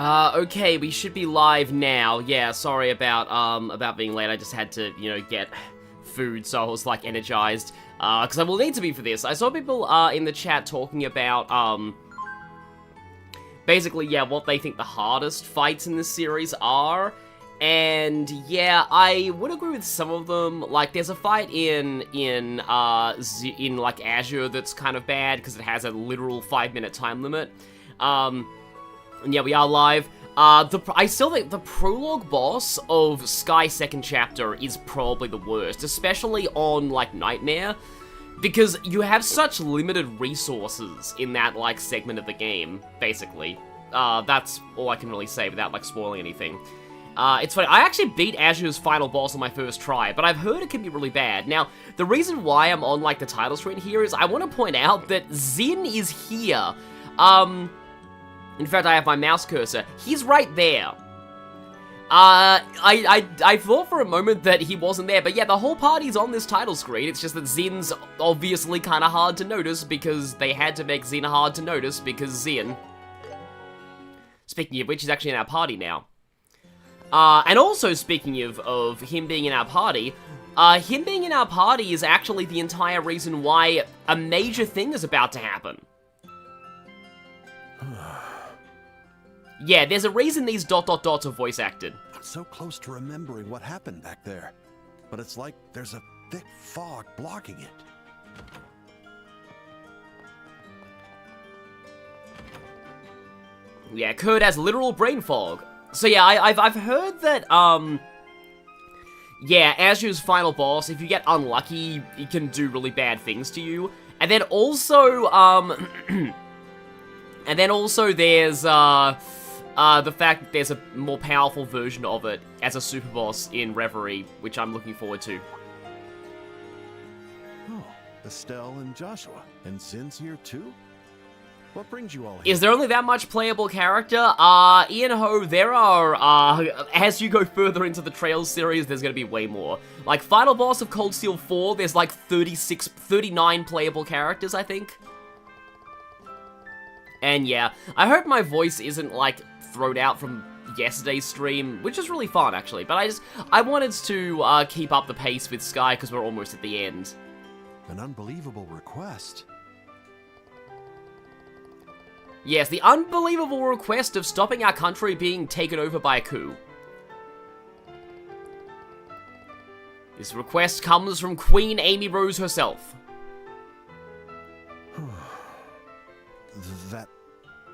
Okay, we should be live now. Yeah, sorry about being late. I just had to, you know, get food, so I was, like, energized. Because I will need to be for this. I saw people, in the chat talking about, basically, yeah, what they think the hardest fights in this series are. And, yeah, I would agree with some of them. Like, there's a fight in like, Azure that's kind of bad, because it has a literal 5-minute time limit. And yeah, we are live. I still think the prologue boss of Sky 2nd Chapter is probably the worst, especially on, like, Nightmare, because you have such limited resources in that, like, segment of the game, basically. That's all I can really say without, like, spoiling anything. It's funny, I actually beat Azure's final boss on my first try, but I've heard it can be really bad. Now, the reason why I'm on, like, the title screen here is I want to point out that Zin is here. In fact, I have my mouse cursor. He's right there. I thought for a moment that he wasn't there, but yeah, the whole party's on this title screen. It's just that Zin's obviously kind of hard to notice because they had to make Zin hard to notice because Zin. Speaking of which, he's actually in our party now. And also speaking of him being in our party, him being in our party is actually the entire reason why a major thing is about to happen. Yeah, there's a reason these ... are voice acted. I'm so close to remembering what happened back there, but it's like there's a thick fog blocking it. Yeah, Kurt has literal brain fog. So yeah, I've heard that, yeah, Azure's final boss, if you get unlucky, it can do really bad things to you. And then also, there's, the fact that there's a more powerful version of it as a super boss in Reverie, which I'm looking forward to. Oh, Estelle and Joshua. And Zin's here too? What brings you all here? Is there only that much playable character? Ian Ho, there are, as you go further into the Trails series, there's gonna be way more. Like, final boss of Cold Steel 4, there's like 39 playable characters, I think. And yeah, I hope my voice isn't, like, thrown out from yesterday's stream, which is really fun, actually. But I wanted to keep up the pace with Sky, because we're almost at the end. An unbelievable request. Yes, the unbelievable request of stopping our country being taken over by a coup. This request comes from Queen Amy Rose herself.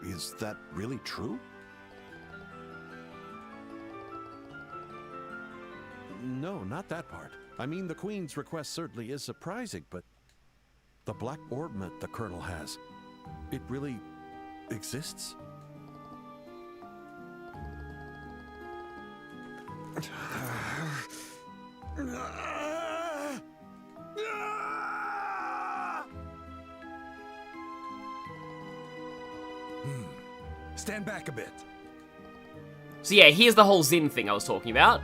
Is that really true? No, not that part. I mean, the Queen's request certainly is surprising, but the black orbment the Colonel has, it really exists? Stand back a bit. So yeah, here's the whole Zin thing I was talking about.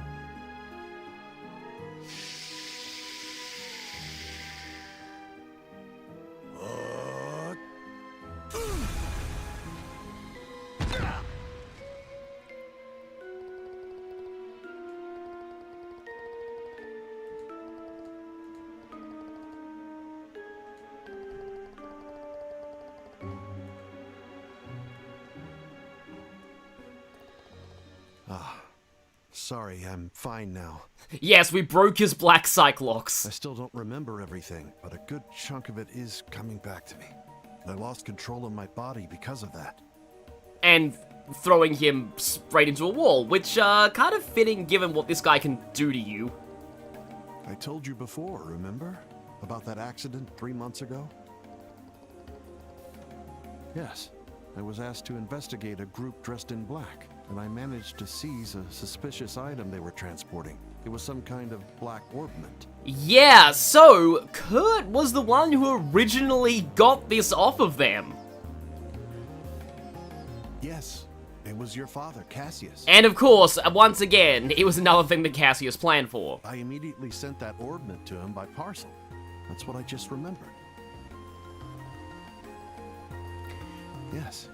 Sorry, I'm fine now. Yes, we broke his black Cyclox. I still don't remember everything, but a good chunk of it is coming back to me. I lost control of my body because of that. And throwing him straight into a wall, which, kind of fitting given what this guy can do to you. I told you before, remember? About that accident 3 months ago? Yes. I was asked to investigate a group dressed in black, and I managed to seize a suspicious item they were transporting. It was some kind of black orbment. Yeah, so Kurt was the one who originally got this off of them. Yes, it was your father, Cassius. And of course, once again, it was another thing that Cassius planned for. I immediately sent that orbment to him by parcel. That's what I just remembered. Yes.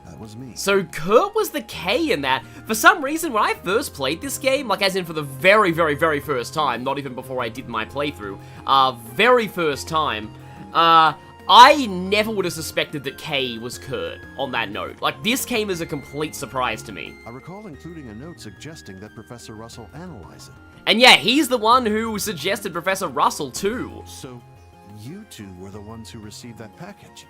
That was me. So Kurt was the K in that. For some reason, when I first played this game, like as in for the very, very, very first time, not even before I did my playthrough, very first time, I never would have suspected that K was Kurt on that note. Like, this came as a complete surprise to me. I recall including a note suggesting that Professor Russell analyze it. And yeah, he's the one who suggested Professor Russell too. So, you two were the ones who received that package?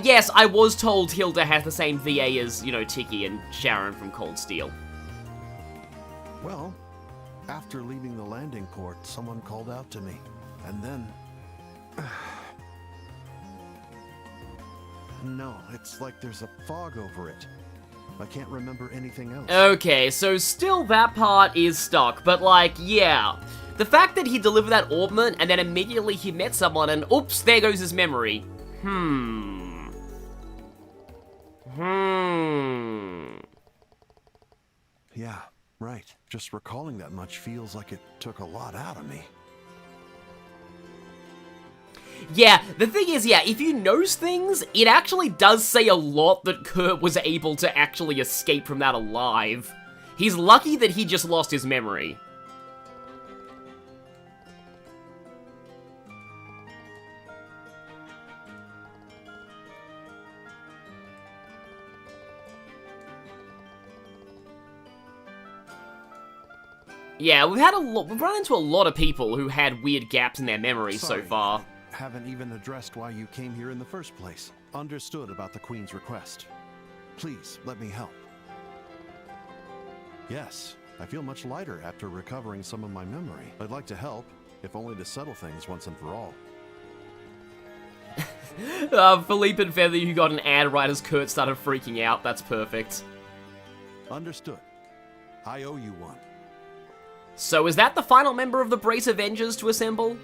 Yes, I was told Hilda has the same VA as, you know, Tiki and Sharon from Cold Steel. Well, after leaving the landing port, someone called out to me. And then... No, it's like there's a fog over it. I can't remember anything else. Okay, so still that part is stuck, but like, yeah. The fact that he delivered that orbment and then immediately he met someone and oops, there goes his memory. Yeah, right. Just recalling that much feels like it took a lot out of me. Yeah, the thing is, yeah, if you knows things, it actually does say a lot that Kurt was able to actually escape from that alive. He's lucky that he just lost his memory. Yeah, we've run into a lot of people who had weird gaps in their memories so far. Haven't even addressed why you came here in the first place. Understood about the Queen's request. Please, let me help. Yes, I feel much lighter after recovering some of my memory. I'd like to help, if only to settle things once and for all. Philippe and Feather, you got an ad right as Kurt started freaking out. That's perfect. Understood. I owe you one. So is that the final member of the Brace Avengers to assemble?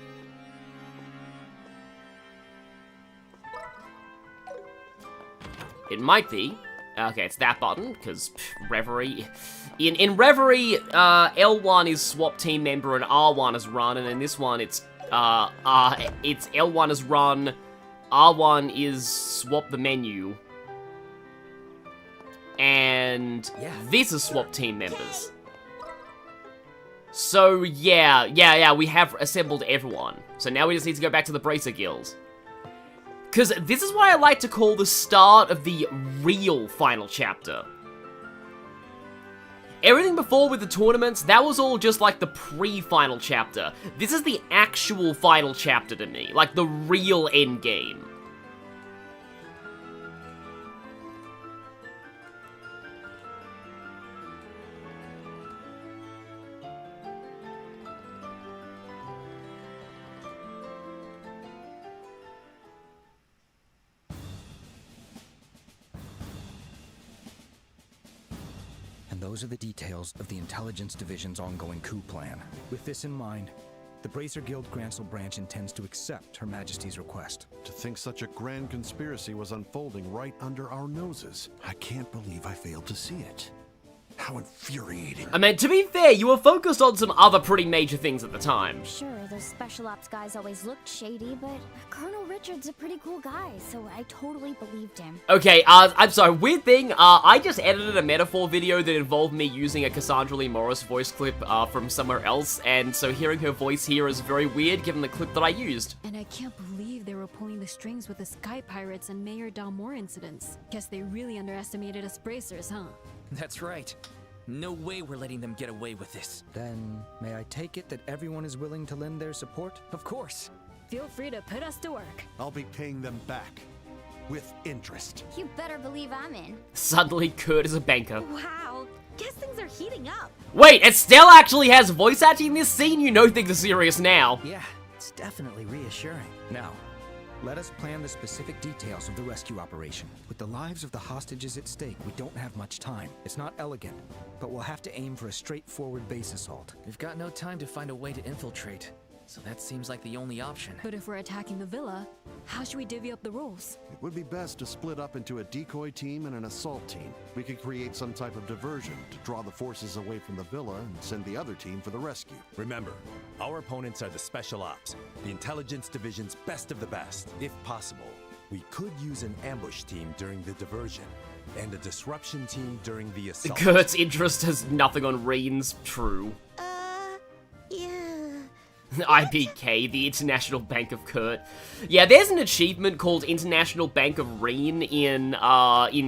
It might be. Okay, it's that button, because Reverie... In Reverie, L1 is swap team member and R1 is run, and in this one it's L1 is run, R1 is swap the menu. And this is swap team members. So, yeah, we have assembled everyone. So now we just need to go back to the Bracer Guilds. Because this is what I like to call the start of the real final chapter. Everything before with the tournaments, that was all just like the pre-final chapter. This is the actual final chapter to me, like the real end game. And those are the details of the Intelligence Division's ongoing coup plan. With this in mind, the Bracer Guild Grancel branch intends to accept Her Majesty's request. To think such a grand conspiracy was unfolding right under our noses. I can't believe I failed to see it. How infuriating. I mean, to be fair, you were focused on some other pretty major things at the time. Sure, those special ops guys always looked shady, but Colonel Richard's a pretty cool guy, so I totally believed him. Okay, I'm sorry, weird thing, I just edited a metaphor video that involved me using a Cassandra Lee Morris voice clip from somewhere else, and so hearing her voice here is very weird given the clip that I used. And I can't believe they were pulling the strings with the Sky Pirates and Mayor Dalmore incidents. Guess they really underestimated us bracers, huh? That's right. No way we're letting them get away with this. Then, may I take it that everyone is willing to lend their support? Of course. Feel free to put us to work. I'll be paying them back. With interest. You better believe I'm in. Suddenly, Kurt is a banker. Wow, guess things are heating up. Wait, Estelle actually has voice acting in this scene? You know things are serious now. Yeah, it's definitely reassuring. Now, let us plan the specific details of the rescue operation. With the lives of the hostages at stake, we don't have much time. It's not elegant, but we'll have to aim for a straightforward base assault. We've got no time to find a way to infiltrate, so that seems like the only option. But if we're attacking the villa, how should we divvy up the roles? It would be best to split up into a decoy team and an assault team. We could create some type of diversion to draw the forces away from the villa and send the other team for the rescue. Remember, our opponents are the Special Ops, the Intelligence Division's best of the best. If possible, We could use an ambush team during the diversion, and a disruption team during the assault. Kurt's interest has nothing on Reen's. True. Yeah. IBK, the International Bank of Kurt. Yeah, there's an achievement called International Bank of Reen in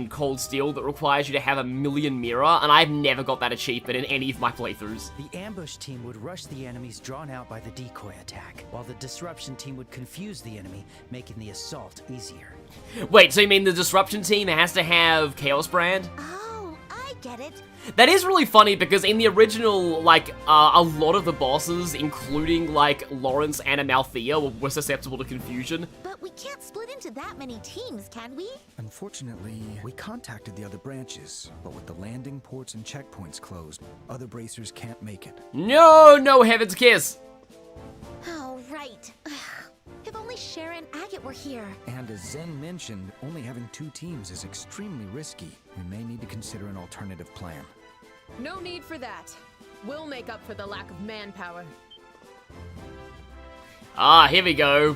Cold Steel that requires you to have 1,000,000 mirror, and I've never got that achievement in any of my playthroughs. The ambush team would rush the enemies drawn out by the decoy attack, while the disruption team would confuse the enemy, making the assault easier. Wait, so you mean the Disruption team has to have Chaos Brand? Oh, I get it. That is really funny because in the original, like, a lot of the bosses, including, like, Lorence and Amalfia, were susceptible to confusion. But we can't split into that many teams, can we? Unfortunately, we contacted the other branches, but with the landing ports and checkpoints closed, other bracers can't make it. No, Heaven's Kiss! Oh, right. If only Sharon and Agate were here. And as Zen mentioned, only having 2 teams is extremely risky. We may need to consider an alternative plan. No need for that. We'll make up for the lack of manpower. Ah, here we go.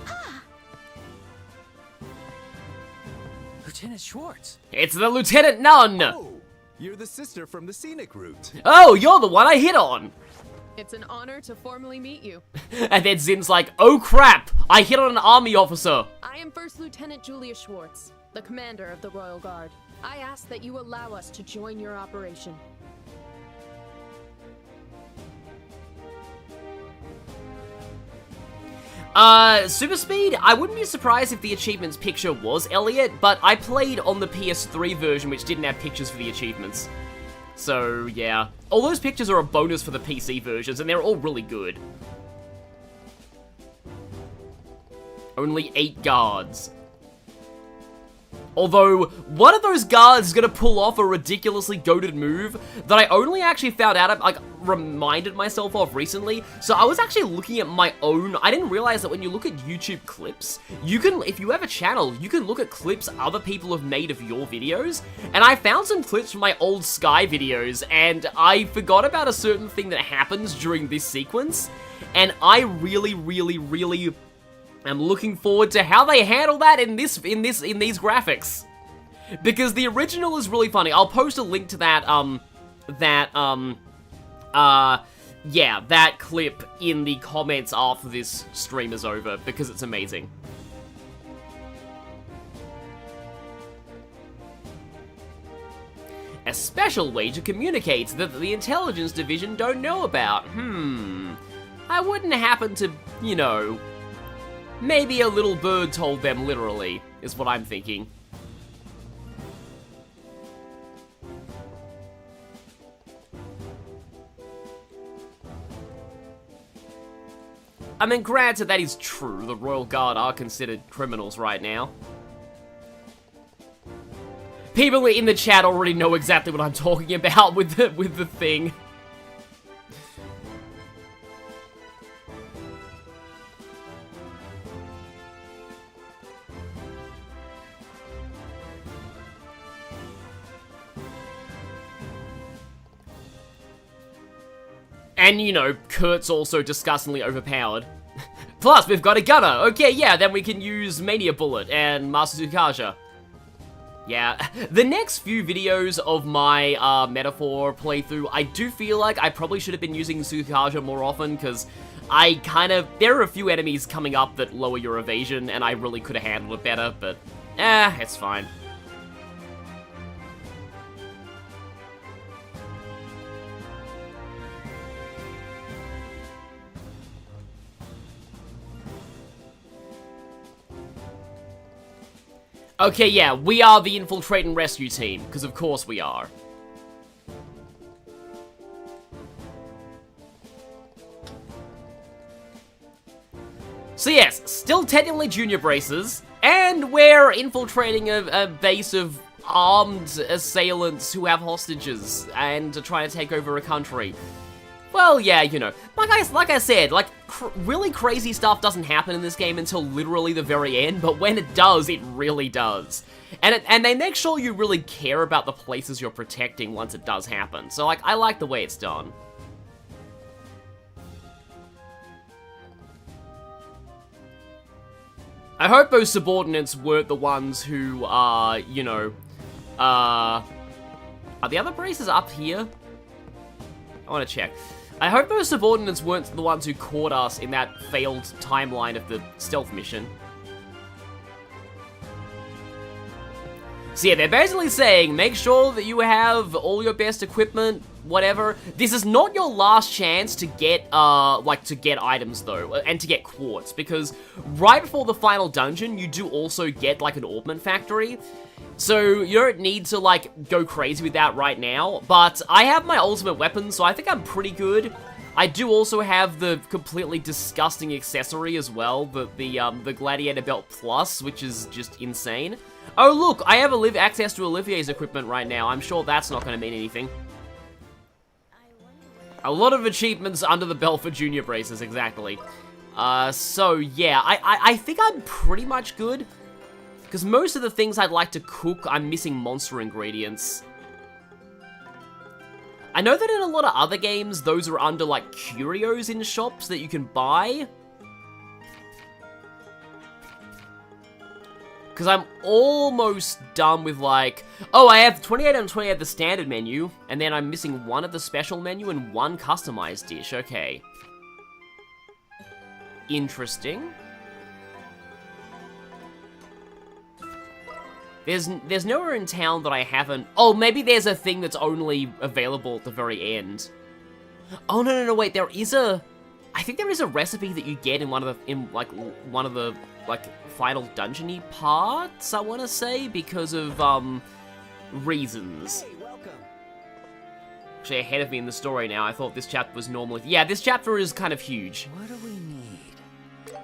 Lieutenant Schwartz. It's the Lieutenant Nun! Oh, you're the sister from the scenic route. Oh, you're the one I hit on! It's an honor to formally meet you. And then Zin's like, oh crap, I hit on an army officer. I am First Lieutenant Julia Schwartz, the commander of the Royal Guard. I ask that you allow us to join your operation. Super Speed, I wouldn't be surprised if the achievements picture was Elliot, but I played on the PS3 version which didn't have pictures for the achievements. So, yeah. All those pictures are a bonus for the PC versions, and they're all really good. Only 8 guards. Although, one of those guards is gonna pull off a ridiculously goated move that I only actually found out, like, reminded myself of recently. So I was actually looking at my own, I didn't realize that when you look at YouTube clips, you can, if you have a channel, you can look at clips other people have made of your videos. And I found some clips from my old Sky videos, and I forgot about a certain thing that happens during this sequence. And I really I'm looking forward to how they handle that in these graphics. Because the original is really funny. I'll post a link to that clip in the comments after this stream is over, because it's amazing. A special way to communicate that the intelligence division don't know about. I wouldn't happen to, you know... Maybe a little bird told them literally, is what I'm thinking. I mean, granted, that is true. The Royal Guard are considered criminals right now. People in the chat already know exactly what I'm talking about with the thing. And, you know, Kurt's also disgustingly overpowered. Plus, we've got a gunner. Okay, yeah, then we can use Mania Bullet and Master Tsukasa. Yeah, the next few videos of my Metaphor playthrough, I do feel like I probably should have been using Tsukasa more often, because there are a few enemies coming up that lower your evasion, and I really could have handled it better, but, it's fine. Okay, yeah, we are the Infiltrating Rescue Team, because of course we are. So yes, still technically junior bracers, and we're infiltrating a base of armed assailants who have hostages and are trying to take over a country. Well, yeah, you know, like I said, like, really crazy stuff doesn't happen in this game until literally the very end, but when it does, it really does. And they make sure you really care about the places you're protecting once it does happen. So, like, I like the way it's done. I hope those subordinates weren't the ones who, you know, are the other braces up here? I want to check. I hope those subordinates weren't the ones who caught us in that failed timeline of the stealth mission. So yeah, they're basically saying, make sure that you have all your best equipment, whatever. This is not your last chance to get, to get items, though, and to get quartz, because right before the final dungeon, you do also get, like, an augment factory. So you don't need to, like, go crazy with that right now, but I have my ultimate weapon, so I think I'm pretty good. I do also have the completely disgusting accessory as well, the Gladiator Belt Plus, which is just insane. Oh look, I have access to Olivier's equipment right now. I'm sure that's not going to mean anything. A lot of achievements under the belt for junior braces, exactly. So yeah, I think I'm pretty much good. Because most of the things I'd like to cook, I'm missing monster ingredients. I know that in a lot of other games, those are under, like, curios in shops that you can buy. Because I'm almost done with, like... Oh, I have 28 and 28 the standard menu, and then I'm missing one of the special menu and one customized dish. Okay. Interesting. There's nowhere in town that I haven't... Oh, maybe there's a thing that's only available at the very end. Oh, no, wait, there is a... I think there is a recipe that you get in one of the, final dungeon-y parts, I want to say, because of, reasons. Hey, welcome. Actually, ahead of me in the story now, I thought this chapter was normally... Yeah, this chapter is kind of huge. What do we need?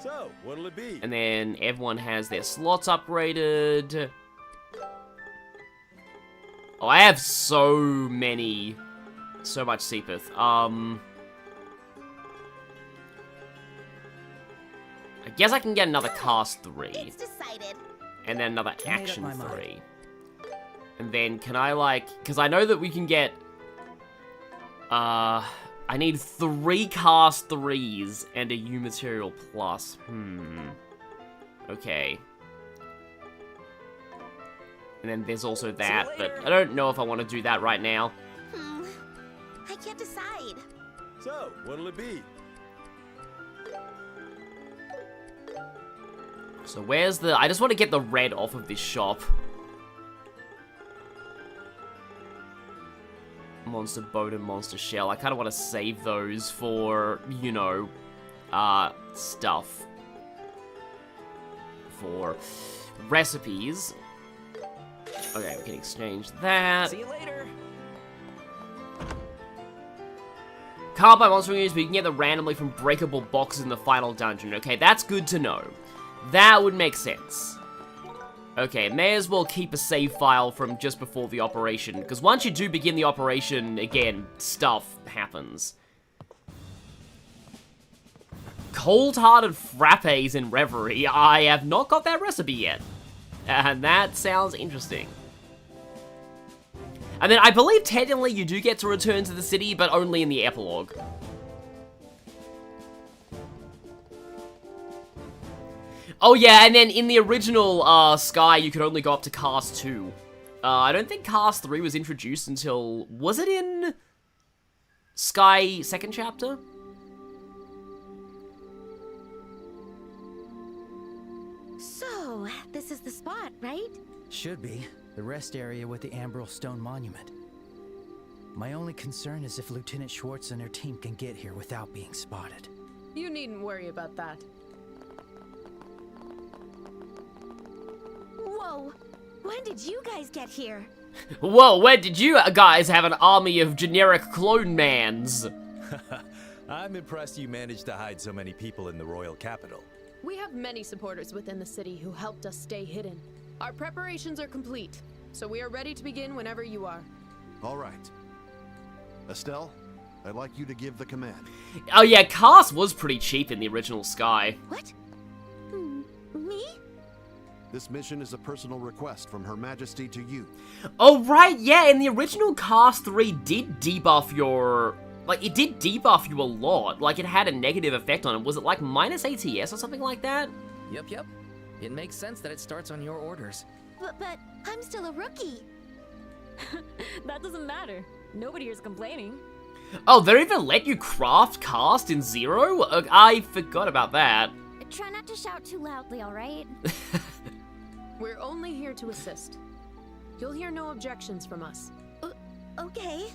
So, what'll it be? And then everyone has their slots upgraded. Oh, I have so much Seepeth. I guess I can get another cast 3. It's decided. And then another action 3. And then can I, like... Because I know that we can get... I need 3 cast 3s and a U material plus. Okay. And then there's also that, but I don't know if I want to do that right now. I can't decide. So, what'll it be? So where's the... I just want to get the red off of this shop. Monster boat and monster shell. I kind of want to save those for, you know, stuff. For recipes. Okay, we can exchange that. See you later. Can't buy monster units, but you can get them randomly from breakable boxes in the final dungeon. Okay, that's good to know. That would make sense. Okay, may as well keep a save file from just before the operation, because once you do begin the operation, again, stuff happens. Cold-hearted frappes in Reverie. I have not got that recipe yet. And that sounds interesting. And then I believe technically you do get to return to the city, but only in the epilogue. Oh yeah, and then in the original Sky, you could only go up to Cast 2. I don't think Cast 3 was introduced until... Was it in Sky 2nd chapter? So, this is the spot, right? Should be. The rest area with the Ambral Stone Monument. My only concern is if Lieutenant Schwartz and her team can get here without being spotted. You needn't worry about that. Whoa! When did you guys get here? Whoa, when did you guys have an army of generic clone mans? I'm impressed you managed to hide so many people in the royal capital. We have many supporters within the city who helped us stay hidden. Our preparations are complete, so we are ready to begin whenever you are. All right. Estelle, I'd like you to give the command. Oh yeah, Cast was pretty cheap in the original Sky. What? Me? This mission is a personal request from Her Majesty to you. Oh right, yeah, in the original Cast 3 did debuff your... Like, it did debuff you a lot. Like, it had a negative effect on it. Was it like minus ATS or something like that? Yep. It makes sense that it starts on your orders. But I'm still a rookie. That doesn't matter. Nobody here's complaining. Oh, they even let you craft cast in Zero? I forgot about that. Try not to shout too loudly, alright? We're only here to assist. You'll hear no objections from us. Okay.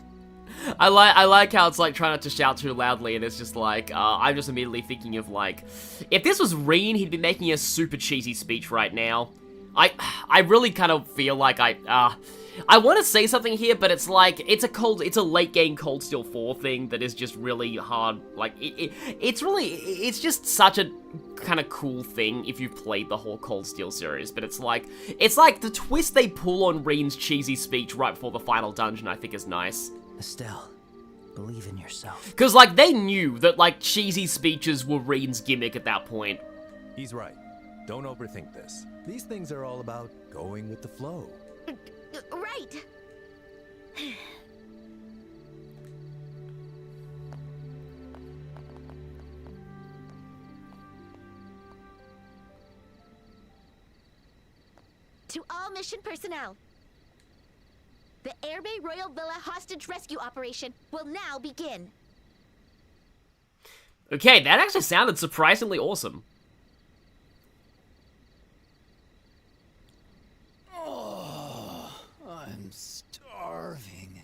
I like how it's like trying not to shout too loudly, and it's just like, I'm just immediately thinking of like, if this was Reen, he'd be making a super cheesy speech right now. I really kind of feel like I want to say something here, but it's like, it's a late game Cold Steel 4 thing that is just really hard. Like, it's just such a kind of cool thing if you've played the whole Cold Steel series, but it's like the twist they pull on Reen's cheesy speech right before the final dungeon, I think is nice. Estelle, believe in yourself. Because, like, they knew that, like, cheesy speeches were Reen's gimmick at that point. He's right. Don't overthink this. These things are all about going with the flow. Right. To all mission personnel, the Airbay Royal Villa hostage rescue operation will now begin. Okay, that actually sounded surprisingly awesome. Oh, I'm starving.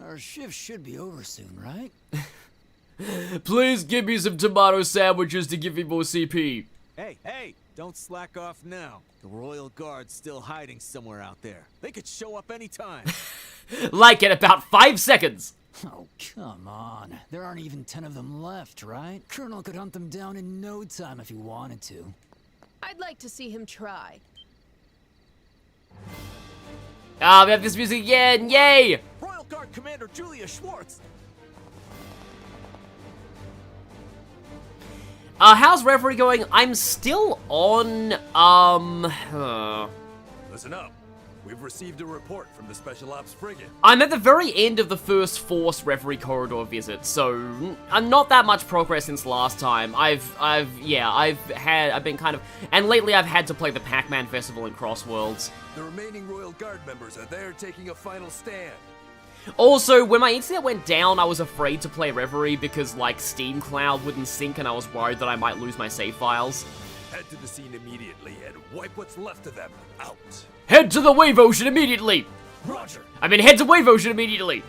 Our shift should be over soon, right? Please give me some tomato sandwiches to give me more CP. Hey, don't slack off now. The Royal Guard's still hiding somewhere out there. They could show up anytime. Like in about 5 seconds. Oh, come on. There aren't even 10 of them left, right? Colonel could hunt them down in no time if he wanted to. I'd like to see him try. Ah, we have this music again, yay! Royal Guard Commander Julia Schwartz. How's referee going? I'm still on, Listen up. We've received a report from the Special Ops frigate. I'm at the very end of the first forced referee corridor visit, so I'm not that much progress since last time. I've been kind of, and lately I've had to play the Pac-Man Festival in Crossworlds. The remaining Royal Guard members are there taking a final stand. Also, when my internet went down, I was afraid to play Reverie because, like, Steam Cloud wouldn't sync and I was worried that I might lose my save files. Head to the scene immediately and wipe what's left of them out. Head to the Wave Ocean immediately! Roger! I mean, head to Wave Ocean immediately!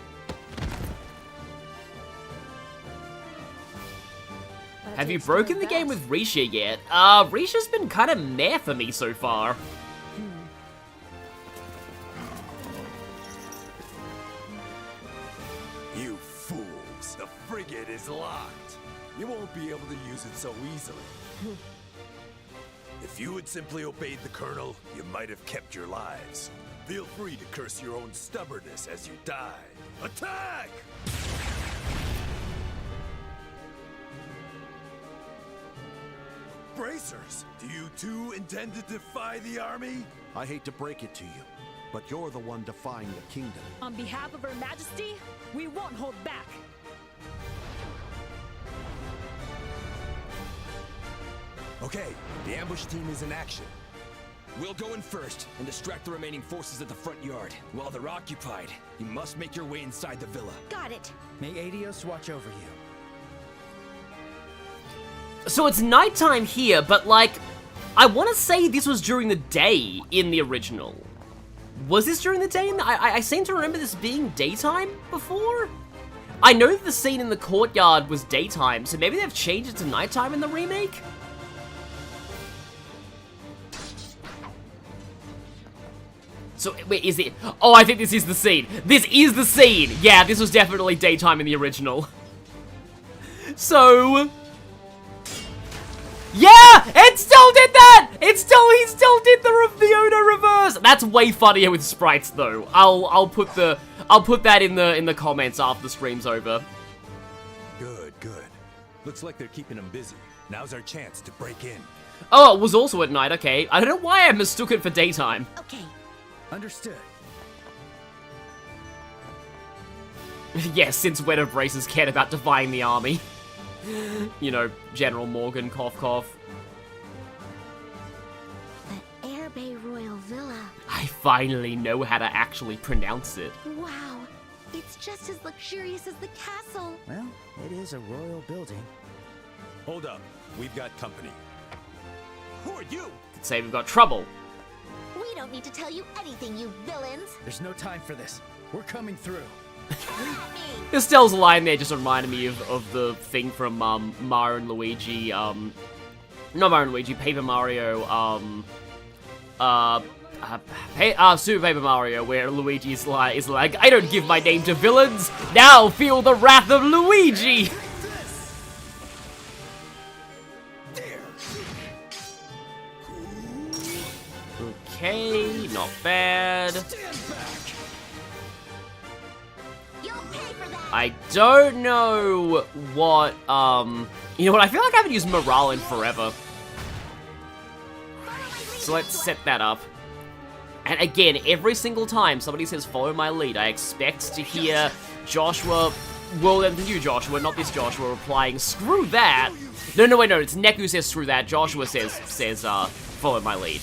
Have you broken the game with Risha yet? Risha's been kind of meh for me so far. You fools! The frigate is locked. You won't be able to use it so easily. If you had simply obeyed the Colonel, you might have kept your lives. Feel free to curse your own stubbornness as you die. Attack! Bracers, do you too intend to defy the army? I hate to break it to you, but you're the one defying the kingdom. On behalf of Her Majesty, we won't hold back. Okay, the ambush team is in action. We'll go in first and distract the remaining forces at the front yard. While they're occupied, you must make your way inside the villa. Got it. May Adios watch over you. So it's nighttime here, but like, I want to say this was during the day in the original. Was this during the day? I seem to remember this being daytime before? I know that the scene in the courtyard was daytime, so maybe they've changed it to nighttime in the remake? So, wait, is it? Oh, I think this is the scene. This is the scene! Yeah, this was definitely daytime in the original. So... yeah! It still did that! He still did the Ono reverse! That's way funnier with sprites, though. I'll put that in the comments after the stream's over. Good. Looks like they're keeping them busy. Now's our chance to break in. Oh, it was also at night, okay. I don't know why I mistook it for daytime. Okay. Understood. Yes, since when have races cared about defying the army? You know, General Morgan, cough cough. finally know how to actually pronounce it. Wow, it's just as luxurious as the castle. Well, it is a royal building. Hold up. We've got company. Who are you? Could say we've got trouble. We don't need to tell you anything, you villains. There's no time for this. We're coming through. Come at me. Estelle's line there just reminded me of the thing from Mario and Luigi, not Mario and Luigi, Paper Mario, Super Paper Mario, where Luigi is like, I don't give my name to villains, now feel the wrath of Luigi! Okay, not bad. I don't know what, you know what, I feel like I haven't used morale in forever. So let's set that up. And again, every single time somebody says follow my lead, I expect to hear Joshua, well, then you Joshua, not this Joshua, replying, screw that. No, wait, no, it's Neku who says screw that, Joshua says, follow my lead.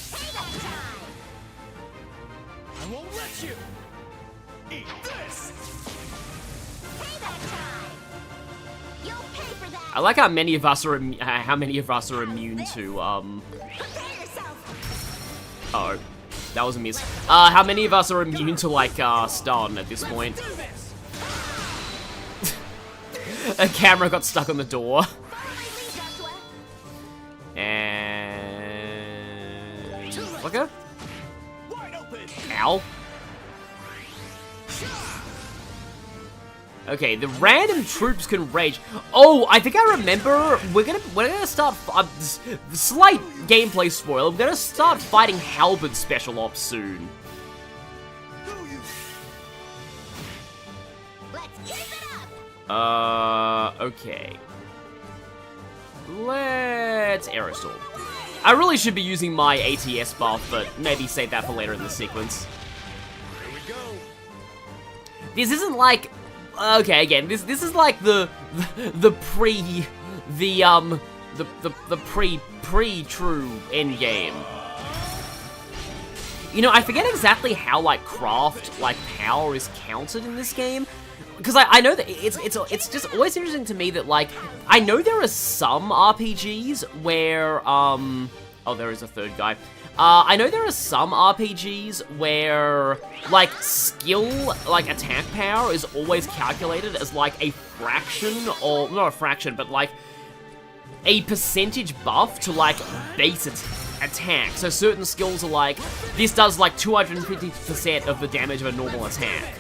I won't let you. Eat this. I like how many of us are immune to oh, that was a miss. How many of us are immune to like stun at this point? A camera got stuck on the door. And flicker. Ow. Okay, the random troops can rage. Oh, I think I remember. We're gonna start. Slight gameplay spoiler. We're gonna start fighting Halberd special ops soon. Okay. Let's aerosol. I really should be using my ATS buff, but maybe save that for later in the sequence. Here we go. This isn't like. Okay, again, this is like the pre-true end game. You know, I forget exactly how like craft like power is counted in this game, because I know that it's just always interesting to me that like I know there are some RPGs where oh, there is a third guy. I know there are some RPGs where, like, skill, like, attack power is always calculated as, like, a fraction, or, not a fraction, but, like, a percentage buff to, like, base attack. So certain skills are, like, this does, like, 250% of the damage of a normal attack.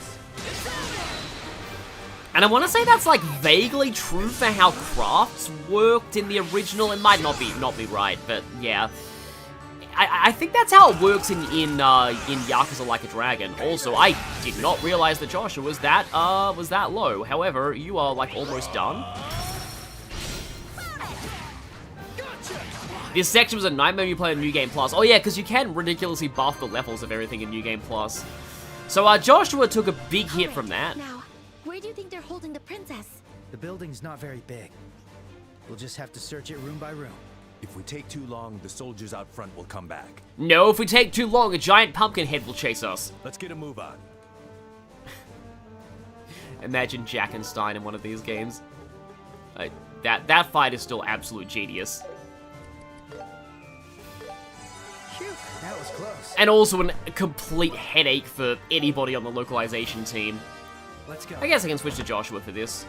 And I want to say that's, like, vaguely true for how crafts worked in the original. It might not be right, but, yeah. I think that's how it works in Yakuza Like a Dragon. Also, I did not realize that Joshua was that low. However, you are like almost done. This section was a nightmare when you play New Game Plus. Oh yeah, because you can ridiculously buff the levels of everything in New Game Plus. So Joshua took a big hit from that. Now, where do you think they're holding the princess? The building's not very big. We'll just have to search it room by room. If we take too long, the soldiers out front will come back. No, if we take too long, a giant pumpkin head will chase us. Let's get a move on. Imagine Jack and Stein in one of these games. That fight is still absolute genius. Phew, that was close. And also a complete headache for anybody on the localization team. Let's go. I guess I can switch to Joshua for this.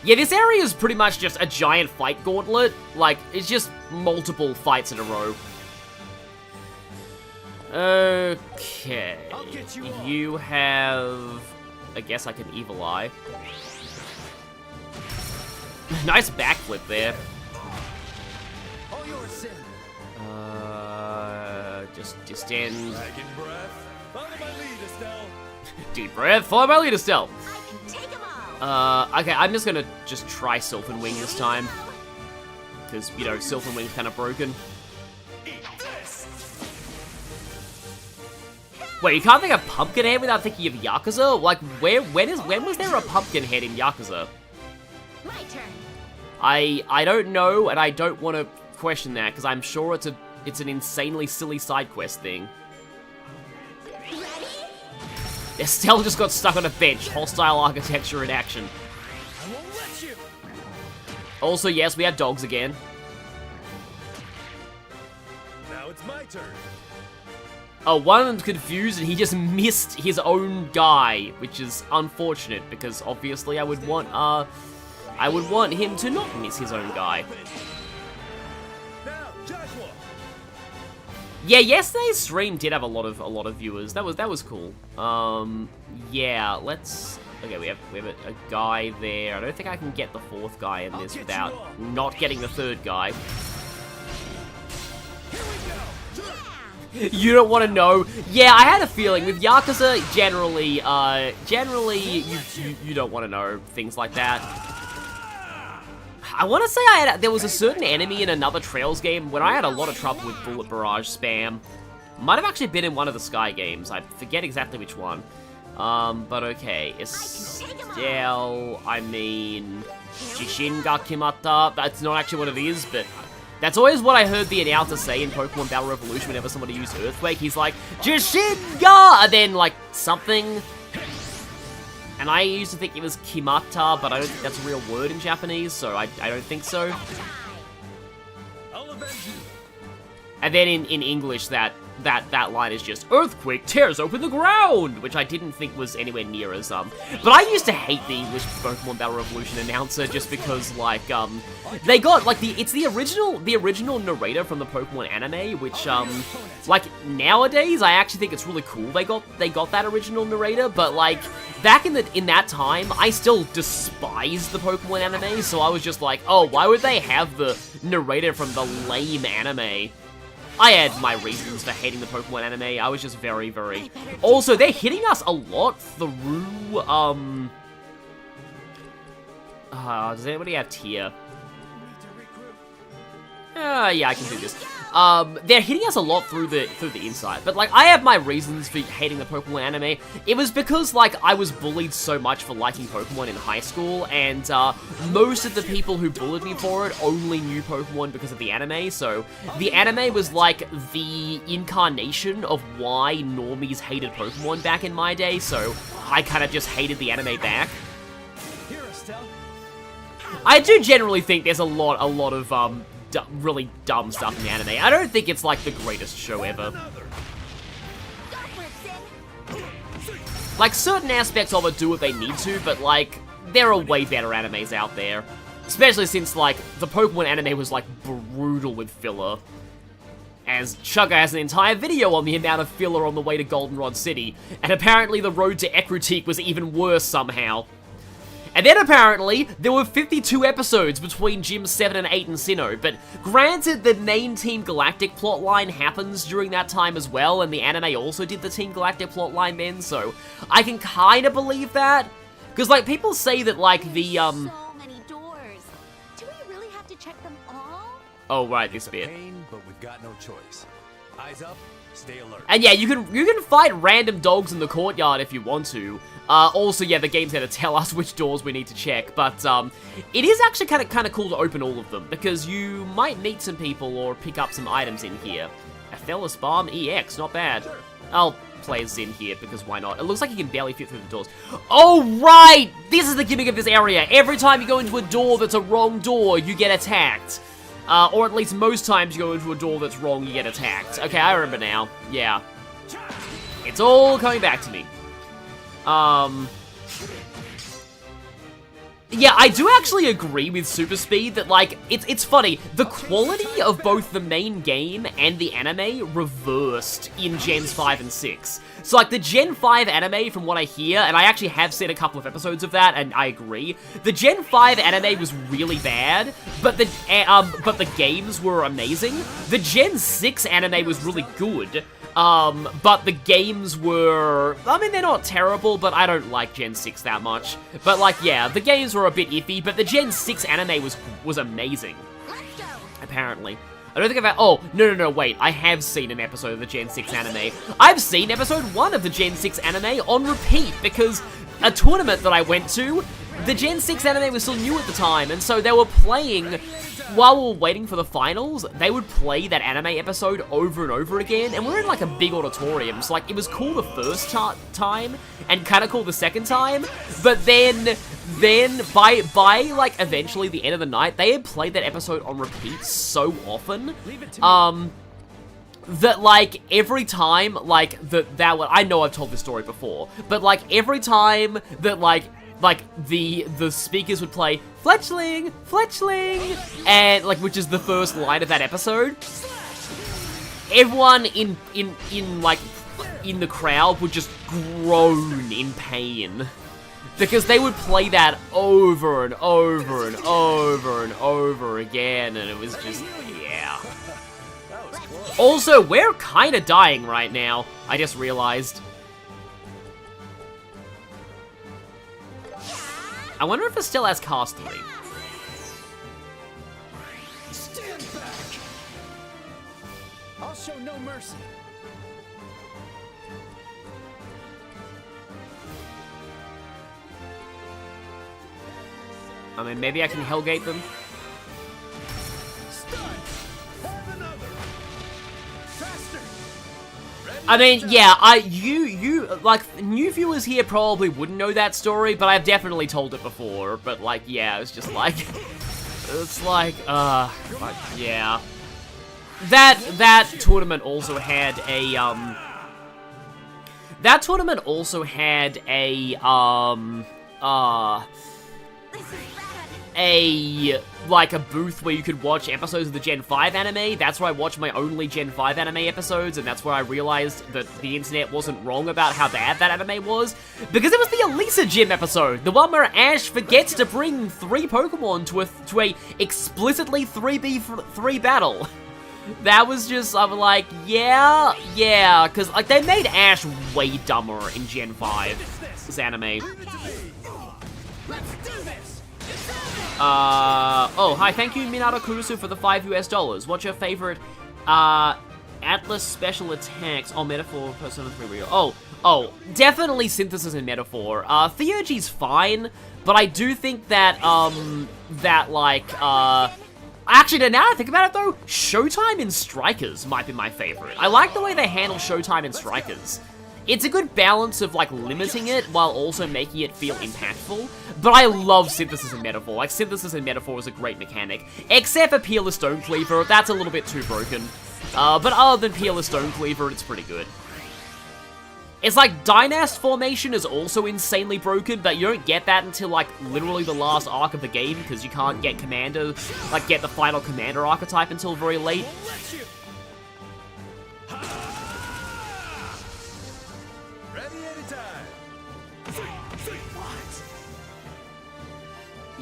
Yeah, this area is pretty much just a giant fight gauntlet. Like, it's just multiple fights in a row. Okay. You have... I guess like an evil eye. Nice backflip there. All yours, Sin. Just stand... Dragon breath. Follow my lead, Estelle. Deep breath, follow my lead, Estelle. I can take them all. Okay, I'm just gonna try Sylphin Wing this time. Because, you know, Sylphin Wing's kind of broken. Wait, you can't think of Pumpkinhead without thinking of Yakuza? Like, when was there a Pumpkinhead in Yakuza? My turn. I don't know, and I don't want to question that, because I'm sure it's a It's an insanely silly side quest thing. Estelle just got stuck on a bench. Hostile architecture in action. I won't let you. Also, yes, we have dogs again. Now it's my turn. Oh, one of them's confused and he just missed his own guy, which is unfortunate because obviously I would want him to not miss his own guy. Now, Joshua. Yeah, yesterday's stream did have a lot of viewers. That was cool. Yeah, let's. Okay, we have a guy there. I don't think I can get the fourth guy in this without not getting the third guy. You don't want to know. Yeah, I had a feeling with Yakuza. Generally, you don't want to know things like that. I want to say there was a certain enemy in another Trails game when I had a lot of trouble with bullet barrage spam. Might have actually been in one of the Sky games. I forget exactly which one. But okay, Estelle, I mean, Jishin ga kimata. That's not actually what it is, but that's always what I heard the announcer say in Pokemon Battle Revolution whenever somebody used Earthquake. He's like, Jishin ga, and then like something. And I used to think it was Kimata, but I don't think that's a real word in Japanese, so I don't think so. And then in English, that line is just, Earthquake tears open the ground! Which I didn't think was anywhere near as, But I used to hate the English Pokemon Battle Revolution announcer just because, like, they got, like, it's the original narrator from the Pokemon anime, which, like, nowadays, I actually think it's really cool they got that original narrator, but, like, back in that time, I still despised the Pokemon anime, so I was just like, oh, why would they have the narrator from the lame anime? I had my reasons for hating the Pokemon anime. I was just very, very... Also, they're hitting us a lot through, does anybody have tier? Yeah, I can do this. They're hitting us a lot through the inside, but like I have my reasons for hating the Pokemon anime. It was because like I was bullied so much for liking Pokemon in high school, and most of the people who bullied me for it only knew Pokemon because of the anime. So the anime was like the incarnation of why normies hated Pokemon back in my day. So I kind of just hated the anime back. I do generally think there's a lot of really dumb stuff in the anime. I don't think it's like the greatest show ever. Like certain aspects of it do what they need to, but like there are way better animes out there. Especially since like the Pokemon anime was like brutal with filler. As Chugga has an entire video on the amount of filler on the way to Goldenrod City, and apparently the road to Ecruteak was even worse somehow. And then apparently, there were 52 episodes between Gyms 7 and 8 and Sinnoh, but granted the main Team Galactic plotline happens during that time as well, and the anime also did the Team Galactic plotline then, so I can kind of believe that. Because, like, people say that, like, the, So many doors. Do we really have to check them all? Oh, right, this bit. But we've got no choice. Eyes up, stay alert. And yeah, you can fight random dogs in the courtyard if you want to. Also, yeah, the game's gonna tell us which doors we need to check, but it is actually kind of cool to open all of them, because you might meet some people or pick up some items in here. Athelas Balm EX, not bad. I'll play as in here, because why not? It looks like you can barely fit through the doors. Oh, right! This is the gimmick of this area. Every time you go into a door that's a wrong door, you get attacked. Or at least most times you go into a door that's wrong, you get attacked. Okay, I remember now. Yeah. It's all coming back to me. Yeah, I do actually agree with Super Speed that, like, it's funny, the quality of both the main game and the anime reversed in Gens 5 and 6. So, like, the Gen 5 anime, from what I hear, and I actually have seen a couple of episodes of that, and I agree, the Gen 5 anime was really bad, but the games were amazing. The Gen 6 anime was really good, but the games were, I mean, they're not terrible, but I don't like Gen 6 that much. But, like, yeah, the games were a bit iffy, but the Gen 6 anime was amazing. Apparently. I don't think I've had, oh, no, wait, I have seen an episode of the Gen 6 anime. I've seen episode 1 of the Gen 6 anime on repeat, because a tournament that I went to, the Gen 6 anime was still new at the time, and so they were playing, while we were waiting for the finals, they would play that anime episode over and over again, and we're in like a big auditorium, so like it was cool the first time, and kind of cool the second time, but then by like eventually the end of the night, they had played that episode on repeat so often, that, like, every time, like, I know I've told this story before, but, like, every time that, like, the speakers would play, Fletchling, Fletchling, and, like, which is the first line of that episode, everyone in the crowd would just groan in pain. Because they would play that over and over and over and over again, and it was just, yeah. Also, we're kinda dying right now, I just realized. I wonder if it still has Cast 3. Stand back. I'll show no mercy. I mean, maybe I can Hellgate them. I mean, yeah, you, like, new viewers here probably wouldn't know that story, but I've definitely told it before, but, like, yeah, it's just like, it's like, yeah. That tournament also had like a booth where you could watch episodes of the Gen 5 anime. That's where I watched my only Gen 5 anime episodes, and that's where I realized that the internet wasn't wrong about how bad that anime was, because it was the Elisa Gym episode, the one where Ash forgets to bring 3 Pokemon to a explicitly 3v3 battle. That was just, I'm like, yeah, because, like, they made Ash way dumber in Gen 5, this anime. Oh, hi, thank you, Minato Kurusu, for the $5 US. What's your favorite, Atlas special attacks? Oh, Metaphor, Persona 3 Real. Oh, definitely Synthesis and Metaphor. Theurgy's fine, but I do think that, actually, now I think about it, though, Showtime in Strikers might be my favorite. I like the way they handle Showtime in Strikers. It's a good balance of, like, limiting it while also making it feel impactful, but I love Synthesis and Metaphor. Like, Synthesis and Metaphor is a great mechanic, except for Peerless Stonecleaver. That's a little bit too broken. But other than Peerless Stonecleaver, it's pretty good. It's like, Dynast Formation is also insanely broken, but you don't get that until, like, literally the last arc of the game, because you can't get Commander, like, get the final Commander archetype until very late.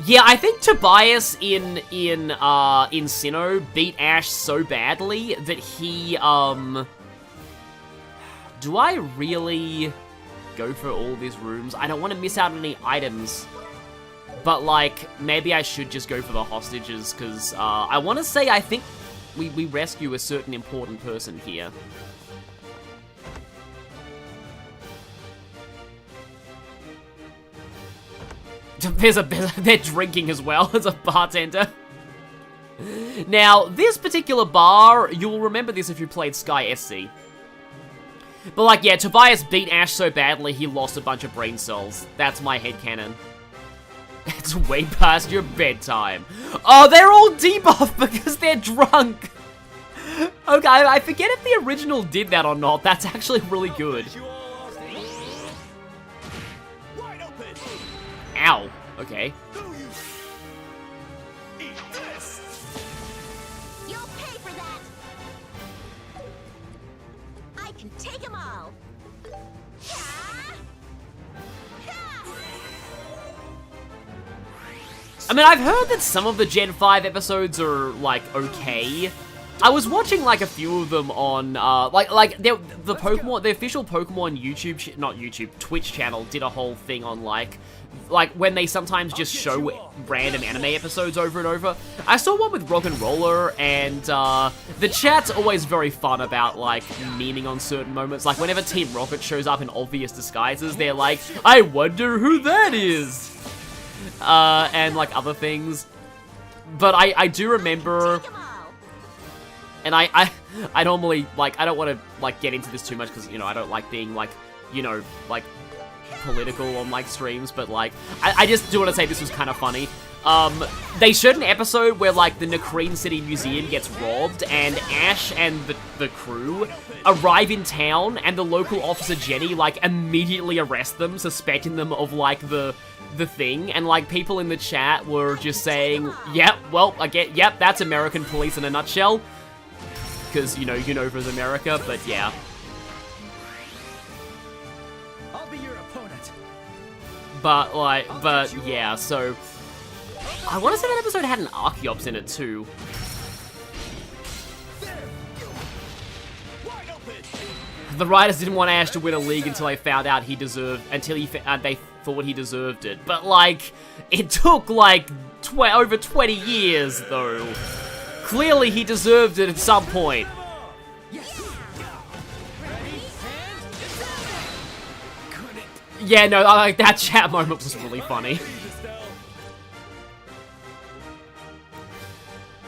Yeah, I think Tobias in Sinnoh beat Ash so badly that he, do I really go for all these rooms? I don't want to miss out on any items, but, like, maybe I should just go for the hostages, because, I want to say I think we rescue a certain important person here. They're drinking as well as a bartender. Now, this particular bar, you'll remember this if you played Sky SC. But, like, yeah, Tobias beat Ash so badly he lost a bunch of brain cells. That's my headcanon. It's way past your bedtime. Oh, they're all debuffed because they're drunk. Okay, I forget if the original did that or not. That's actually really good. Ow. Okay. You'll pay for that. I can take them all. I mean, I've heard that some of the Gen 5 episodes are, like, okay. I was watching, like, a few of them on, the official Pokemon Twitch channel did a whole thing on, like, when they sometimes just show random anime episodes over and over. I saw one with Rock and Roller, and, the chat's always very fun about, like, memeing on certain moments. Like, whenever Team Rocket shows up in obvious disguises, they're like, I wonder who that is! and like other things. But I do remember, and I normally, like, I don't want to, like, get into this too much because, you know, I don't like being, like, you know, like, political on, like, streams, but, like, I just do want to say this was kind of funny. They showed an episode where, like, the Nakreen City Museum gets robbed, and Ash and the crew arrive in town, and the local officer Jenny, like, immediately arrests them, suspecting them of, like, the thing, and, like, people in the chat were just saying, yep, well, yep, that's American police in a nutshell, because, you know, Unova's America, but yeah. I'll be your opponent. But, like, yeah, so... I want to say that episode had an Archeops in it, too. The writers didn't want Ash to win a league until they found out he deserved... they thought he deserved it. But, like, it took, like, over 20 years, though. Clearly, he deserved it at some point. Yeah, no, like, that chat moment was really funny.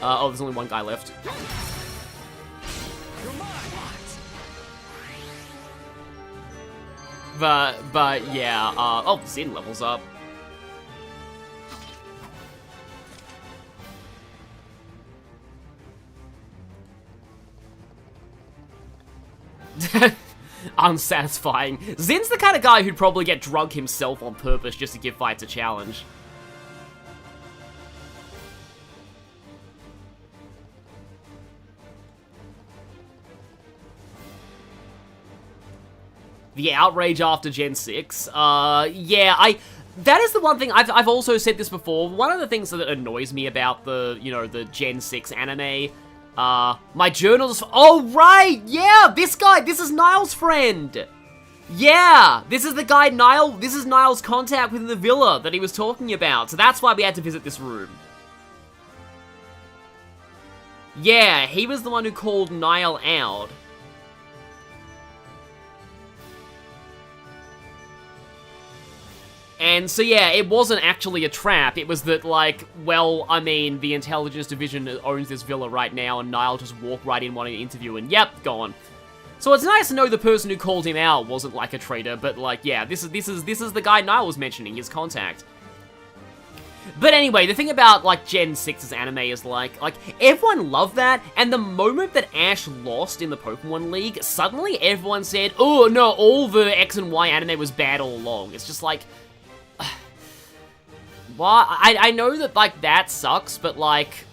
Oh, there's only one guy left. But yeah, oh, Zin levels up. Unsatisfying. Zin's the kind of guy who'd probably get drunk himself on purpose just to give fights a challenge. The outrage after Gen 6. Yeah, that is the one thing, I've also said this before, one of the things that annoys me about the, you know, the Gen 6 anime, my journals, oh right, yeah, this is Niall's friend. Yeah, this is the guy this is Niall's contact within the villa that he was talking about, so that's why we had to visit this room. Yeah, he was the one who called Niall out. And so yeah, it wasn't actually a trap, it was that, like, well, I mean, the intelligence division owns this villa right now, and Niall just walked right in wanting to interview, and yep, gone. So it's nice to know the person who called him out wasn't, like, a traitor, but, like, yeah, this is the guy Niall was mentioning, his contact. But anyway, the thing about, like, Gen 6's anime is, like, everyone loved that, and the moment that Ash lost in the Pokemon League, suddenly everyone said, oh, no, all the X and Y anime was bad all along. It's just like... Well, I know that, like, that sucks, but, like...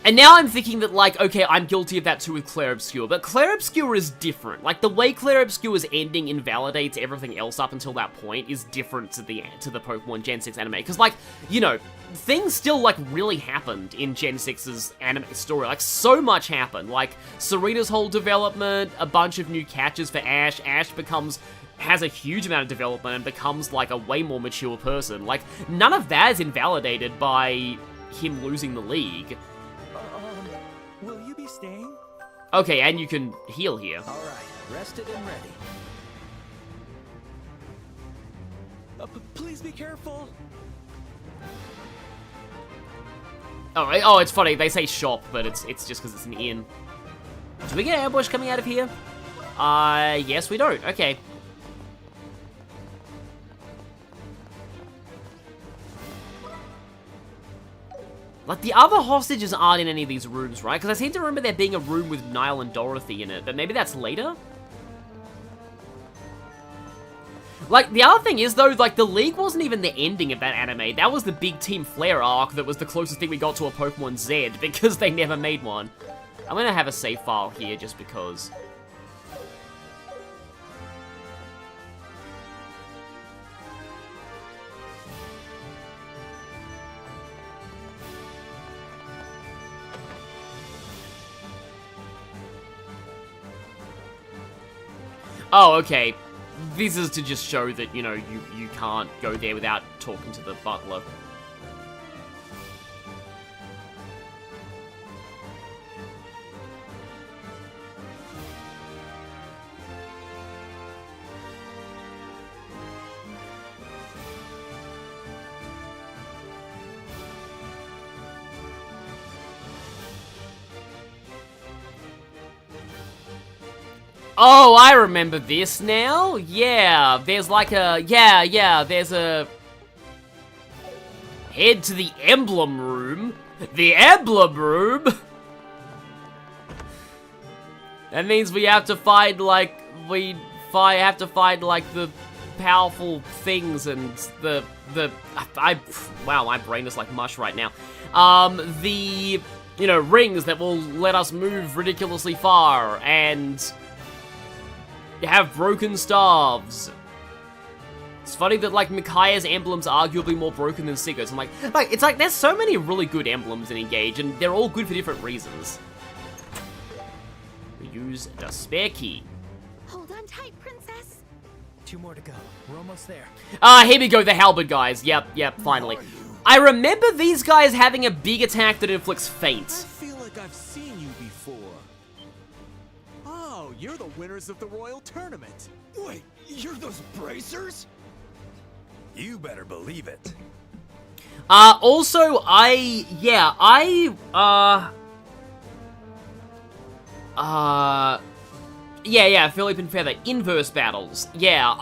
And now I'm thinking that, like, okay, I'm guilty of that too with Clair Obscure, but Clair Obscure is different. Like, the way Clair Obscure's ending invalidates everything else up until that point is different to the Pokemon Gen 6 anime. Because, like, you know, things still, like, really happened in Gen 6's anime story. Like, so much happened. Like, Serena's whole development, a bunch of new catches for Ash. Ash has a huge amount of development and becomes, like, a way more mature person. Like, none of that is invalidated by him losing the league. Will you be staying? Okay, and you can heal here. All right, rested and ready. Please be careful. Oh, it's funny. They say shop, but it's just because it's an inn. Do we get an ambush coming out of here? Yes, we don't. Okay. Like, the other hostages aren't in any of these rooms, right? Because I seem to remember there being a room with Niall and Dorothy in it, but maybe that's later? Like, the other thing is, though, like, the League wasn't even the ending of that anime. That was the big Team Flare arc that was the closest thing we got to a Pokemon Z, because they never made one. I'm gonna have a save file here, just because. Oh, okay. This is to just show that, you know, you can't go there without talking to the butler. Oh, I remember this now. Yeah, there's like a... Yeah, there's a... Head to the emblem room. The emblem room? That means we have to find, like... have to find, like, the powerful things and wow, my brain is like mush right now. The... You know, rings that will let us move ridiculously far, and... have broken staves. It's funny that, like, Mikaya's emblems are arguably more broken than Sigurd's. I'm like, it's like, there's so many really good emblems in Engage, and they're all good for different reasons. We use the spare key. Hold on tight, princess. 2 more to go. We're almost there. Here we go, the halberd guys. Yep, finally. I remember these guys having a big attack that inflicts faint. I feel like I've seen you before. Oh, you're the winners of the Royal Tournament. Wait, you're those bracers? You better believe it. Also, yeah, Philip and Feather, inverse battles. Yeah,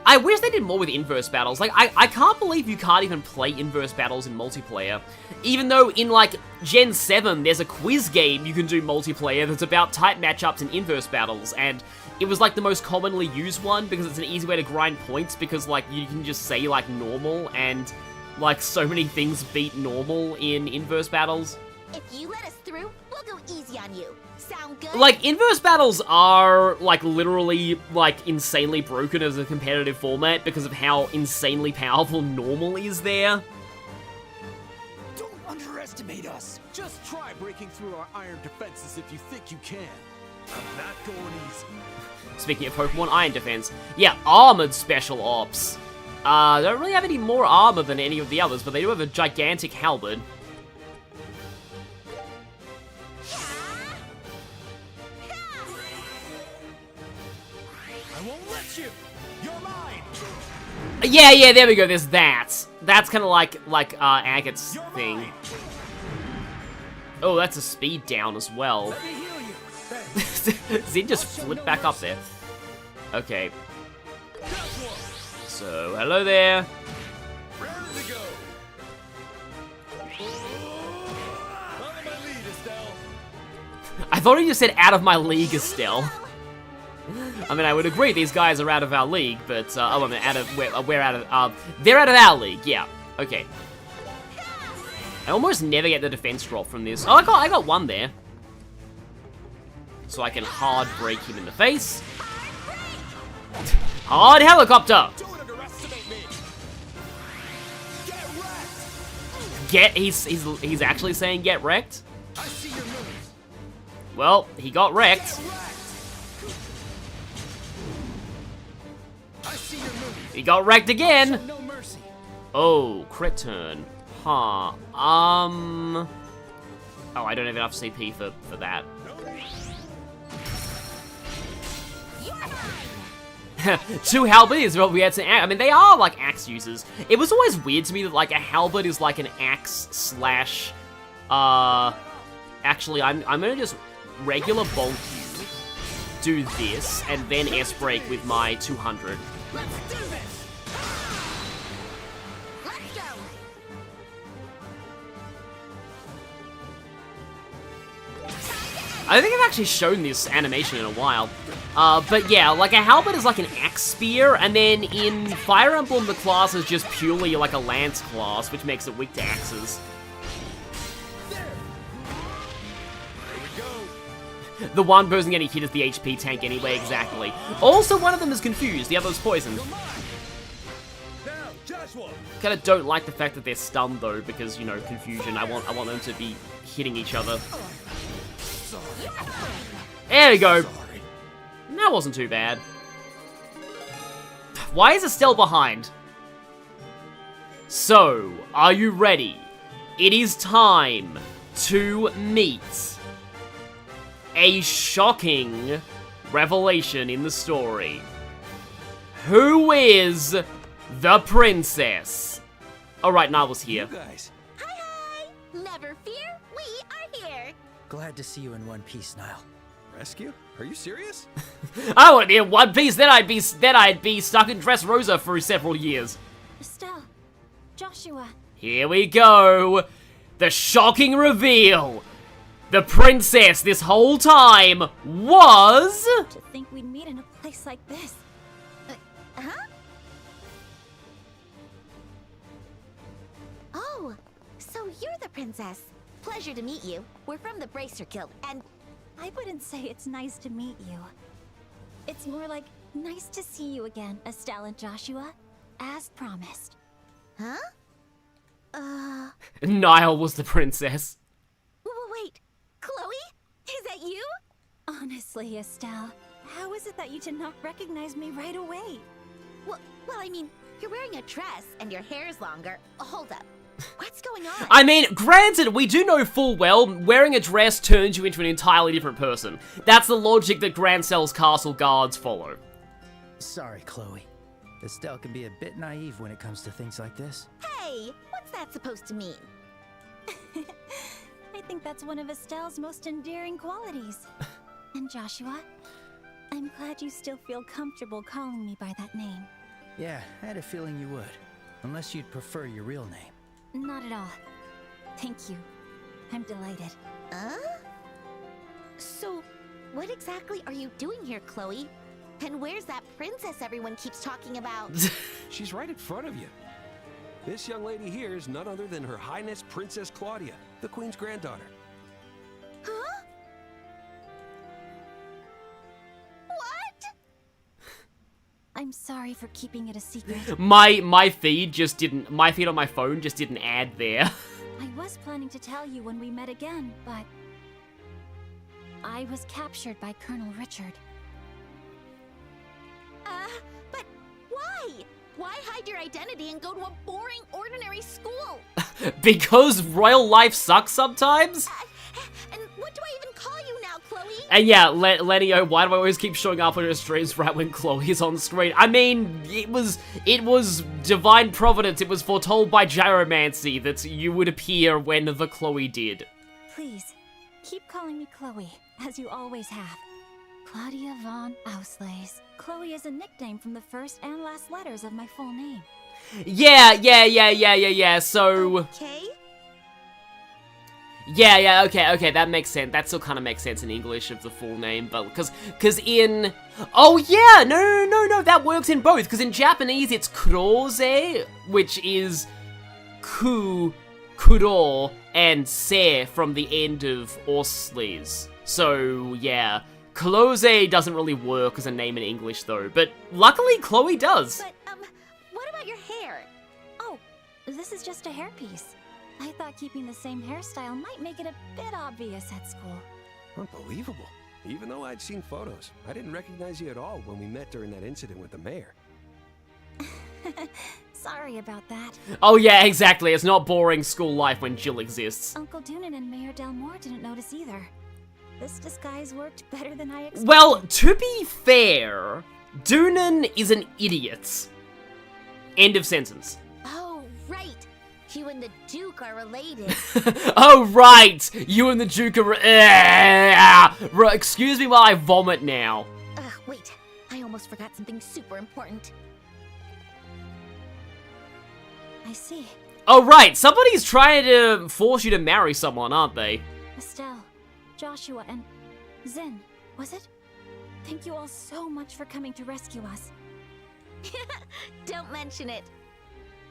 I wish they did more with inverse battles. Like, I can't believe you can't even play inverse battles in multiplayer. Even though in, like, Gen 7, there's a quiz game you can do multiplayer that's about type matchups and inverse battles, and it was, like, the most commonly used one because it's an easy way to grind points because, like, you can just say, like, normal, and, like, so many things beat normal in inverse battles. If you let us through, we'll go easy on you. Sound good? Like, inverse battles are, like, literally, like, insanely broken as a competitive format because of how insanely powerful normal is there. Don't underestimate us. Just try breaking through our iron defenses if you think you can. I'm not going easy. Speaking of Pokemon Iron Defense, yeah, armored special ops. They don't really have any more armor than any of the others, but they do have a gigantic halberd. I won't let you. You're mine. Yeah, there we go. There's that. That's kind of like Agate's thing. Oh, that's a speed down as well. Let me heal you. Zin just flipped back up there. Okay. So, hello there. Ready to go. Out of my lead, Estelle. I thought he just said out of my league, Estelle. I mean, I would agree these guys are out of our league, but oh, I mean, we're out of they're out of our league. Yeah. Okay. I almost never get the defense drop from this. Oh, I got one there. So I can hard break him in the face. Hard helicopter. Don't underestimate me. Get he's actually saying get wrecked. I see your moves. Well, he got wrecked. I see your moves. He got wrecked again. No mercy. Oh, crit turn. Huh. Oh, I don't have enough CP for that. Two halberds is what we had to. I mean, they are like axe users. It was always weird to me that like a halberd is like an axe slash. Actually, I'm gonna just regular bulk you, do this, and then S break with my 200. Let's do this. Let's go. I don't think I've actually shown this animation in a while. But yeah, like a halberd is like an axe spear, and then in Fire Emblem the class is just purely like a lance class, which makes it weak to axes. The one person getting hit is the HP tank anyway, exactly. Also, one of them is confused, the other's poisoned. Kinda don't like the fact that they're stunned though, because, you know, confusion. I want them to be hitting each other. There we go. That wasn't too bad. Why is Estelle behind? So, are you ready? It is time to meet a shocking revelation in the story. Who is the princess? Alright, Niall's here. You guys. Hi. Never fear, we are here. Glad to see you in one piece, Niall. Rescue? Are you serious? I want to be in One Piece, then I'd be stuck in Dressrosa for several years. Estelle, Joshua. Here we go. The shocking reveal. The princess this whole time was... To think we'd meet in a place like this. Huh? Oh, so you're the princess. Pleasure to meet you. We're from the Bracer Guild, and I wouldn't say it's nice to meet you. It's more like nice to see you again, Estelle and Joshua, as promised. huh? Niall was the princess. Wait, Chloe? Is that you? Honestly, Estelle, how is it that you did not recognize me right away? Well, I mean, you're wearing a dress and your hair's longer. Hold up. What's going on? I mean, granted, we do know full well, wearing a dress turns you into an entirely different person. That's the logic that Grancel's castle guards follow. Sorry, Chloe. Estelle can be a bit naive when it comes to things like this. Hey, what's that supposed to mean? I think that's one of Estelle's most endearing qualities. And Joshua, I'm glad you still feel comfortable calling me by that name. Yeah, I had a feeling you would. Unless you'd prefer your real name. Not at all. Thank you. I'm delighted. So, what exactly are you doing here, Chloe? And where's that princess everyone keeps talking about? She's right in front of you. This young lady here is none other than Her Highness Princess Klaudia, the Queen's granddaughter. Huh? What? I'm sorry for keeping it a secret. My feed on my phone just didn't add there. I was planning to tell you when we met again, but I was captured by Colonel Richard. But why? Why hide your identity and go to a boring, ordinary school? Because royal life sucks sometimes? And what do I even call you now, Chloe? And yeah, Lenio, why do I always keep showing up on your streams right when Chloe's on screen? I mean, it was divine providence. It was foretold by gyromancy that you would appear when the Chloe did. Please, keep calling me Chloe, as you always have. Klaudia von Auslese. Chloe is a nickname from the first and last letters of my full name. Yeah, so... Okay. Yeah, okay, that makes sense. That still kind of makes sense in English of the full name, but because in... Oh yeah, no, that works in both, because in Japanese it's Kurose, which is Kuro, and Se from the end of Auslese. So, yeah. Close doesn't really work as a name in English, though, but luckily Chloe does. But, what about your hair? Oh, this is just a hairpiece. I thought keeping the same hairstyle might make it a bit obvious at school. Unbelievable. Even though I'd seen photos, I didn't recognize you at all when we met during that incident with the mayor. Sorry about that. Oh yeah, exactly. It's not boring school life when Jill exists. Uncle Doonan and Mayor Delmore didn't notice either. This disguise worked better than I expected. Well, to be fair, Doonan is an idiot. End of sentence. Oh, right. You and the Duke are related. Oh, right. You and the Duke are... Excuse me while I vomit now. Wait. I almost forgot something super important. I see. Oh, right. Somebody's trying to force you to marry someone, aren't they? Estelle, Joshua, and Zen, was it? Thank you all so much for coming to rescue us. Don't mention it.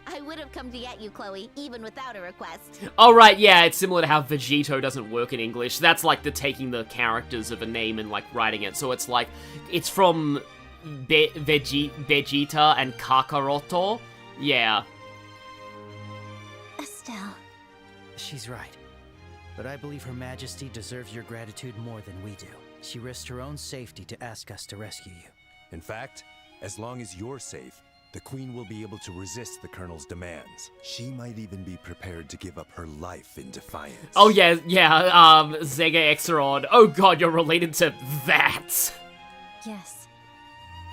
I would have come to get you, Chloe, even without a request. Oh, right, yeah, it's similar to how Vegito doesn't work in English. That's like the taking the characters of a name and, like, writing it. So it's like, it's from Vegeta and Kakaroto. Yeah. Estelle. She's right. But I believe Her Majesty deserves your gratitude more than we do. She risked her own safety to ask us to rescue you. In fact, as long as you're safe, the Queen will be able to resist the Colonel's demands. She might even be prepared to give up her life in defiance. Oh yeah, Zega Exeron. Oh god, you're related to that! Yes.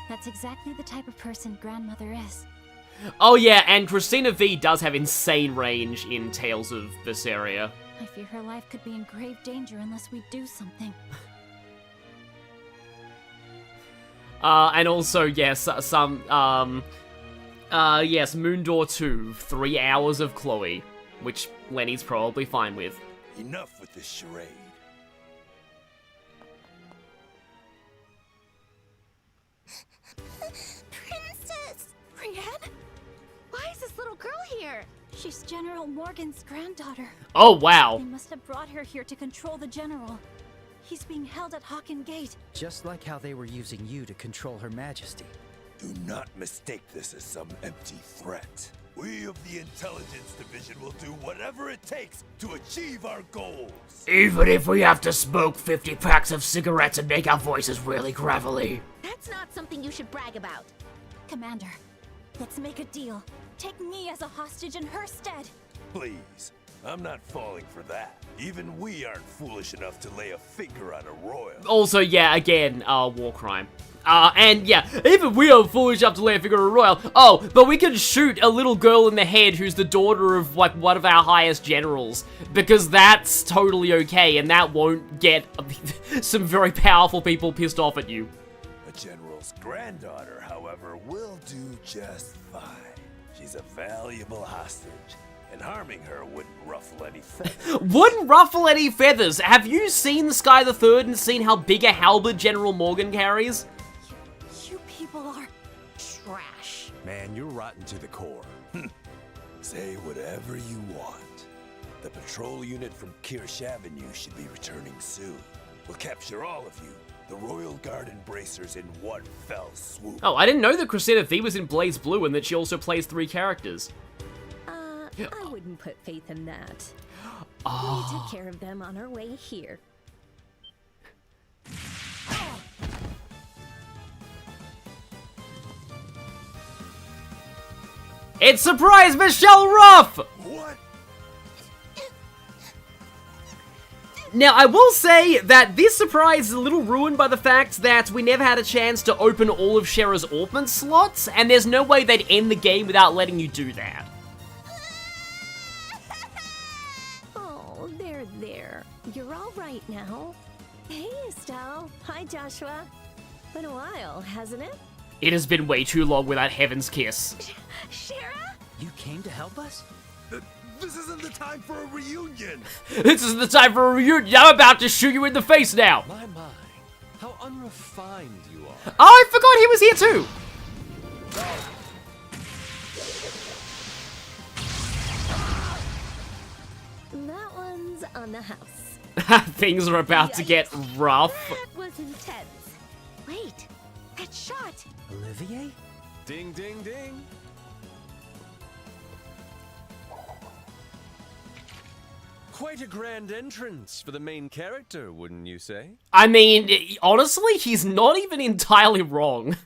That's exactly the type of person Grandmother is. Oh yeah, and Christina V does have insane range in Tales of Berseria. I fear her life could be in grave danger unless we do something. And also, yes, yes, Moondoor 2, 3 hours of Chloe, which Lenny's probably fine with. Enough with this charade. Princess! Brienne? Why is this little girl here? She's General Morgan's granddaughter. Oh, wow. They must have brought her here to control the general. He's being held at Hawken Gate. Just like how they were using you to control Her Majesty. Do not mistake this as some empty threat. We of the Intelligence Division will do whatever it takes to achieve our goals. Even if we have to smoke 50 packs of cigarettes and make our voices really gravelly. That's not something you should brag about. Commander, let's make a deal. Take me as a hostage in her stead. Please, I'm not falling for that. Even we aren't foolish enough to lay a finger on a royal. Also, yeah, again, war crime. And yeah, even we are foolish enough to lay a figure of a royal. Oh, but we can shoot a little girl in the head who's the daughter of, like, one of our highest generals. Because that's totally okay, and that won't get some very powerful people pissed off at you. A general's granddaughter, however, will do just fine. She's a valuable hostage, and harming her wouldn't ruffle any feathers. Wouldn't ruffle any feathers. Have you seen the Sky the Third and seen how big a halberd General Morgan carries? You people are trash. Man, you're rotten to the core. Say whatever you want. The patrol unit from Kirsch Avenue should be returning soon. We'll capture all of you, the Royal Guard and Bracers, in one fell swoop. Oh, I didn't know that Crusader Thee was in Blaze Blue and that she also plays 3 characters. I wouldn't put faith in that. Oh. We took care of them on our way here. It's Surprise Michelle Ruff! What? Now, I will say that this surprise is a little ruined by the fact that we never had a chance to open all of Shera's Orpiment slots, and there's no way they'd end the game without letting you do that. Oh, there. You're all right now. Hey, Estelle. Hi, Joshua. Been a while, hasn't it? It has been way too long without Heaven's Kiss. Shera? You came to help us? This isn't the time for a reunion! This isn't the time for a reunion. I'm about to shoot you in the face now. My, how unrefined you are. Oh, I forgot he was here too. That one's on the house. Things are about to get rough. That was intense. Wait, that shot. Olivier? Ding, ding, ding. Quite a grand entrance for the main character, wouldn't you say? I mean, honestly, he's not even entirely wrong.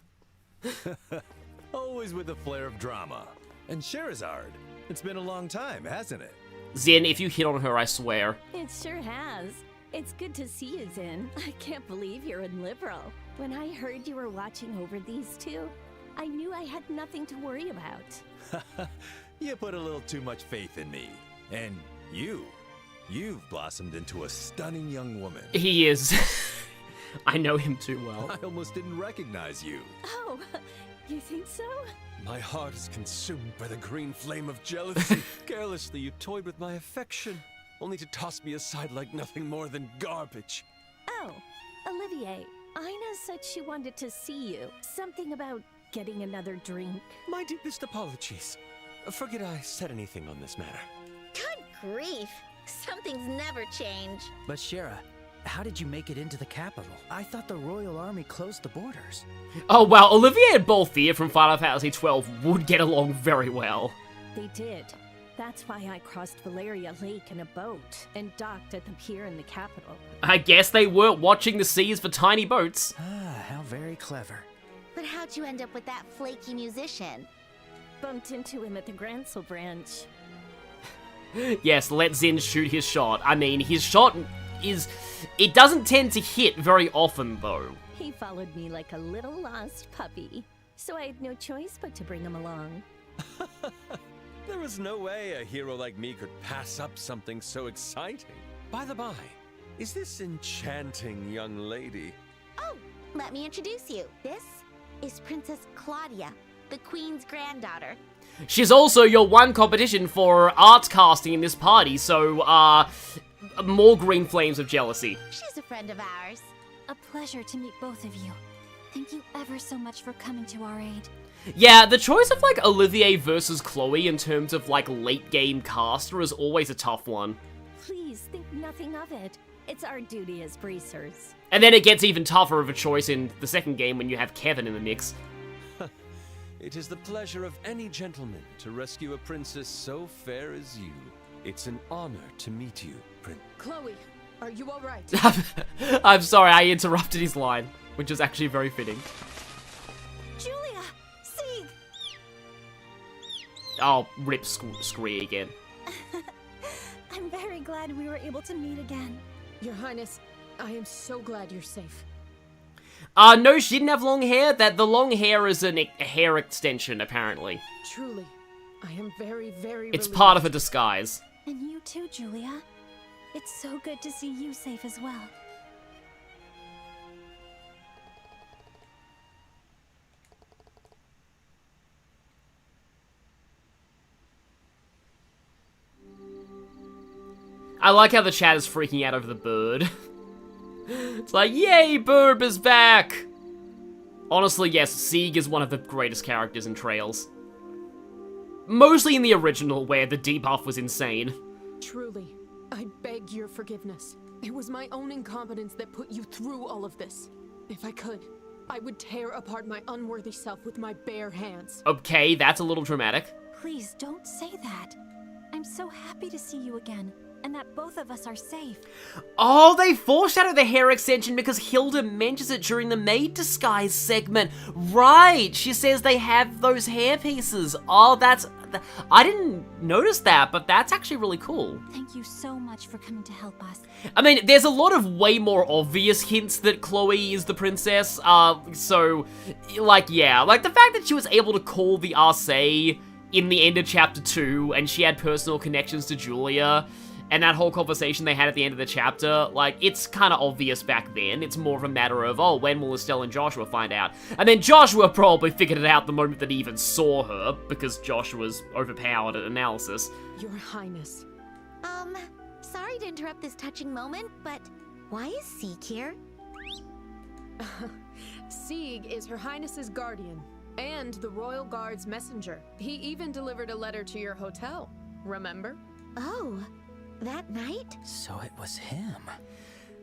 Always with a flair of drama. And Sherazard, it's been a long time, hasn't it? Zin, if you hit on her, I swear. It sure has. It's good to see you, Zin. I can't believe you're in Liberal. When I heard you were watching over these two, I knew I had nothing to worry about. You put a little too much faith in me. And you've blossomed into a stunning young woman. He is. I know him too well. I almost didn't recognize you. Oh, you think so? My heart is consumed by the green flame of jealousy. Carelessly, you toyed with my affection, only to toss me aside like nothing more than garbage. Oh, Olivier, Ina said she wanted to see you. Something about getting another drink. My deepest apologies. Forget I said anything on this matter. Good grief. Some things never change. But Shera, how did you make it into the capital? I thought the Royal Army closed the borders. Oh, wow, Olivier and Balthier from Final Fantasy XII would get along very well. They did. That's why I crossed Valeria Lake in a boat and docked at the pier in the capital. I guess they weren't watching the seas for tiny boats. Ah, how very clever. But how'd you end up with that flaky musician? Bumped into him at the Gransel branch. Yes, let Zin shoot his shot. I mean, his shot is... It doesn't tend to hit very often, though. He followed me like a little lost puppy, so I had no choice but to bring him along. There was no way a hero like me could pass up something so exciting. By the by, is this enchanting young lady? Oh, let me introduce you. This is Princess Klaudia, the Queen's granddaughter. She's also your one competition for art casting in this party, so, more green flames of jealousy. She's a friend of ours. A pleasure to meet both of you. Thank you ever so much for coming to our aid. Yeah, the choice of, like, Olivier versus Chloe in terms of, like, late-game caster is always a tough one. Please think nothing of it. It's our duty as bracers. And then it gets even tougher of a choice in the second game when you have Kevin in the mix. It is the pleasure of any gentleman to rescue a princess so fair as you. It's an honor to meet you, Prince. Chloe, are you all right? I'm sorry, I interrupted his line, which is actually very fitting. Julia! Sieg! Oh, rip Scree again. I'm very glad we were able to meet again. Your Highness, I am so glad you're safe. No, she didn't have long hair. The long hair is a hair extension, apparently. Truly, I am very, very It's relieved. part of a disguise. And you too, Julia. It's so good to see you safe as well. I like how the chat is freaking out over the bird. It's like, yay, Burb is back! Honestly, yes, Sieg is one of the greatest characters in Trails. Mostly in the original, where the debuff was insane. Truly, I beg your forgiveness. It was my own incompetence that put you through all of this. If I could, I would tear apart my unworthy self with my bare hands. Okay, that's a little dramatic. Please don't say that. I'm so happy to see you again, and that both of us are safe. Oh, they foreshadowed the hair extension because Hilda mentions it during the maid disguise segment. Right, she says they have those hair pieces. Oh, I didn't notice that, but that's actually really cool. Thank you so much for coming to help us. I mean, there's a lot of way more obvious hints that Chloe is the princess, so, like, yeah. Like, the fact that she was able to call the Arcee in the end of Chapter 2, and she had personal connections to Julia, and that whole conversation they had at the end of the chapter, like, it's kind of obvious back then. It's more of a matter of, oh, when will Estelle and Joshua find out? And then Joshua probably figured it out the moment that he even saw her, because Joshua's overpowered at analysis. Your Highness. Sorry to interrupt this touching moment, but why is Sieg here? Sieg is Her Highness's guardian, and the Royal Guard's messenger. He even delivered a letter to your hotel, remember? Oh, that night? So it was him.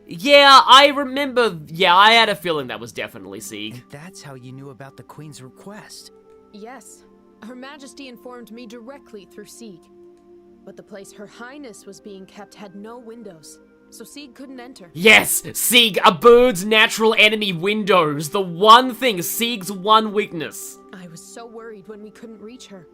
Yeah, I remember. Yeah, I had a feeling that was definitely Sieg. And that's how you knew about the Queen's request. Yes. Her Majesty informed me directly through Sieg. But the place Her Highness was being kept had no windows, so Sieg couldn't enter. Yes! Sieg, a bird's natural enemy, windows. The one thing, Sieg's one weakness. I was so worried when we couldn't reach her.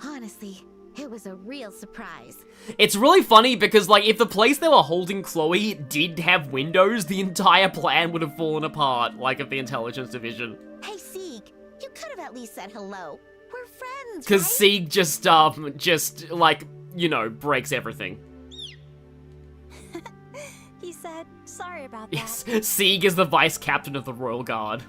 Honestly, it was a real surprise. It's really funny because, like, if the place they were holding Chloe did have windows, the entire plan would have fallen apart, like of the intelligence division. Hey, Sieg, you could have at least said hello. We're friends, Because right? Sieg just, like, you know, breaks everything. He said, sorry about that. Yes, Sieg is the vice captain of the Royal Guard.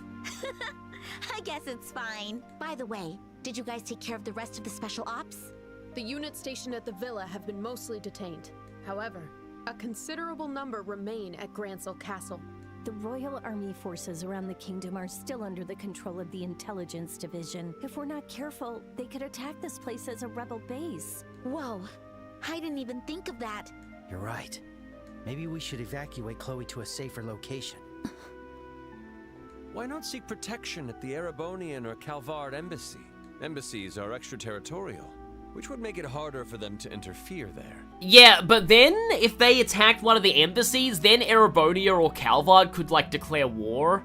I guess it's fine. By the way, did you guys take care of the rest of the special ops? The units stationed at the villa have been mostly detained. However, a considerable number remain at Grancel Castle. The Royal Army forces around the kingdom are still under the control of the Intelligence Division. If we're not careful, they could attack this place as a rebel base. Whoa, I didn't even think of that. You're right. Maybe we should evacuate Chloe to a safer location. Why not seek protection at the Erebonian or Calvard embassy? Embassies are extraterritorial, which would make it harder for them to interfere there. Yeah, but then, if they attacked one of the embassies, then Erebonia or Calvard could, like, declare war.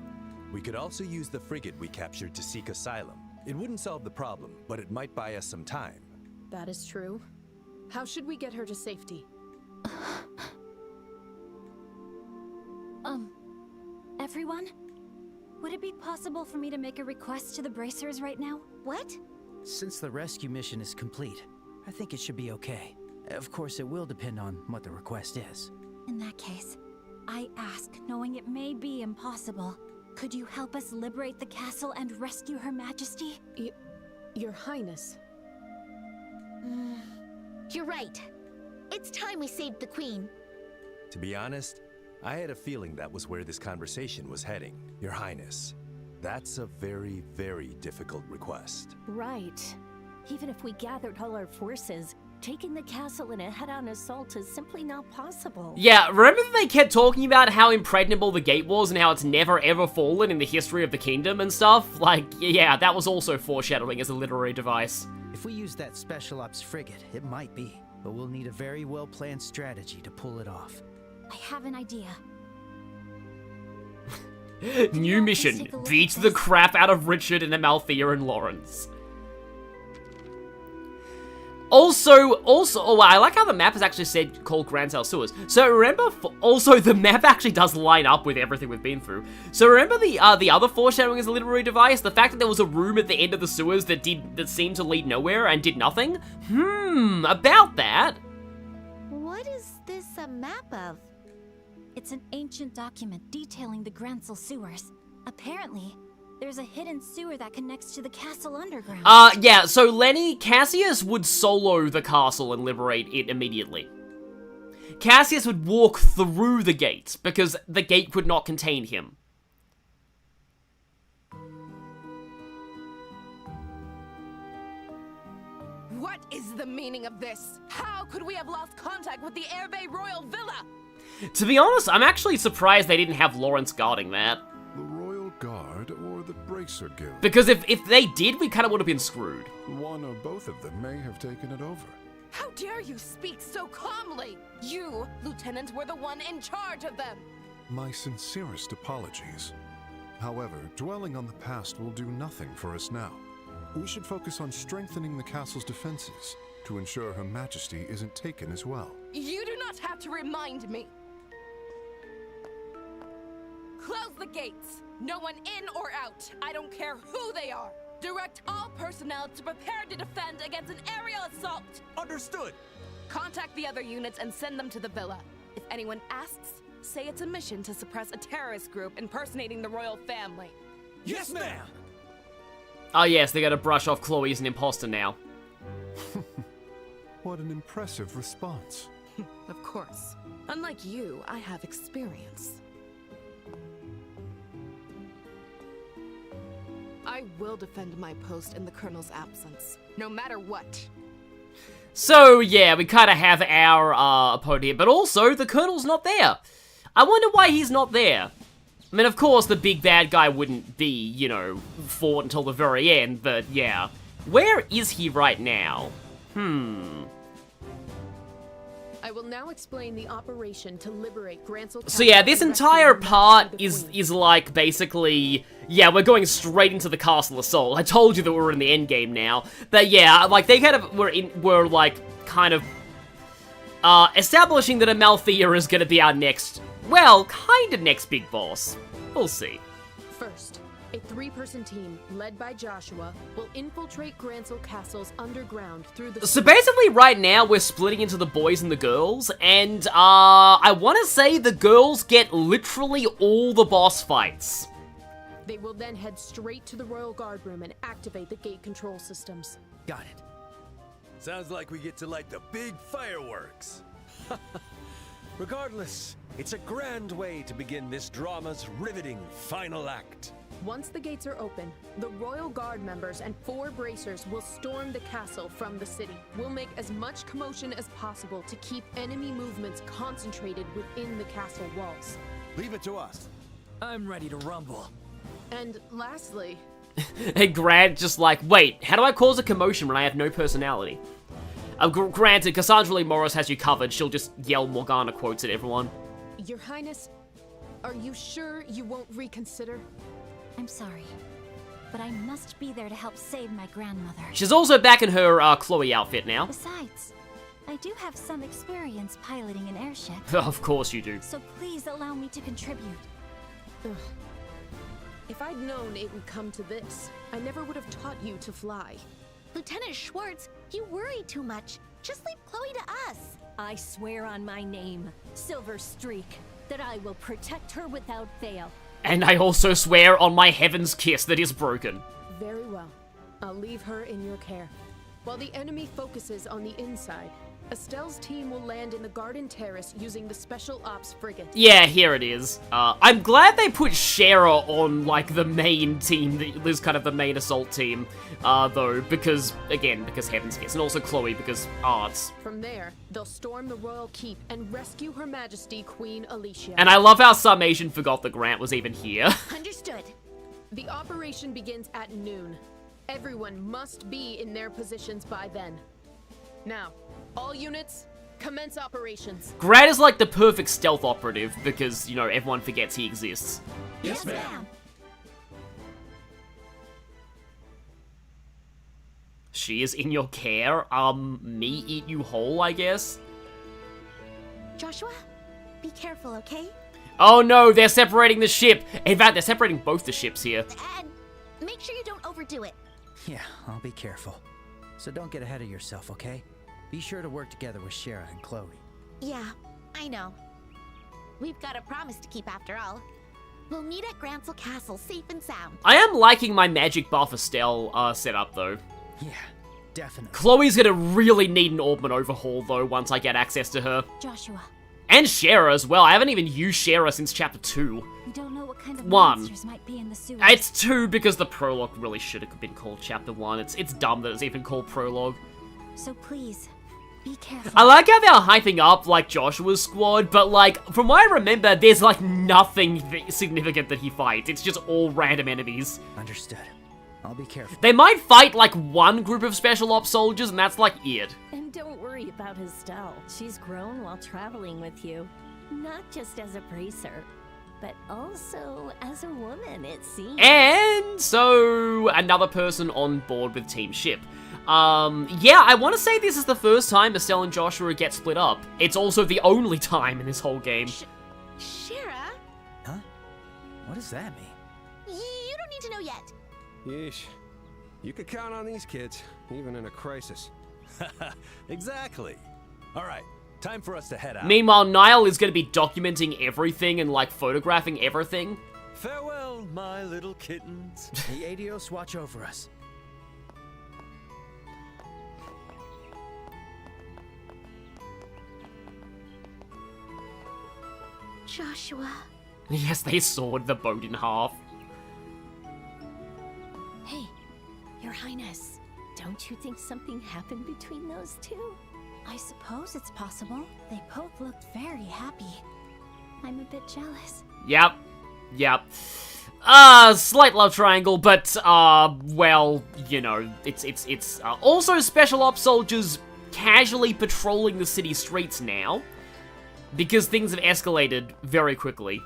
We could also use the frigate we captured to seek asylum. It wouldn't solve the problem, but it might buy us some time. That is true. How should we get her to safety? Everyone? Would it be possible for me to make a request to the bracers right now? What? Since the rescue mission is complete, I think it should be okay. Of course, it will depend on what the request is. In that case, I ask, knowing it may be impossible. Could you help us liberate the castle and rescue Her Majesty? Your Highness. You're right. It's time we saved the Queen. To be honest, I had a feeling that was where this conversation was heading. Your Highness, that's a very, very difficult request. Right. Even if we gathered all our forces, taking the castle in a head-on assault is simply not possible. Yeah, remember that they kept talking about how impregnable the gate was and how it's never ever fallen in the history of the kingdom and stuff? Like, yeah, that was also foreshadowing as a literary device. If we use that special ops frigate, it might be. But we'll need a very well-planned strategy to pull it off. I have an idea. New mission, beat the crap out of Richard and Amalfia and Lorence. Also, oh, I like how the map is actually said called Grand South Sewers. So remember, also the map actually does line up with everything we've been through. So remember the other foreshadowing as a literary device, the fact that there was a room at the end of the sewers that seemed to lead nowhere and did nothing. About that. What is this a map of? It's an ancient document detailing the Gransel sewers. Apparently, there's a hidden sewer that connects to the castle underground. Yeah, so Cassius would solo the castle and liberate it immediately. Cassius would walk through the gate, because the gate could not contain him. What is the meaning of this? How could we have lost contact with the Air Bay Royal Villa? To be honest, I'm actually surprised they didn't have Lorence guarding that. The Royal Guard or the Bracer Guild? Because if they did, we kind of would have been screwed. One or both of them may have taken it over. How dare you speak so calmly? You, Lieutenant, were the one in charge of them. My sincerest apologies. However, dwelling on the past will do nothing for us now. We should focus on strengthening the castle's defenses to ensure Her Majesty isn't taken as well. You do not have to remind me. Close the gates. No one in or out. I don't care who they are. Direct all personnel to prepare to defend against an aerial assault. Understood. Contact the other units and send them to the villa. If anyone asks, say it's a mission to suppress a terrorist group impersonating the royal family. Yes, ma'am. Oh yes, they gotta brush off Chloe as an imposter now. What an impressive response. Of course. Unlike you, I have experience. I will defend my post in the Colonel's absence, no matter what. So yeah, we kind of have our opponent here, but also the Colonel's not there. I wonder why he's not there. I mean, of course, the big bad guy wouldn't be, you know, fought until the very end, but yeah. Where is he right now? I will now explain the operation to liberate Gransel. So yeah, this entire part is like basically, yeah, we're going straight into the castle assault. I told you that we're in the end game now, but yeah, like they kind of were like kind of establishing that Amalfia is gonna be our next, well, kind of next big boss. We'll see. First, a 3-person team led by Joshua will infiltrate Gransel Castle's underground through the... So basically right now we're splitting into the boys and the girls, and I want to say the girls get literally all the boss fights. They will then head straight to the Royal Guard room and activate the gate control systems. Got it. Sounds like we get to light the big fireworks. Regardless, it's a grand way to begin this drama's riveting final act. Once the gates are open, the Royal Guard members and 4 bracers will storm the castle from the city. We'll make as much commotion as possible to keep enemy movements concentrated within the castle walls. Leave it to us. I'm ready to rumble. And lastly... And Grant just like, wait, how do I cause a commotion when I have no personality? Granted, Cassandra Lee Morris has you covered. She'll just yell Morgana quotes at everyone. Your Highness, are you sure you won't reconsider? I'm sorry, but I must be there to help save my grandmother. She's also back in her Chloe outfit now. Besides, I do have some experience piloting an airship. Of course you do. So please allow me to contribute. Ugh. If I'd known it would come to this, I never would have taught you to fly. Lieutenant Schwartz, you worry too much. Just leave Chloe to us. I swear on my name, Silver Streak, that I will protect her without fail. And I also swear on my heaven's kiss that is broken. Very well. I'll leave her in your care. While the enemy focuses on the inside, Estelle's team will land in the Garden Terrace using the Special Ops frigate. Yeah, here it is. I'm glad they put Shara on, like, the main team, this kind of the main assault team, though, because, again, because Heaven's Kiss, and also Chloe, because arts. From there, they'll storm the Royal Keep and rescue Her Majesty Queen Alicia. And I love how Summation forgot that Grant was even here. Understood. The operation begins at noon. Everyone must be in their positions by then. Now, all units, commence operations. Grant is like the perfect stealth operative because, you know, everyone forgets he exists. Yes, ma'am. She is in your care. Me eat you whole, I guess? Joshua, be careful, okay? Oh no, they're separating the ship. In fact, they're separating both the ships here. And make sure you don't overdo it. Yeah, I'll be careful. So don't get ahead of yourself, okay? Be sure to work together with Shara and Chloe. Yeah, I know. We've got a promise to keep after all. We'll meet at Gransel Castle, safe and sound. I am liking my magic buff Estelle setup, though. Yeah, definitely. Chloe's gonna really need an Orbman overhaul, though, once I get access to her. Joshua. And Shara as well. I haven't even used Shara since Chapter 2. We don't know what kind of 1. monsters might be in the sewers. It's 2 because the prologue really should have been called Chapter 1. It's dumb that it's even called prologue. So please, be careful. I like how they're hyping up, like, Joshua's squad, but, like, from what I remember, there's, like, nothing significant that he fights. It's just all random enemies. Understood. I'll be careful. They might fight, like, one group of special ops soldiers, and that's, like, it. And don't worry about Estelle. She's grown while traveling with you. Not just as a bracer, but also as a woman, it seems. And so, another person on board with Team Ship. Yeah, I want to say this is the first time Estelle and Joshua get split up. It's also the only time in this whole game. Shara? Huh? What does that mean? You don't need to know yet. Yeesh. You could count on these kids, even in a crisis. Exactly. All right, time for us to head out. Meanwhile, Niall is going to be documenting everything and, like, photographing everything. Farewell, my little kittens. The Adios watch over us. Joshua. Yes, they sawed the boat in half. Hey, Your Highness, don't you think something happened between those two? I suppose it's possible. They both looked very happy. I'm a bit jealous. Yep. Slight love triangle, but, well, you know, it's also special ops soldiers casually patrolling the city streets now, because things have escalated very quickly.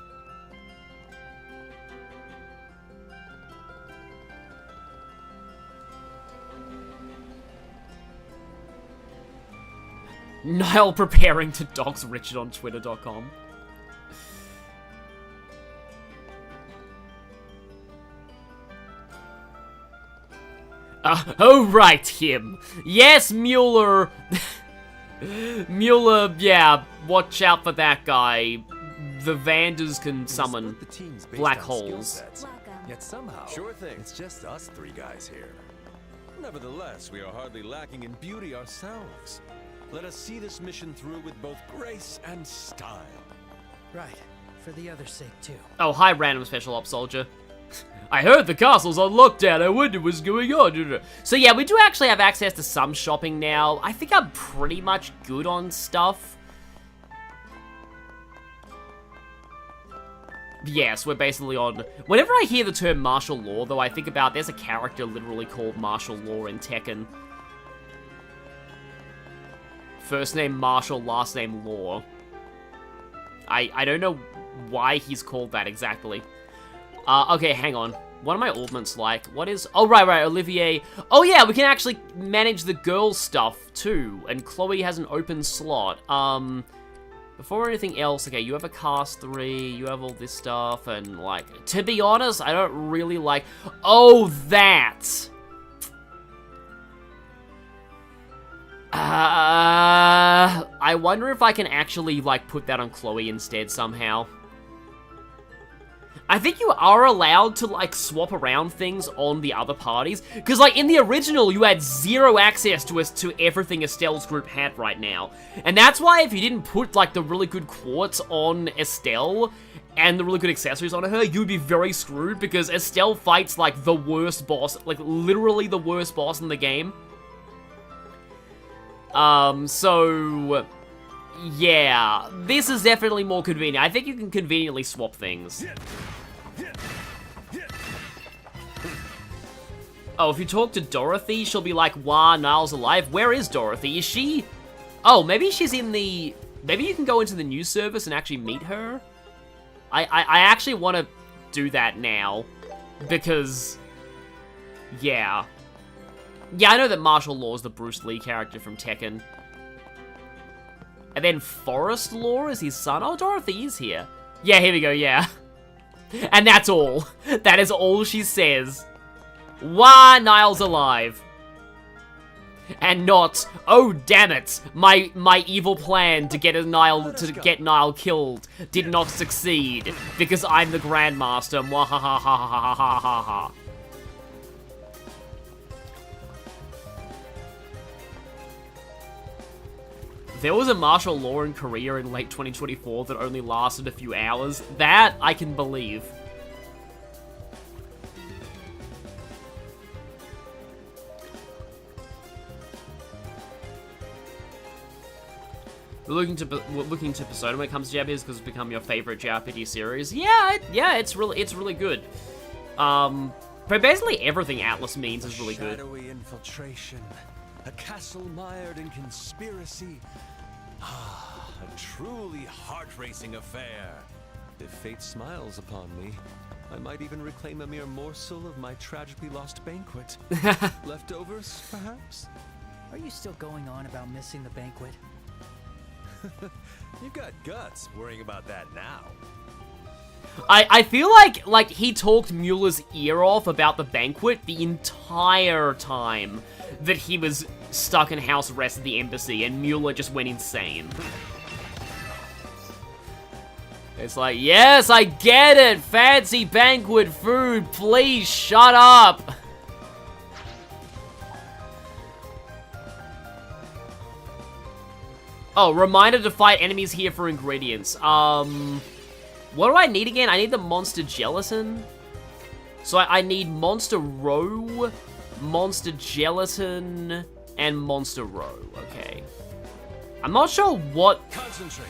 Niall preparing to dox Richard on Twitter.com. Oh, right, him. Yes, Mueller. Mueller, yeah, watch out for that guy. The Vanders can summon black holes. Yet somehow, Sure thing. it's just us three guys here. Nevertheless, we are hardly lacking in beauty ourselves. Let us see this mission through with both grace and style. Right. For the other's sake, too. Oh, hi, random special ops soldier. I heard the castle's on lockdown. I wonder what's going on. So yeah, we do actually have access to some shopping now. I think I'm pretty much good on stuff. Yes, we're basically on... Whenever I hear the term martial law, though, I think about there's a character literally called Martial Law in Tekken. First name Marshall, last name Law. I don't know why he's called that exactly. Okay, hang on. What are my augments like? What is... Oh, right, Olivier. Oh, yeah, we can actually manage the girl stuff, too. And Chloe has an open slot. Before anything else, okay, you have a cast 3, you have all this stuff, and, like... To be honest, I don't really like... Oh, that! I wonder if I can actually, like, put that on Chloe instead somehow. I think you are allowed to, like, swap around things on the other parties. Because, like, in the original, you had zero access to everything Estelle's group had right now. And that's why if you didn't put, like, the really good quartz on Estelle and the really good accessories on her, you'd be very screwed because Estelle fights, like, the worst boss. Like, literally the worst boss in the game. So... yeah, this is definitely more convenient. I think you can conveniently swap things. Oh, if you talk to Dorothy, she'll be like, "Wah, Niall's alive." Where is Dorothy? Is she... oh, maybe she's in the... maybe you can go into the news service and actually meet her? I actually want to do that now. Because... yeah. Yeah, I know that Martial Law is the Bruce Lee character from Tekken. And then Forest Law is his son. Oh, Dorothy is here. Yeah, here we go, yeah. And that's all. That is all she says. Wah, Niall's alive. And not, oh damn it, my evil plan to get Niall killed did not succeed because I'm the Grandmaster. Mwahahahahahaha. There was a martial law in Korea in late 2024 that only lasted a few hours. That I can believe. We're looking to Persona when it comes to JRPGs because it's become your favorite JRPG series. Yeah, it's really good. But basically everything Atlas means is really good. Shadowy infiltration, a castle mired in conspiracy. Ah, a truly heart-racing affair. If fate smiles upon me, I might even reclaim a mere morsel of my tragically lost banquet. Leftovers, perhaps? Are you still going on about missing the banquet? You've got guts worrying about that now. I feel like he talked Mueller's ear off about the banquet the entire time that he was stuck in house arrest at the embassy, and Mueller just went insane. It's like, yes, I get it! Fancy banquet food, please shut up! Oh, reminder to fight enemies here for ingredients. What do I need again? I need the monster gelatin. So I need monster roe, monster gelatin, and monster roe. Okay. I'm not sure what... Concentrate.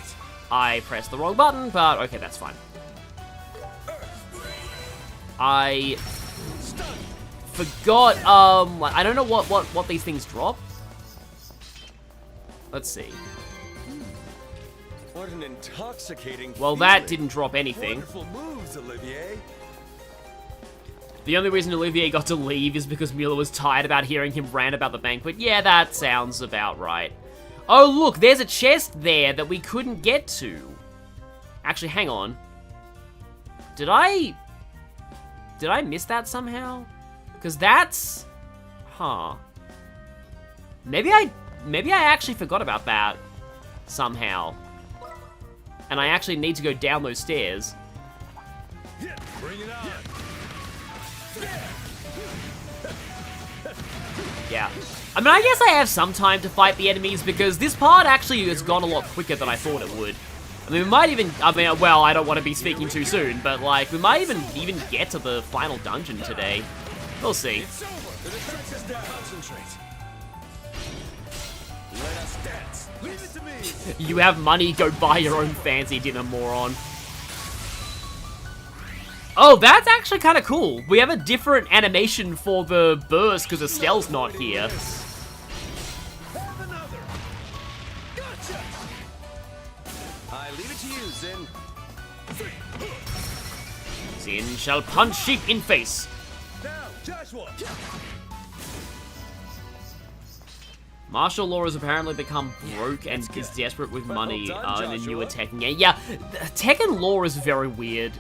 I pressed the wrong button, but okay, that's fine. I forgot, I don't know what these things drop. Let's see. What an intoxicating well, that didn't drop anything. Wonderful moves, Olivier. The only reason Olivier got to leave is because Mueller was tired about hearing him rant about the banquet. Yeah, that sounds about right. Oh, look, there's a chest there that we couldn't get to. Actually, hang on. Did I miss that somehow? Because that's... huh. Maybe I actually forgot about that somehow. And I actually need to go down those stairs. Bring it on. Yeah. I mean, I guess I have some time to fight the enemies because this part actually has gone a lot quicker than I thought it would. I mean, we might even, well, I don't want to be speaking too soon, but like, we might even get to the final dungeon today. We'll see. It's over. The trick is down. Concentrate. Let us dance. Leave it to me. You have money, go buy your own fancy dinner, moron. Oh, that's actually kind of cool. We have a different animation for the burst because Estelle's not here. Have another. Gotcha. I leave it to you, Zin. Zin shall punch sheep in face. Now, Joshua. Martial law has apparently become broke and is desperate with money in the newer Tekken game. Yeah, Tekken lore is very weird.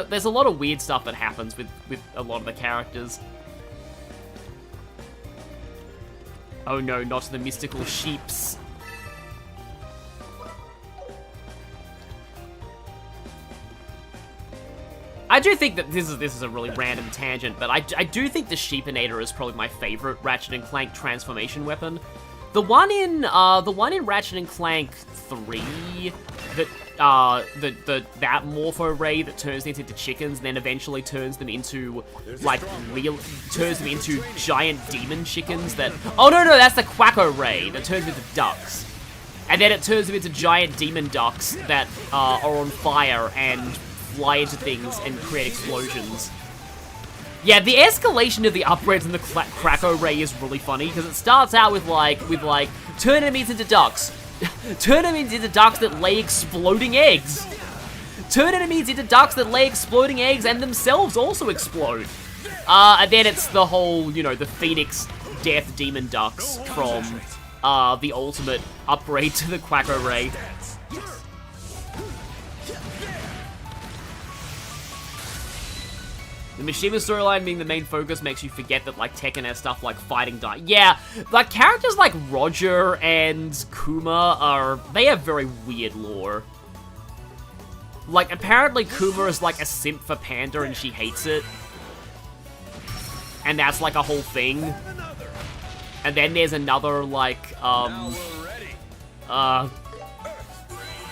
There's a lot of weird stuff that happens with a lot of the characters. Oh no, not the mystical sheeps. I do think that this is a really random tangent, but I do think the Sheepinator is probably my favorite Ratchet and Clank transformation weapon. The one in Ratchet and Clank 3, that Morpho Ray that turns them into chickens, and then eventually turns them into giant demon chickens that. Oh no, that's the Quacko Ray that turns them into ducks. And then it turns them into giant demon ducks that are on fire and fly into things and create explosions. Yeah, the escalation of the upgrades in the Quacko Ray is really funny, because it starts out with turn enemies into ducks. Turn enemies into ducks that lay exploding eggs. Turn enemies into ducks that lay exploding eggs and themselves also explode. And then it's the whole, the Phoenix Death Demon Ducks from the ultimate upgrade to the Quacko Ray. The Mishima storyline being the main focus makes you forget that, Tekken has stuff like fighting die. Yeah, characters like Roger and Kuma they have very weird lore. Apparently Kuma is, a simp for Panda and she hates it. And that's, a whole thing. And then there's another, and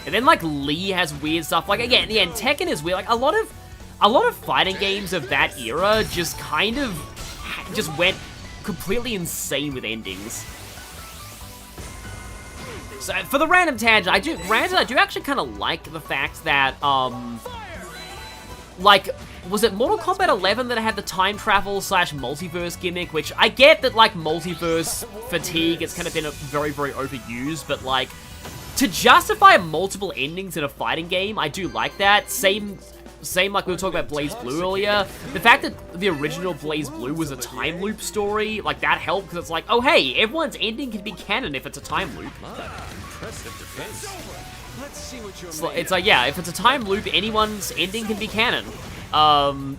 then, Lee has weird stuff. Again, Tekken is weird. A lot of fighting games of that era just went completely insane with endings. So, for the random tangent, I do actually kind of like the fact that, was it Mortal Kombat 11 that had the time travel / multiverse gimmick, which I get that, multiverse fatigue, it's kind of been very, very overused, but, to justify multiple endings in a fighting game, I do like that. Same like we were talking about Blaze Blue earlier. The fact that the original Blaze Blue was a time loop story, that helped, because it's oh hey, everyone's ending can be canon if it's a time loop. Impressive defense. Let's see what you're It's yeah, if it's a time loop, anyone's ending can be canon.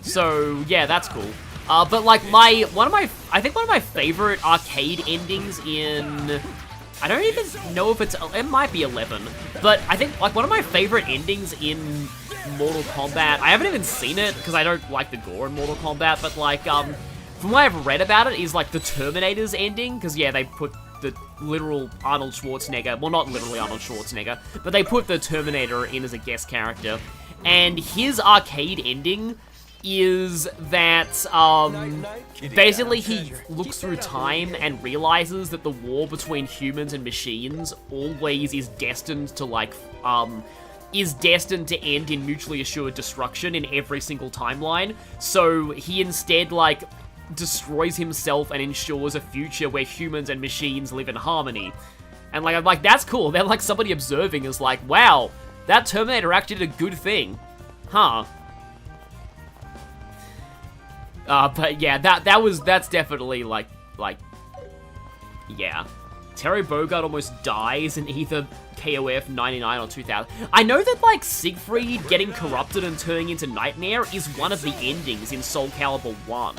So yeah, that's cool. But one of my favorite arcade endings in, I don't even know if it might be 11, but I think one of my favorite endings in Mortal Kombat, I haven't even seen it because I don't like the gore in Mortal Kombat, but from what I've read about it is the Terminator's ending, because yeah, they put the literal Arnold Schwarzenegger, well not literally Arnold Schwarzenegger, but they put the Terminator in as a guest character, and his arcade ending is that, basically he looks through time and realizes that the war between humans and machines always is destined to, end in mutually assured destruction in every single timeline. So he instead, destroys himself and ensures a future where humans and machines live in harmony. And, I'm like, that's cool. Then, somebody observing is wow, that Terminator actually did a good thing. Huh. But yeah, that's definitely, yeah. Terry Bogard almost dies in either KOF 99 or 2000. I know that, Siegfried getting corrupted and turning into Nightmare is one of the endings in Soul Calibur 1.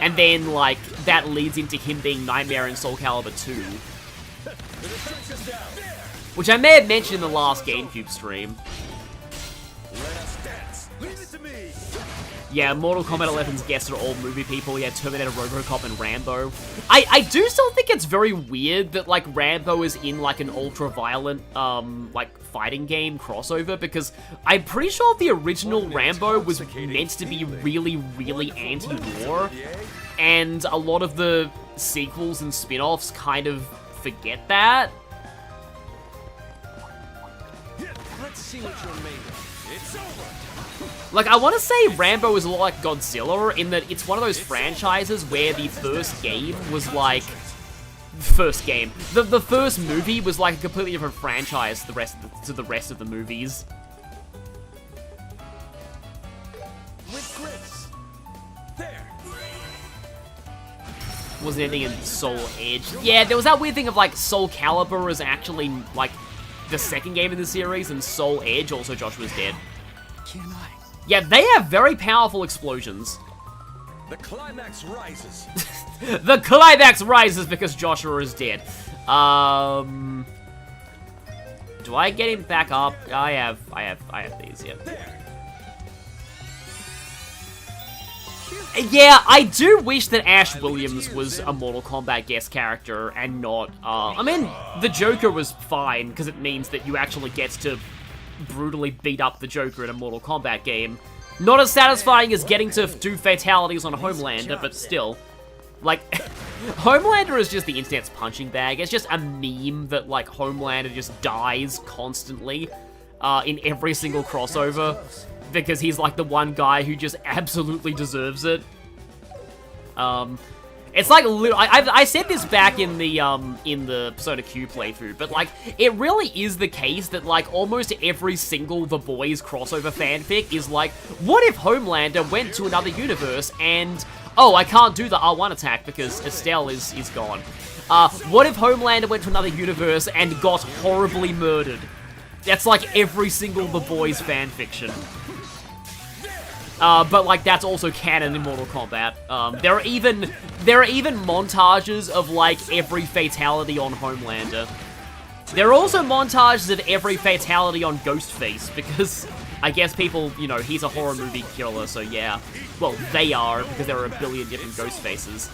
And then, that leads into him being Nightmare in Soul Calibur 2. Which I may have mentioned in the last GameCube stream. Yeah, Mortal Kombat 11's guests are all movie people. Yeah, Terminator, RoboCop, and Rambo. I do still think it's very weird that, Rambo is in, an ultra-violent, fighting game crossover, because I'm pretty sure the original Rambo was meant to be really, really anti-war, and a lot of the sequels and spin-offs kind of forget that. Let's see what you're made of. It's over. I want to say Rambo is a lot like Godzilla in that it's one of those franchises where the first game was the first movie was a completely different franchise to the rest of the movies. With grace. There. Wasn't anything in Soul Edge. Yeah, there was that weird thing of Soul Calibur is actually the second game in the series, and Soul Edge, also Joshua's Dead. Can I? Yeah, they have very powerful explosions. The climax rises. The climax rises because Joshua is dead. Do I get him back up? I have these, yeah. Yeah, I do wish that Ash Williams was a Mortal Kombat guest character and not, I mean, the Joker was fine, because it means that you actually get to brutally beat up the Joker in a Mortal Kombat game. Not as satisfying as getting to do fatalities on Homelander, but still. Like, Homelander is just the internet's punching bag. It's just a meme that, like, Homelander just dies constantly in every single crossover. Because he's, like, the one guy who just absolutely deserves it. It's like, I said this back in the Persona Q playthrough, but, like, it really is the case that, like, almost every single The Boys crossover fanfic is like, what if Homelander went to another universe and... Oh, I can't do the R1 attack because Estelle is gone. What if Homelander went to another universe and got horribly murdered? That's like every single The Boys fanfiction. But like that's also canon in Mortal Kombat. There are even montages of like every fatality on Homelander. There are also montages of every fatality on Ghostface because I guess people, you know, he's a horror movie killer, so yeah. Well, they are, because there are a billion different Ghostfaces.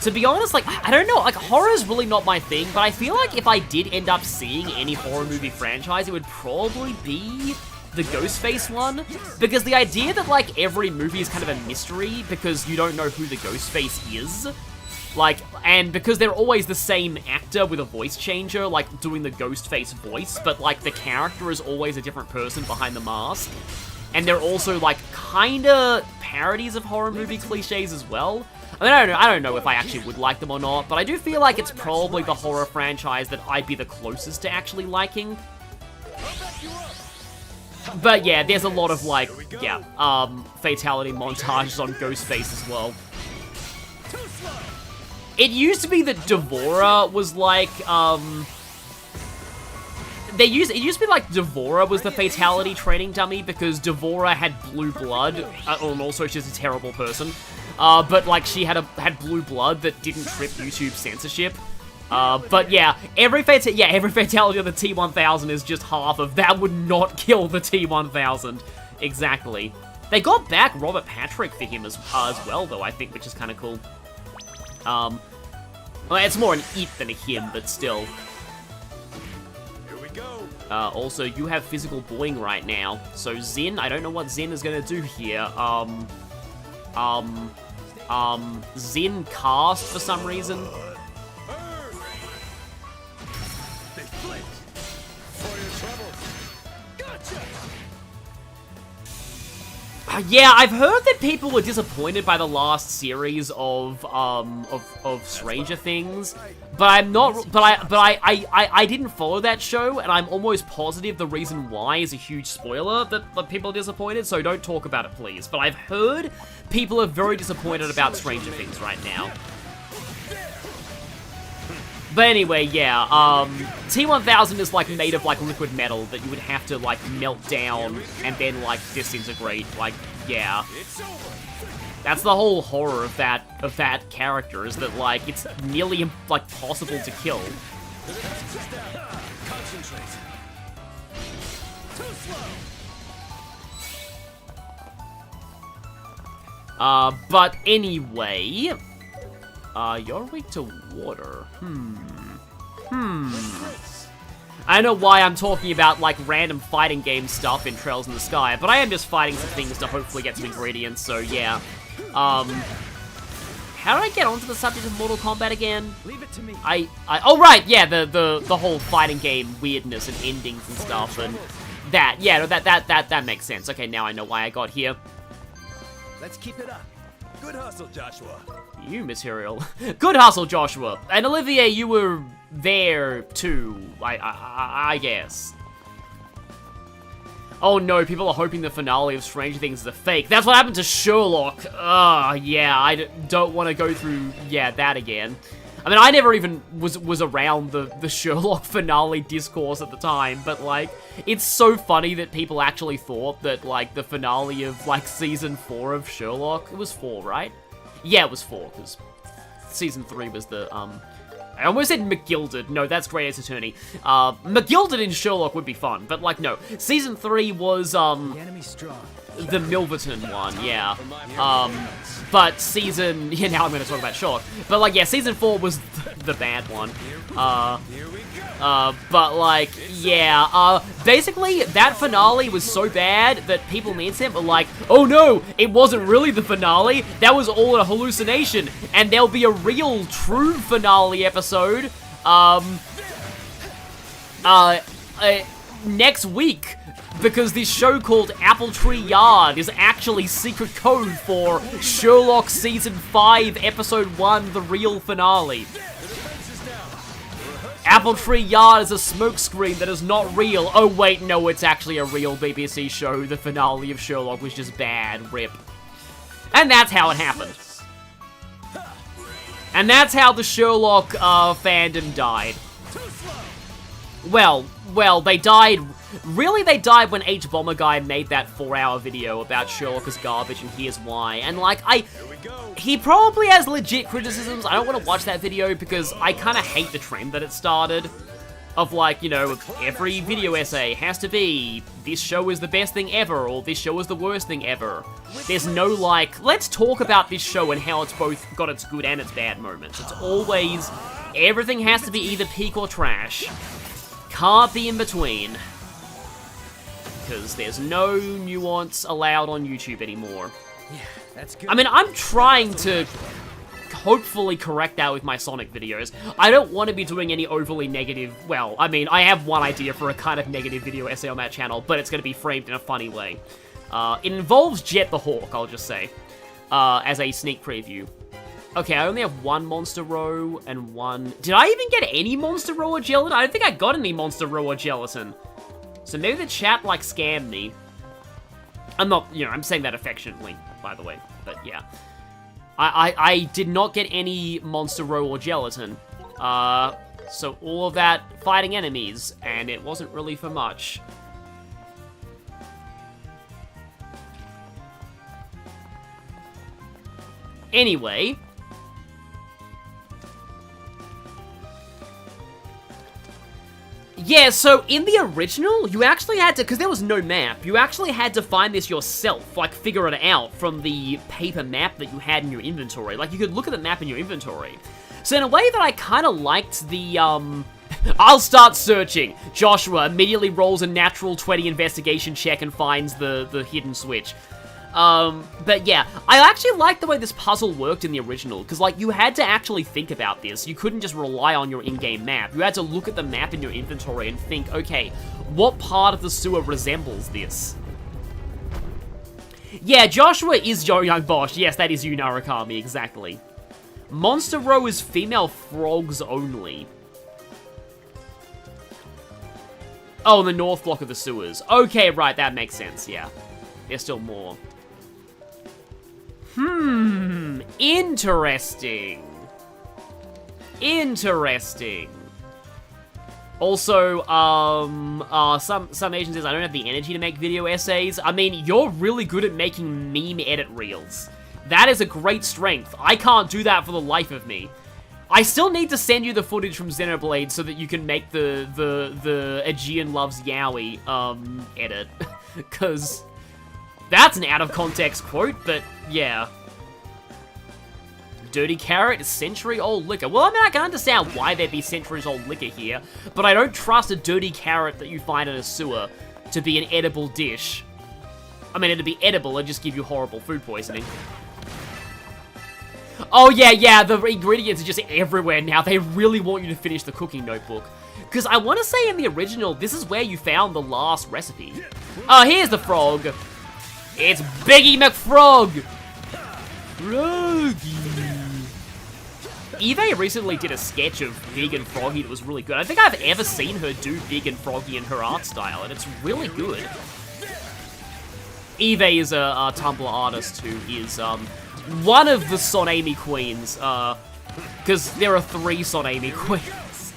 To be honest, like, I don't know, like, horror's really not my thing, but I feel like if I did end up seeing any horror movie franchise, it would probably be the Ghostface one, because the idea that, like, every movie is kind of a mystery, because you don't know who the Ghostface is, like, and because they're always the same actor with a voice changer, like, doing the Ghostface voice, but, like, the character is always a different person behind the mask. And they're also, like, kinda parodies of horror movie cliches as well. I mean, I don't know if I actually would like them or not, but I do feel like it's probably the horror franchise that I'd be the closest to actually liking. But yeah, there's a lot of, like, yeah, fatality montages on Ghostface as well. It used to be that Devora was, like, it used to be like Devora was the fatality training dummy because Devora had blue blood, and also she's a terrible person. But like she had blue blood that didn't trip YouTube censorship. But yeah, every fatality of the T-1000 is just half of that would not kill the T-1000. Exactly. They got back Robert Patrick for him as well though, I think, which is kind of cool. Well, it's more an it than a him, but still. Also, you have physical boing right now. So Zin, I don't know what Zin is gonna do here. Zin cast for some reason. Yeah, I've heard that people were disappointed by the last series of Stranger Things, but I'm not. But I didn't follow that show, and I'm almost positive the reason why is a huge spoiler that people are disappointed. So don't talk about it, please. But I've heard people are very disappointed about Stranger Things right now. But anyway, yeah, T-1000 is, like, made of, like, liquid metal that you would have to, like, melt down and then, like, disintegrate, like, yeah. That's the whole horror of that character, is that, like, it's nearly, like, possible to kill. But anyway... you're weak to water. I don't know why I'm talking about, like, random fighting game stuff in Trails in the Sky, but I am just fighting some things to hopefully get some ingredients, so yeah. How did I get onto the subject of Mortal Kombat again? Leave it to me. Oh, right, yeah, the whole fighting game weirdness and endings and stuff, and that, yeah, that makes sense. Okay, now I know why I got here. Let's keep it up. Good hustle, Joshua. You material. Good hustle, Joshua. And Olivier, you were there too, I guess. Oh no, people are hoping the finale of Stranger Things is a fake. That's what happened to Sherlock. Yeah, I don't want to go through, yeah, that again. I mean, I never even was around the Sherlock finale discourse at the time, but, like, it's so funny that people actually thought that, like, the finale of, like, Season 4 of Sherlock, it was 4, right? Yeah, it was 4, because Season 3 was the I almost said McGilded. No, that's Grey Ace Attorney. McGilded in Sherlock would be fun, but like, no. Season 3 was, The enemy's strong. the Milverton one, yeah. But season... Yeah, now I'm going to talk about Sherlock. But, like, yeah, season 4 was the bad one. But, like, yeah, basically, that finale was so bad that people on the internet were like, oh no, it wasn't really the finale, that was all a hallucination, and there'll be a real, true finale episode, next week, because this show called Apple Tree Yard is actually secret code for Sherlock Season 5, Episode 1, the real finale. Apple Tree Yard is a smokescreen that is not real. Oh wait, no, it's actually a real BBC show. The finale of Sherlock was just bad. RIP. And that's how it happened. And that's how the Sherlock fandom died. Well, they died... Really, they died when H. Bomber Guy made that 4-hour video about Sherlock as garbage, and here's why. And, like, he probably has legit criticisms. I don't want to watch that video because I kind of hate the trend that it started. Of, like, you know, every video essay has to be, this show is the best thing ever, or this show is the worst thing ever. There's no, like, let's talk about this show and how it's both got its good and its bad moments. It's always, everything has to be either peak or trash. Can't be in between. Because there's no nuance allowed on YouTube anymore. Yeah, that's good. I mean, I'm trying to hopefully correct that with my Sonic videos. I don't want to be doing any overly negative... Well, I mean, I have one idea for a kind of negative video essay on that channel, but it's going to be framed in a funny way. It involves Jet the Hawk, I'll just say, as a sneak preview. Okay, I only have one Monster Row and one... Did I even get any Monster Row or Gelatin? I don't think I got any Monster Row or Gelatin. So maybe the chat, like, scammed me. I'm not, you know, I'm saying that affectionately, by the way, but yeah. I did not get any Monster Row or Gelatin. So all of that fighting enemies, and it wasn't really for much. Anyway... Yeah, so in the original, you actually had to, because there was no map, you actually had to find this yourself, like figure it out from the paper map that you had in your inventory. Like, you could look at the map in your inventory. So in a way that I kind of liked the, I'll start searching. Joshua immediately rolls a natural 20 investigation check and finds the hidden switch. But yeah, I actually liked the way this puzzle worked in the original, because, like, you had to actually think about this. You couldn't just rely on your in-game map. You had to look at the map in your inventory and think, okay, what part of the sewer resembles this? Yeah, Joshua is Joe Young Bosch. Yes, that is you, Narukami, exactly. Monster Row is female frogs only. Oh, the north block of the sewers. Okay, right, that makes sense, yeah. There's still more. Interesting. Interesting. Also, some Asian says, I don't have the energy to make video essays. I mean, you're really good at making meme edit reels. That is a great strength. I can't do that for the life of me. I still need to send you the footage from Xenoblade so that you can make the Aegean Loves Yaoi, edit. Because that's an out-of-context quote, but yeah. Dirty Carrot is century-old liquor. Well, I mean, I can understand why there'd be centuries-old liquor here, but I don't trust a dirty carrot that you find in a sewer to be an edible dish. I mean, it'd be edible, it'd just give you horrible food poisoning. Oh, yeah, the ingredients are just everywhere now. They really want you to finish the cooking notebook. Because I want to say in the original, this is where you found the last recipe. Oh, here's the frog. It's Biggie McFrog! Froggy. Eve recently did a sketch of Big and Froggy that was really good. I think I've ever seen her do Big and Froggy in her art style, and it's really good. Eve is a Tumblr artist who is one of the Sonami queens, because there are 3 Sonami queens.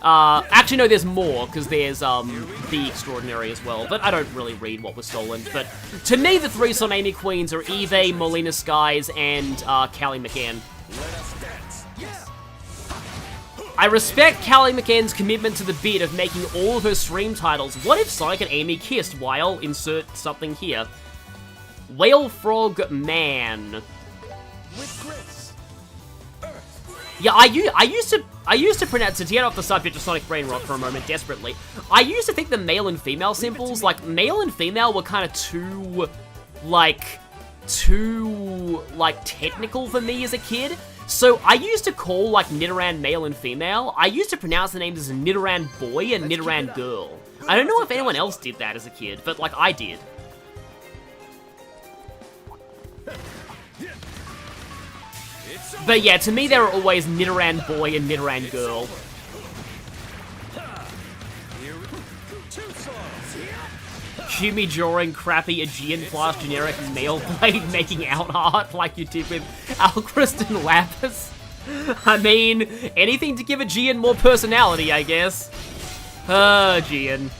Actually, no, there's more, because there's The Extraordinary as well, but I don't really read what was stolen. But to me, the 3 Sonami queens are Eve, Molina Skies, and Callie McCann. I respect Callie McCann's commitment to the bit of making all of her stream titles. What if Sonic and Amy kissed while insert something here? Whale Frog Man. With grace. Yeah, I used to pronounce, to get off the subject of Sonic Brain Rot for a moment, desperately, I used to think the male and female symbols, like, male and female were kind of too technical for me as a kid. So I used to call, like, Nidoran male and female. I used to pronounce the names as Nidoran boy and Nidoran girl. I don't know if anyone else did that as a kid, but, like, I did. But yeah, to me, they were always Nidoran boy and Nidoran girl. Shumi drawing crappy Aegean class generic male blade making out art like you did with Alcrest and Lapis. I mean, anything to give Aegean more personality, I guess. Aegean.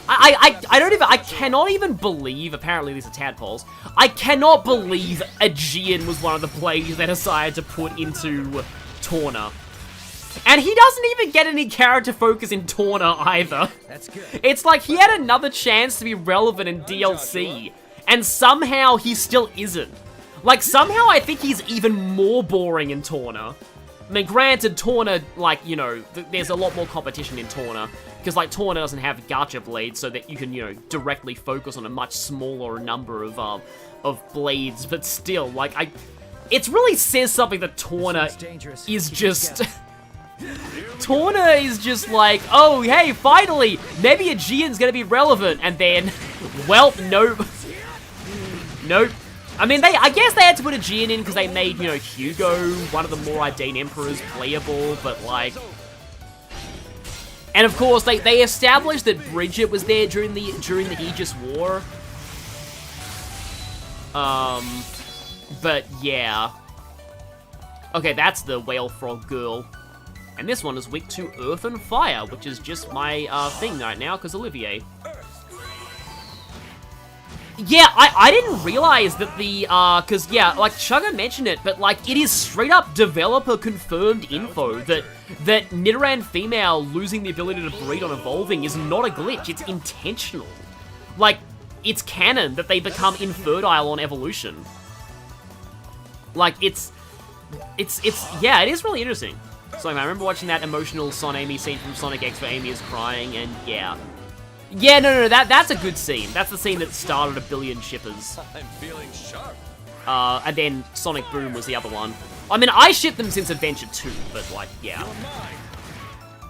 I cannot even believe, apparently these are tadpoles, I cannot believe Aegean was one of the blades they decided to put into Torna. And he doesn't even get any character focus in Torna either. That's good. It's like he had another chance to be relevant in DLC, and somehow he still isn't. Like, somehow I think he's even more boring in Torna. I mean, granted, Torna, like, you know, there's a lot more competition in Torna, because, like, Torna doesn't have gacha blades, so that you can, you know, directly focus on a much smaller number of blades, but still, like, it really says something that Torna is just... Torna is just like, oh, hey, finally, maybe Aegean's gonna be relevant, and then, well, nope. Nope. I mean, I guess they had to put Aegean in because they made, you know, Hugo, one of the more Ardennes Emperors, playable, but, like... And, of course, they established that Bridget was there during the Aegis War. But, yeah. Okay, that's the Whale Frog Girl. And this one is weak to Earth and Fire, which is just my thing right now, because Olivier. Yeah, I didn't realize that the, because, yeah, like, Chugga mentioned it, but, like, it is straight-up developer-confirmed info that Nidoran female losing the ability to breed on evolving is not a glitch, it's intentional. Like, it's canon that they become infertile on evolution. Like, yeah, it is really interesting. So, I remember watching that emotional Son Amy scene from Sonic X where Amy is crying, and yeah. Yeah, no, that's a good scene. That's the scene that started a billion shippers. I'm feeling sharp. And then Sonic Boom was the other one. I mean, I shipped them since Adventure 2, but, like, yeah.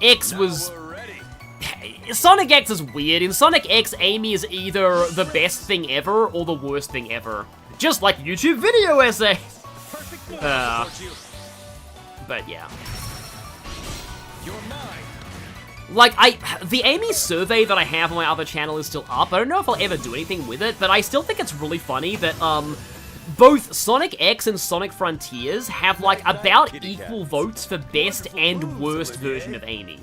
X was... Sonic X is weird. In Sonic X, Amy is either the best thing ever or the worst thing ever. Just like YouTube video essay. But, yeah. Like, the Amy survey that I have on my other channel is still up. I don't know if I'll ever do anything with it, but I still think it's really funny that, both Sonic X and Sonic Frontiers have, like, about equal votes for best and worst version of Amy.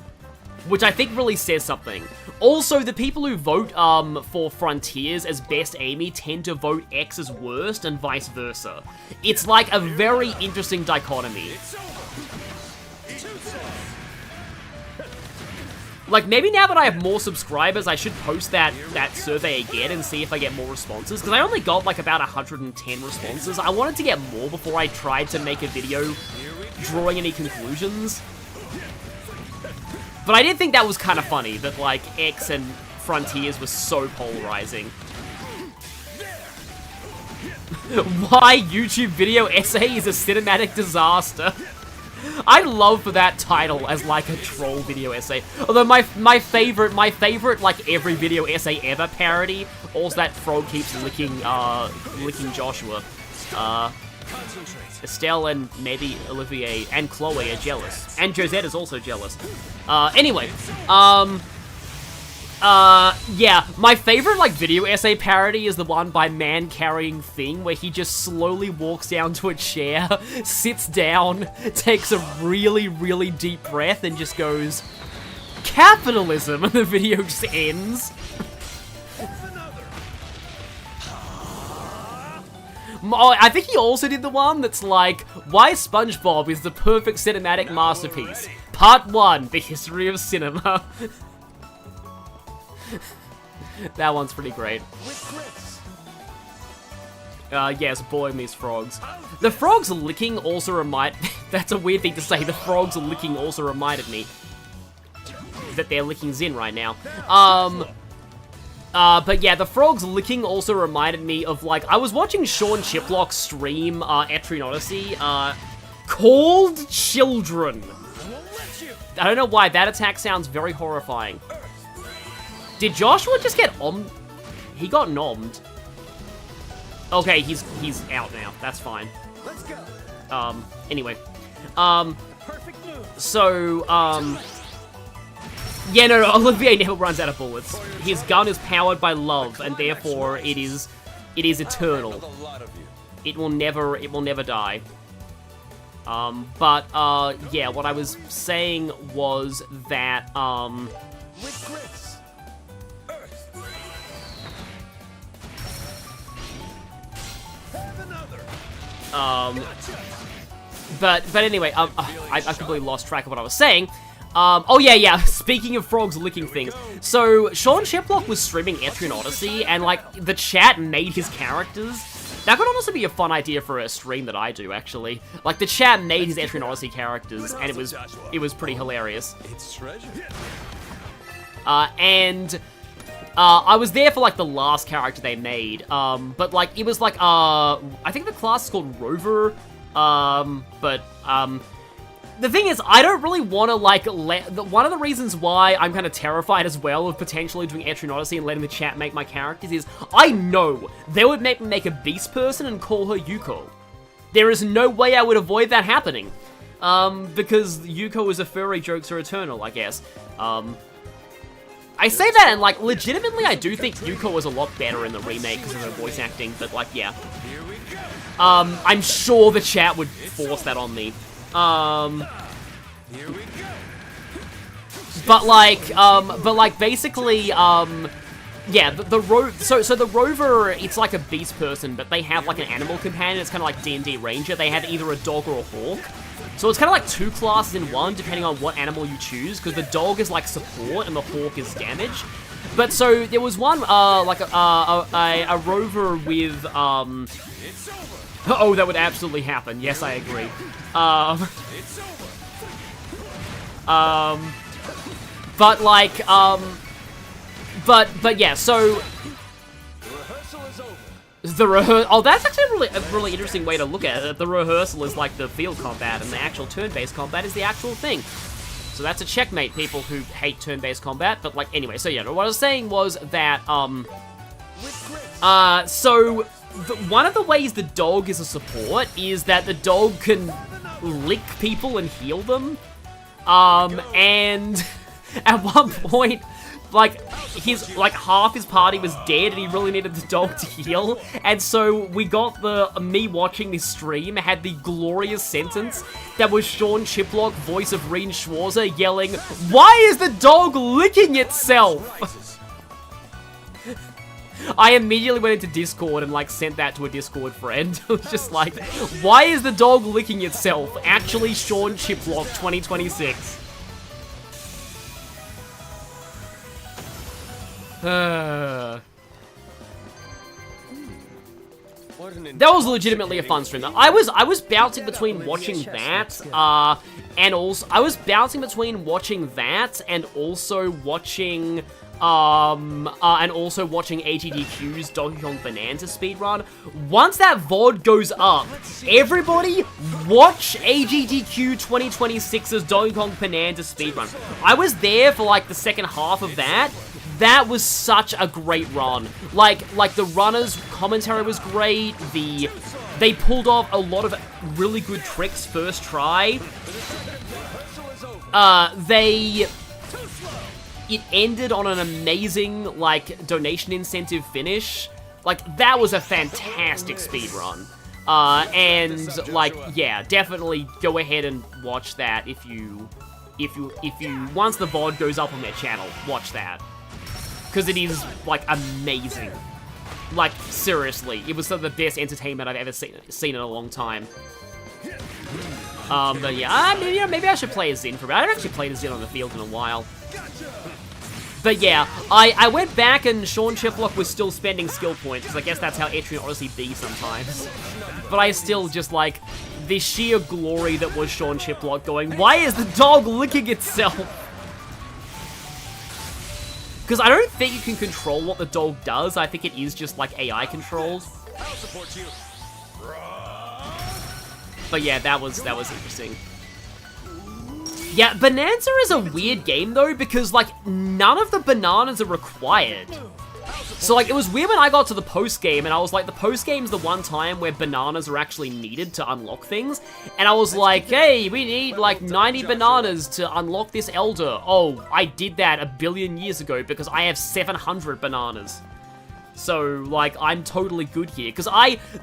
Which I think really says something. Also, the people who vote, for Frontiers as best Amy tend to vote X as worst and vice versa. It's, like, a very interesting dichotomy. Like, maybe now that I have more subscribers, I should post that survey again and see if I get more responses, because I only got, like, about 110 responses. I wanted to get more before I tried to make a video drawing any conclusions. But I did think that was kind of funny, that, like, X and Frontiers were so polarizing. Why YouTube video essay is a cinematic disaster. I'd love for that title as, like, a troll video essay. Although my favorite, like, every video essay ever parody, also that Frog keeps licking Joshua. Estelle and maybe Olivier and Chloe are jealous. And Josette is also jealous. Anyway, yeah, my favorite, like, video essay parody is the one by Man Carrying Thing, where he just slowly walks down to a chair, sits down, takes a really, really deep breath, and just goes, "Capitalism," and the video just ends. Oh, I think he also did the one that's like, why SpongeBob is the perfect cinematic masterpiece. Part 1, The History of Cinema. That one's pretty great. Yes, boy meets frogs. The frogs licking also remind... That's a weird thing to say. The frogs licking also reminded me that they're licking Zin right now. But yeah, the frogs licking also reminded me of, like, I was watching Sean Chiplock stream, Etrian Odyssey, called Children. I don't know why, that attack sounds very horrifying. Did Joshua just get He got nommed. Okay, he's out now. That's fine. Let's go. Anyway. Yeah, no, Olivier never runs out of bullets. His gun is powered by love, and therefore it is eternal. It will never die. Yeah, what I was saying was that, but anyway, I completely lost track of what I was saying. Oh yeah, speaking of frogs licking things. So, Sean Chiplock was streaming Etrian Odyssey, and, like, the chat made his characters. That could honestly be a fun idea for a stream that I do, actually. Like, the chat made his Etrian Odyssey characters, and it was pretty hilarious. It's treasure. I was there for, like, the last character they made, but, like, it was, like, I think the class is called Rover, the thing is, I don't really want to, like, one of the reasons why I'm kind of terrified as well of potentially doing Etrian Odyssey and letting the chat make my characters is, I know they would make me make a beast person and call her Yuko. There is no way I would avoid that happening, because Yuko is a furry, jokes are eternal, I guess. I say that, and, like, legitimately, I do think Yuko was a lot better in the remake because of her voice acting, but, like, yeah. I'm sure the chat would force that on me. Basically, yeah, the Rover, it's like a beast person, but they have, like, an animal companion. It's kind of like D&D Ranger. They have either a dog or a hawk. So it's kind of like two classes in one, depending on what animal you choose, because the dog is, like, support and the hawk is damage. But so there was one, like, a Rover with, oh, that would absolutely happen. Yes, I agree. But yeah, so oh, that's actually a really interesting way to look at it. The rehearsal is like the field combat, and the actual turn-based combat is the actual thing. So that's a checkmate, people who hate turn-based combat. But, like, anyway, so yeah, what I was saying was that, one of the ways the dog is a support is that the dog can lick people and heal them. And at one point, like, half his party was dead and he really needed the dog to heal. And so we got me watching this stream had the glorious sentence that was Sean Chiplock, voice of Reen Schwarzer, yelling, "Why is the dog licking itself?" I immediately went into Discord and, like, sent that to a Discord friend. It was just like, why is the dog licking itself? Actually, Sean Chiplock 2026. That was legitimately a fun stream. I was bouncing between watching that, and also I was bouncing between watching that and also watching AGDQ's Donkey Kong Bonanza speedrun. Once that VOD goes up, everybody watch AGDQ 2026's Donkey Kong Bonanza speedrun. I was there for, like, the second half of that. That was such a great run. Like the runner's commentary was great. They pulled off a lot of really good tricks first try. It ended on an amazing, like, donation incentive finish. Like, that was a fantastic speedrun. And, like, yeah, definitely go ahead and watch that if you, once the VOD goes up on their channel, watch that. Because it is, like, amazing. Like, seriously, it was some of the best entertainment I've ever seen in a long time. But yeah, maybe I should play as Xin for a bit. I haven't actually played as Xin on the field in a while. But yeah, I went back and Sean Chiplock was still spending skill points, because I guess that's how Etrian Odyssey be sometimes. But I still just like the sheer glory that was Sean Chiplock going, why is the dog licking itself? Because I don't think you can control what the dog does. I think it is just like AI controls. I'll support you. But yeah, that was interesting. Yeah, Bonanza is a weird game though, because like none of the bananas are required. So like, it was weird when I got to the post-game, and I was like, the post-game's the one time where bananas are actually needed to unlock things. And I was like, hey, we need like 90 bananas to unlock this Elder. Oh, I did that a billion years ago because I have 700 bananas. So, like, I'm totally good here. Because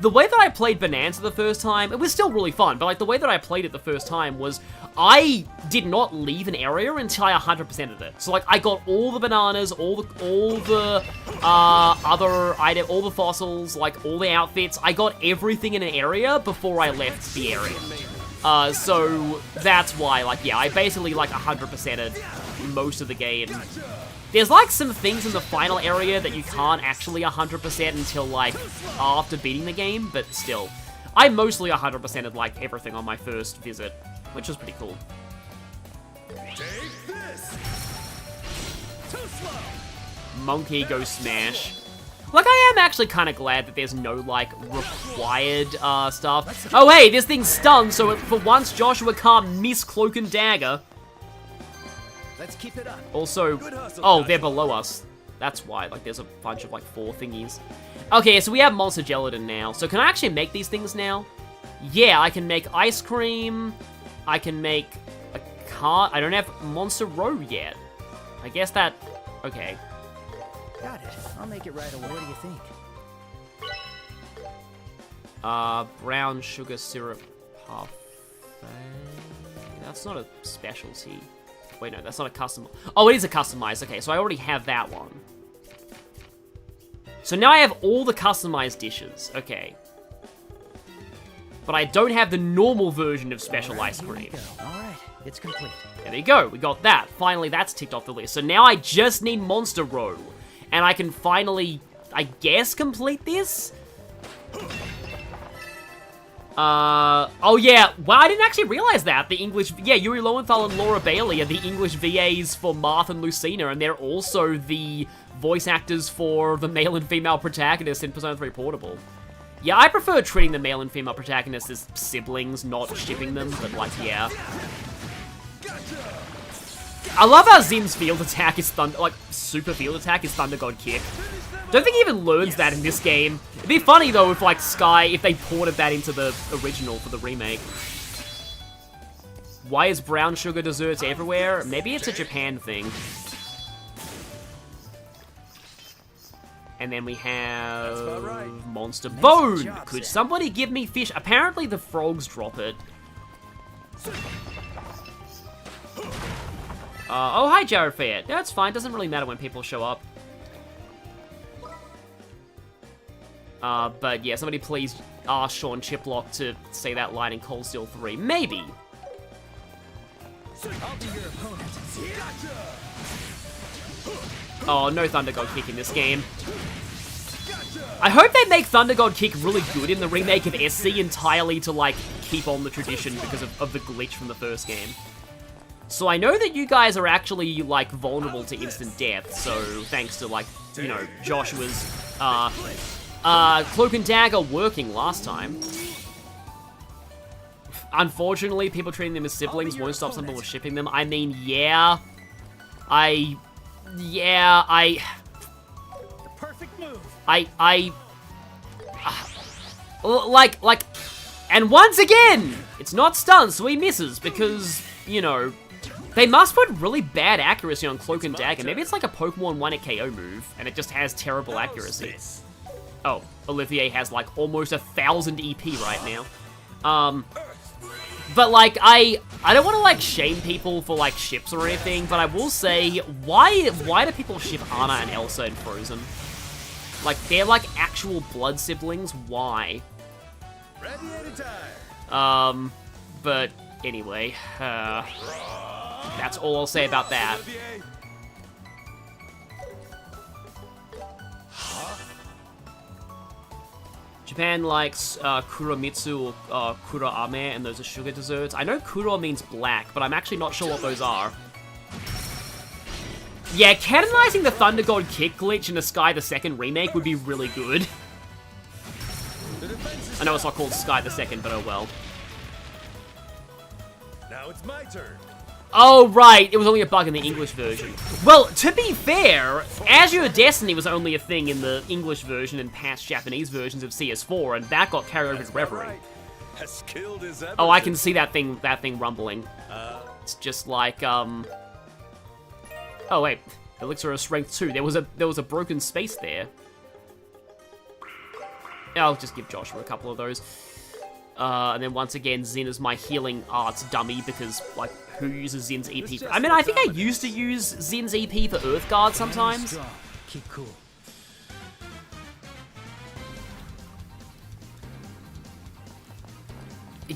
the way that I played Bonanza the first time, it was still really fun, but like, the way that I played it the first time was, I did not leave an area until I 100%ed it. So, like, I got all the bananas, all the other items, all the fossils, like, all the outfits. I got everything in an area before I left the area. So, that's why, like, yeah, I basically, like, 100%ed most of the game. There's, like, some things in the final area that you can't actually 100% until, like, after beating the game, but still. I mostly 100%ed, like, everything on my first visit, which was pretty cool. Take this. Too slow. Monkey go smash. Like, I am actually kind of glad that there's no, like, required, stuff. Oh, hey, this thing's stunned, so for once Joshua can't miss Cloak and Dagger. Let's keep it up. Also, oh, they're below us. That's why, like, there's a bunch of, like, 4 thingies. Okay, so we have Monster Gelatin now. So can I actually make these things now? Yeah, I can make ice cream. I can make a cart. I don't have Monster Row yet. I guess that, okay. Got it. I'll make it right away. What do you think? Brown sugar syrup parfait. That's not a specialty. Wait, no, that's not a custom. Oh, it is a customized. Okay, so I already have that one. So now I have all the customized dishes. Okay. But I don't have the normal version of special ice cream. Alright, it's complete. There we go. We got that. Finally, that's ticked off the list. So now I just need Monster Row. And I can finally, I guess, complete this? Oh yeah, well, I didn't actually realize that. The English, yeah, Yuri Lowenthal and Laura Bailey are the English VAs for Marth and Lucina, and they're also the voice actors for the male and female protagonists in Persona 3 Portable. Yeah, I prefer treating the male and female protagonists as siblings, not shipping them, but like, yeah. I love how Zin's field attack is super field attack is Thunder God Kick. Don't think he even learns that in this game. It'd be funny though if like if they ported that into the original for the remake. Why is brown sugar desserts everywhere? Maybe it's a Japan thing. And then we have Monster Bone. Could somebody give me fish? Apparently the frogs drop it. Oh, hi, Jared Fayette. That's fine. Doesn't really matter when people show up. But yeah, somebody please ask Sean Chiplock to say that line in Cold Steel 3. Maybe. I'll be your opponent. Oh, no Thunder God Kick in this game. I hope they make Thunder God Kick really good in the remake of SC entirely to, like, keep on the tradition because of the glitch from the first game. So I know that you guys are actually, like, vulnerable to instant death, so thanks to, like, you know, Joshua's, Cloak and Dagger working last time. Unfortunately, people treating them as siblings won't stop some people shipping them. I mean, yeah. The perfect move. And once again, it's not stunned, so he misses because, you know, they must put really bad accuracy on Cloak and Dagger. Maybe it's like a Pokemon 1-hit KO move, and it just has terrible accuracy. Oh, Olivier has like almost 1,000 EP right now. But like, I don't want to like shame people for like ships or anything, but I will say, why do people ship Anna and Elsa in Frozen? Like, they're like actual blood siblings, why? Ready anytime. But Anyway, that's all I'll say about that. Japan likes kuromitsu or kuroame, and those are sugar desserts. I know kuro means black, but I'm actually not sure what those are. Yeah, canonizing the Thunder God kick glitch in the Sky the Second remake would be really good. I know it's not called Sky the Second, but oh well. Now it's my turn. Oh, right, it was only a bug in the English version. Well, to be fair, Azure Destiny was only a thing in the English version and past Japanese versions of CS4, and that got carried over with Reverie. As skilled as ever. Oh, I can see that thing rumbling. It's just like, Oh, wait, Elixir of Strength 2. There was a broken space there. I'll just give Joshua a couple of those. And then once again, Zin is my healing arts dummy because, like, who uses Zin's EP? I mean, I think I used to use Zin's EP for Earthguard sometimes. Keep cool.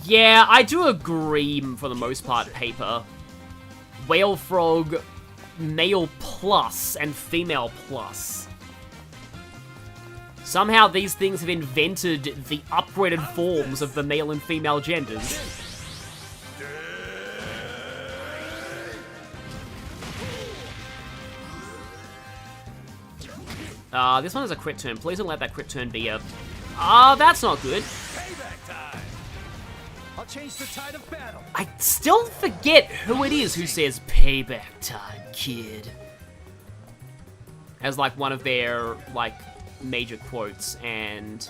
Yeah, I do agree for the most part, Paper. Whale Frog, male plus and female plus. Somehow these things have invented the upgraded forms of the male and female genders. This one is a crit turn. Please don't let that crit turn be a... that's not good. I'll change the tide of battle. I still forget who it is who says payback time, kid. As, like, one of their, like, major quotes, and...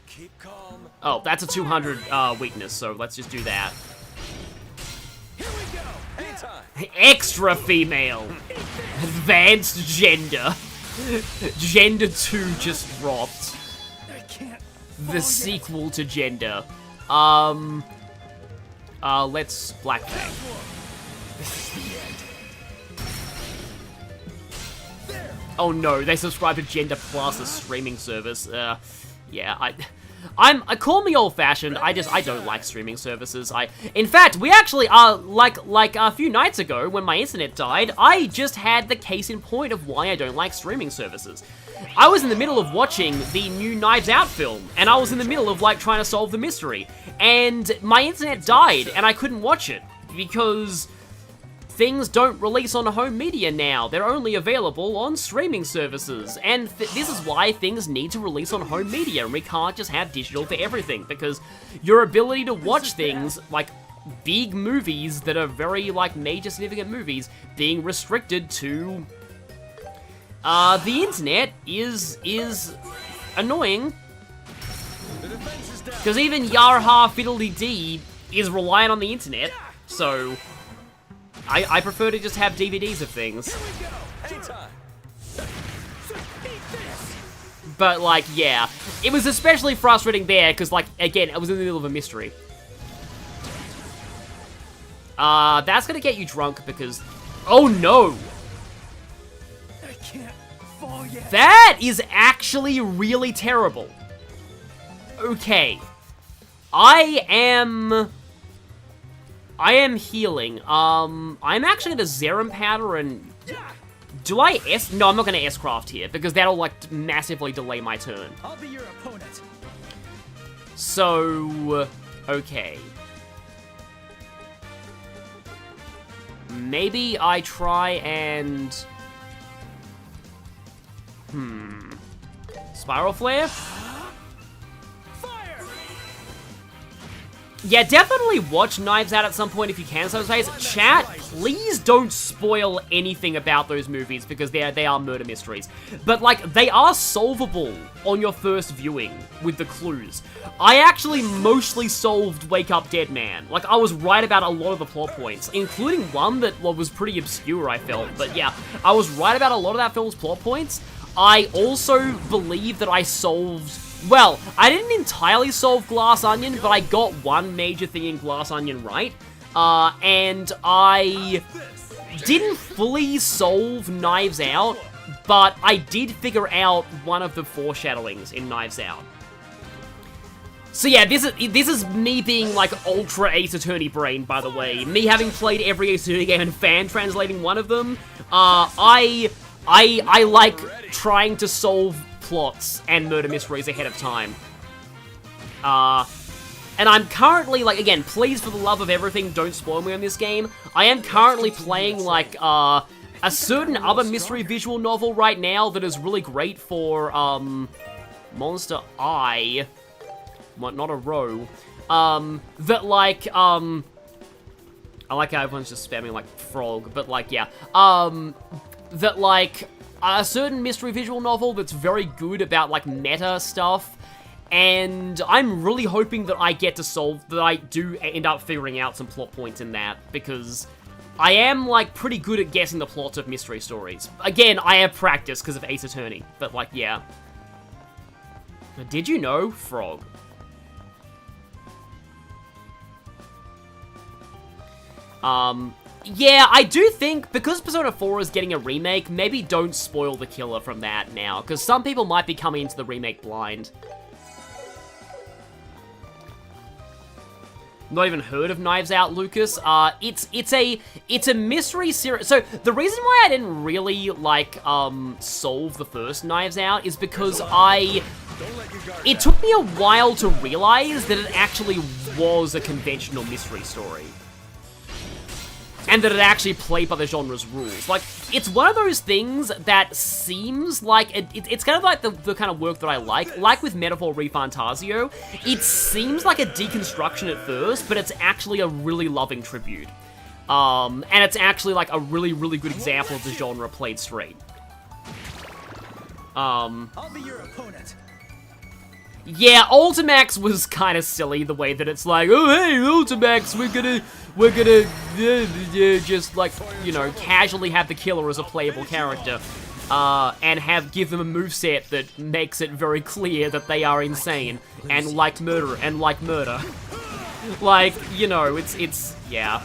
Keep calm. Oh, that's a 200 weakness, so let's just do that. Here we go. Anytime. Extra female. Advanced gender. Gender 2 just dropped. The sequel to Gender. Let's Black Fang. Oh no, they subscribe to Gender Plus, a streaming service. Yeah, I call me old-fashioned. I don't like streaming services. In fact, we actually like a few nights ago when my internet died, I just had the case in point of why I don't like streaming services. I was in the middle of watching the new Knives Out film, and I was in the middle of, like, trying to solve the mystery, and my internet died, and I couldn't watch it, because things don't release on home media now. They're only available on streaming services, and this is why things need to release on home media, and we can't just have digital for everything, because your ability to watch things, like big movies that are very, like, major significant movies, being restricted to the internet is annoying, because even Yarha Fiddly Dee is reliant on the internet, so I prefer to just have DVDs of things. But, like, yeah, it was especially frustrating there, because, like, again, I was in the middle of a mystery. That's gonna get you drunk, because... Oh, no! That is actually really terrible. Okay. I am healing. I'm actually gonna Zerum Powder and... Do I S... No, I'm not gonna S-Craft here, because that'll, like, massively delay my turn. I'll be your opponent. So... Okay. Maybe I try and... Spiral Flare? Yeah, definitely watch Knives Out at some point if you can, so to say. Chat, please don't spoil anything about those movies, because they are murder mysteries. But, like, they are solvable on your first viewing with the clues. I actually mostly solved Wake Up Dead Man. Like, I was right about a lot of the plot points, including one that was pretty obscure, I felt. But yeah, I was right about a lot of that film's plot points. I also believe that I solved... Well, I didn't entirely solve Glass Onion, but I got one major thing in Glass Onion right. And I didn't fully solve Knives Out, but I did figure out one of the foreshadowings in Knives Out. So yeah, this is me being like ultra Ace Attorney brain, by the way. Me having played every Ace Attorney game and fan translating one of them. I like trying to solve plots and murder mysteries ahead of time. And I'm currently, like, again, please for the love of everything, don't spoil me on this game. I am currently playing, like, a certain other mystery visual novel right now that is really great for, Monster Eye. What, not a row. That, like, I like how everyone's just spamming, like, frog, but, like, yeah. That, like, a certain mystery visual novel that's very good about, like, meta stuff. And I'm really hoping that I get to that I do end up figuring out some plot points in that, because I am, like, pretty good at guessing the plots of mystery stories. Again, I have practice because of Ace Attorney, but, like, yeah. Did you know? Frog. Yeah, I do think, because Persona 4 is getting a remake, maybe don't spoil the killer from that now, because some people might be coming into the remake blind. Not even heard of Knives Out, Lucas. It's a mystery series. So the reason why I didn't really like solve the first Knives Out is because it took me a while to realize that it actually was a conventional mystery story. And that it actually played by the genre's rules. Like, it's one of those things that seems like, it's kind of like the kind of work that I like. Like with Metaphor Refantasio, it seems like a deconstruction at first, but it's actually a really loving tribute. And it's actually like a really, really good example of the genre played straight. I'll be your opponent. Yeah, Ultimax was kind of silly, the way that it's like, oh hey, Ultimax, we're gonna just like, you know, casually have the killer as a playable character, and give them a moveset that makes it very clear that they are insane, and like murder, Like, you know, it's, yeah.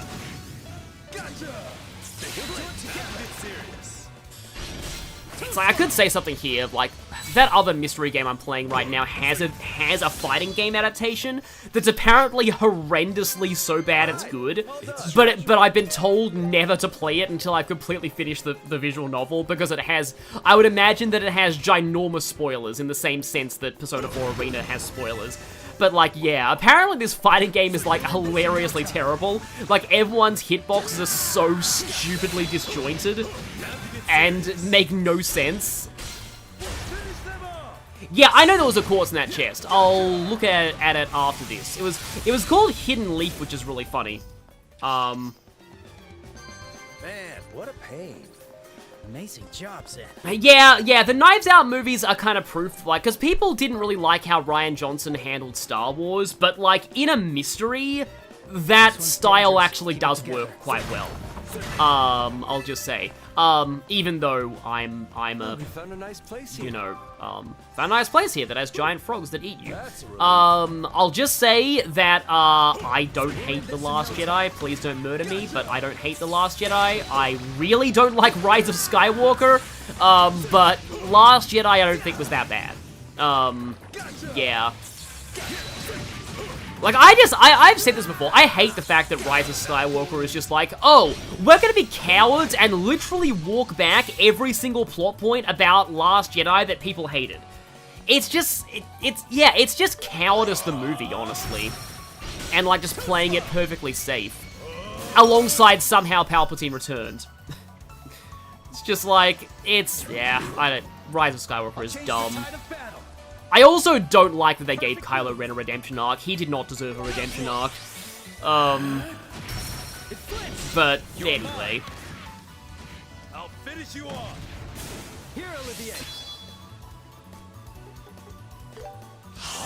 It's like, I could say something here, like, that other mystery game I'm playing right now has a fighting game adaptation that's apparently horrendously so bad it's good, but I've been told never to play it until I've completely finished the visual novel, because it has, I would imagine that it has ginormous spoilers in the same sense that Persona 4 Arena has spoilers. But, like, yeah, apparently this fighting game is, like, hilariously terrible. Like, everyone's hitboxes are so stupidly disjointed and make no sense. Yeah, I know there was a quartz in that chest. I'll look at it after this. It was called Hidden Leaf, which is really funny. Man, what a pain. Amazing job, Zen. Yeah, the Knives Out movies are kind of proof, like, because people didn't really like how Rian Johnson handled Star Wars, but, like, in a mystery, that style actually does work quite well. I'll just say. Even though I'm a, found a nice place here. you know, found a nice place here that has giant frogs that eat you. I'll just say that, I don't hate The Last Jedi. Please don't murder me, but I don't hate The Last Jedi. I really don't like Rise of Skywalker, but Last Jedi I don't think was that bad. Yeah. Like, I've said this before, I hate the fact that Rise of Skywalker is just like, oh, we're gonna be cowards and literally walk back every single plot point about Last Jedi that people hated. It's just, it's just cowardice the movie, honestly. And, like, just playing it perfectly safe. Alongside somehow Palpatine returned. It's just like, Rise of Skywalker is dumb. I also don't like that they gave Kylo Ren a redemption arc. He did not deserve a redemption arc. But anyway. I'll finish you off. Here, Olivier.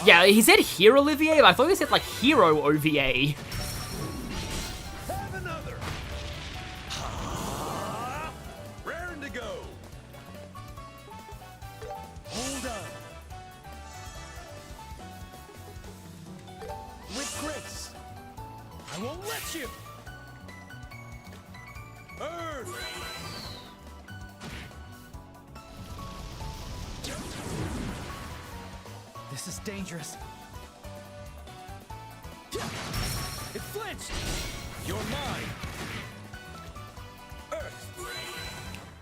Yeah, he said here, Olivier, but I thought he said, like, hero OVA. Have another. Raring to go. Hold on. With grace. I won't let you. Earth. This is dangerous. Advanced! You're mine!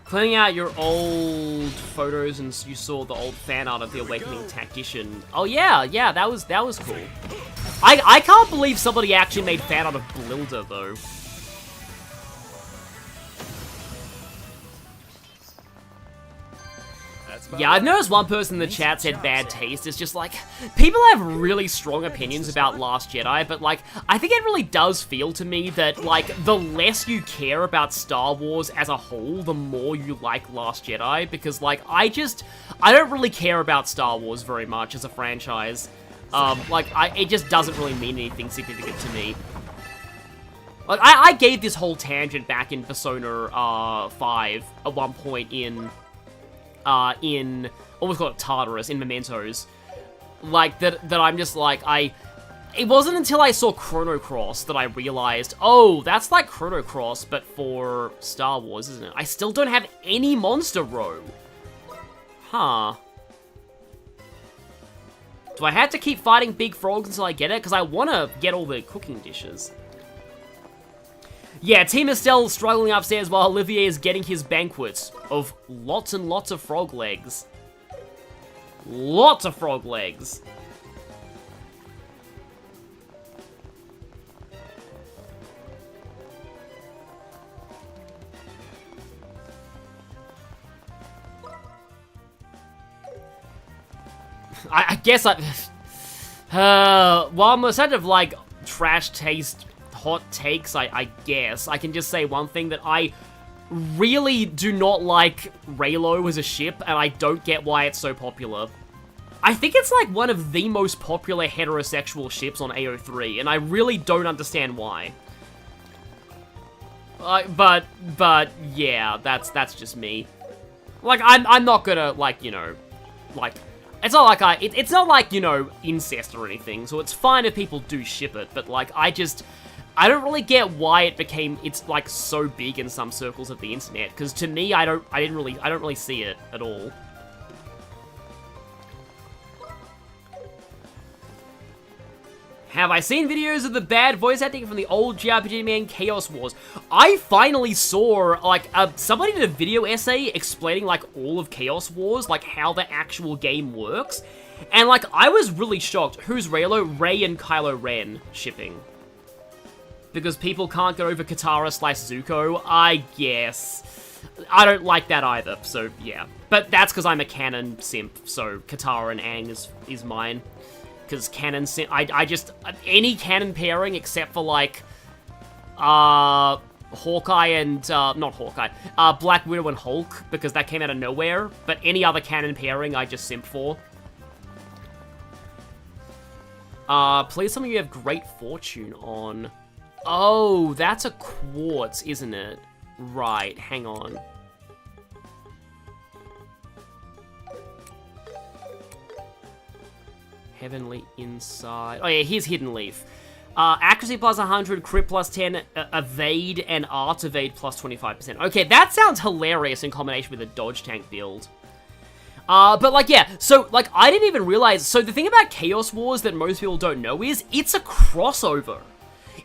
Clearing out your old photos, and you saw the old fan art of the Awakening Tactician. Oh yeah, that was cool. I can't believe somebody actually made fan art of Blilda though. Yeah, I've noticed one person in the chat said bad taste. It's just like, people have really strong opinions about Last Jedi, but like, I think it really does feel to me that like, the less you care about Star Wars as a whole, the more you like Last Jedi, because like, I don't really care about Star Wars very much as a franchise. It just doesn't really mean anything significant to me. Like, I gave this whole tangent back in Persona 5 at one point in almost called it Tartarus, in Mementos. Like, that I'm just like, it wasn't until I saw Chrono Cross that I realized, oh, that's like Chrono Cross, but for Star Wars, isn't it? I still don't have any Monster Row. Huh. Do I have to keep fighting big frogs until I get it? Because I want to get all the cooking dishes. Yeah, Team Estelle struggling upstairs while Olivier is getting his banquet of lots and lots of frog legs. Lots of frog legs. I guess while I'm sort of like trash taste hot takes, I guess I can just say one thing, that I really do not like Reylo as a ship, and I don't get why it's so popular. I think it's like one of the most popular heterosexual ships on AO3, and I really don't understand why. But yeah, that's just me. Like, I'm not gonna, like, you know, like, it's not like it's not like, you know, incest or anything, so it's fine if people do ship it, but like, I don't really get why it's like so big in some circles of the internet, because to me, I don't really see it at all. Have I seen videos of the bad voice acting from the old JRPG Man Chaos Wars? I finally saw, like, somebody did a video essay explaining, like, all of Chaos Wars, like, how the actual game works. And, like, I was really shocked. Who's Reylo? Rey and Kylo Ren shipping. Because people can't get over Katara/Zuko, I guess. I don't like that either, so, yeah. But that's because I'm a canon simp, so Katara and Aang is mine. Because canon, I just, any canon pairing except for, like, Hawkeye and, not Hawkeye, Black Widow and Hulk, because that came out of nowhere, but any other canon pairing I just simp for. Please tell me you have Great Fortune on. Oh, that's a quartz, isn't it? Right, hang on. Heavenly Inside. Oh yeah, here's Hidden Leaf. Accuracy plus 100, crit plus 10, evade, and art evade plus 25%. Okay, that sounds hilarious in combination with a dodge tank build. But like, yeah, so like, I didn't even realize, so the thing about Chaos Wars that most people don't know is, it's a crossover.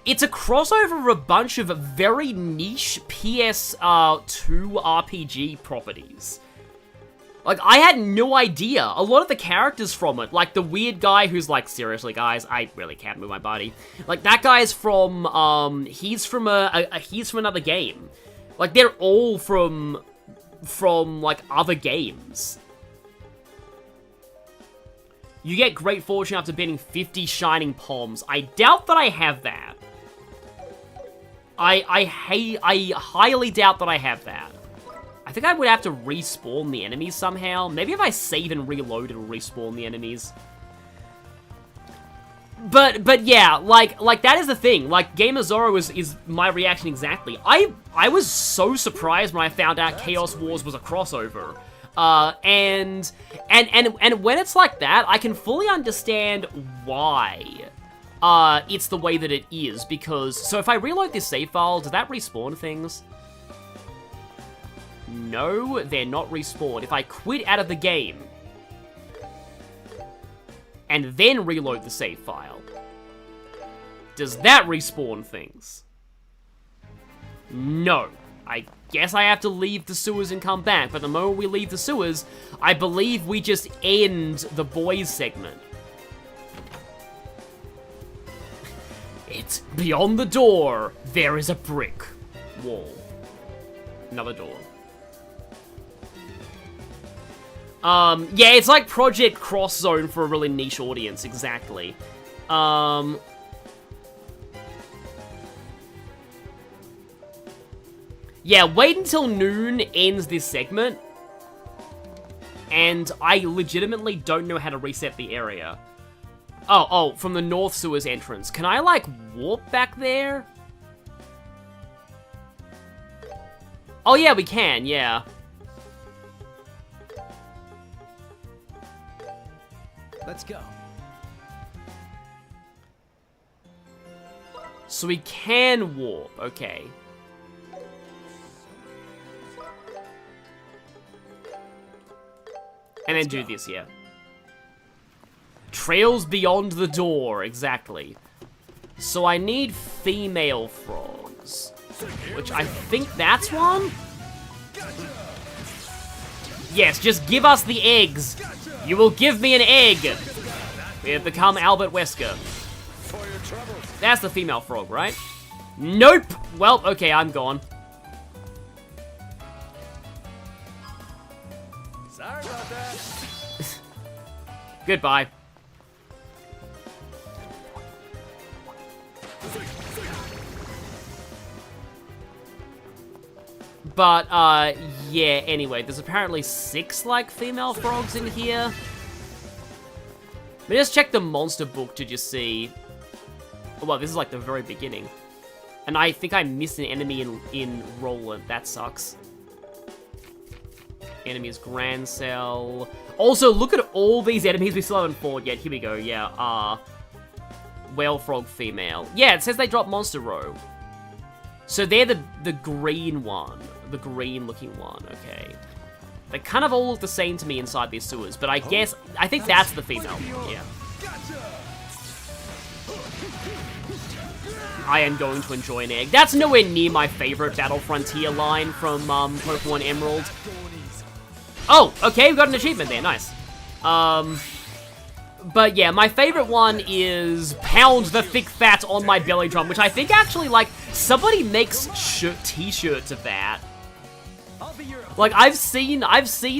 It's a crossover of a bunch of very niche PS2 RPG properties. Like, I had no idea. A lot of the characters from it, like the weird guy who's like, seriously guys, I really can't move my body. Like, that guy's from, he's from another game. Like, they're all from like, other games. You get Great Fortune after beating 50 Shining Palms. I doubt that I have that. I highly doubt that I have that. I think I would have to respawn the enemies somehow. Maybe if I save and reload, it'll respawn the enemies. But yeah, like that is the thing. Like, Game of Zorro is my reaction exactly. I was so surprised when I found out Chaos Wars was a crossover. And when it's like that, I can fully understand why it's the way that it is, because, so if I reload this save file, does that respawn things? No, they're not respawned. If I quit out of the game and then reload the save file, Does that respawn things? No. I guess I have to leave the sewers and come back, but the moment we leave the sewers, I believe we just end the boys segment. It's beyond the door. There is a brick wall. Another door. Yeah, it's like Project Cross Zone for a really niche audience, exactly. Yeah, wait until noon ends this segment, and I legitimately don't know how to reset the area. Oh, from the North Sewers entrance. Can I, like, warp back there? Oh, yeah, we can, yeah. Let's go. So we can warp, okay. And then do this, yeah. Trails beyond the door, exactly. So I need female frogs. Which I think that's one? Yes, just give us the eggs. You will give me an egg. We have become Albert Wesker. That's the female frog, right? Nope. Well, okay, I'm gone. Sorry about that. Goodbye. But, yeah, anyway, there's apparently 6, like, female frogs in here. Let me just check the monster book to just see. Oh, well, this is, like, the very beginning. And I think I missed an enemy in Roland. That sucks. Enemies Grand Cell. Also, look at all these enemies we still haven't fought yet. Here we go, yeah, Whale Frog female. Yeah, it says they drop Monster Row. So they're the green one. The green looking one, okay. They kind of all look the same to me inside these sewers, but I think that's the female one, yeah. I am going to enjoy an egg. That's nowhere near my favorite Battle Frontier line from Pokemon Emerald. Oh, okay, we got an achievement there, nice. But yeah, my favorite one is Pound the Thick Fat on My Belly Drum, which I think actually, like, somebody makes t-shirts of that. Like, I've seen,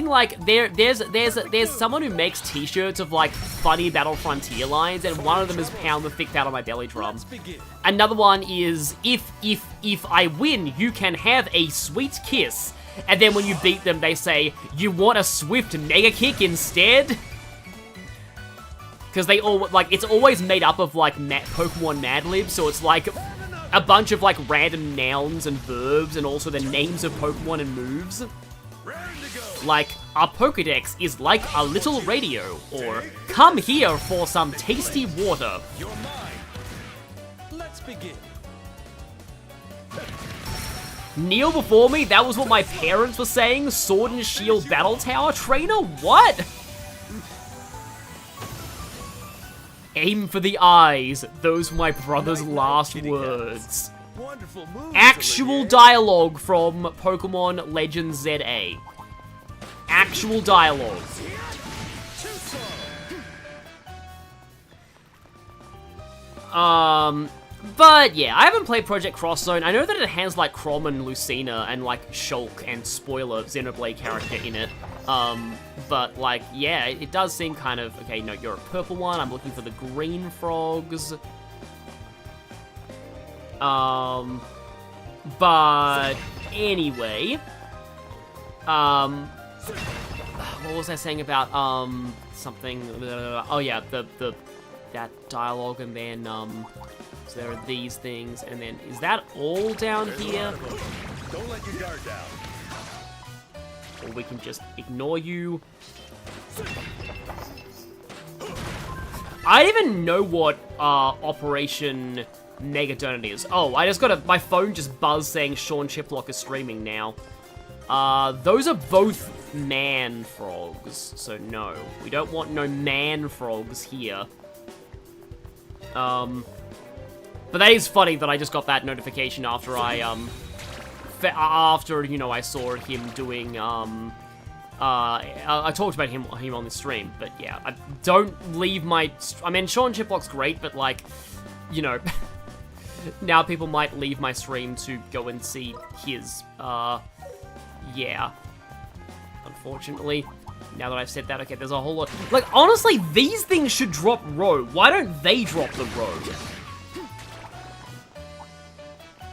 like, there's someone who makes t-shirts of, like, funny Battle Frontier lines, and one of them is Pound the Thick Fat on My Belly Drum. Another one is, if I win, you can have a sweet kiss. And then when you beat them, they say, you want a swift mega kick instead? Because they all, like, it's always made up of, like, Pokemon Mad Libs, so it's, like, a bunch of, like, random nouns and verbs, and also the names of Pokemon and moves. Like, our Pokedex is like a little radio, or come here for some tasty water. You're mine. Let's begin. Kneel before me? That was what my parents were saying? Sword and Shield Battle Tower Trainer? What? Aim for the eyes. Those were my brother's last words. Actual dialogue from Pokemon Legends ZA. Actual dialogue. But yeah, I haven't played Project Cross Zone. I know that it has like Chrom and Lucina and like Shulk and spoiler Xenoblade character in it. But like, yeah, it does seem kind of, okay, no, you're a purple one. I'm looking for the green frogs. But anyway, what was I saying about, something, oh yeah, that dialogue, and then, so there are these things, and then, is that all down here? Don't let your guard down. Or we can just ignore you. I don't even know what, Operation Megadonut is. Oh, I just got my phone just buzzed saying Sean Chiplock is streaming now. Those are both man frogs, so no. We don't want no man frogs here. But that is funny that I just got that notification after I, after, you know, I saw him doing, I talked about him on the stream, but yeah, I don't leave my, I mean, Sean Chiplock's great, but like, you know, now people might leave my stream to go and see his, yeah, unfortunately. Now that I've said that, okay, there's a whole lot, like, honestly, these things should drop row. Why don't they drop the row?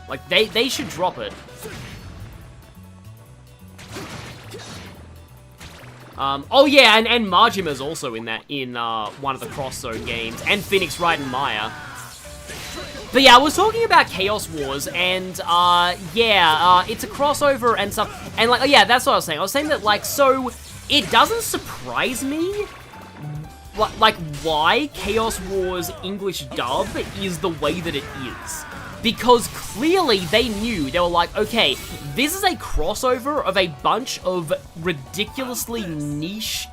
Like, they should drop it. Oh yeah, and Majima's also in that, in one of the Cross Zone games, and Phoenix Wright and Maya. But yeah, I was talking about Chaos Wars, and yeah, it's a crossover and stuff, and like, yeah, that's what I was saying. I was saying that, like, so, it doesn't surprise me, like, why Chaos Wars English dub is the way that it is. Because clearly they knew, they were like, okay, this is a crossover of a bunch of ridiculously niche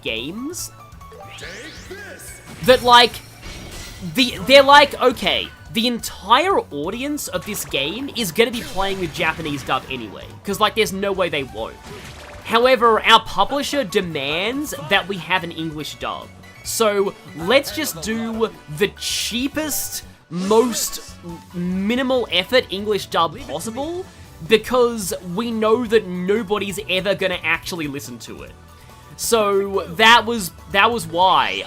games that, like, they're like, okay, the entire audience of this game is gonna be playing with Japanese dub anyway, because, like, there's no way they won't. However, our publisher demands that we have an English dub. So, let's just do the cheapest, most minimal effort English dub possible, because we know that nobody's ever gonna actually listen to it. So that was why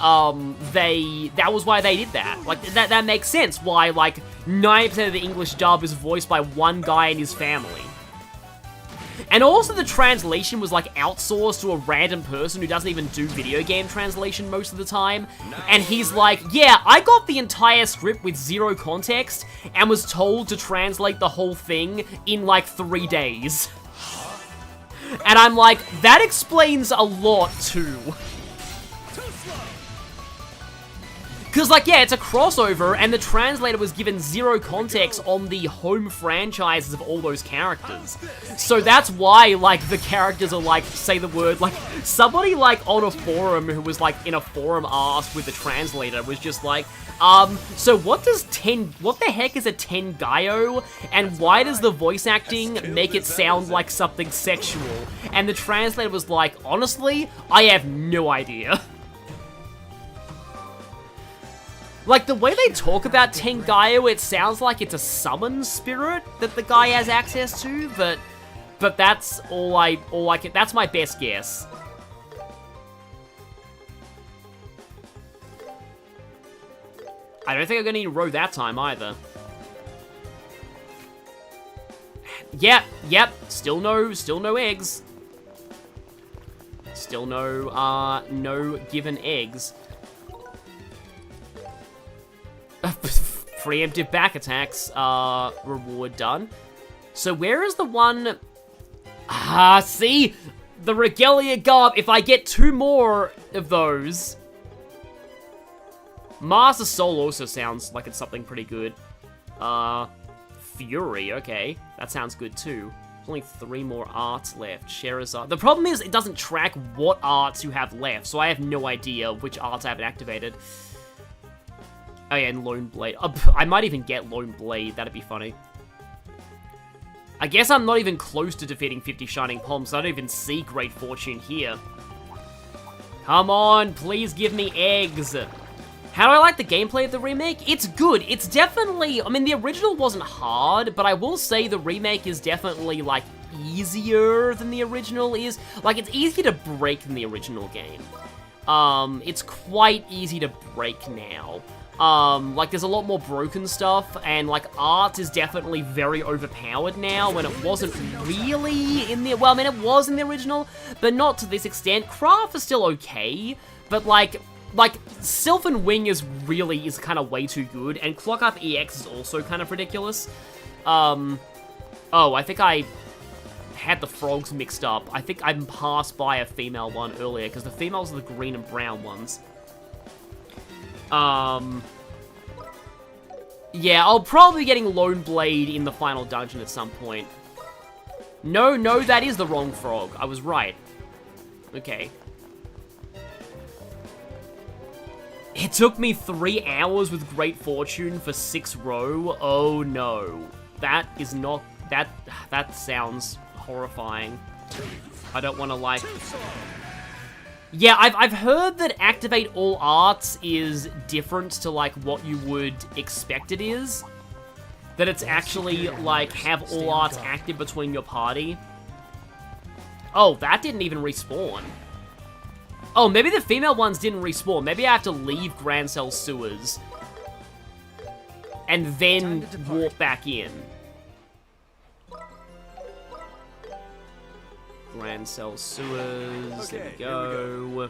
they did that. Like, that makes sense why, like, 90% of the English dub is voiced by one guy and his family. And also the translation was, like, outsourced to a random person who doesn't even do video game translation most of the time. And he's like, yeah, I got the entire script with zero context and was told to translate the whole thing in, like, 3 days. And I'm like, that explains a lot, too. Because, like, yeah, it's a crossover, and the translator was given zero context on the home franchises of all those characters. So that's why, like, the characters are, like, say the word, like, somebody, like, on a forum who was, like, in a forum asked with the translator was just like, so what the heck is a Tengayo, and why does the voice acting make it sound like something sexual? And the translator was like, honestly, I have no idea. Like, the way they talk about Tengayo, it sounds like it's a summon spirit that the guy has access to, but that's all I can, that's my best guess. I don't think I'm gonna need to row that time either. Yep, still no eggs. Still no given eggs. Preemptive back attacks, reward done. So where is the one... see? The Regalia Garb, if I get 2 more of those... Master Soul also sounds like it's something pretty good. Fury, okay. That sounds good too. There's only 3 more arts left. Sherazade. The problem is it doesn't track what arts you have left, so I have no idea which arts I haven't activated. Oh yeah, and Lone Blade. I might even get Lone Blade, that'd be funny. I guess I'm not even close to defeating 50 Shining Palms, so I don't even see Great Fortune here. Come on, please give me eggs. How do I like the gameplay of the remake? It's good. It's definitely, I mean, the original wasn't hard, but I will say the remake is definitely, like, easier than the original is. Like, it's easier to break than the original game. It's quite easy to break now. Like, there's a lot more broken stuff, and, like, art is definitely very overpowered now, when it wasn't really in the, well, I mean, it was in the original, but not to this extent. Craft is still okay, but, like, Sylphan Wing is kind of way too good, and Clock Up EX is also kind of ridiculous. Oh, I think I had the frogs mixed up. I think I passed by a female one earlier, because the females are the green and brown ones. Yeah, I'll probably be getting Lone Blade in the final dungeon at some point. No, that is the wrong frog. I was right. Okay. It took me 3 hours with Great Fortune for 6 row. Oh no. That is not... That sounds horrifying. I don't want to, like... Yeah, I've heard that activate all arts is different to, like, what you would expect it is. That it's actually, like, have all arts active between your party. Oh, that didn't even respawn. Oh, maybe the female ones didn't respawn. Maybe I have to leave Grand Cell Sewers. And then walk back in. Grand Cell Sewers, there we go.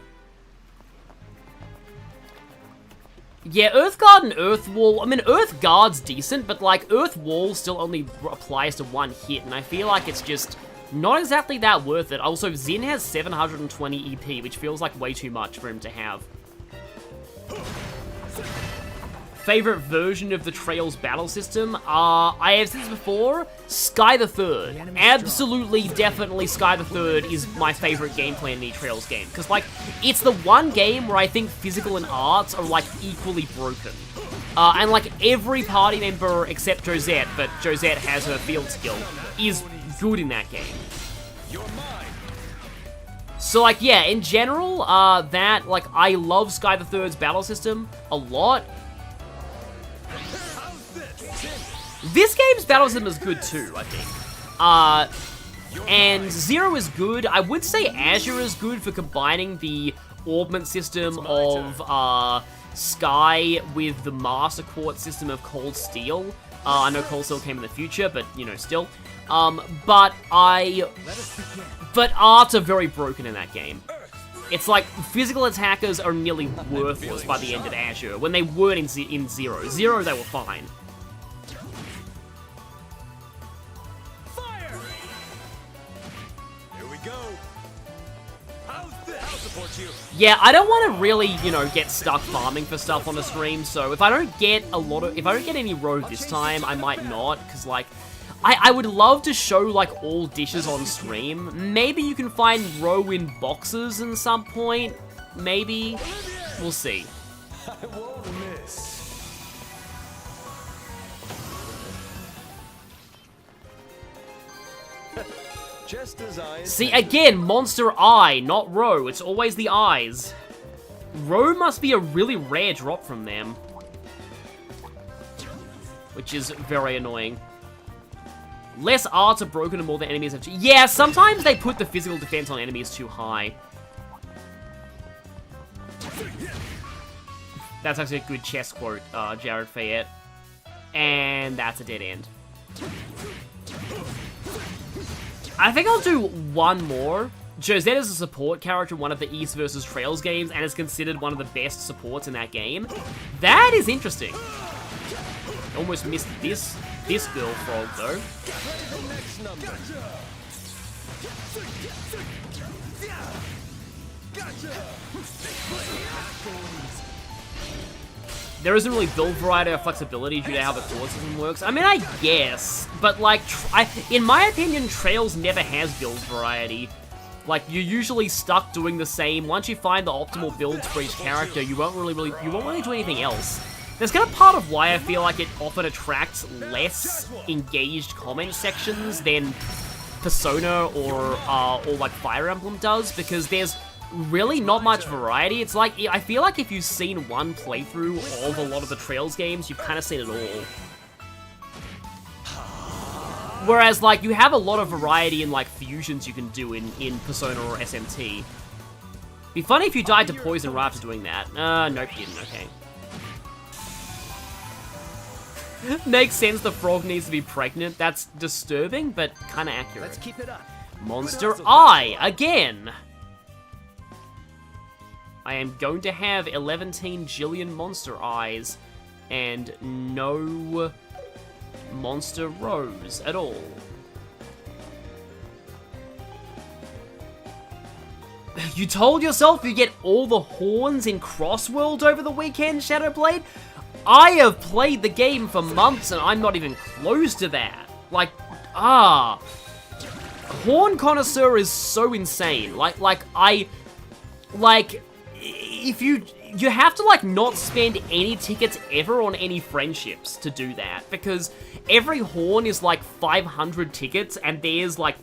Yeah, Earthguard and Earthwall, I mean, Earthguard's decent, but, like, Earthwall still only applies to 1 hit, and I feel like it's just not exactly that worth it. Also, Zin has 720 EP, which feels like way too much for him to have. Favorite version of the Trails battle system? I have said this before, Sky the Third. Absolutely, definitely Sky the Third is my favorite gameplay in the Trails game. Because, like, it's the one game where I think physical and arts are, like, equally broken. And, like, every party member except Josette, but Josette has her field skill, is good in that game. So, like, yeah, in general, I love Sky the Third's battle system a lot. This game's battle system is good too, I think. And Zero is good. I would say Azure is good for combining the augment system of Sky with the Master Quartz system of Cold Steel. I know Cold Steel came in the future, but, you know, still. But arts are very broken in that game. It's like physical attackers are nearly worthless by the end of Azure, when they weren't in Zero. Zero, they were fine. Fire! Here we go. How's this? I'll support you. Yeah, I don't want to really, you know, get stuck farming for stuff on the stream, so if I don't get any roe this time, I might not, because, like, I would love to show, like, all dishes on stream. Maybe you can find roe in boxes at some point. Maybe. We'll see. I won't miss. Just as I See, again, monster eye, not roe. It's always the eyes. Roe must be a really rare drop from them. Which is very annoying. Less arts are broken and more the enemies have... Yeah, sometimes they put the physical defense on enemies too high. That's actually a good chess quote, Jared Fayette. And that's a dead end. I think I'll do one more. Josette is a support character in one of the East vs. Trails games and is considered one of the best supports in that game. That is interesting. Almost missed this girl frog, though. There isn't really build variety or flexibility due to how the core system works. I mean, I guess, but, like, in my opinion, Trails never has build variety. Like, you're usually stuck doing the same. Once you find the optimal builds for each character, you won't really do anything else. That's kind of part of why I feel like it often attracts less engaged comment sections than Persona or like Fire Emblem does, because there's really not much variety. It's like, I feel like if you've seen one playthrough of a lot of the Trails games, you've kind of seen it all. Whereas, like, you have a lot of variety in, like, fusions you can do in Persona or SMT. Be funny if you died to poison right after doing that. Nope, you didn't, okay. Makes sense the frog needs to be pregnant. That's disturbing, but kind of accurate. Let's keep it up. Monster Eye, again! I am going to have 11 jillion monster eyes, and no monster rows at all. You told yourself you get all the horns in Crossworld over the weekend, Shadowblade? I have played the game for months and I'm not even close to that. Like, Horn Connoisseur is so insane. If you have to, like, not spend any tickets ever on any friendships to do that, because every horn is, like, 500 tickets, and there's, like...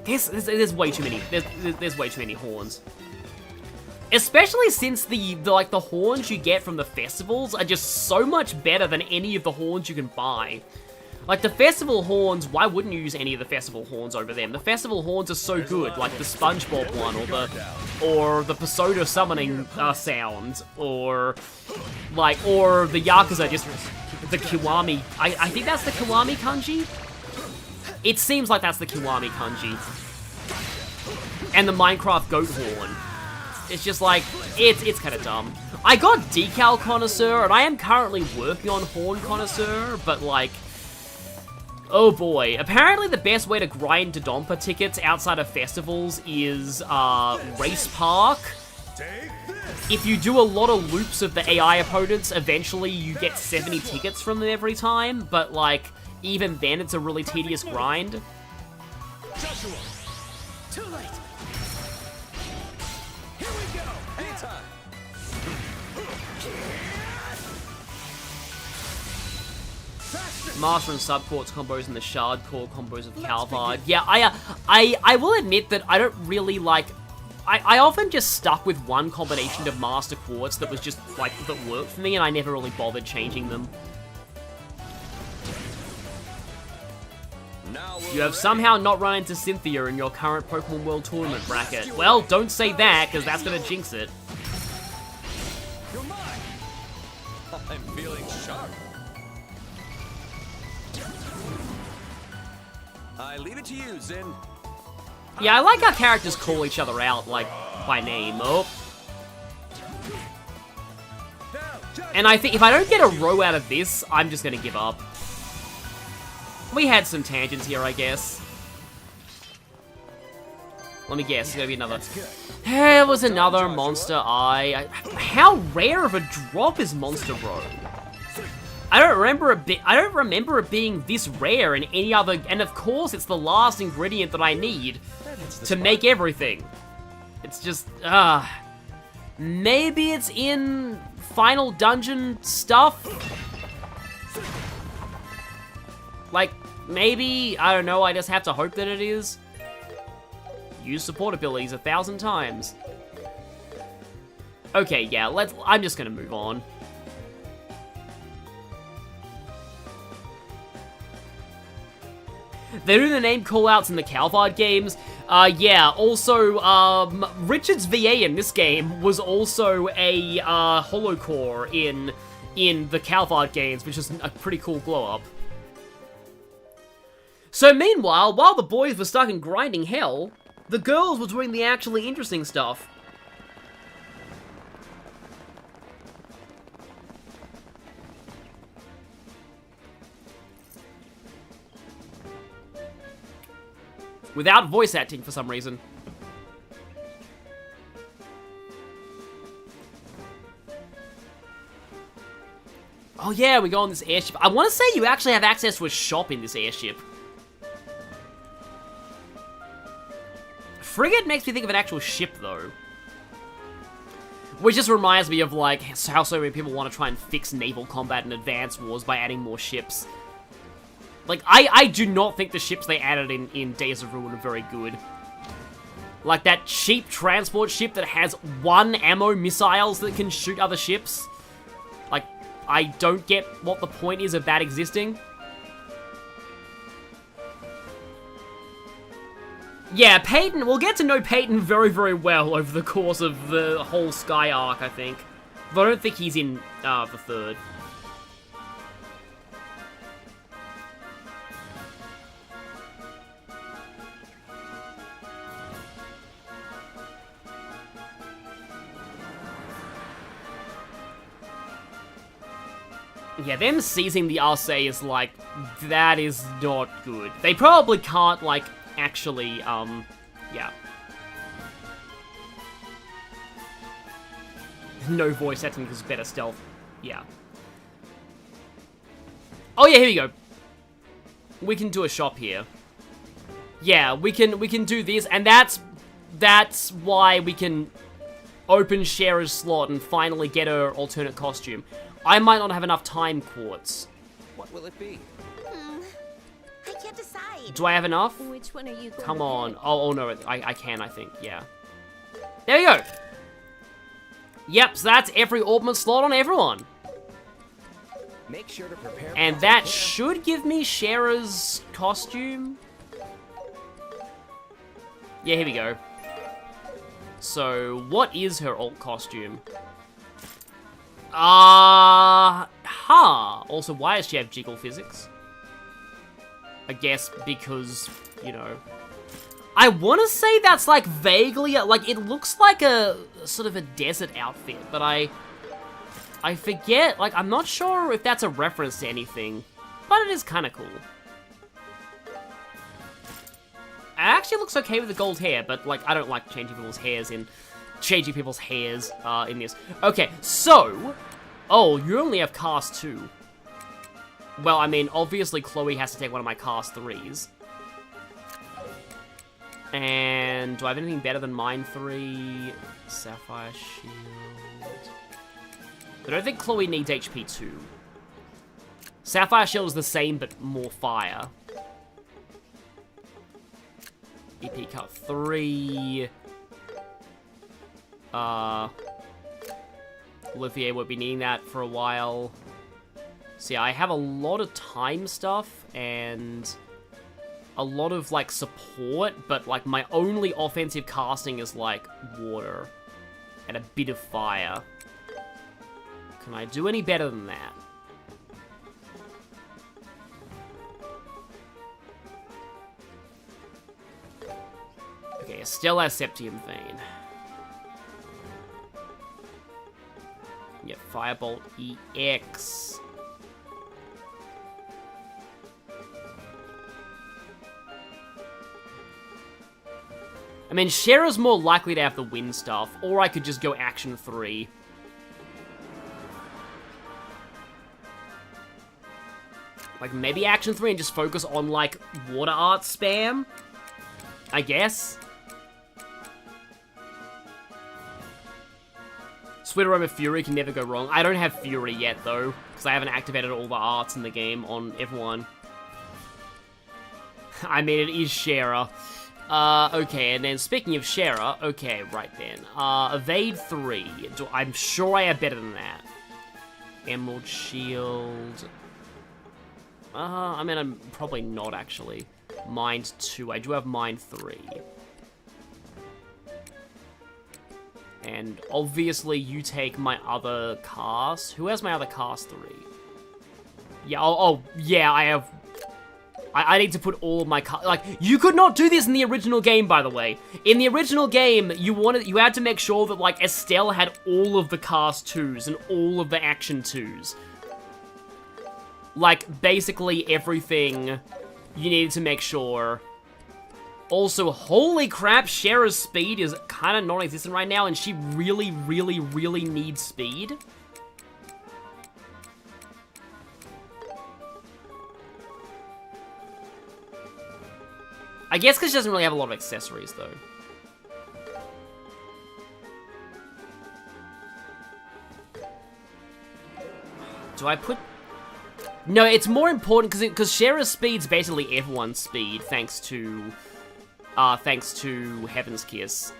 There's way too many. There's way too many horns. Especially since the horns you get from the festivals are just so much better than any of the horns you can buy. Like, the festival horns, why wouldn't you use any of the festival horns over them? The festival horns are so good, like the SpongeBob one, or the Persona summoning sound, or the Yakuza, just the Kiwami. I think that's the Kiwami kanji? It seems like that's the Kiwami kanji. And the Minecraft goat horn. It's just like, it's kind of dumb. I got Decal Connoisseur, and I am currently working on Horn Connoisseur, but like... Oh boy. Apparently the best way to grind Dodonpa tickets outside of festivals is, Race Park. If you do a lot of loops of the AI opponents, eventually you get 70 tickets from them every time, but like, even then it's a really tedious grind. Joshua, too late. Here we go. Anytime. Master and subcourts combos and the shard core combos of Calvard. Yeah, I will admit that I don't really like... I often just stuck with one combination of Master Quartz that was just, like, that worked for me, and I never really bothered changing them. You have somehow not run into Cynthia in your current Pokemon World Tournament bracket. Well, don't say that, because that's gonna jinx it. I'm feeling sharp. I leave it to you, Zin. Yeah, I like how characters call each other out, like, by name. Oh. And I think if I don't get a row out of this, I'm just gonna give up. We had some tangents here, I guess. Let me guess, it's gonna be another... There was another Monster Eye. How rare of a drop is Monster Row? I don't remember it being this rare in any other, and of course it's the last ingredient that I need to make everything. It's just, maybe it's in Final Dungeon stuff? Like, maybe, I don't know, I just have to hope that it is. Use support abilities 1,000 times. Okay, yeah, I'm just gonna move on. They do the name callouts in the Calvard games. Yeah, also, Richard's VA in this game was also a, holocore in the Calvard games, which is a pretty cool glow-up. So meanwhile, while the boys were stuck in grinding hell, the girls were doing the actually interesting stuff. Without voice acting for some reason. Oh yeah, we go on this airship. I want to say you actually have access to a shop in this airship. Frigate makes me think of an actual ship, though. Which just reminds me of, like, how so many people want to try and fix naval combat in Advance Wars by adding more ships. Like, I do not think the ships they added in Days of Ruin are very good. Like, that cheap transport ship that has 1 ammo missiles that can shoot other ships. Like, I don't get what the point is of that existing. Yeah, Peyton, we'll get to know Peyton very, very well over the course of the whole Sky arc, I think. But I don't think he's in the 3rd. Yeah, them seizing the Arcee is like, that is not good. They probably can't, like, actually, yeah. No voice acting because better stealth. Yeah. Oh yeah, here we go. We can do a shop here. Yeah, we can do this, and that's why we can open Shera's slot and finally get her alternate costume. I might not have enough time quartz. What will it be? I can't decide. Do I have enough? Which one are you going Come to on. pick? Oh, no, I can, I think, yeah. There we go. Yep, so that's every orbment slot on everyone. Make sure to prepare. And that should give me Shera's costume. Yeah, here we go. So, what is her alt costume? Also, why does she have jiggle physics? I guess because, you know... I want to say that's, like, vaguely... Like, it looks like a sort of a desert outfit, but I forget. Like, I'm not sure if that's a reference to anything, but it is kind of cool. It actually looks okay with the gold hair, but, like, I don't like changing people's hairs in this. Okay, so... Oh, you only have cast 2. Well, I mean, obviously Chloe has to take one of my cast 3s. And do I have anything better than mine 3? Sapphire Shield. I don't think Chloe needs HP 2. Sapphire Shield is the same, but more fire. EP cut 3. Olivier won't be needing that for a while. So yeah, I have a lot of time stuff and a lot of, like, support, but, like, my only offensive casting is, like, water and a bit of fire. Can I do any better than that? Okay, Estelle has Septium Vein. Yeah, Firebolt EX. I mean, Shera's more likely to have the wind stuff, or I could just go Action 3. Like, maybe Action 3 and just focus on, like, water art spam? I guess? Sweet Aroma Fury can never go wrong. I don't have Fury yet, though, because I haven't activated all the arts in the game on everyone. I mean, it is Shera. Okay, and then speaking of Shera, okay, right then. Evade 3. I'm sure I have better than that. Emerald Shield. I mean, I'm probably not, actually. Mind 2. I do have Mind 3. And obviously, you take my other cast. Who has my other cast 3? Yeah, yeah, I have... I need to put all of my like, you could not do this in the original game, by the way. In the original game, you had to make sure that, like, Estelle had all of the cast 2s and all of the action 2s. Like, basically everything you needed to make sure. Also, holy crap, Shera's speed is kind of non-existent right now, and she really, really, really needs speed. I guess because she doesn't really have a lot of accessories, though. Do I put... No, it's more important because Shera's speed's basically everyone's speed, thanks to Heaven's Kiss.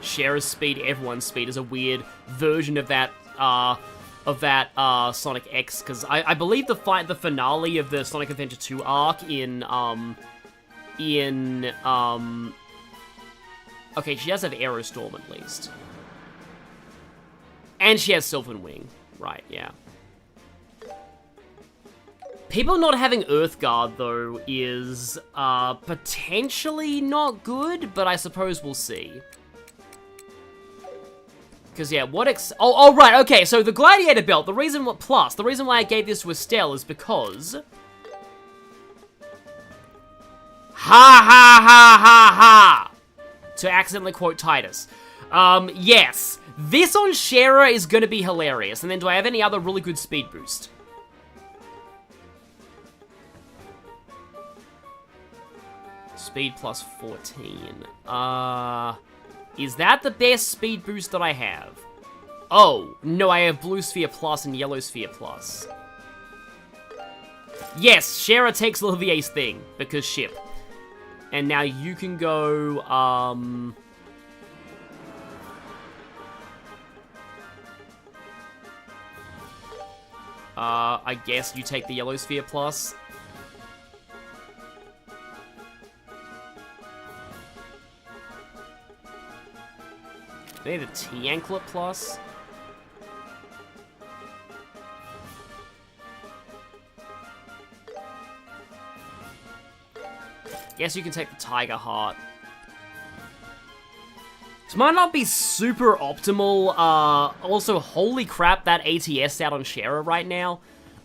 Shera's speed, everyone's speed is a weird version of that, Sonic X, because I believe the finale of the Sonic Adventure 2 arc okay, she does have Aerostorm at least. And she has Sylvan Wing. Right, yeah. People not having Earthguard, though, is, potentially not good, but I suppose we'll see. Because, yeah, oh, right, okay, so the Gladiator Belt, the reason why I gave this to Estelle is because... Ha ha ha ha ha! To accidentally quote Titus. Yes, this on Shera is gonna be hilarious, and then do I have any other really good speed boost? Speed plus 14. Is that the best speed boost that I have? Oh, no, I have Blue Sphere Plus and Yellow Sphere Plus. Yes, Shara takes Olivier's thing, because ship. And now you can go, I guess you take the Yellow Sphere Plus. Maybe the T-Anklet Plus? Guess you can take the Tiger Heart. This might not be super optimal. Also, holy crap, that ATS out on Shara right now.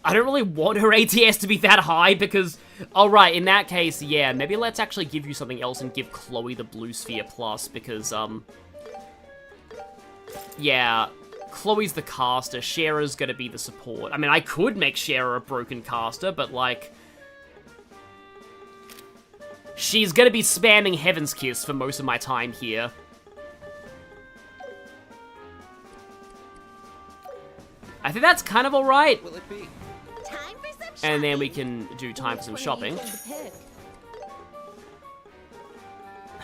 I don't really want her ATS to be that high because... Alright, in that case, yeah, maybe let's actually give you something else and give Chloe the Blue Sphere Plus because, yeah, Chloe's the caster, Shara's gonna be the support. I mean, I could make Shara a broken caster, but, like... She's gonna be spamming Heaven's Kiss for most of my time here. I think that's kind of alright. Will it be? Time for some shopping. And then we can do time for some shopping.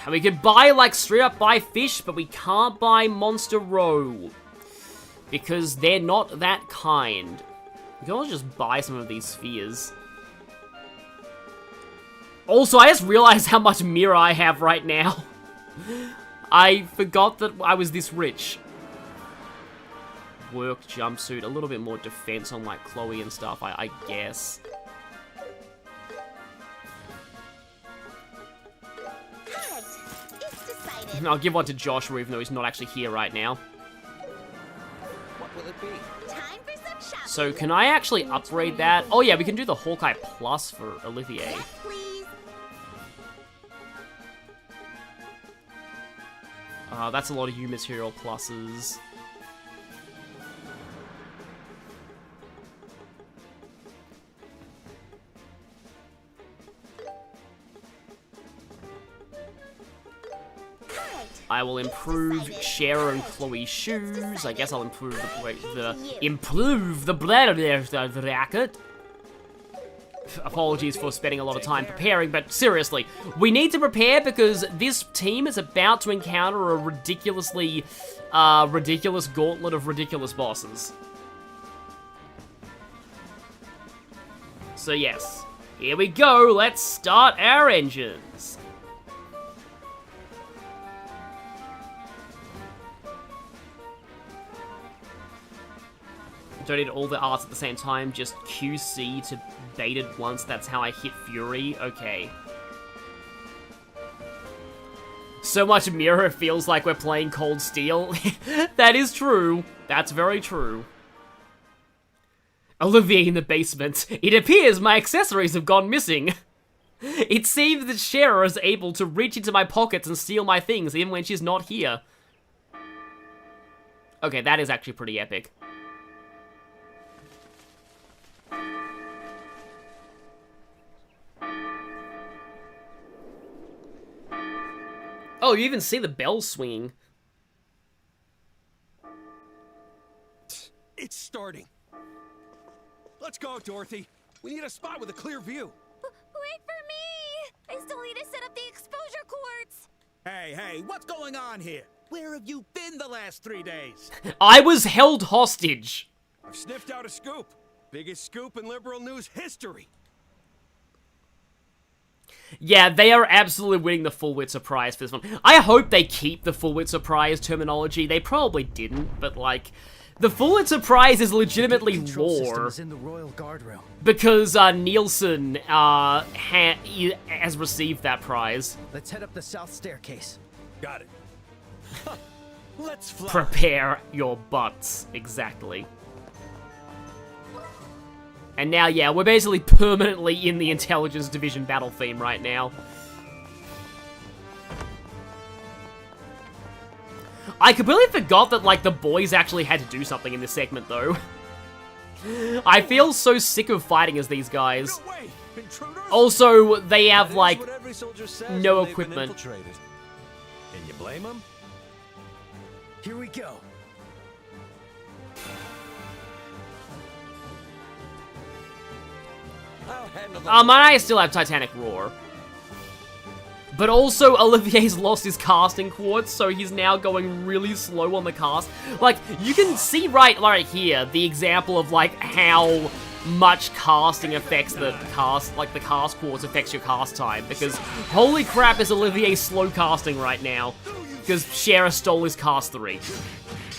And we could buy, like, straight up buy fish, but we can't buy Monster Row. Because they're not that kind. We can also just buy some of these spheres. Also, I just realized how much mirror I have right now. I forgot that I was this rich. Work jumpsuit, a little bit more defense on like Chloe and stuff, I guess. Correct. It's decided. I'll give one to Joshua even though he's not actually here right now. What will it be? Time for some shopping. So can I actually upgrade that? Oh yeah, we can do the Hawkeye Plus for Olivier. Yes, please. That's a lot of U material pluses. I will improve Shara and Chloe's shoes. I guess I'll improve the bladder racket. Apologies for spending a lot of time preparing, but seriously, we need to prepare because this team is about to encounter a ridiculous gauntlet of ridiculous bosses. So yes, here we go. Let's start our engines. Don't need all the arts at the same time, just QC to bait it once, that's how I hit Fury, okay. So much mirror, it feels like we're playing Cold Steel. That is true, that's very true. Olivier in the basement. It appears my accessories have gone missing. It seems that Shara is able to reach into my pockets and steal my things even when she's not here. Okay, that is actually pretty epic. Oh, you even see the bell swinging. It's starting. Let's go, Dorothy. We need a spot with a clear view. Wait for me! I still need to set up the exposure quartz. Hey, what's going on here? Where have you been the last 3 days? I was held hostage. I've sniffed out a scoop. Biggest scoop in liberal news history. Yeah, they are absolutely winning the full Witzer Prize for this one. I hope they keep the full Witzer Prize terminology. They probably didn't, but like, the full Witzer Prize is legitimately lore. Is in the Royal Guard room. Because Nielsen has received that prize. Let's head up the south staircase. Got it. Let's fly. Prepare your butts. Exactly. And now, yeah, we're basically permanently in the Intelligence Division battle theme right now. I completely forgot that, like, the boys actually had to do something in this segment, though. I feel so sick of fighting as these guys. Also, they have, like, Every soldier says no when they've been equipment. infiltrated. Can you blame them? Here we go. I'll handle the I still have Titanic Roar. But also, Olivier's lost his casting quartz, so he's now going really slow on the cast. Like, you can see right here the example of, like, how much casting affects the cast quartz affects your cast time. Because, holy crap, is Olivier slow casting right now. Because Shara stole his cast 3.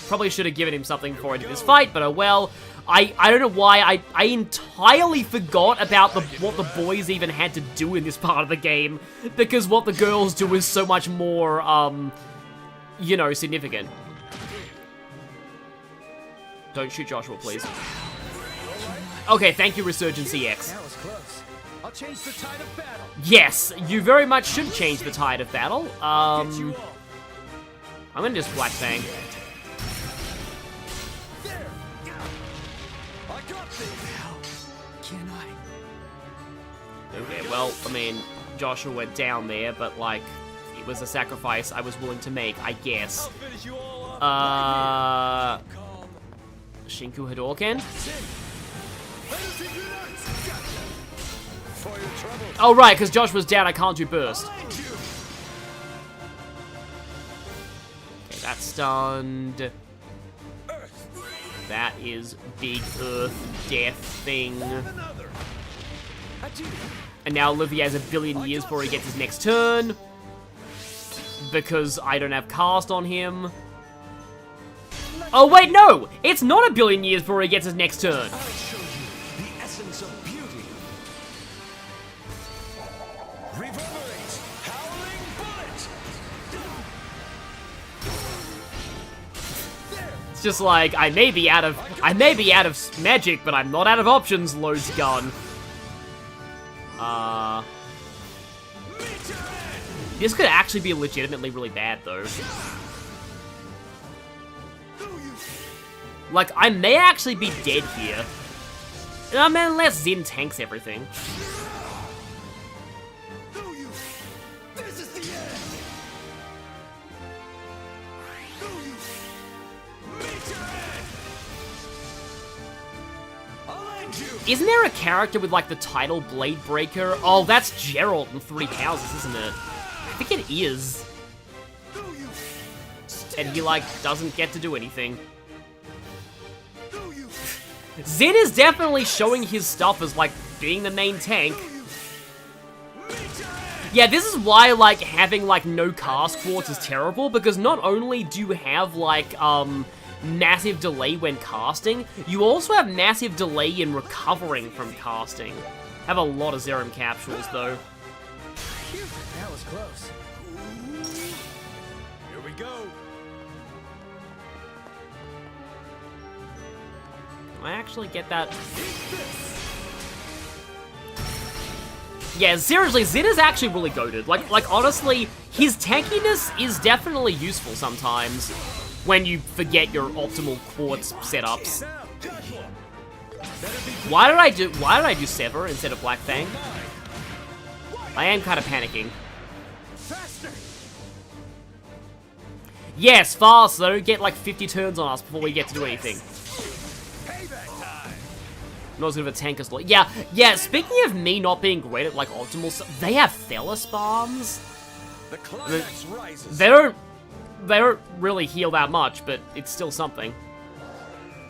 Probably should have given him something for it in this fight, but oh well. I don't know why, I entirely forgot about what the boys even had to do in this part of the game, because what the girls do is so much more, you know, significant. Don't shoot Joshua, please. Okay, thank you, Resurgence EX. That was close. I'll change the tide of battle. Yes, you very much should change the tide of battle. I'm gonna just Black Fang. Okay, well, I mean, Joshua went down there, but, like, it was a sacrifice I was willing to make, I guess. Shinku Hadouken? Oh, right, because Joshua's down, I can't do Burst. Okay, that's stunned. That is big Earth Death thing. And now Olivier has a billion years before he gets his next turn. Because I don't have cast on him. Oh wait, no! It's not a billion years before he gets his next turn. I'll show you the essence of beauty. Reverberate, howling bullet. It's just like, I may be out of magic, but I'm not out of options, loads gun. This could actually be legitimately really bad, though. Like, I may actually be dead here. I mean, unless Zin tanks everything. Isn't there a character with, like, the title Blade Breaker? Oh, that's Gerald in Three Houses, isn't it? I think it is. And he, like, doesn't get to do anything. Zin is definitely showing his stuff as, like, being the main tank. Yeah, this is why, like, having, like, no cast quartz is terrible, because not only do you have, like, massive delay when casting, you also have massive delay in recovering from casting. Have a lot of Zerum capsules, though. That was close. Here we go. Can I actually get that? Yeah, seriously, Zin is actually really goated. Like honestly, his tankiness is definitely useful sometimes when you forget your optimal quartz setups. Why did I do Sever instead of Black Fang? I am kind of panicking. Yes, fast, so don't get like 50 turns on us before we get to do anything. Not as good of a tank as yeah, speaking of me not being great at like optimal stuff, they have Thelis bombs. The climax rises. They don't really heal that much, but it's still something.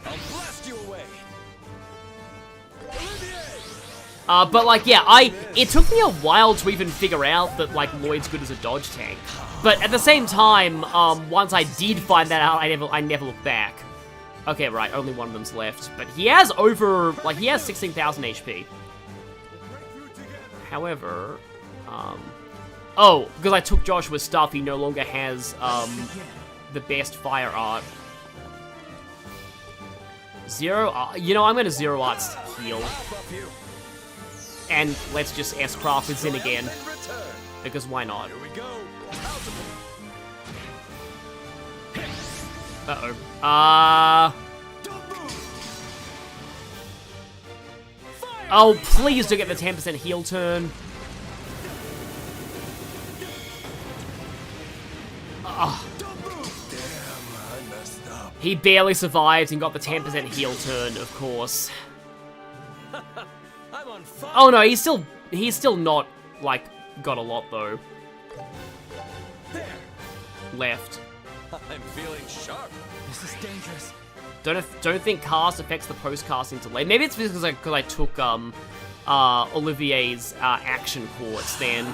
I'll blast you away. But like, yeah, it took me a while to even figure out that like Lloyd's good as a dodge tank. But at the same time, once I did find that out, I never looked back. Okay, right, only one of them's left. But he has he has 16,000 HP. However, oh, because I took Joshua's stuff, he no longer has, the best fire art. Zero, you know, I'm gonna Zero Arts heal. And let's just S-craft with Zin again. Because why not? Uh-oh. Oh, please don't get the 10% heal turn. Oh. Damn, I messed up. He barely survived and got the 10% heal turn, of course. I'm on fire. Oh no, he's still not, like, got a lot, though. There. Left. I'm feeling sharp. This is dangerous. Don't think cast affects the post-casting delay. Maybe it's because I took, Olivier's, action quartz then.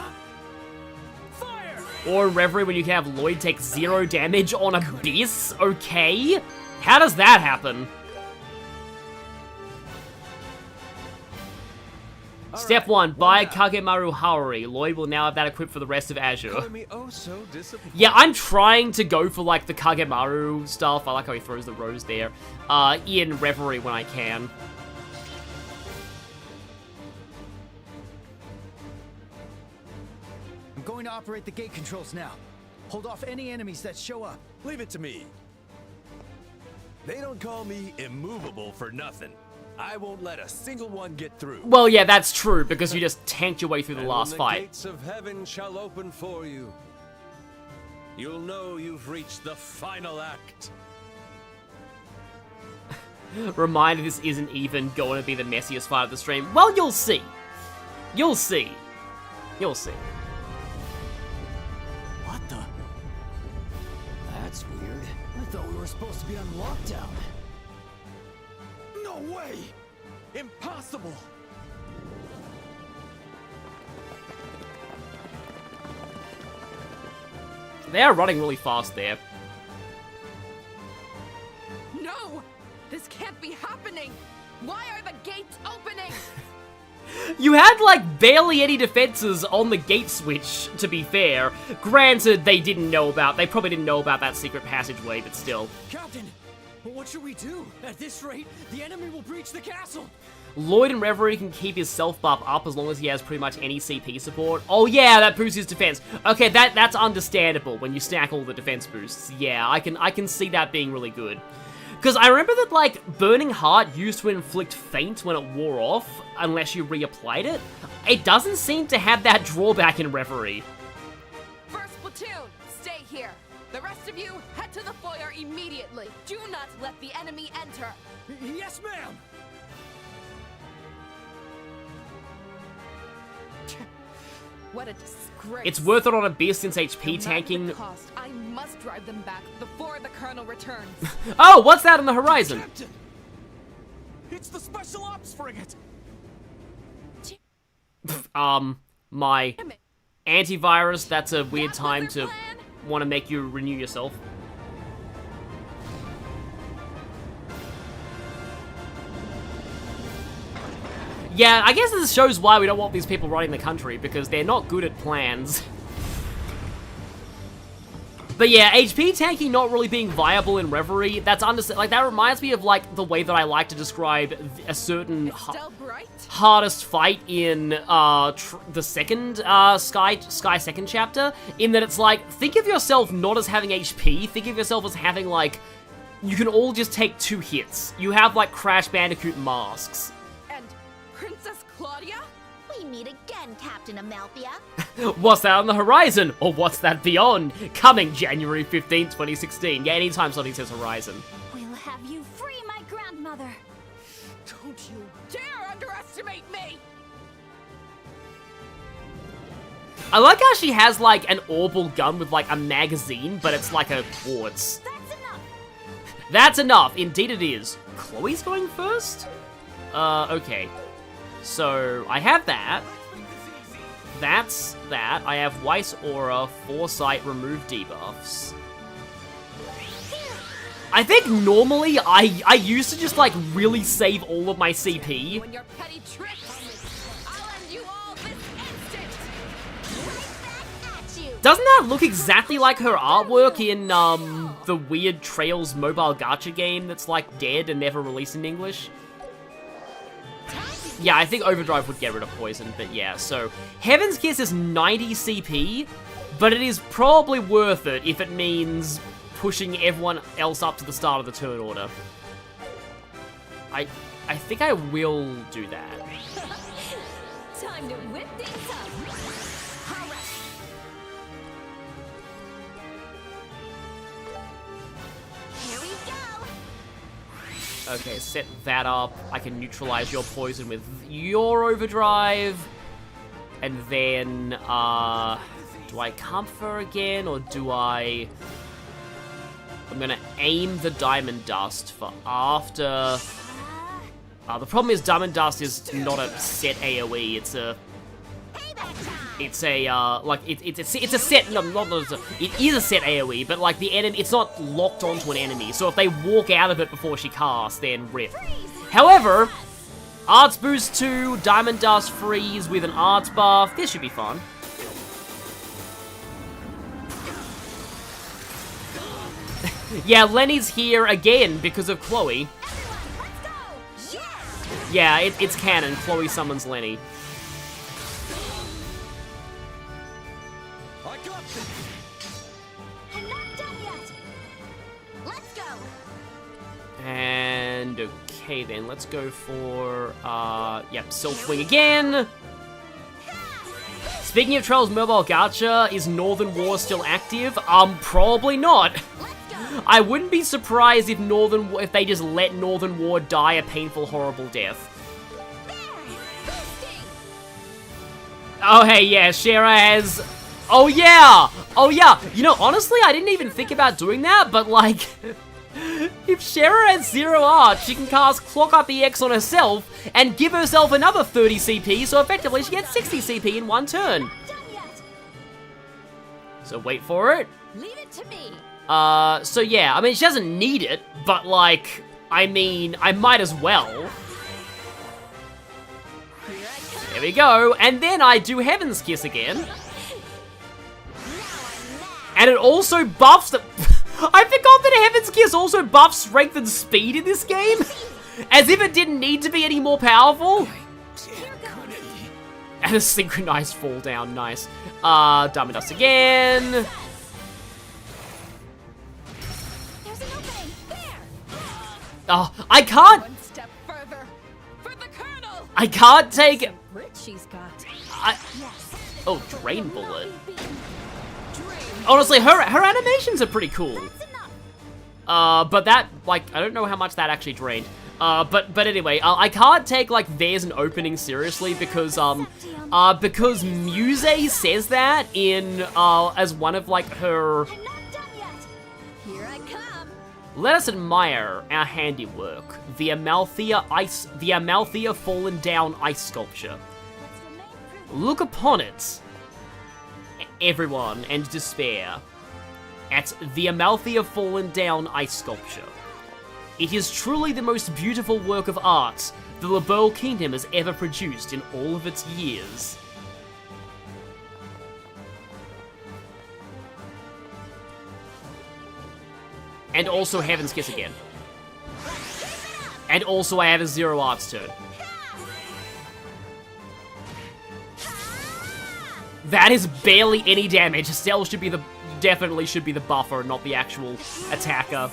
Fire. Or in Reverie when you can have Lloyd take 0 damage on Abyss? Okay. How does that happen? Step 1, buy Kagemaru Haori. Lloyd will now have that equipped for the rest of Azure. Yeah, I'm trying to go for, like, the Kagemaru stuff. I like how he throws the rose there. In Reverie when I can. I'm going to operate the gate controls now. Hold off any enemies that show up. Leave it to me. They don't call me immovable for nothing. I won't let a single one get through. Well, yeah, that's true, because you just tanked your way through the last fight. The gates of heaven shall open for you. You'll know you've reached the final act. Reminder, this isn't even going to be the messiest fight of the stream. Well, you'll see. You'll see. You'll see. What the? That's weird. I thought we were supposed to be on lockdown. No way! Impossible! They are running really fast there. No! This can't be happening! Why are the gates opening? You had, like, barely any defenses on the gate switch, to be fair. Granted, they probably didn't know about that secret passageway, but still. Captain! What should we do? At this rate, the enemy will breach the castle! Lloyd in Reverie can keep his self buff up as long as he has pretty much any CP support. Oh yeah, that boosts his defense. Okay, that's understandable when you stack all the defense boosts. Yeah, I can see that being really good. Because I remember that, like, Burning Heart used to inflict Faint when it wore off, unless you reapplied it. It doesn't seem to have that drawback in Reverie. First platoon, stay here. The rest of you, head to the foyer immediately. Do not let the enemy enter. Yes, ma'am! What a disgrace. It's worth it on Abyss since HP tanking... Cost, I must drive them back before the Colonel returns. Oh, what's that on the horizon? Captain! It's the Special Ops frigate! My antivirus, that's a weird time to want to make you renew yourself. Yeah, I guess this shows why we don't want these people running the country, because they're not good at plans. But yeah, HP tanking not really being viable in Reverie, that's like, that reminds me of, like, the way that I like to describe a certain hardest fight in, the second, Sky second chapter, in that it's like, think of yourself not as having HP, think of yourself as having, like, you can all just take 2 hits. You have, like, Crash Bandicoot masks. And Princess Klaudia? We meet again, Captain Amalfia. What's that on the horizon? Or what's that beyond? Coming January 15th, 2016. Yeah, anytime something says horizon. We'll have you free, my grandmother. Don't you dare underestimate me! I like how she has, like, an orbal gun with, like, a magazine, but it's like a quartz. That's enough! That's enough! Indeed it is. Chloe's going first? Okay. So, I have that. That's that. I have Weiss Aura, Foresight, remove debuffs. I think normally I used to just, like, really save all of my CP. When your petty tricks, I'll end you all this instant! Right back at you! Doesn't that look exactly like her artwork in, the weird Trails mobile gacha game that's, like, dead and never released in English? Yeah, I think Overdrive would get rid of poison, but yeah, so Heaven's Kiss is 90 CP, but it is probably worth it if it means pushing everyone else up to the start of the turn order. I think I will do that. Time to whip things up. Okay, set that up. I can neutralize your poison with your overdrive. And then, do I comfort again, or do I... I'm gonna aim the Diamond Dust for after... the problem is Diamond Dust is not a set AoE, it's a... It's a, it's a set, no, it is a set AoE, but, like, the enemy, it's not locked onto an enemy, so if they walk out of it before she casts, then rip. However, Arts Boost 2, Diamond Dust Freeze with an Arts buff, this should be fun. Yeah, Lenny's here again because of Chloe. Yeah, it's canon, Chloe summons Lenny. And okay then, let's go for, yep, Self Wing again. Speaking of Trails Mobile Gacha, is Northern War still active? Probably not. I wouldn't be surprised if if they just let Northern War die a painful, horrible death. Oh hey, yeah, Shara has... Oh yeah! Oh yeah! You know, honestly, I didn't even think about doing that, but like... If Shara has 0 art, she can cast Clock Up EX on herself and give herself another 30 CP, so effectively she gets 60 CP in one turn. So wait for it. Leave it to me. So yeah, I mean, she doesn't need it, but like, I mean, I might as well. There we go, and then I do Heaven's Kiss again. And it also buffs the... I forgot that Heaven's Kiss also buffs strength and speed in this game. As if it didn't need to be any more powerful. And a synchronized fall down, nice. Diamond Dust again. Oh, I can't... One step further for the Colonel. I can't take... She's got. Oh, Drain Bullet. Honestly, her animations are pretty cool. But that, like, I don't know how much that actually drained. But anyway, I can't take, like, there's an opening seriously because Muse says that in, as one of, like, her... Here I come. Let us admire our handiwork, the Amalfia Fallen Down Ice Sculpture. Look upon it, everyone, and despair, at the Amalfia Fallen Down Ice Sculpture. It is truly the most beautiful work of art the Liberl Kingdom has ever produced in all of its years. And also Heaven's Kiss again. And also I have a 0 arts turn. That is barely any damage. Cell should be definitely should be the buffer, not the actual attacker.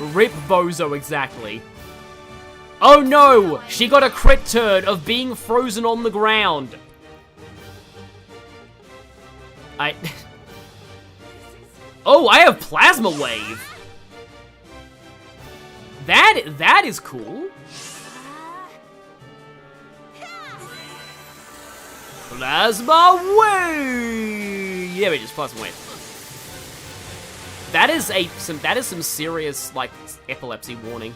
Rip Bozo, exactly. Oh no! She got a crit turn of being frozen on the ground. Oh, I have Plasma Wave! That is cool. Plasma Wave! Yeah, we just Plasma Wave. That is some serious, like, epilepsy warning.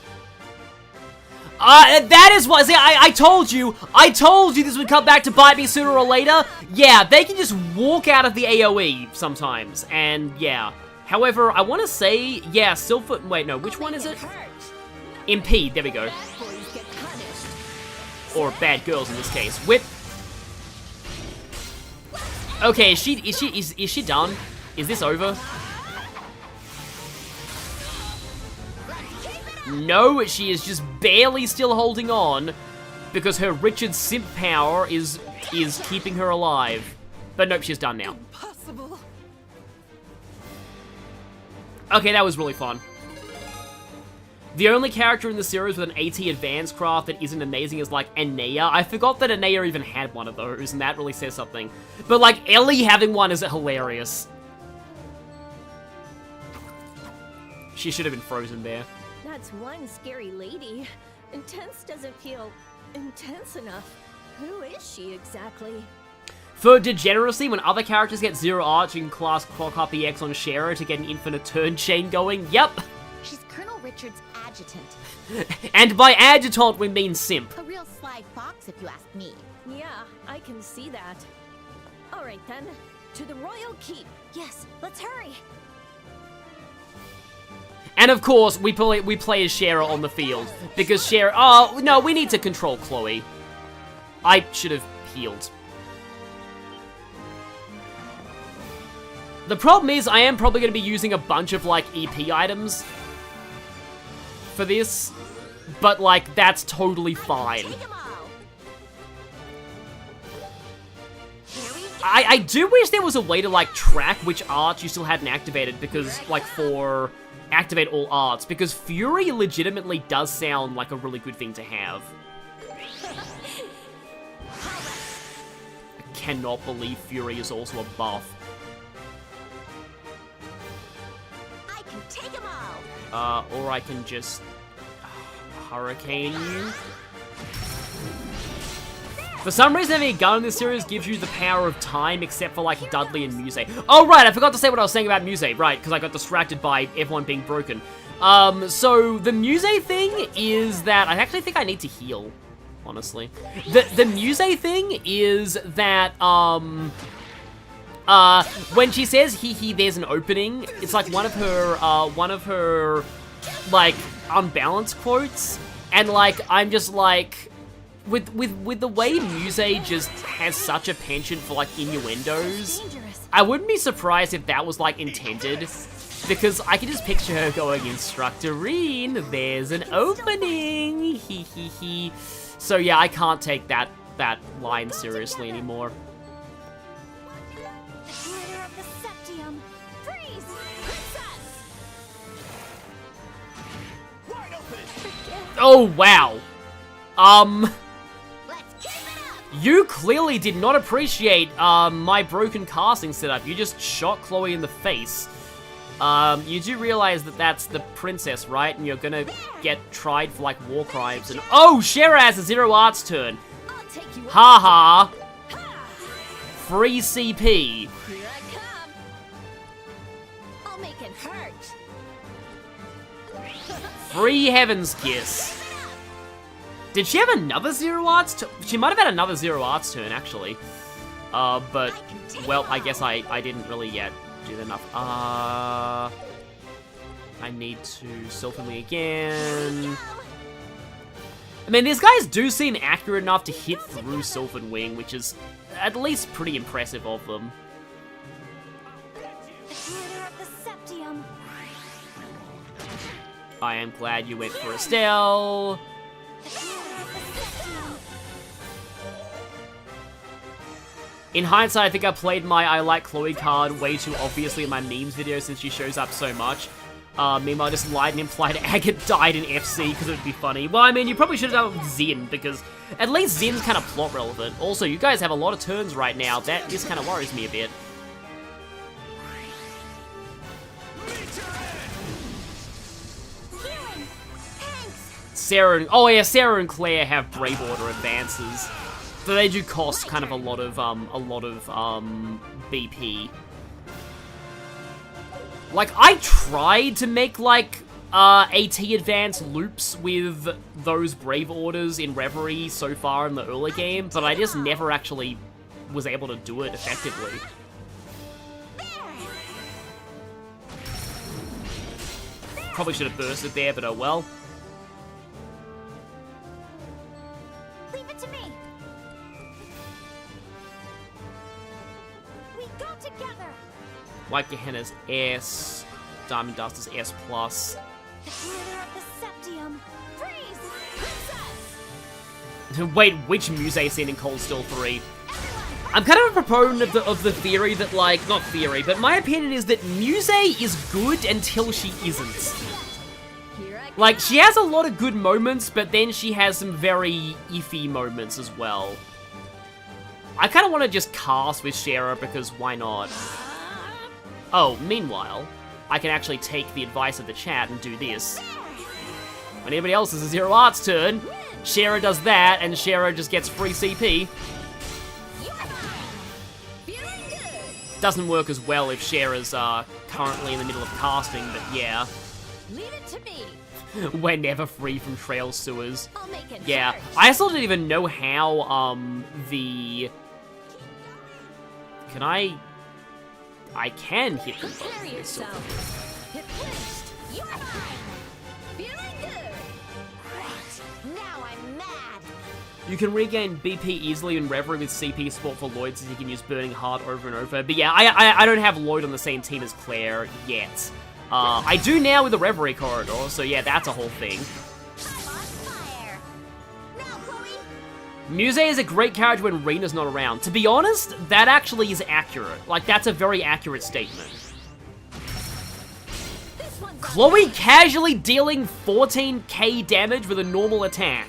That is what, see, I told you this would come back to bite me sooner or later. Yeah, they can just walk out of the AoE sometimes, and yeah. However, I want to say, yeah, wait, no, which one is it? Impede, there we go. Or bad girls in this case. Whip. Okay, is she done? Is this over? No, she is just barely still holding on because her Richard Simp power is keeping her alive. But nope, she's done now. Impossible. Okay, that was really fun. The only character in the series with an AT advanced craft that isn't amazing is, like, Anea. I forgot that Anea even had one of those, and that really says something. But, like, Ellie having one is hilarious. She should have been frozen there. That's one scary lady. Intense doesn't feel intense enough. Who is she exactly? For degeneracy, when other characters get 0 arts, you can class copy X on Shara to get an infinite turn chain going. Yep. She's Colonel Richard's adjutant. And by adjutant, we mean simp. A real sly fox, if you ask me. Yeah, I can see that. Alright then, to the Royal Keep. Yes, let's hurry. And of course, we play as Shara on the field. Because Shara... Oh, no, we need to control Chloe. I should have healed. The problem is, I am probably going to be using a bunch of, like, EP items for this. But, like, that's totally fine. I do wish there was a way to, like, track which arts you still hadn't activated, because, like, for activate all arts, because Fury legitimately does sound like a really good thing to have. I cannot believe Fury is also a buff. I can take them all. Or I can just hurricane you. For some reason, having a gun in this series gives you the power of time, except for, like, Dudley and Muse. Oh, right, I forgot to say what I was saying about Muse, right, because I got distracted by everyone being broken. So, the Muse thing is that I actually think I need to heal, honestly. The Muse thing is that, when she says, hee, there's an opening, it's, like, one of her, like, unbalanced quotes, and, like, I'm just, like... With the way Muse just has such a penchant for, like, innuendos, I wouldn't be surprised if that was, like, intended, because I can just picture her going, Instructorine, there's an opening, hee. So yeah, I can't take that line seriously anymore. Oh, wow. You clearly did not appreciate, my broken casting setup. You just shot Chloe in the face. You do realize that that's the princess, right? And you're gonna get tried for, like, war crimes and... Oh, Shara has a 0 arts turn. Haha. Free CP. Here I come. I'll make it hurt. Free Heaven's Kiss. Did she have another 0 arts turn? She might have had another 0 arts turn, actually. But, well, I guess I didn't really yet do enough. I need to Sylphan Wing again. I mean, these guys do seem accurate enough to hit through Sylphan Wing, which is at least pretty impressive of them. I am glad you went for Estelle. In hindsight, I think I played my I Like Chloe card way too obviously in my memes video since she shows up so much. Meanwhile, I just lied and implied Agate died in FC because it would be funny. Well, I mean, you probably should have done it with Zin, because at least Zin's kind of plot relevant. Also, you guys have a lot of turns right now. This kind of worries me a bit. Sarah and Claire have Brave Order advances. So they do cost kind of a lot of BP. Like, I tried to make, like, AT advance loops with those Brave Orders in Reverie so far in the early game, but I just never actually was able to do it effectively. Probably should have bursted there, but oh well. Leave it to me. We go together. White Gehenna's S, Diamond Dust is S+. The glitter of the Septium. Freeze! Princess! Wait, which Muse scene in Cold Steel 3? I'm kind of a proponent of the theory that, like, not theory, but my opinion is that Muse is good until she isn't. Like, she has a lot of good moments, but then she has some very iffy moments as well. I kind of want to just cast with Shara because why not? Oh, meanwhile, I can actually take the advice of the chat and do this. When anybody else has a Zero Arts turn, Shara does that, and Shara just gets free CP. Doesn't work as well if Shara's currently in the middle of casting, but yeah. Leave it to me. We're never free from trail sewers. I'll make it Yeah, hurt. I still don't even know how, the... Can I can hit them both. Prepare yourself. Hit flinched. You're mine. Feeling good. Right. Now I'm mad. You can regain BP easily in Reverie with CP support for Lloyd, since you can use Burning Heart over and over. But yeah, I don't have Lloyd on the same team as Claire yet. I do now with the Reverie corridor, so yeah, that's a whole thing. I'm on fire. Now, Chloe. Muse is a great character when Rena's not around. To be honest, that actually is accurate. Like, that's a very accurate statement. Chloe casually dealing 14k damage with a normal attack.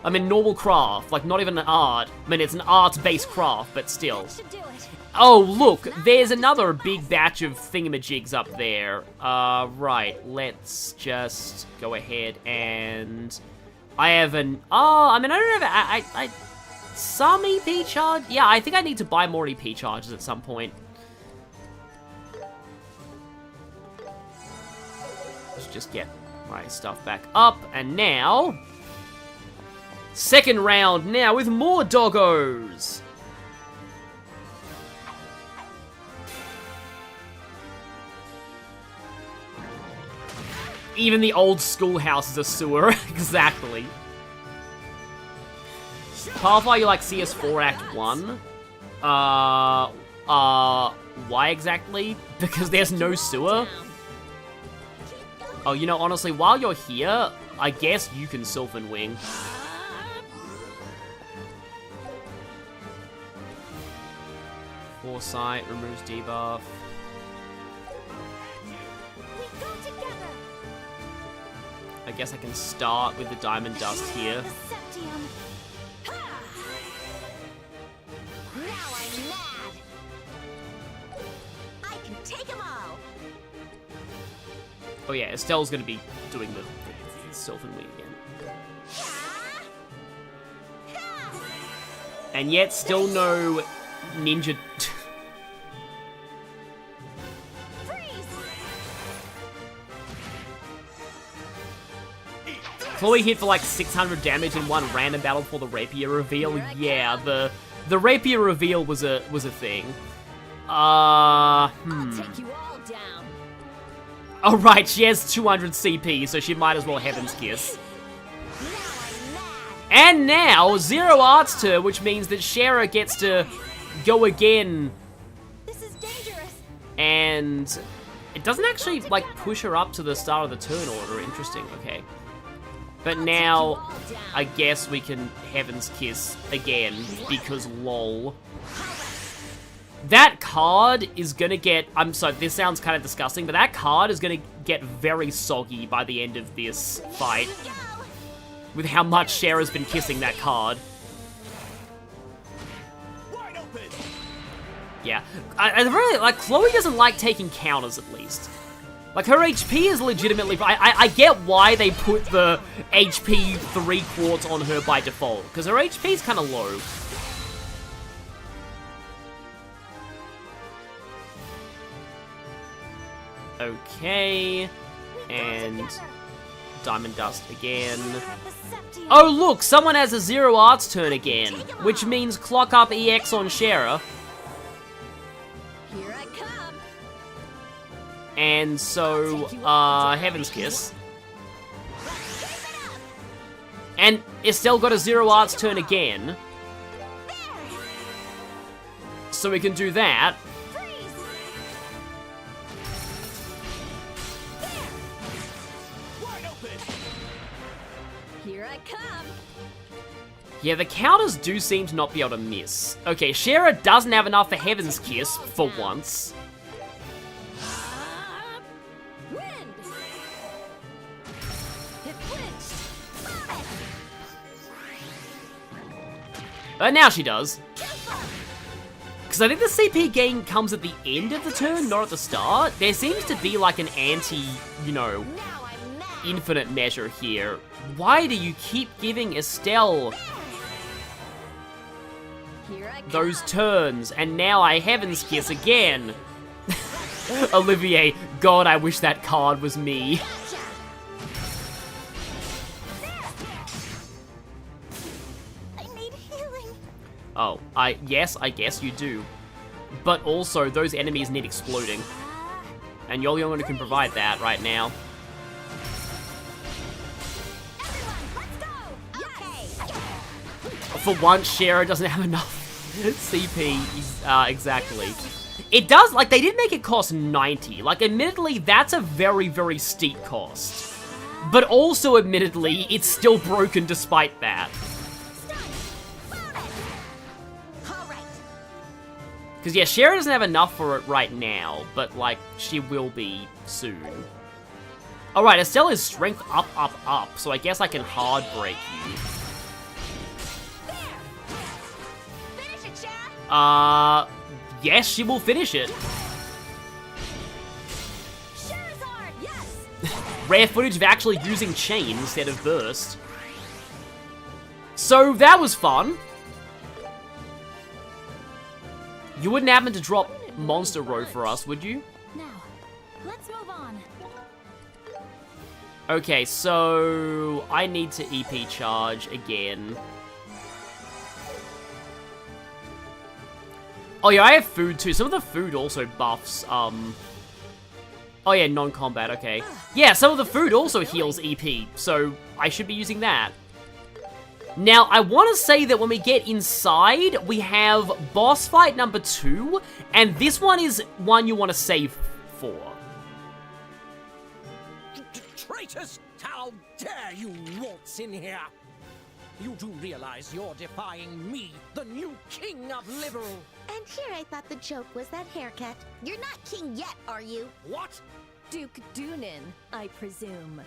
I mean, normal craft, like not even an art. I mean, it's an arts-based craft, but still. Oh, look, there's another big batch of thingamajigs up there. Right, let's just go ahead and... I have an... Oh, I mean, I don't have... some EP charge? Yeah, I think I need to buy more EP charges at some point. Let's just get my stuff back up, and now... Second round now with more doggos! Even the old schoolhouse is a sewer, exactly. Pathfire, you like CS4 Act 1? Why exactly? Because there's no sewer? Oh, you know, honestly, while you're here, I guess you can Sylvan Wing. Foresight removes debuff. I guess I can start with the Diamond Dust here. Now I'm mad. I can take them all. Oh yeah, Estelle's gonna be doing the Sylvan Wing again. And yet, still no ninja... Chloe hit for like 600 damage in one random battle for the rapier reveal. Yeah, the rapier reveal was a thing. I'll take you all down. Oh right, she has 200 CP, so she might as well Heaven's Kiss. And now, Zero Arts turn, which means that Shara gets to go again. This is dangerous. And it doesn't actually, like, push her up to the start of the turn order. Interesting, okay. But now, I guess we can Heaven's Kiss again, because lol. That card is gonna get... I'm sorry, this sounds kind of disgusting, but that card is gonna get very soggy by the end of this fight. With how much Shara's been kissing that card. Yeah. I really... Like, Chloe doesn't like taking counters, at least. Like, her HP is legitimately... I get why they put the HP 3/4 on her by default, because her HP is kind of low. Okay. And... Diamond Dust again. Oh, look! Someone has a Zero Arts turn again, which means clock up EX on Shara. Here I come. And so, Heaven's Kiss. And Estelle got a Zero Arts turn again. So we can do that. Here I come. Yeah, the counters do seem to not be able to miss. Okay, Shara doesn't have enough for Heaven's Kiss, for once. Now she does. Because I think the CP gain comes at the end of the turn, not at the start. There seems to be like an anti, you know, infinite measure here. Why do you keep giving Estelle those turns? And now I Heaven's Kiss again. Olivier, God, I wish that card was me. I need healing. Oh, yes, I guess you do. But also, those enemies need exploding. And you're the only one who can provide that right now. For once, Shara doesn't have enough CP, exactly. It does, like, they did make it cost 90. Like, admittedly, that's a very, very steep cost. But also, admittedly, it's still broken despite that. Because, yeah, Shara doesn't have enough for it right now, but, like, she will be soon. Alright, Estelle is strength up, up, up, so I guess I can hard break you. Yes, she will finish it. Rare footage of actually using chain instead of burst. So, that was fun. You wouldn't happen to drop Monster Row for us, would you? Now, let's move on. Okay, so I need to EP charge again. Oh yeah, I have food too. Some of the food also buffs, oh yeah, non-combat, okay. Yeah, some of the food also heals EP, so I should be using that. Now, I want to say that when we get inside, we have boss fight number 2, and this one is one you want to save for. Traitors! How dare you waltz in here? You do realize you're defying me, the new king of liberal. And here I thought the joke was that haircut. You're not king yet, are you? What? Duke Dunin, I presume.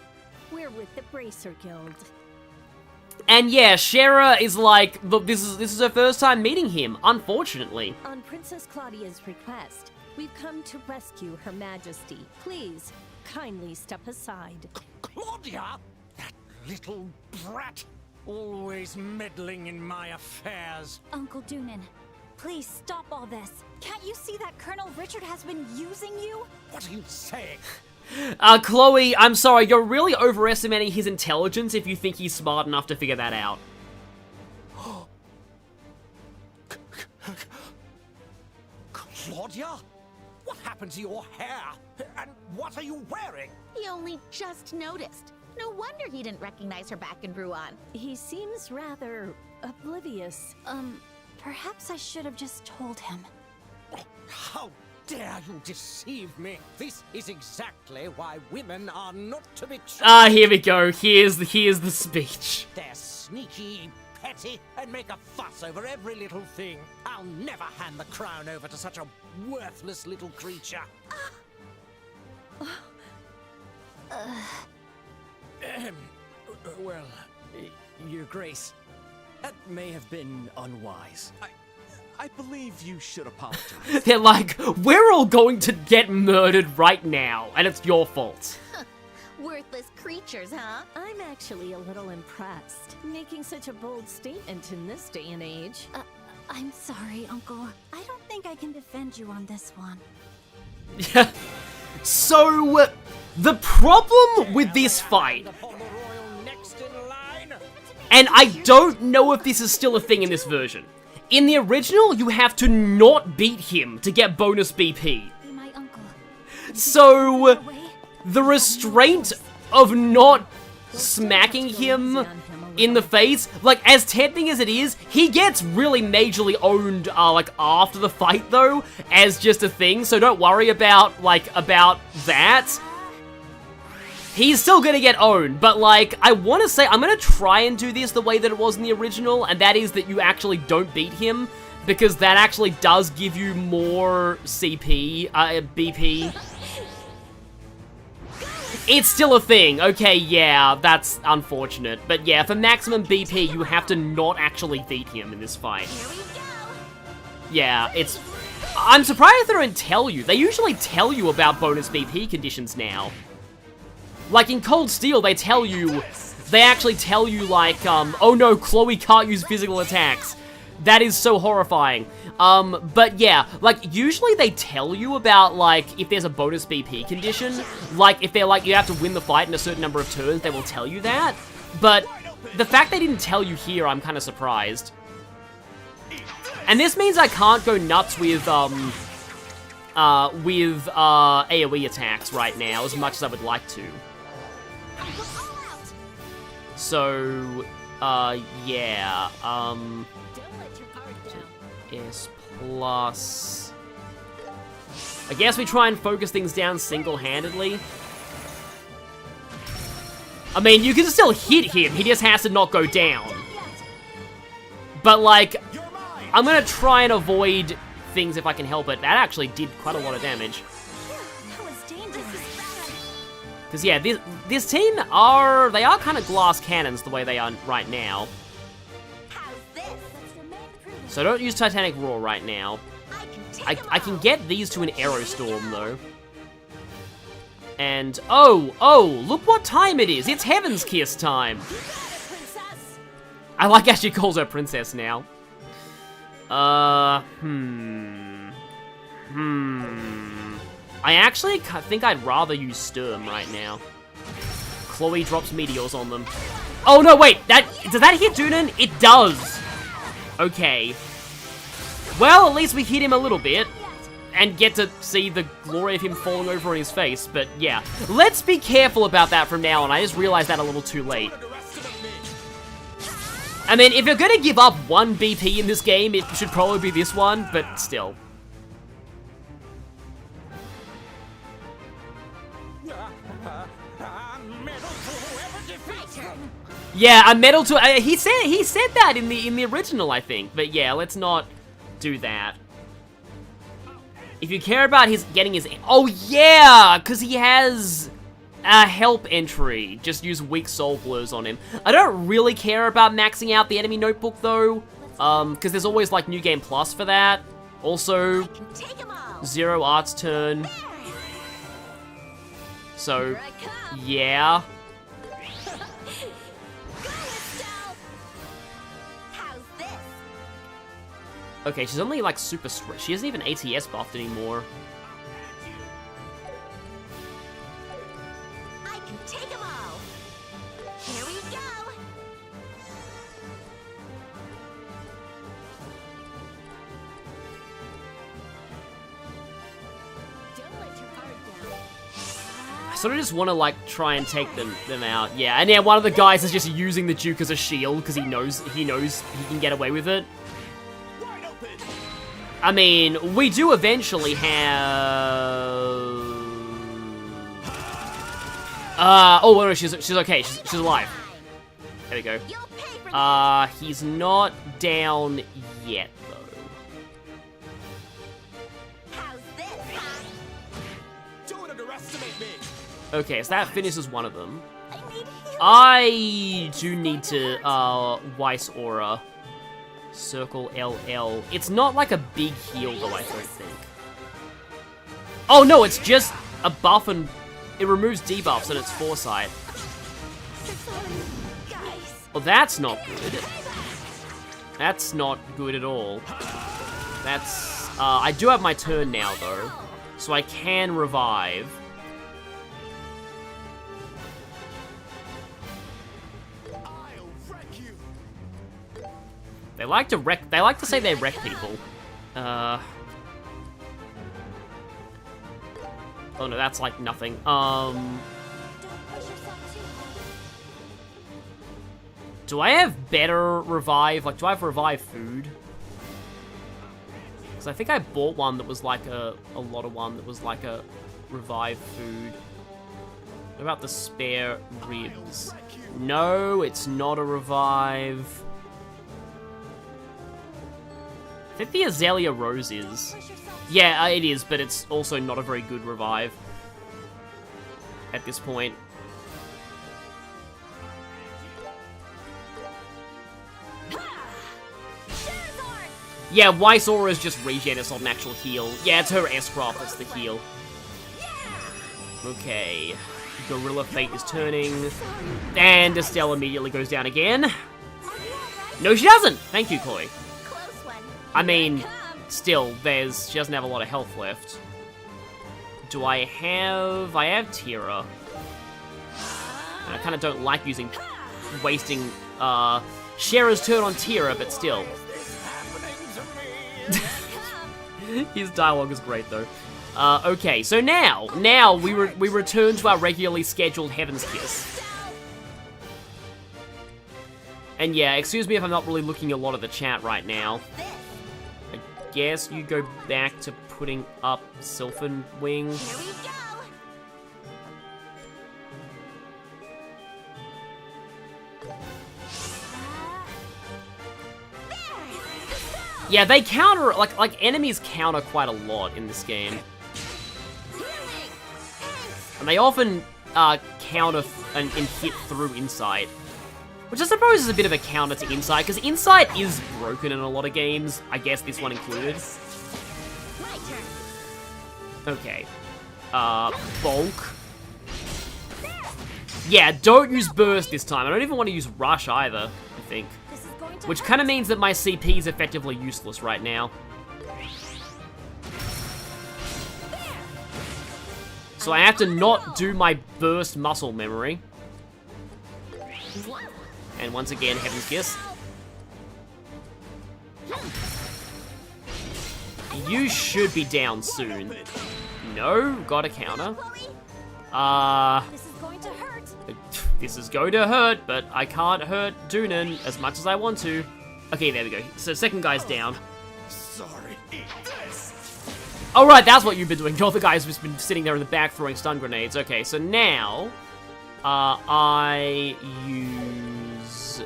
We're with the Bracer Guild. And yeah, Shara is like, look, this is her first time meeting him, unfortunately. On Princess Claudia's request, we've come to rescue Her Majesty. Please, kindly step aside. Klaudia? That little brat? Always meddling in my affairs. Uncle Dunin, please stop all this. Can't you see that Colonel Richard has been using you? What are you saying? Chloe, I'm sorry, you're really overestimating his intelligence if you think he's smart enough to figure that out. Klaudia? What happened to your hair? And what are you wearing? He only just noticed. No wonder he didn't recognize her back in Rouen. He seems rather oblivious. Perhaps I should have just told him. How dare you deceive me? This is exactly why women are not to be trusted. Ah, here we go. Here's the speech. They're sneaky, petty, and make a fuss over every little thing. I'll never hand the crown over to such a worthless little creature. Well, Your Grace, that may have been unwise. I believe you should apologize. They're like, we're all going to get murdered right now, and it's your fault. Worthless creatures, huh? I'm actually a little impressed. Making such a bold statement in this day and age. I'm sorry, Uncle. I don't think I can defend you on this one. So, the problem with this fight, and I don't know if this is still a thing in this version. In the original, you have to not beat him to get bonus BP. My uncle. So, the restraint of not smacking him in the face, like, as tempting as it is, he gets really majorly owned, like, after the fight, though, as just a thing, so don't worry about that. He's still gonna get owned, but, like, I want to say, I'm gonna try and do this the way that it was in the original, and that is that you actually don't beat him, because that actually does give you more CP, BP. It's still a thing. Okay, yeah, that's unfortunate. But yeah, for maximum BP, you have to not actually beat him in this fight. Here we go. Yeah, it's... I'm surprised they don't tell you. They usually tell you about bonus BP conditions now. Like, in Cold Steel, they actually tell you, like, oh no, Chloe can't use physical attacks. That is so horrifying. But yeah, like, usually they tell you about, like, if there's a bonus BP condition. Like, if they're like, you have to win the fight in a certain number of turns, they will tell you that. But the fact they didn't tell you here, I'm kind of surprised. And this means I can't go nuts with AoE attacks right now, as much as I would like to. So, yeah, S plus... I guess we try and focus things down single-handedly. I mean, you can still hit him, he just has to not go down. But, like, I'm gonna try and avoid things if I can help it. That actually did quite a lot of damage. Because, yeah, this team they are kind of glass cannons the way they are right now. So don't use Titanic Roar right now. I can get these to an Arrow Storm, though. And, oh, look what time it is. It's Heaven's Kiss time. I like how she calls her princess now. I actually think I'd rather use Sturm right now. Chloe drops meteors on them. Oh, no, wait. Does that hit Dunan? It does. Okay. Well, at least we hit him a little bit. And get to see the glory of him falling over on his face. But, yeah. Let's be careful about that from now on. I just realized that a little too late. I mean, if you're gonna give up 1 BP in this game, it should probably be this one, but still. Yeah, a medal to... he said that in the original, I think. But yeah, let's not do that. If you care about getting his... Oh, yeah! Because he has a help entry. Just use weak soul blows on him. I don't really care about maxing out the enemy notebook, though. Because there's always, like, New Game Plus for that. Also, 0 arts turn. So, yeah. Okay, she's only, like, super... She isn't even ATS buffed anymore. I can take them all. Here we go. Don't let your guard down. I sort of just want to, like, try and take them out. Yeah, and yeah, one of the guys is just using the Duke as a shield because he knows he can get away with it. I mean, we do eventually have... oh, no, she's okay. She's alive. There we go. He's not down yet, though. Don't underestimate me. Okay, so that finishes one of them. I do need to, Weiss Aura. Circle LL. It's not like a big heal, though, I don't think. Oh, no, it's just a buff and it removes debuffs and it's Foresight. Well, that's not good. That's not good at all. That's, I do have my turn now, though, so I can revive. They like to say they wreck people. Oh no, that's like nothing. Do I have better revive? Like, do I have revive food? Because I think I bought one that was like a lot of one that was like a revive food. What about the spare ribs? No, it's not a revive. I think the Azalea Rose is. Yeah, it is, but it's also not a very good revive at this point. Yeah, Weiss Aura is just regen, it's not an actual heal. Yeah, it's her S-Craft that's the heal. Okay. Gorilla Fate is turning. And Estelle immediately goes down again. No, she doesn't! Thank you, Chloe. I mean, still, she doesn't have a lot of health left. Do I have Tira. And I kind of don't like wasting, Shera's turn on Tira, but still. His dialogue is great, though. Okay, so now we return to our regularly scheduled Heaven's Kiss. And yeah, excuse me if I'm not really looking at a lot of the chat right now. I guess you go back to putting up Sylphin Wing. Here we go. Yeah, they counter, like enemies counter quite a lot in this game. And they often counter and hit through Insight. Which I suppose is a bit of a counter to Insight, because Insight is broken in a lot of games. I guess this one included. Okay. Bonk. Yeah, don't use Burst this time. I don't even want to use Rush either, I think. Which kind of means that my CP is effectively useless right now. So I have to not do my Burst muscle memory. And once again, Heaven's Kiss. You should be down soon. No, got a counter. This is going to hurt, but I can't hurt Doonan as much as I want to. Okay, there we go. So second guy's down. Sorry. Oh right, that's what you've been doing. You're the guy who's been sitting there in the back throwing stun grenades. Okay, so now I use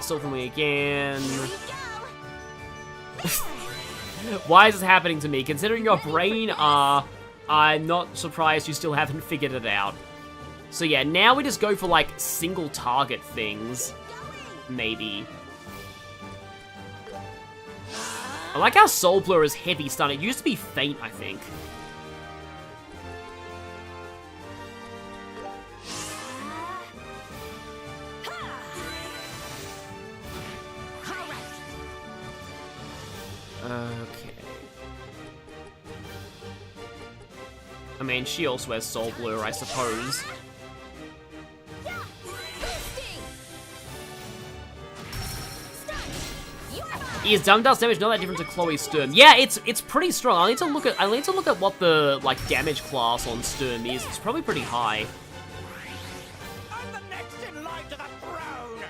Sylphin Wing again. Why is this happening to me? Considering your brain, I'm not surprised you still haven't figured it out. So yeah, now we just go for like single target things, maybe. I like how Soul Blur is heavy stun. It used to be faint, I think. Okay. I mean, she also has Soul Blur, I suppose. Is Dung Dust damage not that different to Chloe's Sturm? Yeah, it's pretty strong. I need to look at what the like damage class on Sturm is. It's probably pretty high. I'm the next in line to the throne.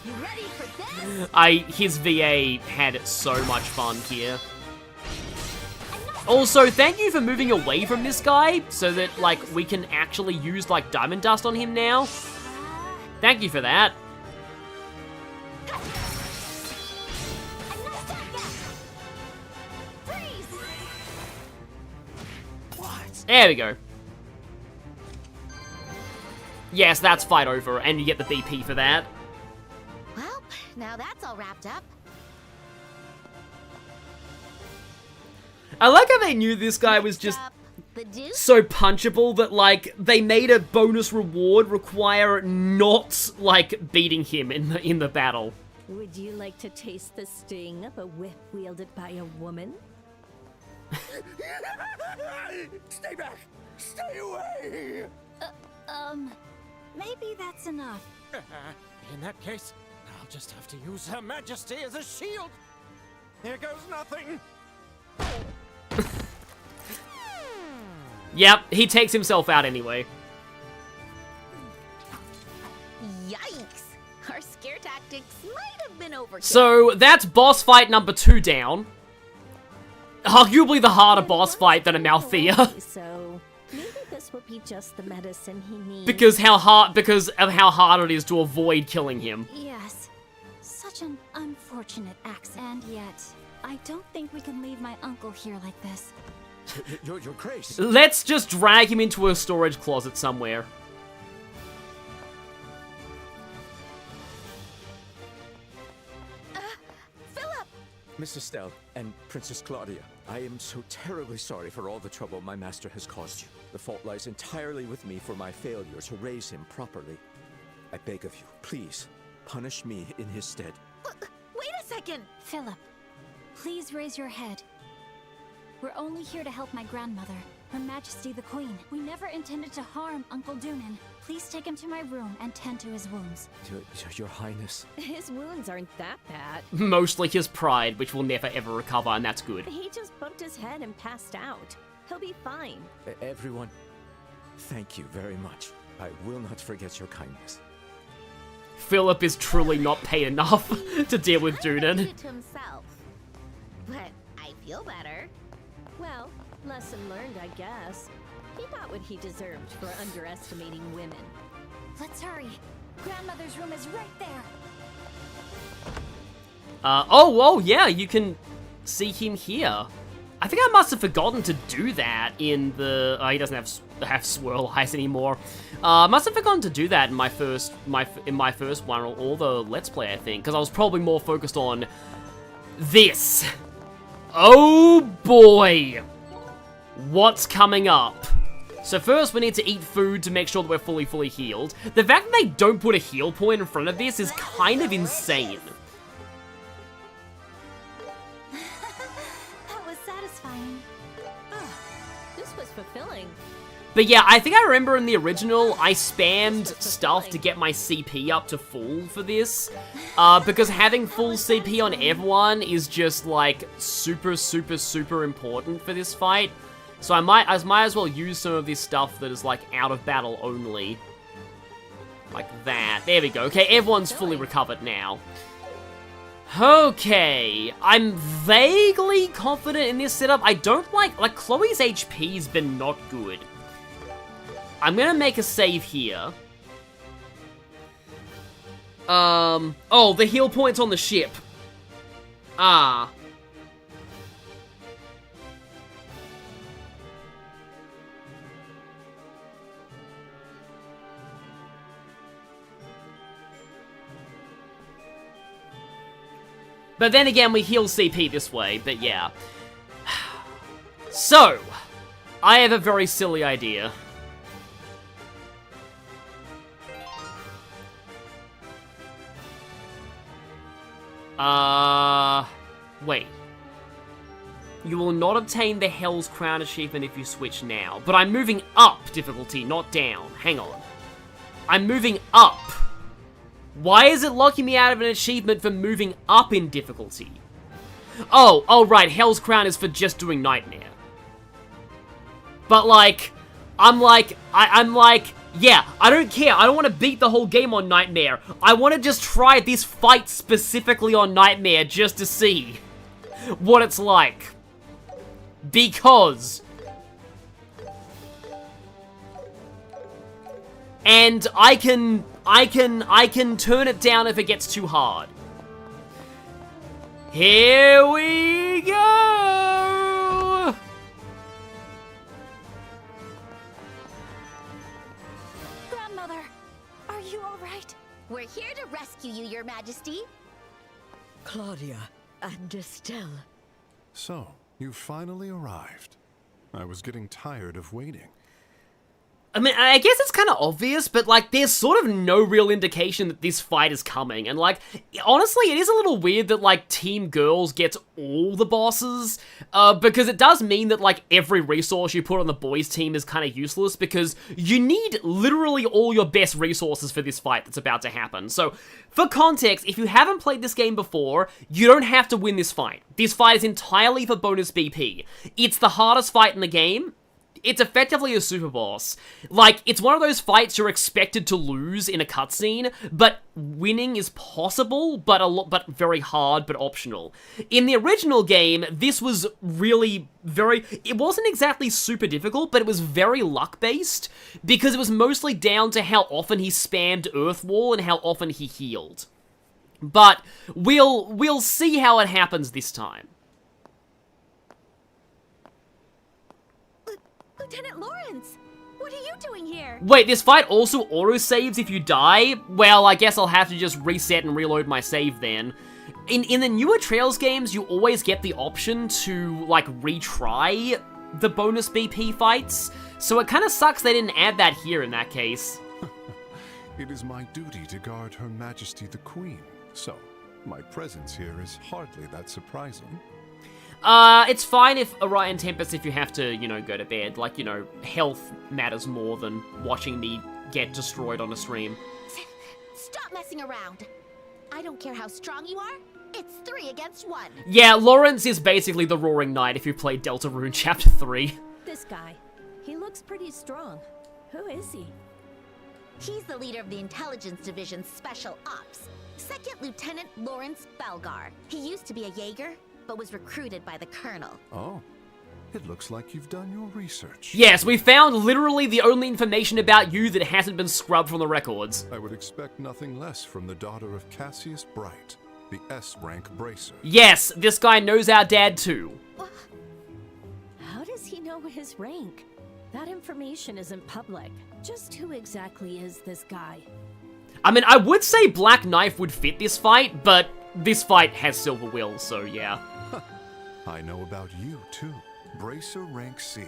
You ready for this? His VA had so much fun here. Also, thank you for moving away from this guy so that like we can actually use like Diamond Dust on him now. Thank you for that. There we go. Yes, that's fight over, and you get the BP for that. Well, now that's all wrapped up. I like how they knew this guy was just so punchable that, like, they made a bonus reward require not, like, beating him in the battle. Would you like to taste the sting of a whip wielded by a woman? Stay back! Stay away! Maybe that's enough. In that case, I'll just have to use Her Majesty as a shield. Here goes nothing. Yep, he takes himself out anyway. Yikes! Our scare tactics might have been overkill. So, that's boss fight number 2 down. Arguably the harder boss fight than Amalfia. So maybe this will be just the medicine he needs. because of how hard it is to avoid killing him. Yes. Such an unfortunate accident. And yet, I don't think we can leave my uncle here like this. Your Grace. Let's just drag him into a storage closet somewhere. Miss Estelle and Princess Klaudia, I am so terribly sorry for all the trouble my master has caused you. The fault lies entirely with me for my failure to raise him properly. I beg of you, please, punish me in his stead. Wait a second! Philip, please raise your head. We're only here to help my grandmother, Her Majesty the Queen. We never intended to harm Uncle Doonan. Please take him to my room and tend to his wounds. Your Highness. His wounds aren't that bad. Mostly his pride, which will never ever recover, and that's good. He just bumped his head and passed out. He'll be fine. Everyone, thank you very much. I will not forget your kindness. Philip is truly not paid enough to deal with Doonan. Did it to himself. But I feel better. Well, lesson learned, I guess. He got what he deserved for underestimating women. Let's hurry. Grandmother's room is right there. Oh, yeah, you can see him here. I think I must have forgotten to do that in the... he doesn't have swirl eyes anymore. Must have forgotten to do that in my first one, or the Let's Play, I think, because I was probably more focused on this. Oh boy! What's coming up? So first we need to eat food to make sure that we're fully healed. The fact that they don't put a heal point in front of this is kind of insane. That was satisfying. This was fulfilling. But yeah, I think I remember in the original, I spammed stuff to get my CP up to full for this. Because having full CP on everyone is just, like, super important for this fight. So I might as well use some of this stuff that is, like, out of battle only. Like that. There we go. Okay, everyone's fully recovered now. Okay, I'm vaguely confident in this setup. I don't like Chloe's HP's been not good. I'm gonna make a save here. Oh, the heal point's on the ship. Ah. But then again, we heal CP this way, but yeah. So, I have a very silly idea. Wait. You will not obtain the Hell's Crown achievement if you switch now. But I'm moving up difficulty, not down. Hang on. I'm moving up. Why is it locking me out of an achievement for moving up in difficulty? Oh, right, Hell's Crown is for just doing Nightmare. But, like, I'm like, yeah, I don't care. I don't want to beat the whole game on Nightmare. I want to just try this fight specifically on Nightmare just to see what it's like. Because... And I can turn it down if it gets too hard. Here we go! Grandmother, are you all right? We're here to rescue you, Your Majesty. Klaudia and Estelle. So, you finally arrived. I was getting tired of waiting. I mean, I guess it's kind of obvious, but, like, there's sort of no real indication that this fight is coming. And, like, honestly, it is a little weird that, like, Team Girls gets all the bosses, because it does mean that, like, every resource you put on the boys' team is kind of useless, because you need literally all your best resources for this fight that's about to happen. So, for context, if you haven't played this game before, you don't have to win this fight. This fight is entirely for bonus BP. It's the hardest fight in the game. It's effectively a super boss. Like, it's one of those fights you're expected to lose in a cutscene, but winning is possible, but very hard, but optional. In the original game, this was really it wasn't exactly super difficult, but it was very luck-based, because it was mostly down to how often he spammed Earth Wall and how often he healed. But we'll see how it happens this time. Lieutenant Lorence, what are you doing here? Wait, this fight also auto-saves if you die? Well, I guess I'll have to just reset and reload my save then. In the newer Trails games, you always get the option to, like, retry the bonus BP fights, so it kind of sucks they didn't add that here in that case. It is my duty to guard Her Majesty the Queen, so my presence here is hardly that surprising. It's fine if Orion Tempest if you have to, you know, go to bed. Like, you know, health matters more than watching me get destroyed on a stream. Stop messing around. I don't care how strong you are. It's 3 against 1. Yeah, Lorence is basically the Roaring Knight if you play Deltarune Chapter 3. This guy, he looks pretty strong. Who is he? He's the leader of the Intelligence Division's Special Ops, 2nd Lieutenant Lawrence Belgar. He used to be a Jaeger, but was recruited by the Colonel. Oh, it looks like you've done your research. Yes, we found literally the only information about you that hasn't been scrubbed from the records. I would expect nothing less from the daughter of Cassius Bright, the S-rank bracer. Yes, this guy knows our dad too. How does he know his rank? That information isn't public. Just who exactly is this guy? I mean, I would say Black Knife would fit this fight, but this fight has Silver Will, so yeah. I know about you too. Bracer rank C,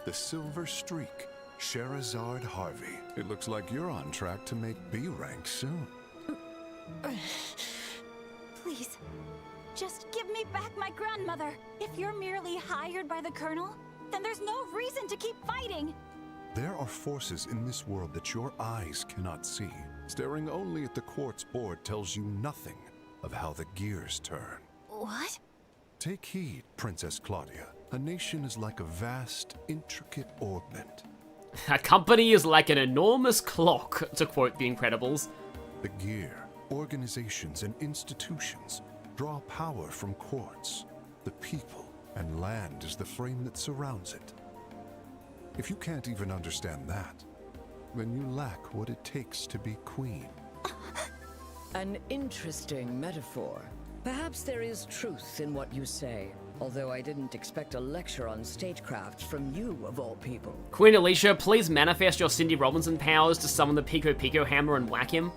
the Silver Streak, Sherazard Harvey. It looks like you're on track to make B rank soon. Please, just give me back my grandmother. If you're merely hired by the Colonel, then there's no reason to keep fighting. There are forces in this world that your eyes cannot see. Staring only at the quartz board tells you nothing of how the gears turn. What? Take heed, Princess Klaudia. A nation is like a vast, intricate orbit. A company is like an enormous clock, to quote The Incredibles. The gear, organizations, and institutions draw power from quartz. The people and land is the frame that surrounds it. If you can't even understand that, then you lack what it takes to be queen. An interesting metaphor. Perhaps there is truth in what you say, although I didn't expect a lecture on stagecraft from you, of all people. Queen Alicia, please manifest your Cindy Robinson powers to summon the Pico Pico hammer and whack him.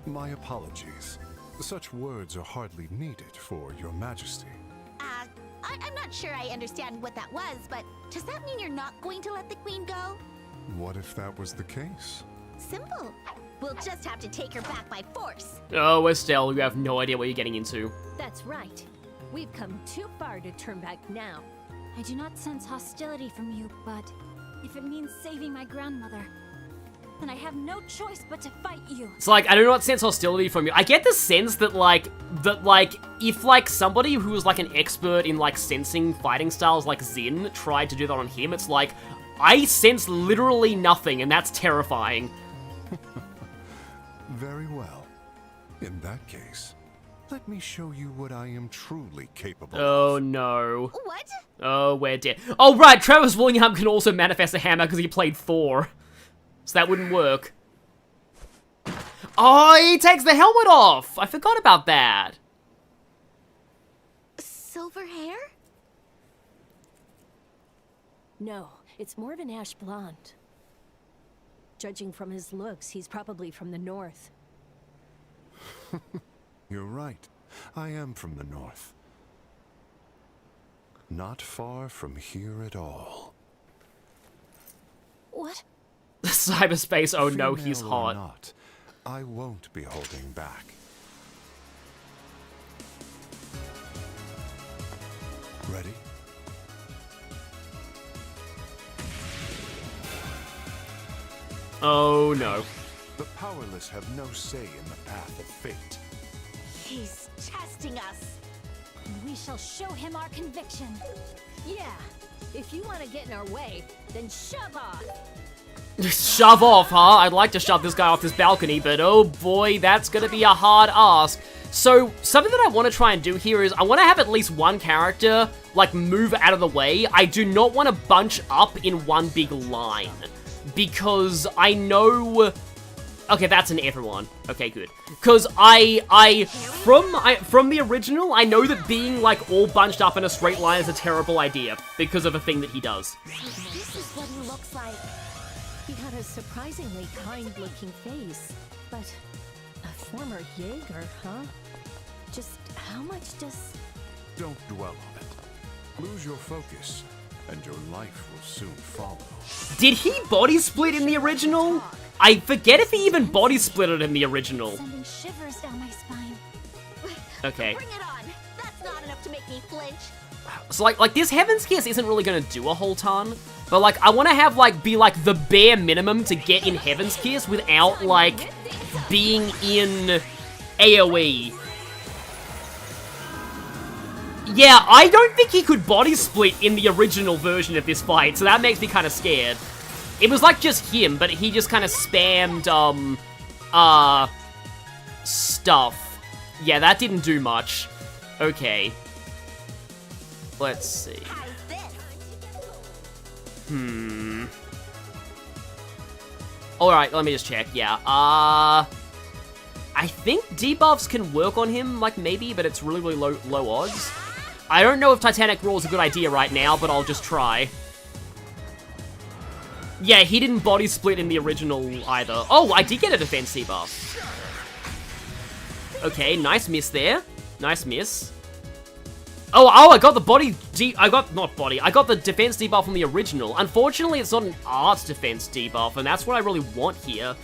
My apologies. Such words are hardly needed for your majesty. I'm not sure I understand what that was, but does that mean you're not going to let the queen go? What if that was the case? Simple. We'll just have to take her back by force. Oh, Estelle, you have no idea what you're getting into. That's right. We've come too far to turn back now. I do not sense hostility from you, but if it means saving my grandmother, then I have no choice but to fight you. It's like, I do not sense hostility from you. I get the sense that, if, somebody who was, an expert in, sensing fighting styles like Zin tried to do that on him, it's like, I sense literally nothing, and that's terrifying. Very well. In that case, let me show you what I am truly capable of. Oh, no. What? Oh, we're dead. Oh, right, Travis Willingham can also manifest a hammer because he played Thor. So that wouldn't work. Oh, he takes the helmet off! I forgot about that. Silver hair? No, it's more of an ash blonde. Judging from his looks, he's probably from the north. You're right. I am from the north. Not far from here at all. What? Cyberspace, oh no, he's Female hot. or not, I won't be holding back. Ready? Oh no. The powerless have no say in the path of fate. He's testing us. We shall show him our conviction. Yeah, if you want to get in our way, then shove off. Shove off, huh? I'd like to shove this guy off this balcony, but oh boy, that's gonna be a hard ask. So, something that I want to try and do here is, I want to have at least one character, move out of the way. I do not want to bunch up in one big line. Because I know... Okay, that's an everyone. Okay, good. Because from the original, I know that being, all bunched up in a straight line is a terrible idea, because of a thing that he does. This is what he looks like. He had a surprisingly kind-looking face, but a former Jaeger, huh? Just how much does... Don't dwell on it. Lose your focus. and your life will soon follow. Did he body split in the original? I forget if he even body splitted in the original. Sending shivers down my spine. Okay. Bring it on. That's not enough to make me flinch. So like this Heaven's Kiss isn't really gonna do a whole ton, but like I want to have be the bare minimum to get in Heaven's Kiss without like being in AoE. Yeah, I don't think he could body split in the original version of this fight, so that makes me kind of scared. It was like just him, but he just kind of spammed stuff. Yeah, that didn't do much. Okay. Let's see. Alright, let me just check. Yeah, I think debuffs can work on him, like, maybe, but it's really, really low odds. I don't know if Titanic Roar is a good idea right now, but I'll just try. Yeah, he didn't body split in the original either. Oh, I did get a defense debuff. Okay, nice miss there. Nice miss. Oh, I got the I got the defense debuff from the original. Unfortunately, it's not an art defense debuff, and that's what I really want here.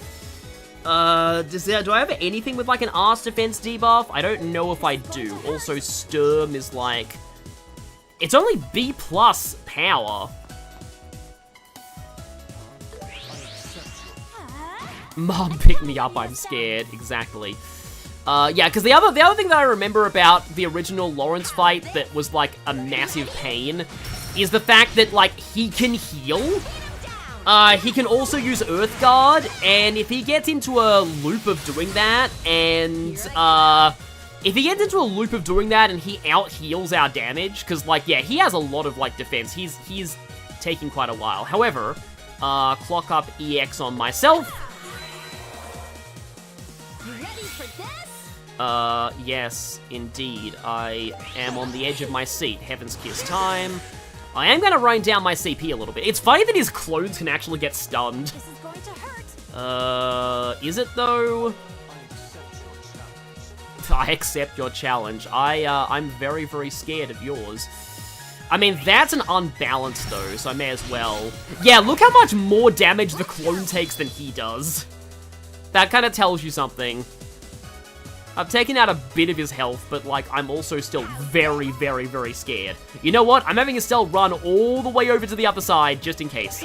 Do I have anything with, like, an art defense debuff? I don't know if I do. Also, Sturm is, like... It's only B+ power. Mom, pick me up, I'm scared. Exactly. Yeah, because the other thing that I remember about the original Lorence fight that was, like, a massive pain is the fact that, like, he can heal. He can also use Earth Guard, and if he gets into a loop of doing that, and, if he gets into a loop of doing that and he out-heals our damage, because, like, yeah, he has a lot of, like, defense. He's taking quite a while. However, clock up EX on myself. Yes, indeed. I am on the edge of my seat. Heaven's Kiss time. I am gonna run down my CP a little bit. It's funny that his clones can actually get stunned. This is going to hurt. Is it though? I accept your challenge. I'm very, very scared of yours. I mean, that's an unbalanced though, so I may as well. Yeah, look how much more damage the clone takes than he does. That kind of tells you something. I've taken out a bit of his health, but, like, I'm also still very, very, very scared. You know what? I'm having Estelle run all the way over to the other side, just in case.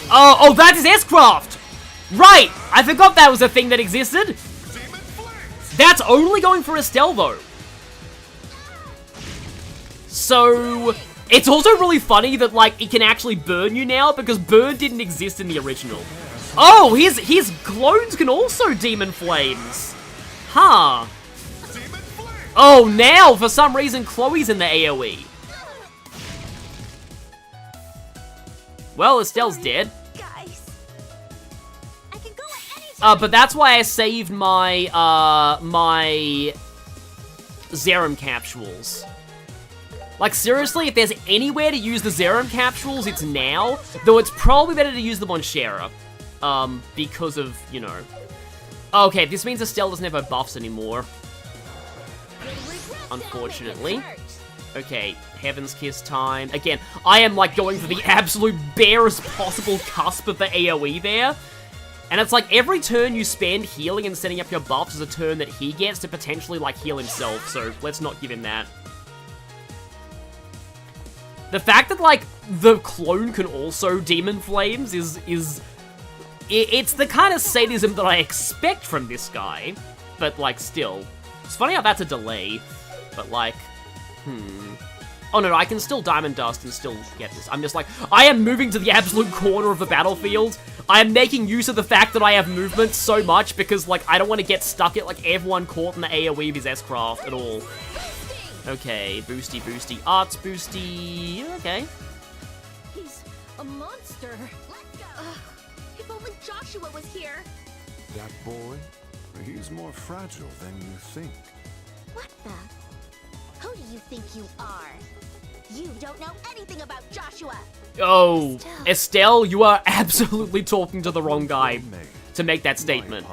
Oh, that's his S-Craft! Right! I forgot that was a thing that existed! That's only going for Estelle, though. So... It's also really funny that, like, it can actually burn you now, because burn didn't exist in the original. Oh, his clones can also Demon Flames. Huh. Oh, now, for some reason, Chloe's in the AoE. Well, Estelle's dead. But that's why I saved my, my Zerum capsules. Like, seriously, if there's anywhere to use the Zerum capsules, it's now. Though it's probably better to use them on Shara. Because of, you know... Okay, this means Estelle doesn't have her buffs anymore. Unfortunately. Okay, Heaven's Kiss time. Again, I am, like, going for the absolute barest possible cusp of the AoE there. And it's like, every turn you spend healing and setting up your buffs is a turn that he gets to potentially, like, heal himself. So, let's not give him that. The fact that, like, the clone can also Demon Flames it's the kind of sadism that I expect from this guy. But, like, still. It's funny how that's a delay. But, like, Oh, no, I can still Diamond Dust and still get this. I'm just like, I am moving to the absolute corner of the battlefield. I am making use of the fact that I have movement so much because, like, I don't want to get stuck at, like, everyone caught in the AoE of his S-Craft at all. Okay, boosty, boosty, arts boosty, okay. He's a monster. Let's go. If only Joshua was here. That boy? He's more fragile than you think. What the? Who do you think you are? You don't know anything about Joshua. Oh, Estelle, you are absolutely talking to the wrong guy to make that statement.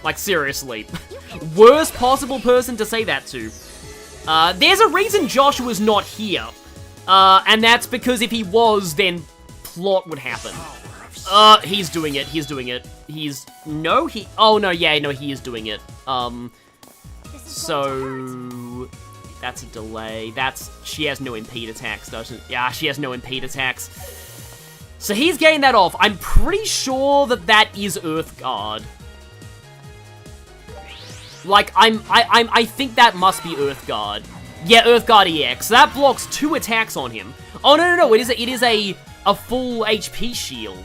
Like, seriously. Worst possible person to say that to. There's a reason Joshua's not here. And that's because if he was, then plot would happen. He's doing it. He's doing it. Oh, no, yeah, no, he is doing it. So... That's a delay. She has no impede attacks, doesn't... Yeah, she has no impede attacks. So he's getting that off. I'm pretty sure that is Earthguard. Like, I think that must be Earthguard. Yeah, Earthguard EX. That blocks 2 attacks on him. Oh, no, it is a full HP shield.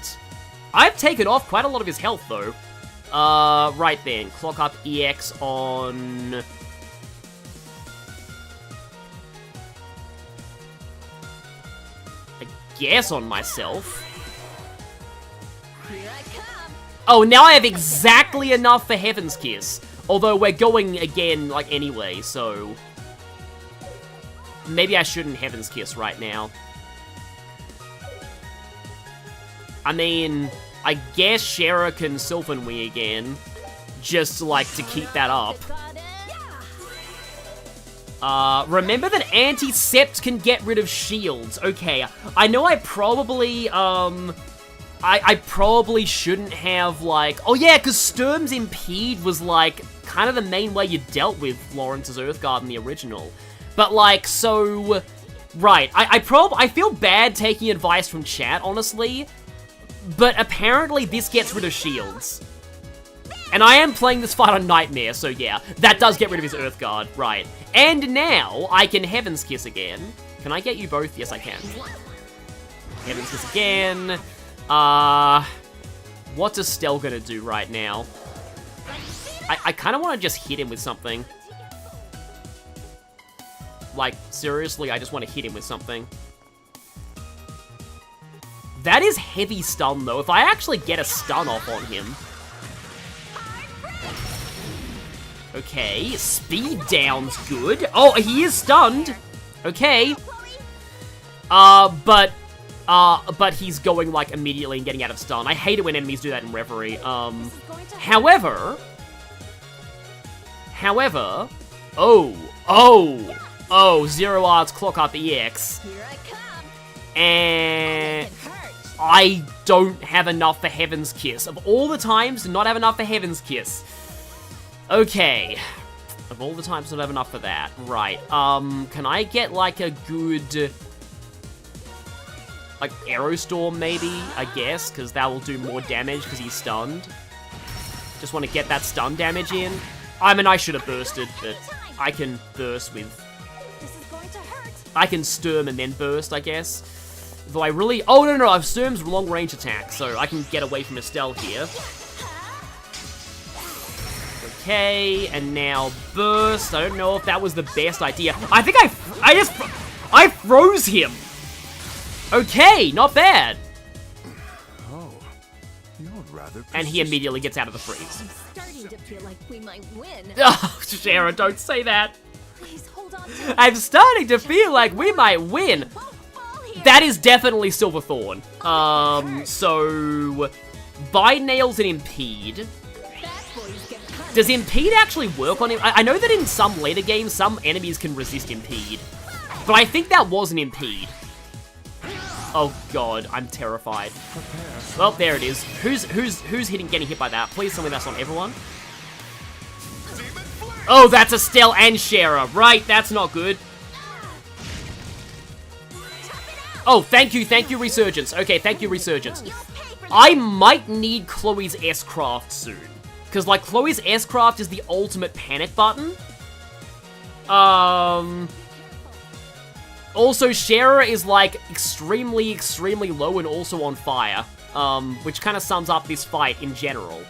I've taken off quite a lot of his health, though. Right then. Clock up EX on... I guess on myself. Oh, now I have exactly enough for Heaven's Kiss. Although we're going again, like, anyway, so... Maybe I shouldn't Heaven's Kiss right now. I mean, I guess Shara can Sylvan Wing again. Just, like, to keep that up. Remember that Anti-Sept can get rid of shields. Okay, I know I probably, I probably shouldn't have, like... Oh yeah, because Sturm's Impede was, like, kind of the main way you dealt with Lawrence's Earthguard in the original. But, like, so... Right, I feel bad taking advice from chat, honestly. But apparently this gets rid of shields. And I am playing this fight on Nightmare, so yeah. That does get rid of his Earthguard, right. And now, I can Heaven's Kiss again. Can I get you both? Yes, I can. Heaven's Kiss again. What's Estelle gonna do right now? I kind of want to just hit him with something. Like, seriously, I just want to hit him with something. That is heavy stun, though. If I actually get a stun off on him... Okay, speed down's good. Oh, he is stunned. Okay. But he's going, like, immediately and getting out of stun. I hate it when enemies do that in Reverie. However, oh, Zero Arts Clock Up EX. And I don't have enough for Heaven's Kiss. Of all the times to not have enough for Heaven's Kiss. Okay. Of all the times to not have enough for that. Right. Can I get, like, a good... Like, Aerostorm, maybe? I guess, because that will do more damage because he's stunned. Just want to get that stun damage in. I mean, I should have bursted, but I can burst with... I can Sturm and then burst, I guess. Though I really... Oh, no, I have Sturm's long-range attack, so I can get away from Estelle here. Okay, and now burst. I don't know if that was the best idea. I think I froze him. Okay, not bad. Oh, you're rather... And he immediately gets out of the freeze. I'm starting to feel like we might win. Oh, Shara, don't say that. Please hold on to I'm starting to feel like we might win. That is definitely Silverthorn. So... Bind Nails and Impede. Does Impede actually work on him? I know that in some later games, some enemies can resist Impede. But I think that was an Impede. Oh god, I'm terrified. Well, there it is. Who's getting hit by that? Please tell me that's not everyone. Oh, that's Estelle and Shara. Right, that's not good. Oh, thank you, Resurgence. Okay, thank you, Resurgence. I might need Chloe's S-Craft soon. Because, like, Chloe's S-Craft is the ultimate panic button. Also, Shara is, like, extremely low and also on fire. Which kind of sums up this fight in general.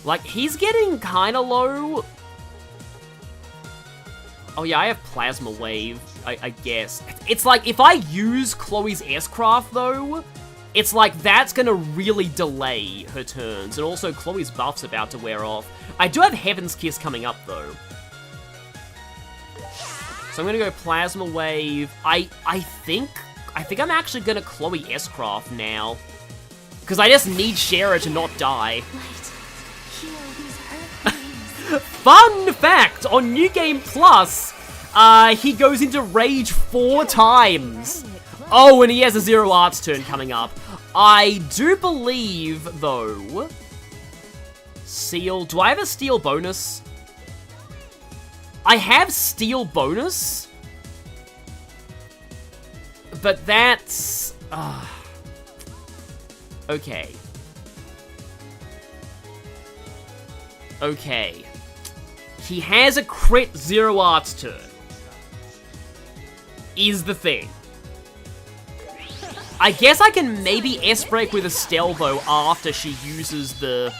Like, he's getting kind of low. Oh, yeah, I have Plasma Wave, I guess. It's like, if I use Chloe's S-Craft, though, it's like, that's gonna really delay her turns. And also, Chloe's buff's about to wear off. I do have Heaven's Kiss coming up, though. So I'm gonna go Plasma Wave. I think I'm actually gonna Chloe S-Craft now. Because I just need Shara to not die. Fun fact, on New Game Plus, he goes into rage 4 times. Oh, and he has a Zero Arts turn coming up. I do believe, though... Seal. Do I have a Steel bonus? I have Steel bonus? But that's... Okay. Okay. He has a crit Zero Arts turn. Is the thing. I guess I can maybe S-break with Estelle, though, after she uses the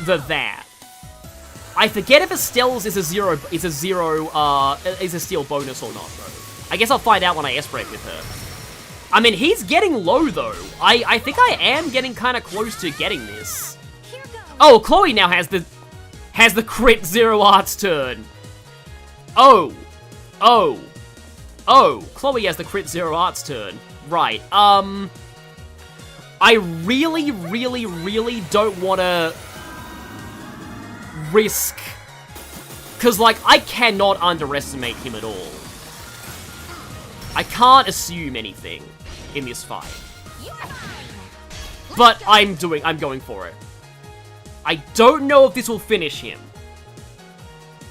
that. I forget if Estelle's is a Steel bonus or not, though. I guess I'll find out when I S-break with her. I mean, he's getting low, though. I think I am getting kind of close to getting this. Oh, Chloe now has the crit Zero Arts turn. Oh, Chloe has the crit Zero Arts turn. Right, I really, really, really don't want to risk... Because, like, I cannot underestimate him at all. I can't assume anything in this fight. But I'm going for it. I don't know if this will finish him.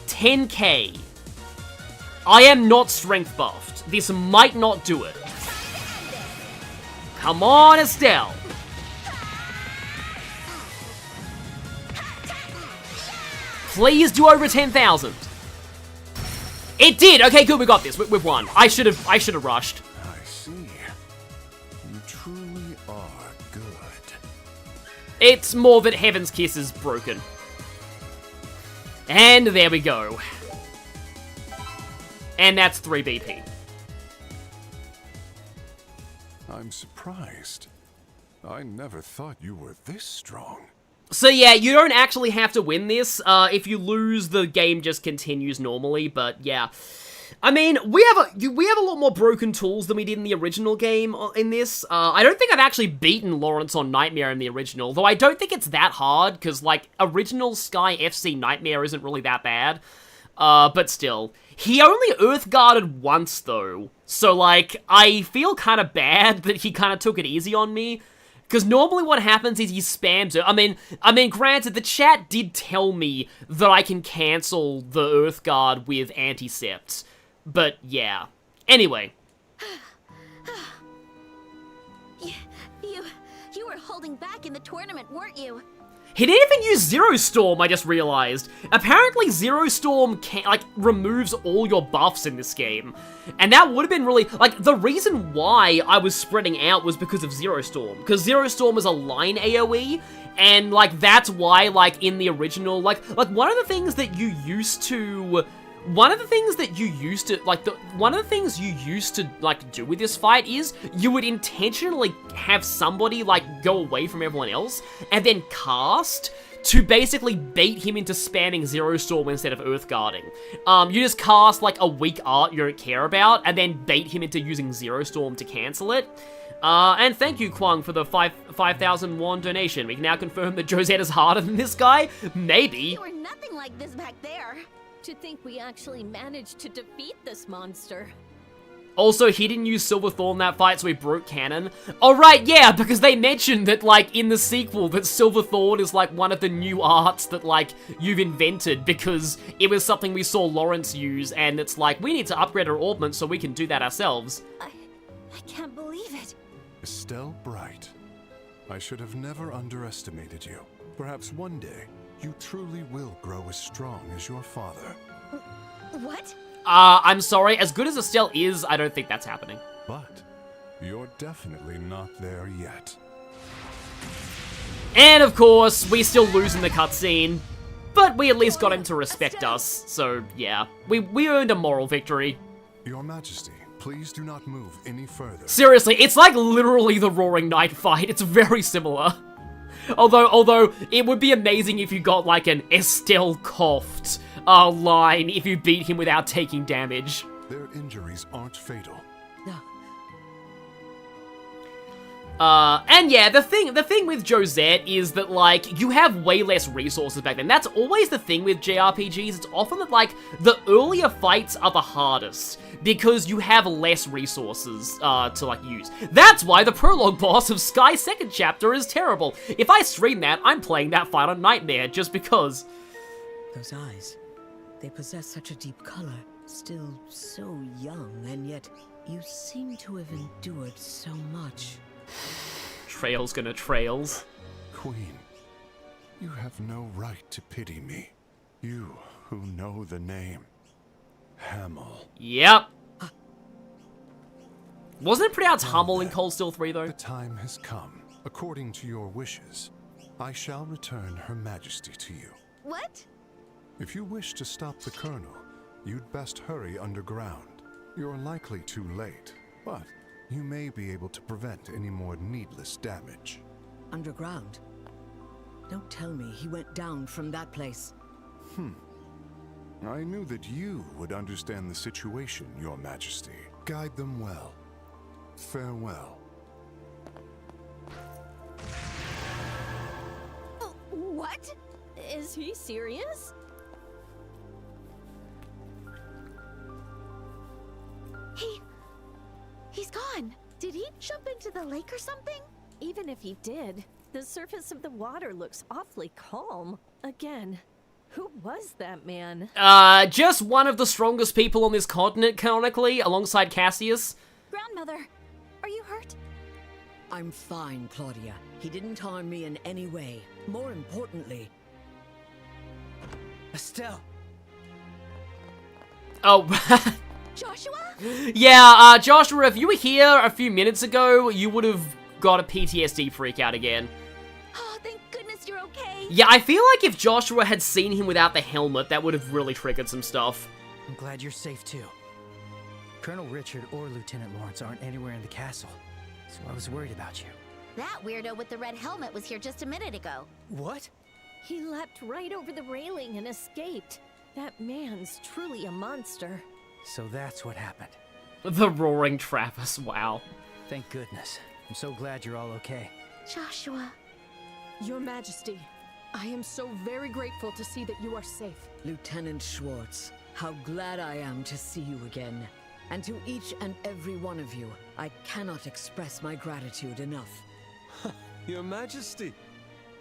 10k. I am not strength buffed. This might not do it. Come on, Estelle. Please do over 10,000. It did. Okay, good. We got this. We've won. I should have rushed. I see. You truly are good. It's more that Heaven's Kiss is broken. And there we go. And that's 3 BP. I'm surprised. I never thought you were this strong. So yeah, you don't actually have to win this. If you lose, the game just continues normally, but yeah. I mean, we have a lot more broken tools than we did in the original game in this. I don't think I've actually beaten Lorence on Nightmare in the original, though I don't think it's that hard, because, like, original Sky FC Nightmare isn't really that bad. But still. He only Earthguarded once, though. So, like, I feel kind of bad that he kind of took it easy on me. Because normally what happens is he spams it. I mean, granted, the chat did tell me that I can cancel the Earthguard with Anticept. But, yeah. Anyway. You were holding back in the tournament, weren't you? He didn't even use Zero Storm, I just realized. Apparently Zero Storm removes all your buffs in this game. And that would have been really, like, the reason why I was spreading out was because of Zero Storm. Because Zero Storm is a line AoE, and, like, that's why, like, in the original, like, one of the things that you used to... One of the things you used to, like, do with this fight is you would intentionally have somebody, like, go away from everyone else and then cast to basically bait him into spamming Zero Storm instead of Earthguarding. You just cast, like, a weak art you don't care about and then bait him into using Zero Storm to cancel it. And thank you, Kwang, for the 5,000 won donation. We can now confirm that Josette is harder than this guy? Maybe. You were nothing like this back there. To think we actually managed to defeat this monster. Also, he didn't use Silverthorn that fight, so he broke canon. Oh, right, yeah, because they mentioned that, like, in the sequel, that Silverthorn is, like, one of the new arts that, like, you've invented, because it was something we saw Lorence use, and it's like, we need to upgrade our augment so we can do that ourselves. I can't believe it. Estelle Bright, I should have never underestimated you. Perhaps one day, you truly will grow as strong as your father. What? I'm sorry, as good as Estelle is, I don't think that's happening. But you're definitely not there yet. And of course, we still lose in the cutscene, but we at least got him to respect us, so yeah. We earned a moral victory. Your Majesty, please do not move any further. Seriously, it's like literally the Roaring Knight fight. It's very similar. Although, it would be amazing if you got, like, an Estelle coughed line if you beat him without taking damage. Their injuries aren't fatal. And yeah, the thing with Josette is that, like, you have way less resources back then. That's always the thing with JRPGs. It's often that, like, the earlier fights are the hardest because you have less resources, to, like, use. That's why the prologue boss of Sky's second chapter is terrible. If I stream that, I'm playing that fight on Nightmare just because. Those eyes, they possess such a deep color. Still so young, and yet you seem to have endured so much. Trails gonna trails. Queen, you have no right to pity me. You who know the name. Hamel. Yep. Wasn't it pronounced Hummel in Cold Steel 3, though? The time has come. According to your wishes, I shall return Her Majesty to you. What? If you wish to stop the Colonel, you'd best hurry underground. You're likely too late, but you may be able to prevent any more needless damage. Underground? Don't tell me he went down from that place. I knew that you would understand the situation, Your Majesty. Guide them well. Farewell. What? Is he serious? He's gone. Did he jump into the lake or something? Even if he did, the surface of the water looks awfully calm. Again, who was that man? Just one of the strongest people on this continent, canonically, alongside Cassius. Grandmother, are you hurt? I'm fine, Klaudia. He didn't harm me in any way. More importantly... Estelle! Oh, Joshua? Yeah, Joshua, if you were here a few minutes ago, you would have got a PTSD freak out again. Oh, thank goodness you're okay. Yeah, I feel like if Joshua had seen him without the helmet, that would have really triggered some stuff. I'm glad you're safe too. Colonel Richard or Lieutenant Lorence aren't anywhere in the castle, so I was worried about you. That weirdo with the red helmet was here just a minute ago. What? He leapt right over the railing and escaped. That man's truly a monster. So that's what happened. The Roaring Travis, wow. Thank goodness. I'm so glad you're all okay. Joshua. Your Majesty, I am so very grateful to see that you are safe. Lieutenant Schwartz, how glad I am to see you again. And to each and every one of you, I cannot express my gratitude enough. Your Majesty,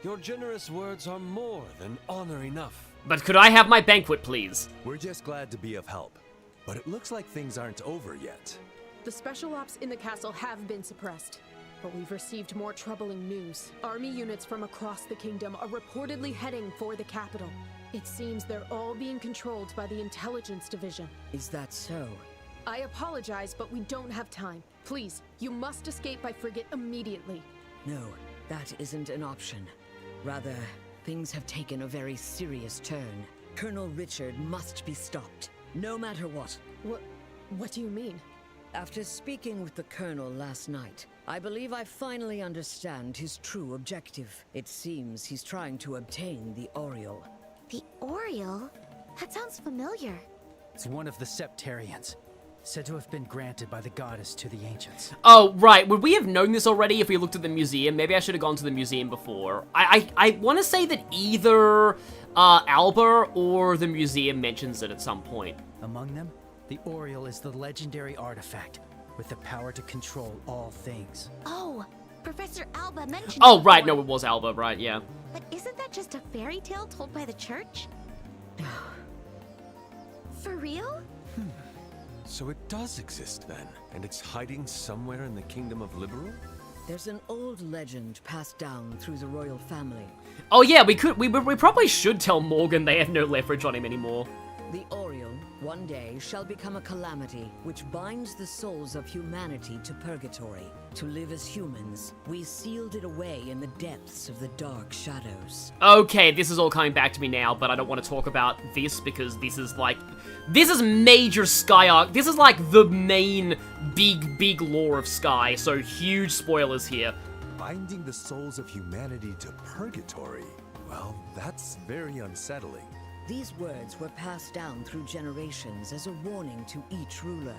your generous words are more than honor enough. But could I have my banquet, please? We're just glad to be of help. But it looks like things aren't over yet. The special ops in the castle have been suppressed. But we've received more troubling news. Army units from across the kingdom are reportedly heading for the capital. It seems they're all being controlled by the intelligence division. Is that so? I apologize, but we don't have time. Please, you must escape by frigate immediately. No, that isn't an option. Rather, things have taken a very serious turn. Colonel Richard must be stopped, no matter what. What do you mean? After speaking with the Colonel last night, I believe I finally understand his true objective. It seems he's trying to obtain the Oriole. The Oriole? That sounds familiar. It's one of the Septarians, said to have been granted by the goddess to the ancients. Oh, right. Would we have known this already if we looked at the museum? Maybe I should have gone to the museum before. I want to say that either Alba or the museum mentions it at some point. Among them, the Oriole is the legendary artifact with the power to control all things. Oh, Professor Alba mentioned Oh, it right. before. No, it was Alba, right, yeah. But isn't that just a fairy tale told by the church? For real? So it does exist then, and it's hiding somewhere in the Kingdom of Liberal? There's an old legend passed down through the royal family. Oh yeah, we probably should tell Morgan they have no leverage on him anymore. The Oriole, one day, shall become a calamity which binds the souls of humanity to purgatory. To live as humans, we sealed it away in the depths of the dark shadows. Okay, this is all coming back to me now, but I don't want to talk about this because this is major Sky arc. This is like the main big lore of Sky, so huge spoilers here. Binding the souls of humanity to purgatory? Well, that's very unsettling. These words were passed down through generations as a warning to each ruler.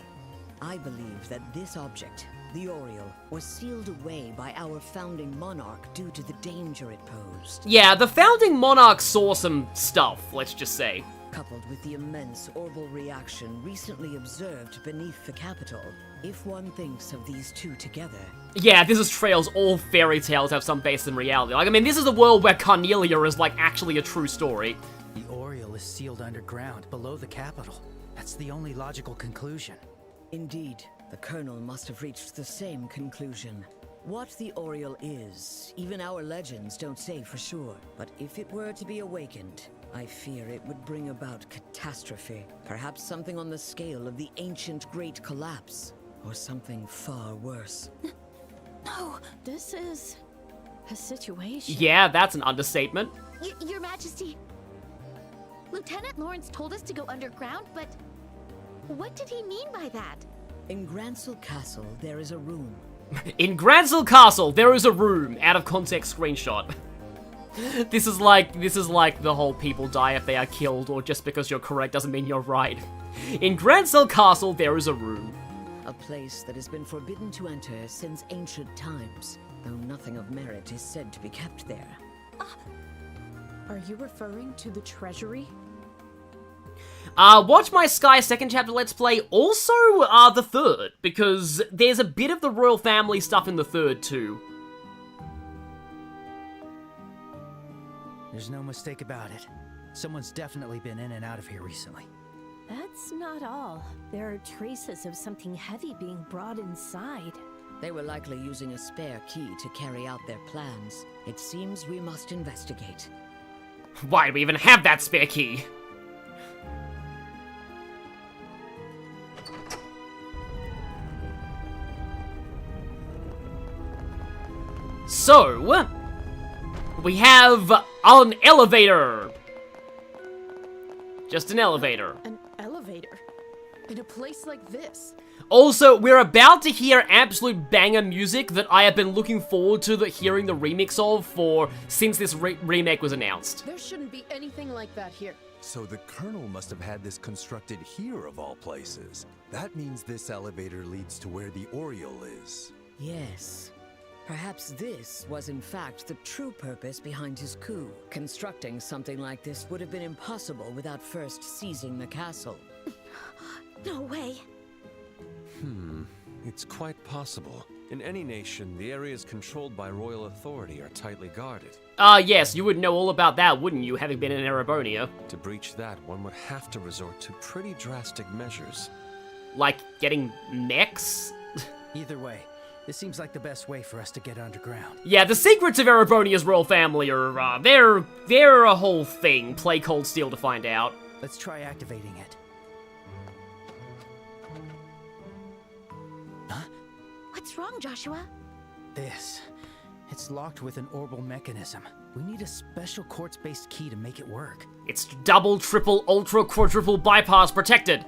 I believe that this object, the Oriole, was sealed away by our founding monarch due to the danger it posed. Yeah, the founding monarch saw some stuff, let's just say. Coupled with the immense orbital reaction recently observed beneath the capital, if one thinks of these two together... Yeah, this is Trails. All fairy tales have some base in reality. Like, I mean, this is a world where Carnelia is, like, actually a true story. The Oriole is sealed underground, below the capital. That's the only logical conclusion. Indeed, the Colonel must have reached the same conclusion. What the Oriole is, even our legends don't say for sure. But if it were to be awakened, I fear it would bring about catastrophe. Perhaps something on the scale of the ancient Great Collapse. Or something far worse. No, this is a situation. Yeah, that's an understatement. Your Majesty, Lieutenant Lorence told us to go underground, but what did he mean by that? In Gransel Castle, there is a room. In Gransel Castle, there is a room. Out of context screenshot. This is like the whole people die if they are killed, or just because you're correct doesn't mean you're right. In Gransel Castle, there is a room. A place that has been forbidden to enter since ancient times, though nothing of merit is said to be kept there. Are you referring to the treasury? Watch my Sky second chapter Let's Play, also, the third, because there's a bit of the royal family stuff in the third, too. There's no mistake about it. Someone's definitely been in and out of here recently. That's not all. There are traces of something heavy being brought inside. They were likely using a spare key to carry out their plans. It seems we must investigate. Why do we even have that spare key? So, we have an elevator. Just an elevator. An elevator? In a place like this? Also, we're about to hear absolute banger music that I have been looking forward to hearing the remix of since this remake was announced. There shouldn't be anything like that here. So the Colonel must have had this constructed here of all places. That means this elevator leads to where the Oriole is. Yes. Perhaps this was in fact the true purpose behind his coup. Constructing something like this would have been impossible without first seizing the castle. No way. It's quite possible. In any nation, the areas controlled by royal authority are tightly guarded. Yes, you would know all about that, wouldn't you, having been in Erebonia? To breach that, one would have to resort to pretty drastic measures. Like getting mechs? Either way, this seems like the best way for us to get underground. Yeah, the secrets of Erebonia's royal family are, they're a whole thing. Play Cold Steel to find out. Let's try activating it. Huh? What's wrong, Joshua? It's locked with an orbital mechanism. We need a special quartz-based key to make it work. It's double, triple, ultra, quadruple bypass protected.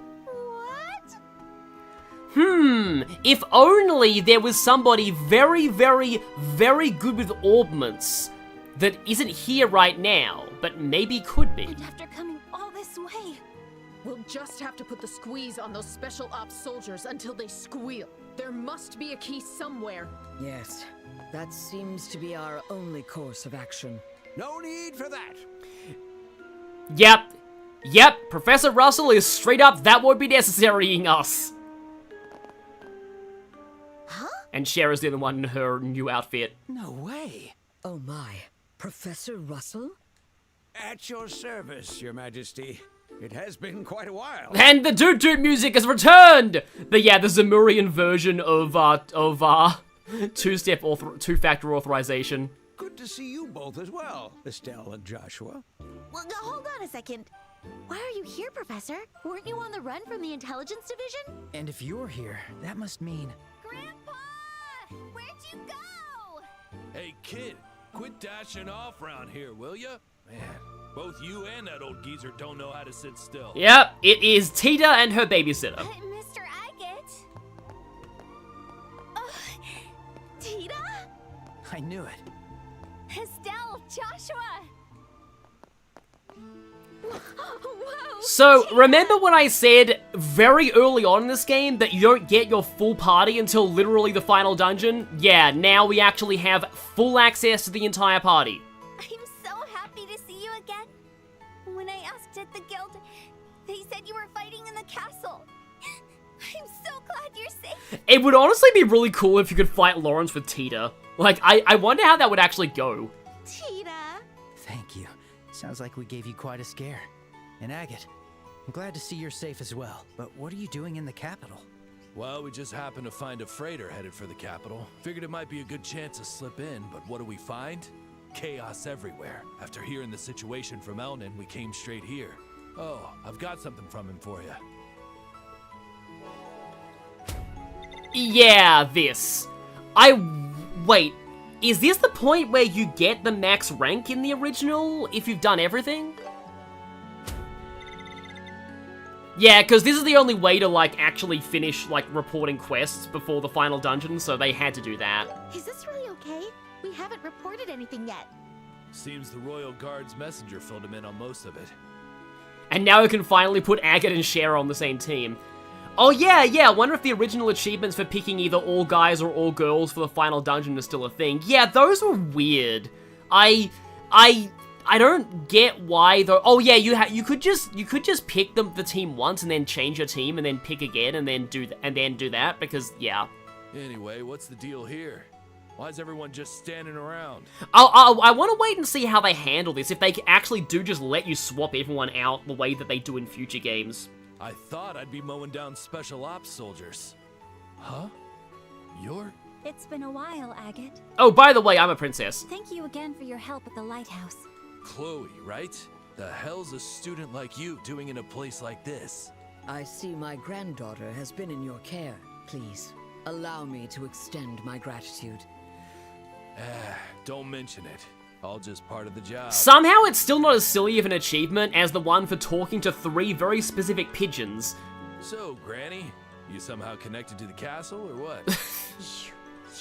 If only there was somebody very, very, very good with orbments that isn't here right now, but maybe could be. And after coming all this way... We'll just have to put the squeeze on those special ops soldiers until they squeal. There must be a key somewhere. Yes, that seems to be our only course of action. No need for that. Yep, Professor Russell is straight up that would be necessarying us. Huh? And Cher is the other one in her new outfit. No way. Oh my, Professor Russell? At your service, Your Majesty. It has been quite a while. And the Doot Doot music has returned! The Zemurian version of two-factor authorization. Good to see you both as well, Estelle and Joshua. Well, hold on a second. Why are you here, Professor? Weren't you on the run from the Intelligence Division? And if you're here, that must mean... Grandpa! Where'd you go? Hey, kid, quit dashing off around here, will ya? Man, both you and that old geezer don't know how to sit still. Yep, it is Tita and her babysitter. Mr. Agate? Tita? I knew it. Estelle, Joshua! Whoa! So, remember when I said very early on in this game that you don't get your full party until literally the final dungeon? Yeah, now we actually have full access to the entire party. I'm so happy to see you again. When I asked at the guild, they said you were fighting in the castle. I'm so glad you're safe. It would honestly be really cool if you could fight Lorence with Tita. Like, I wonder how that would actually go. Tita! Thank you. Sounds like we gave you quite a scare. And Agate, I'm glad to see you're safe as well. But what are you doing in the capital? Well, we just happened to find a freighter headed for the capital. Figured it might be a good chance to slip in, but what do we find? Chaos everywhere. After hearing the situation from Elnan, we came straight here. Oh, I've got something from him for you. Yeah, this. Wait, is this the point where you get the max rank in the original if you've done everything? Yeah, because this is the only way to, like, actually finish, like, reporting quests before the final dungeon, so they had to do that. Is this really okay? We haven't reported anything yet. Seems the Royal Guard's messenger filled him in on most of it. And now we can finally put Agate and Shara on the same team. Oh yeah, I wonder if the original achievements for picking either all guys or all girls for the final dungeon is still a thing. Yeah, those were weird. I don't get why though. Oh yeah, you could just pick the team once and then change your team and then pick again and then do that because yeah. Anyway, what's the deal here? Why is everyone just standing around? I want to wait and see how they handle this, if they actually do just let you swap everyone out the way that they do in future games. I thought I'd be mowing down special ops soldiers. Huh? You're... It's been a while, Agate. Oh, by the way, I'm a princess. Thank you again for your help at the lighthouse. Chloe, right? The hell's a student like you doing in a place like this? I see my granddaughter has been in your care. Please, allow me to extend my gratitude. Don't mention it. All just part of the job. Somehow it's still not as silly of an achievement as the one for talking to 3 very specific pigeons. So, Granny, you somehow connected to the castle, or what?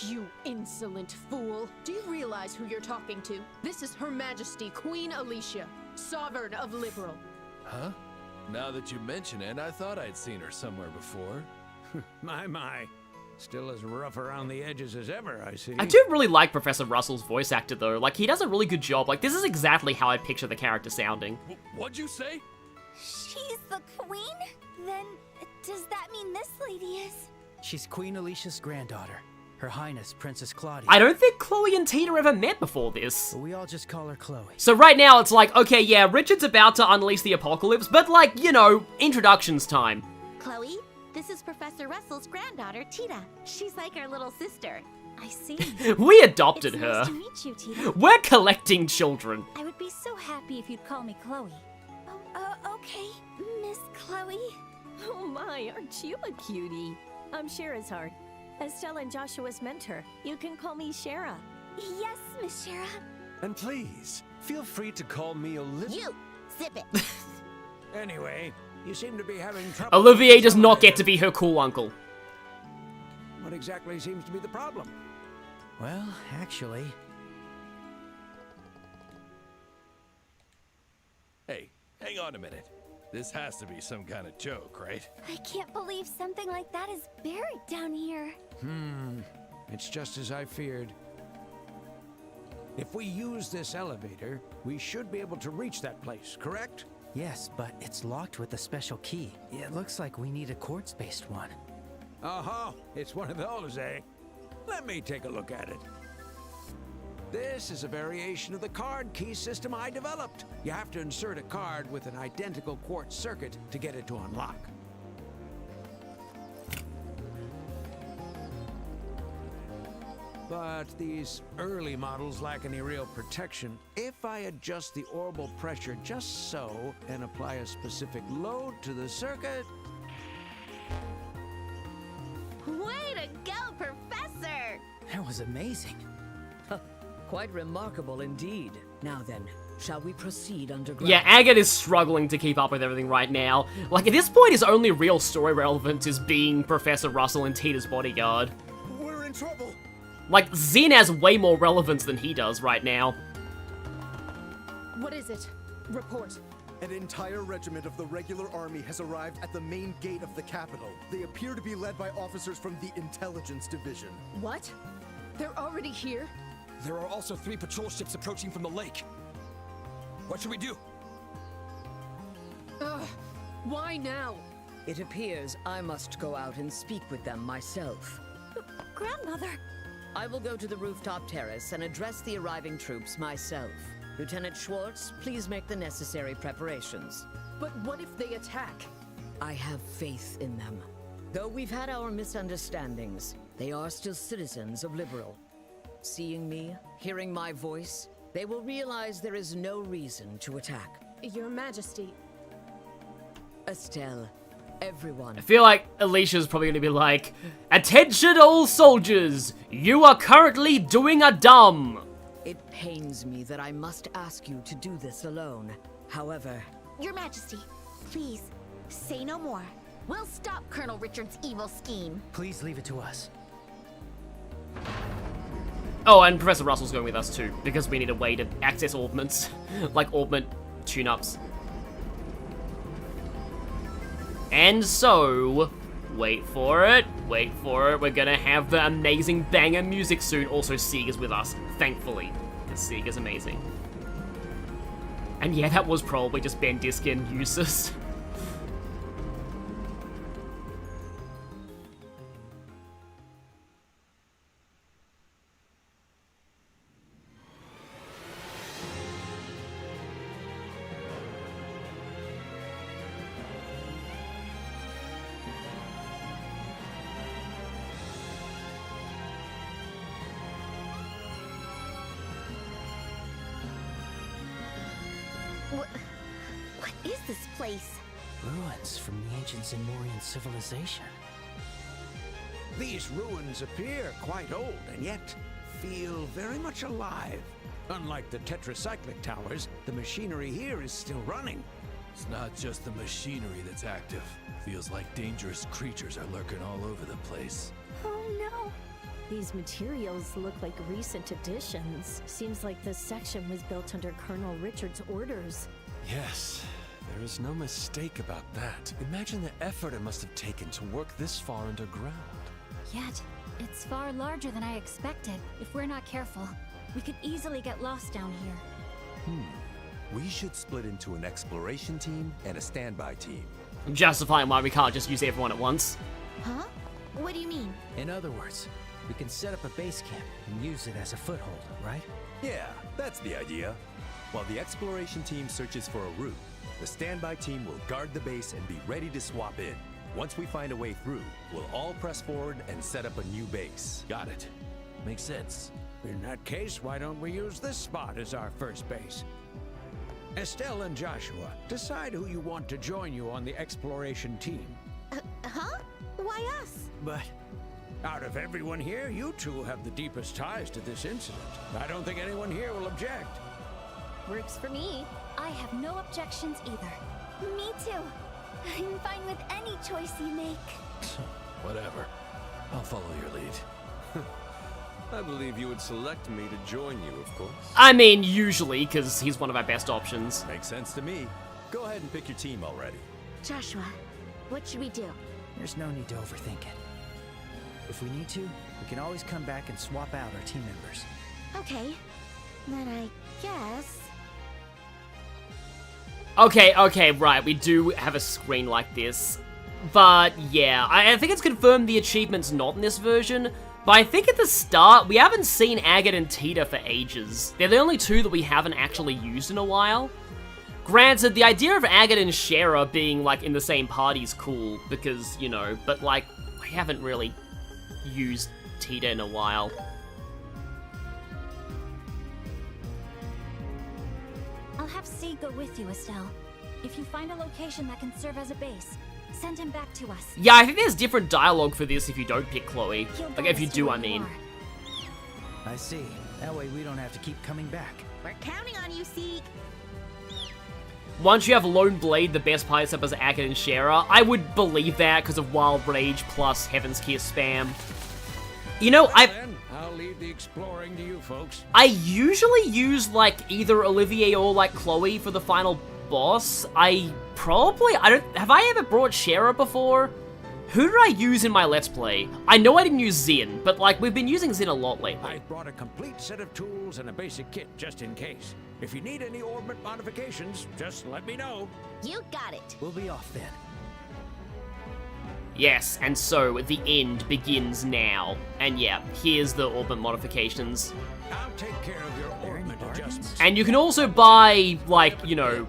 You insolent fool. Do you realize who you're talking to? This is Her Majesty Queen Alicia, Sovereign of Liberal. Huh? Now that you mention it, I thought I'd seen her somewhere before. My. Still as rough around the edges as ever, I see. I do really like Professor Russell's voice actor, though. Like, he does a really good job. Like, this is exactly how I picture the character sounding. What'd you say? She's the queen? Then, does that mean this lady is? She's Queen Alicia's granddaughter. Her Highness, Princess Klaudia. I don't think Chloe and Tita ever met before this. But we all just call her Chloe. So right now, it's like, okay, yeah, Richard's about to unleash the apocalypse, but like, you know, introductions time. Chloe, this is Professor Russell's granddaughter, Tita. She's like our little sister. I see. We adopted her. Nice to meet you, Tita. We're collecting children. I would be so happy if you'd call me Chloe. Okay, Miss Chloe. Oh my, aren't you a cutie? I'm Shara's heart. Estelle and Joshua's mentor. You can call me Shara. Yes, Miss Shara. And please, feel free to call me Olivia. You! Zip it! Anyway, you seem to be having trouble. Olivier does not get to be her cool uncle. What exactly seems to be the problem? Well, actually... Hey, hang on a minute. This has to be some kind of joke, right? I can't believe something like that is buried down here. It's just as I feared. If we use this elevator, we should be able to reach that place, correct? Yes, but it's locked with a special key. It looks like we need a quartz-based one. Uh-huh, it's one of those, eh? Let me take a look at it. This is a variation of the card key system I developed. You have to insert a card with an identical quartz circuit to get it to unlock. But these early models lack any real protection. If I adjust the orbital pressure just so and apply a specific load to the circuit... Way to go, Professor! That was amazing. Quite remarkable indeed. Now then, shall we proceed underground? Yeah, Agate is struggling to keep up with everything right now. Like, at this point, his only real story relevance is being Professor Russell and Tita's bodyguard. We're in trouble! Like, Zin has way more relevance than he does right now. What is it? Report. An entire regiment of the regular army has arrived at the main gate of the capital. They appear to be led by officers from the intelligence division. What? They're already here? There are also 3 patrol ships approaching from the lake. What should we do? Ugh, why now? It appears I must go out and speak with them myself. Grandmother! I will go to the rooftop terrace and address the arriving troops myself. Lieutenant Schwartz, please make the necessary preparations. But what if they attack? I have faith in them. Though we've had our misunderstandings, they are still citizens of Liberal. Seeing me, hearing my voice, they will realize there is no reason to attack. Your Majesty. Estelle, everyone. I feel like Alicia's probably gonna be like, "Attention all soldiers! You are currently doing a dumb!" It pains me that I must ask you to do this alone. However... Your Majesty, please, say no more. We'll stop Colonel Richard's evil scheme. Please leave it to us. Oh, and Professor Russell's going with us too, because we need a way to access augments. Like augment tune-ups. And so, wait for it, we're gonna have the amazing banger music soon. Also, Seeger's with us, thankfully, because Seeger's amazing. And yeah, that was probably just Ben Diskin useless. What is this place? Ruins from the ancient Zenmorian civilization. These ruins appear quite old and yet feel very much alive. Unlike the tetracyclic towers, the machinery here is still running. It's not just the machinery that's active. Feels like dangerous creatures are lurking all over the place. Oh no! These materials look like recent additions. Seems like this section was built under Colonel Richard's orders. Yes, there is no mistake about that. Imagine the effort it must have taken to work this far underground. Yet, it's far larger than I expected. If we're not careful, we could easily get lost down here. We should split into an exploration team and a standby team. I'm justifying why we can't just use everyone at once. Huh? What do you mean? In other words, we can set up a base camp and use it as a foothold, right? Yeah, that's the idea. While the exploration team searches for a route, the standby team will guard the base and be ready to swap in. Once we find a way through, we'll all press forward and set up a new base. Got it. Makes sense. In that case, why don't we use this spot as our first base? Estelle and Joshua, decide who you want to join you on the exploration team. Huh? Why us? But... out of everyone here, you two have the deepest ties to this incident. I don't think anyone here will object. Works for me. I have no objections either. Me too. I'm fine with any choice you make. Whatever. I'll follow your lead. I believe you would select me to join you, of course. I mean, usually, because he's one of our best options. Makes sense to me. Go ahead and pick your team already. Joshua, what should we do? There's no need to overthink it. If we need to, we can always come back and swap out our team members. Okay, then I guess... Okay, right, we do have a screen like this. But yeah, I think it's confirmed the achievement's not in this version. But I think at the start, we haven't seen Agate and Tita for ages. They're the only two that we haven't actually used in a while. Granted, the idea of Agate and Shara being, like, in the same party is cool, because, you know, but, like, we haven't really used Tita in a while. I'll have C go with you, Estelle. If you find a location that can serve as a base, send him back to us. Yeah, I think there's different dialogue for this if you don't pick Chloe. Like, if you do, I mean. I see. That way we don't have to keep coming back. We're counting on you, Seek. Once you have Lone Blade, the best party setup is Agate and Shara. I would believe that because of Wild Rage plus Heaven's Kiss spam. You know, I'll leave the exploring to you folks. I usually use, like, either Olivier or, like, Chloe for the final boss, I don't... Have I ever brought Shera before? Who did I use in my Let's Play? I know I didn't use Zin, but like, we've been using Zin a lot lately. I brought a complete set of tools and a basic kit, just in case. If you need any orbit modifications, just let me know. You got it. We'll be off then. Yes, and so the end begins now. And yeah, here's the orbit modifications. I'll take care of your orbit adjustments. And you can also buy, like, you know,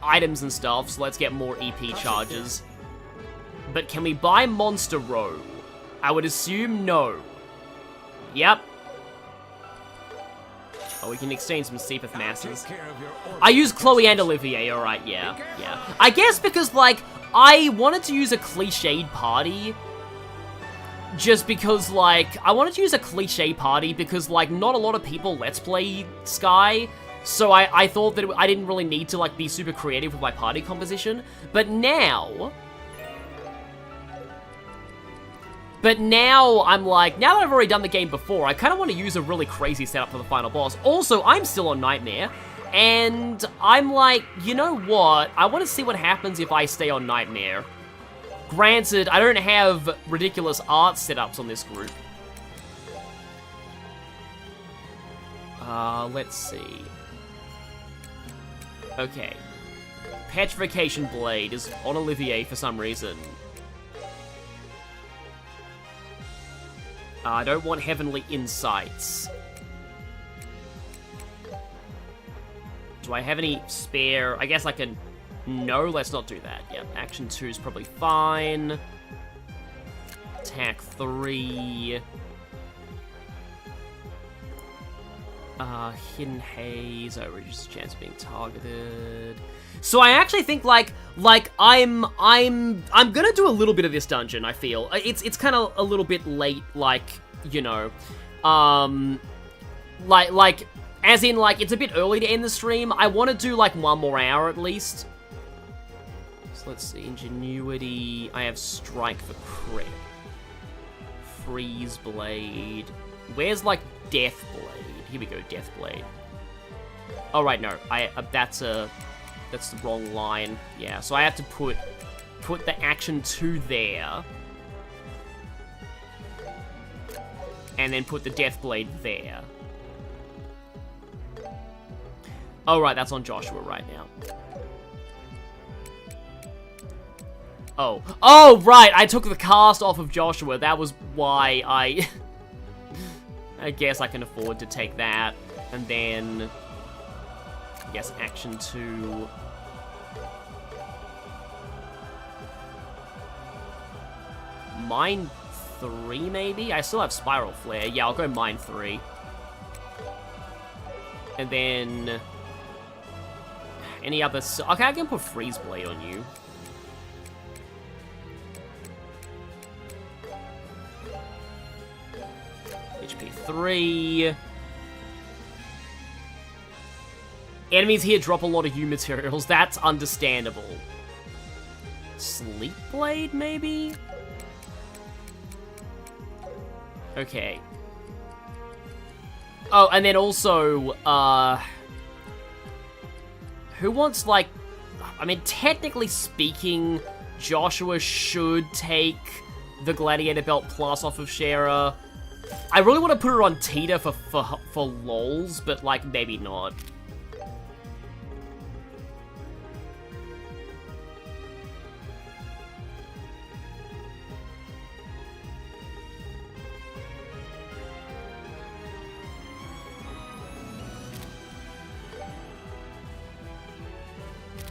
items and stuff, so let's get more EP charges. But can we buy Monster Row? I would assume no. Yep. Oh, we can exchange some Seepeth Masses. I use Chloe and Olivier, alright, yeah. I guess because, like, I wanted to use a cliched party. Just because, like, I wanted to use a cliche party because, like, not a lot of people Let's Play Sky. So I thought that I didn't really need to, like, be super creative with my party composition. But now I'm like, now that I've already done the game before, I kind of want to use a really crazy setup for the final boss. Also, I'm still on Nightmare, and I'm like, you know what? I want to see what happens if I stay on Nightmare. Granted, I don't have ridiculous art setups on this group. Let's see. Okay. Petrification Blade is on Olivier for some reason. I don't want Heavenly Insights. Do I have any spare? I guess I can... No, let's not do that. Yep, Action 2 is probably fine. Attack 3. Hidden Haze. Oh, reduces the chance of being targeted. So I actually think like I'm gonna do a little bit of this dungeon. I feel it's kind of a little bit late, like, you know, like as in like it's a bit early to end the stream. I want to do like 1 more hour at least. So let's see, Ingenuity. I have Strike for crit. Freeze Blade. Where's like Death Blade? Here we go, Death Blade. Oh right, no, that's the wrong line. Yeah, so I have to put the Action 2 there. And then put the Death Blade there. Oh right, that's on Joshua right now. Oh right, I took the cast off of Joshua. That was why I... I guess I can afford to take that. And then... I guess Action 2... Mine 3, maybe? I still have Spiral Flare. Yeah, I'll go Mine 3. And then... Any other... Okay, I can put Freeze Blade on you. HP 3. Enemies here drop a lot of U materials. That's understandable. Sleep Blade, maybe? Okay. Oh, and then also, who wants, like... I mean, technically speaking, Joshua should take the Gladiator Belt Plus off of Shera. I really want to put her on Tita for lols, but, like, maybe not.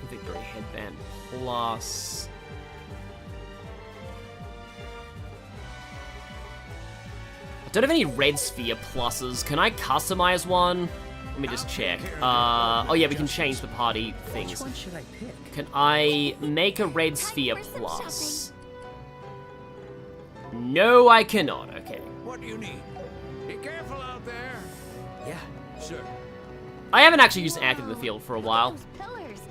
Victory Headband Plus... I don't have any Red Sphere pluses. Can I customize one? Let me just check. Oh yeah, we can change the party things. Which one should I pick? Can I make a Red Sphere plus? No, I cannot. Okay. What do you need? Be careful out there. Yeah, sure. I haven't actually used Agate in the field for a while. Pillars.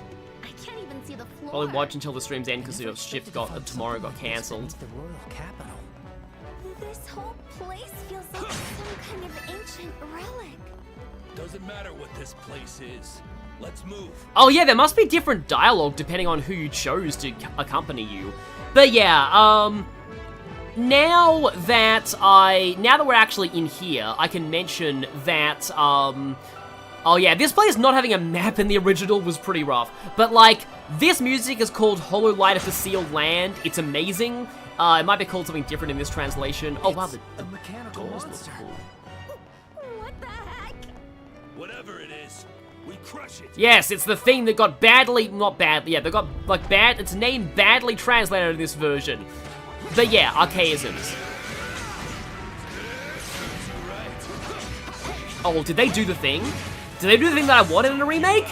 I can't even see the floor. Probably watch until the stream's end because the shift tomorrow got cancelled. The royal capital. This whole place feels like some kind of ancient relic. Doesn't matter what this place is. Let's move. Oh yeah, there must be different dialogue depending on who you chose to accompany you. But yeah, now that we're actually in here, I can mention that, oh yeah, this place not having a map in the original was pretty rough. But like, this music is called Hollow Light of the Sealed Land. It's amazing. It might be called something different in this translation. Oh wow, the mechanical doors monster. look cool. What the heck? Whatever it is, we crush it. Yes, it's the thing that got they got, like, its name badly translated in this version. But yeah, archaisms. Oh, did they do the thing? Did they do the thing that I wanted in a remake?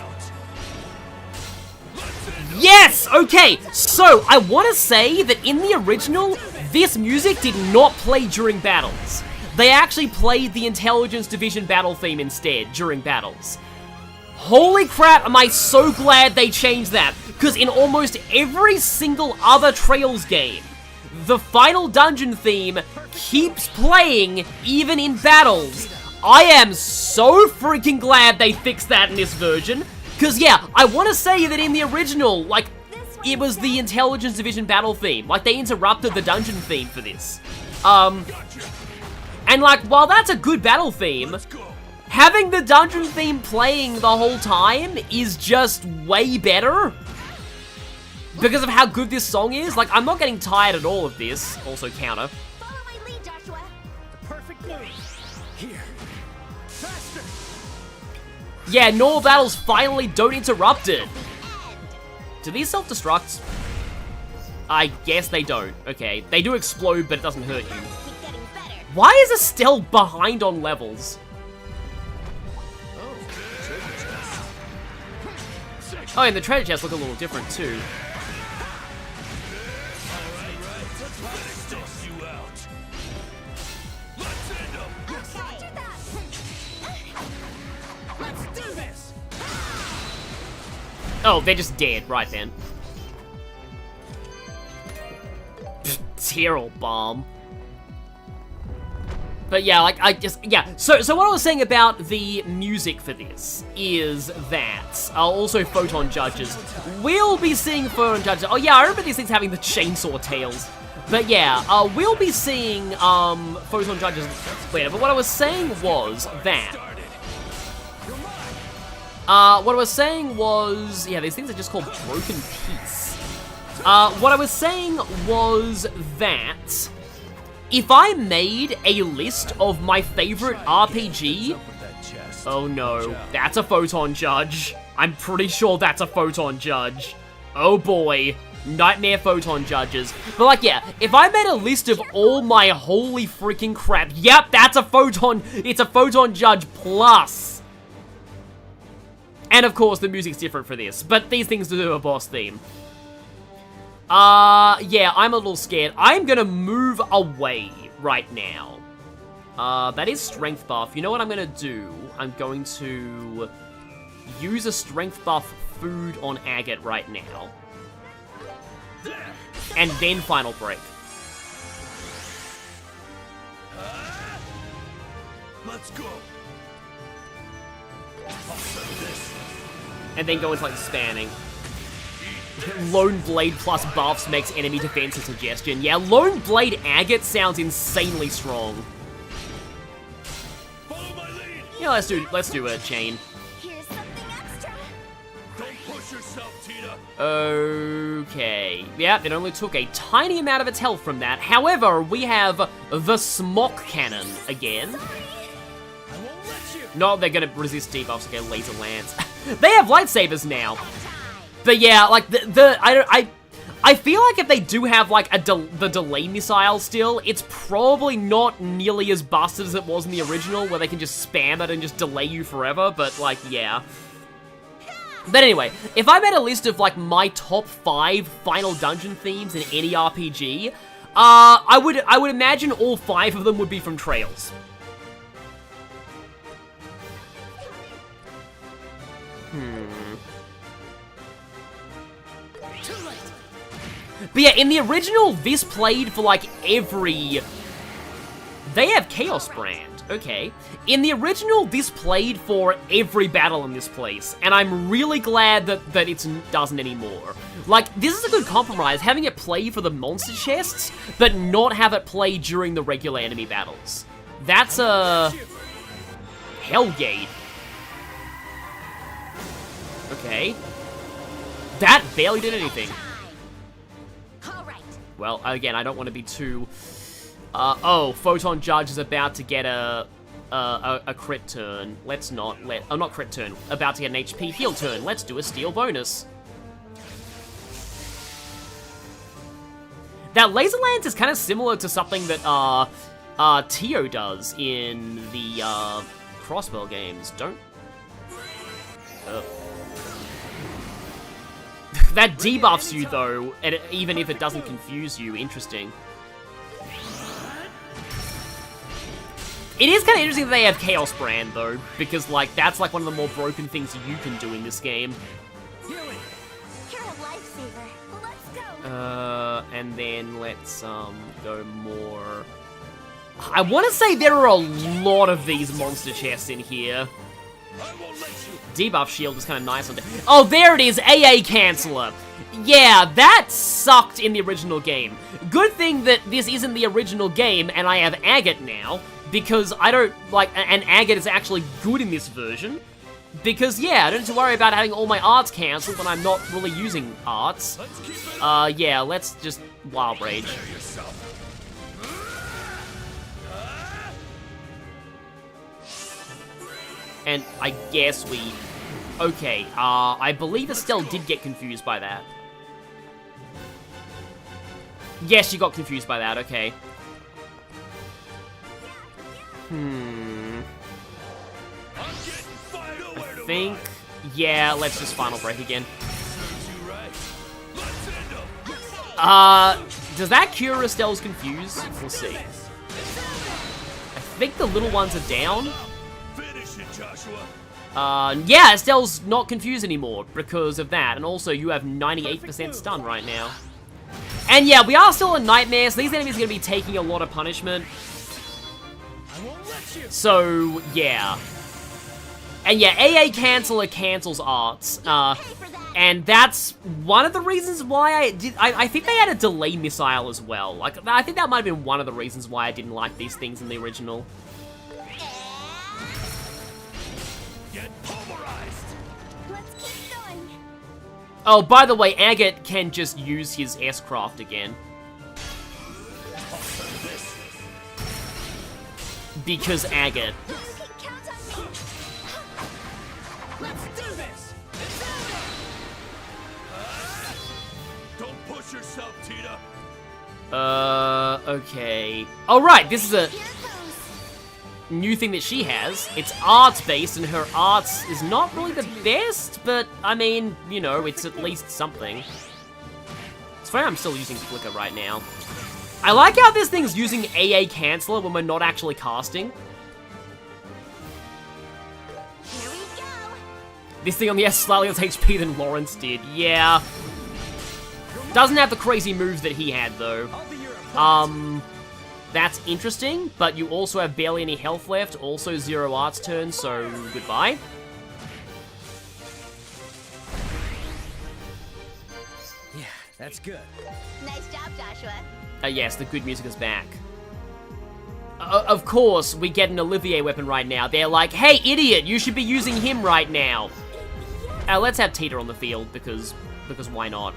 Yes! Okay, so I want to say that in the original, this music did not play during battles. They actually played the Intelligence Division battle theme instead during battles. Holy crap, am I so glad they changed that, because in almost every single other Trails game, the final dungeon theme keeps playing even in battles. I am so freaking glad they fixed that in this version. Because, yeah, I want to say that in the original, like, it was the Intelligence Division battle theme. Like, they interrupted the dungeon theme for this. And, like, while that's a good battle theme, having the dungeon theme playing the whole time is just way better. Because of how good this song is. Like, I'm not getting tired at all of this. Also counter. Follow my lead, Joshua. The perfect move. Here. Faster. Yeah, normal battles finally don't interrupt it. Do these self-destruct? I guess they don't. Okay. They do explode, but it doesn't hurt you. Why is Estelle behind on levels? Oh, and the treasure chests look a little different, too. Oh, they're just dead, right then. Tear bomb. But yeah, like, so what I was saying about the music for this is that, also Photon Judges. We'll be seeing Photon Judges. Oh yeah, I remember these things having the chainsaw tails. But yeah, we'll be seeing, Photon Judges later. But what I was saying was that, yeah, these things are just called Broken Peace. What I was saying was that if I made a list of my favorite RPG... Oh no, that's a Photon Judge. I'm pretty sure that's a Photon Judge. Oh boy, Nightmare Photon Judges. But like, yeah, if I made a list of all my holy freaking crap, yep, that's a Photon, it's a Photon Judge plus. And of course, the music's different for this, but these things do a boss theme. Yeah, I'm a little scared. I'm gonna move away right now. That is strength buff. You know what I'm gonna do? I'm going to use a strength buff food on Agate right now. And then final break. Let's go. And then go into like spanning. Lone Blade plus buffs makes enemy defense a suggestion. Yeah, Lone Blade Agate sounds insanely strong. Yeah, let's do a chain. Here's something extra. Don't push yourself, Tita. Okay. Yeah, it only took a tiny amount of its health from that. However, we have the Smock Cannon again. No, they're gonna resist debuffs. Okay, Laser Lance. They have lightsabers now. But yeah, like I feel like if they do have like the delay missile still, it's probably not nearly as busted as it was in the original, where they can just spam it and just delay you forever. But like, yeah. But anyway, if I made a list of like my top 5 final dungeon themes in any RPG, I would imagine all 5 of them would be from Trails. But yeah, in the original, this played for like every They have Chaos Brand. Okay. In the original, this played for every battle in this place, and I'm really glad that it doesn't anymore. Like, this is a good compromise, having it play for the monster chests, but not have it play during the regular enemy battles. That's a... Hellgate. Okay. That barely did anything. Well, again, I don't want to be too... oh, Photon Judge is about to get a crit turn. Let's not let... Oh, not crit turn. About to get an HP heal turn. Let's do a steal bonus. That laser lance is kind of similar to something that, Tio does in the, Crossbow games. Don't... That debuffs you, though, and even if it doesn't confuse you. Interesting. It is kind of interesting that they have Chaos Brand, though, because, like, that's, like, one of the more broken things you can do in this game. You're a lifesaver. Let's go. And then let's, go more... I want to say there are a lot of these monster chests in here. Debuff shield is kind of nice on there. Oh, there it is! AA Canceller! Yeah, that sucked in the original game. Good thing that this isn't the original game and I have Agate now, because I don't, like, and Agate is actually good in this version. Because, yeah, I don't have to worry about having all my arts cancelled when I'm not really using arts. Yeah, let's just Wild Rage. And I guess we... Okay, I believe Estelle did get confused by that. Yes, she got confused by that, okay. I think... Yeah, let's just Final Break again. Does that cure Estelle's confused? We'll see. I think the little ones are down. Yeah, Estelle's not confused anymore because of that, and also you have 98% stun right now. And yeah, we are still in Nightmare, so these enemies are going to be taking a lot of punishment. So, yeah. And yeah, AA Canceller cancels arts, and that's one of the reasons why I think they had a delay missile as well. Like, I think that might have been one of the reasons why I didn't like these things in the original. Oh, by the way, Agate can just use his S-Craft again. Because Agate. Let's do this. Don't push yourself, Tita. Okay. Oh, right, this is a new thing that she has. It's arts-based, and her arts is not really the best, but, I mean, you know, it's at least something. It's funny I'm still using Flicker right now. I like how this thing's using AA Canceller when we're not actually casting. Here we go. This thing only has slightly less HP than Lorence did. Yeah. Doesn't have the crazy moves that he had, though. That's interesting, but you also have barely any health left, also 0 arts turn, so goodbye. Yeah, that's good. Nice job, Joshua. Yes, the good music is back. Of course, we get an Olivier weapon right now. They're like, hey, idiot, you should be using him right now. Let's have Tita on the field, because why not?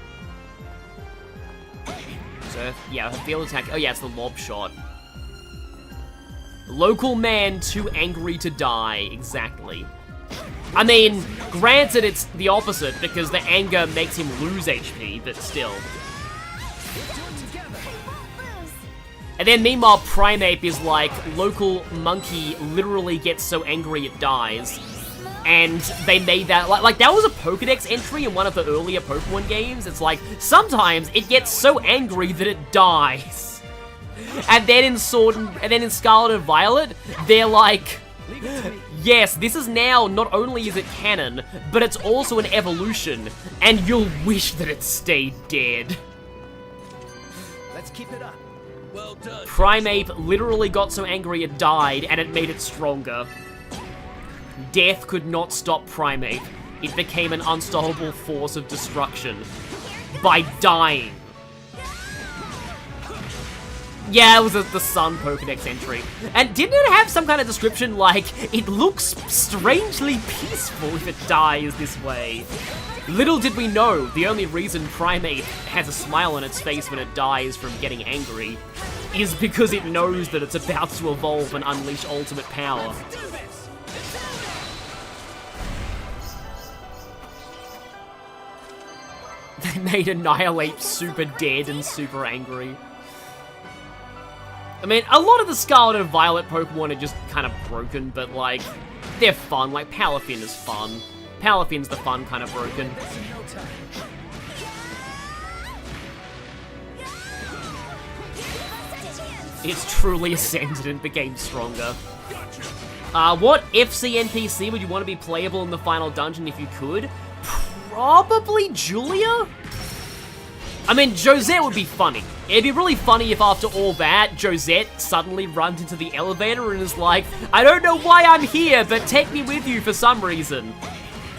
So, yeah, her field attack. Oh, yeah, it's the lob shot. Local man too angry to die. Exactly. I mean, granted, it's the opposite, because the anger makes him lose HP, but still. And then, meanwhile, Primeape is like, local monkey literally gets so angry it dies. And they made that, like that was a Pokedex entry in one of the earlier Pokemon games. It's like, sometimes it gets so angry that it dies. And then in Scarlet and Violet, they're like, yes, this is now, not only is it canon, but it's also an evolution, and you'll wish that it stayed dead. Let's keep it up. Well done. Primeape literally got so angry it died, and it made it stronger. Death could not stop Primeape. It became an unstoppable force of destruction. By dying. Yeah, it was the Sun Pokedex entry. And didn't it have some kind of description like, it looks strangely peaceful if it dies this way? Little did we know, the only reason Primeape has a smile on its face when it dies from getting angry is because it knows that it's about to evolve and unleash ultimate power. They made Annihilate super dead and super angry. I mean, a lot of the Scarlet and Violet Pokemon are just kind of broken, but, like, they're fun. Like, Palafin is fun. Palafin's the fun kind of broken. It's truly ascended and became stronger. What FC NPC would you want to be playable in the final dungeon if you could? Probably Julia? I mean, Josette would be funny. It'd be really funny if after all that, Josette suddenly runs into the elevator and is like, I don't know why I'm here, but take me with you for some reason.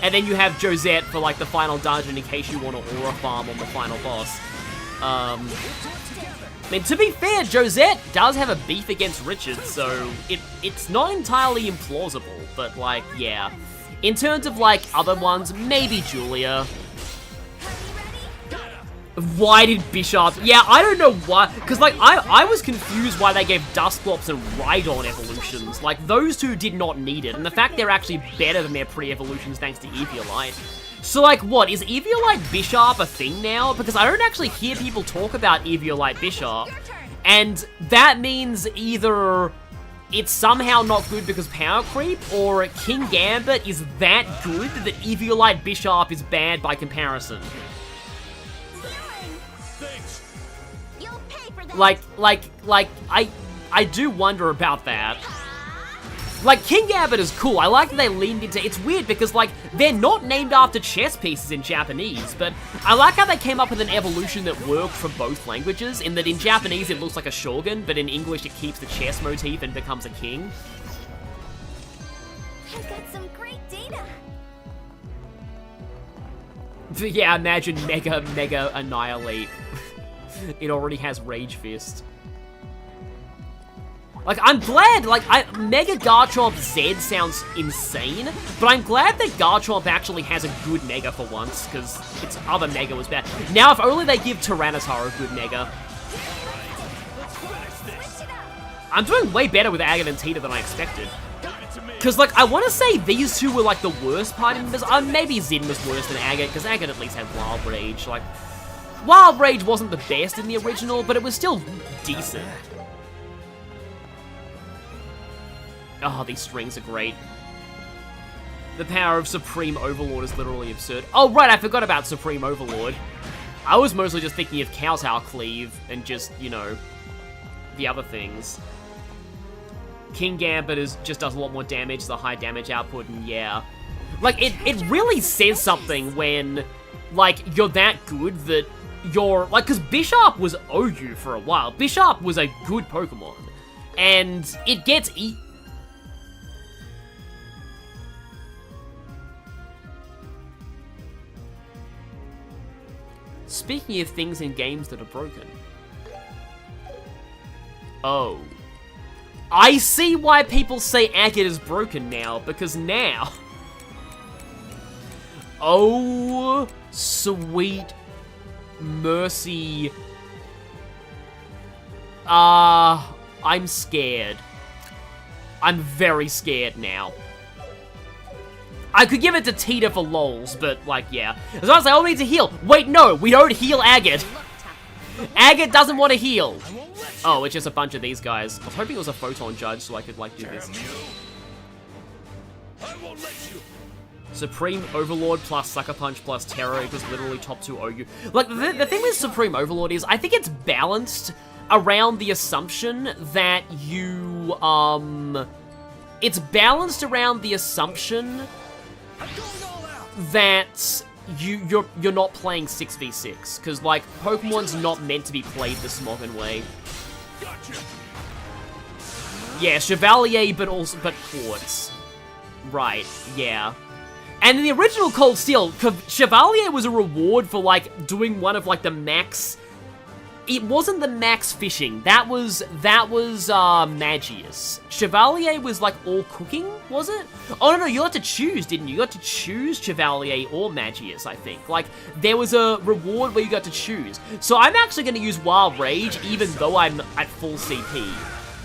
And then you have Josette for, like, the final dungeon in case you want to aura farm on the final boss. I mean, to be fair, Josette does have a beef against Richard, so it's not entirely implausible, but, like, yeah. In terms of, like, other ones, maybe Julia. Why did Bishop? Yeah, I don't know why. Because, like, I was confused why they gave Dusclops and Rhydon evolutions. Like, those two did not need it. And the fact they're actually better than their pre-evolutions thanks to Eviolite. So, like, what? Is Eviolite Bishop a thing now? Because I don't actually hear people talk about Eviolite Bishop. And that means either it's somehow not good because power creep, or King Gambit is that good that Eviolite Bishop is bad by comparison. I do wonder about that. Like, King Gambit is cool. I like that they leaned into... It's weird because, like, they're not named after chess pieces in Japanese, but I like how they came up with an evolution that worked for both languages, in that in Japanese it looks like a shogun, but in English it keeps the chess motif and becomes a king. I got some great data. Yeah, imagine Mega Annihilate. It already has Rage Fist. Like, I'm glad, like, Mega Garchomp Z sounds insane, but I'm glad that Garchomp actually has a good Mega for once, because its other Mega was bad. Now, if only they give Tyranitar a good Mega. I'm doing way better with Agate and Tita than I expected. Because, like, I want to say these two were, like, the worst party members. Maybe Zin was worse than Agate, because Agate at least had Wild Rage. Like, Wild Rage wasn't the best in the original, but it was still decent. Oh, these strings are great. The power of Supreme Overlord is literally absurd. Oh, right, I forgot about Supreme Overlord. I was mostly just thinking of Kowtow Cleave and just, you know, the other things. King Gambit just does a lot more damage, the high damage output, and yeah. Like, it really says something when, like, you're that good that you're... Like, because Bishop was OU for a while. Bishop was a good Pokemon. And it gets... Speaking of things in games that are broken. Oh. I see why people say Agate is broken now, because now... Oh, sweet mercy. I'm scared. I'm very scared now. I could give it to Tita for lols, but, like, yeah. As long as I only need to heal. Wait, no, we don't heal Agate. Agate doesn't want to heal. Oh, it's just a bunch of these guys. I was hoping it was a Photon Judge so I could, like, do this. Supreme Overlord plus Sucker Punch plus Terror equals literally top 2 OU. Like, the thing with Supreme Overlord is, I think it's balanced around the assumption that you, It's balanced around the assumption that you're not playing 6v6, because, like, Pokemon's not meant to be played the Smogon way. Yeah, Chevalier, but Quartz. Right, yeah. And in the original Cold Steel, Chevalier was a reward for, like, doing one of, like, the max... It wasn't the max fishing. That was Magius. Chevalier was, like, all cooking, was it? Oh, no, you had to choose, didn't you? You got to choose Chevalier or Magius, I think. Like, there was a reward where you got to choose. So I'm actually going to use Wild Rage, even though I'm at full CP,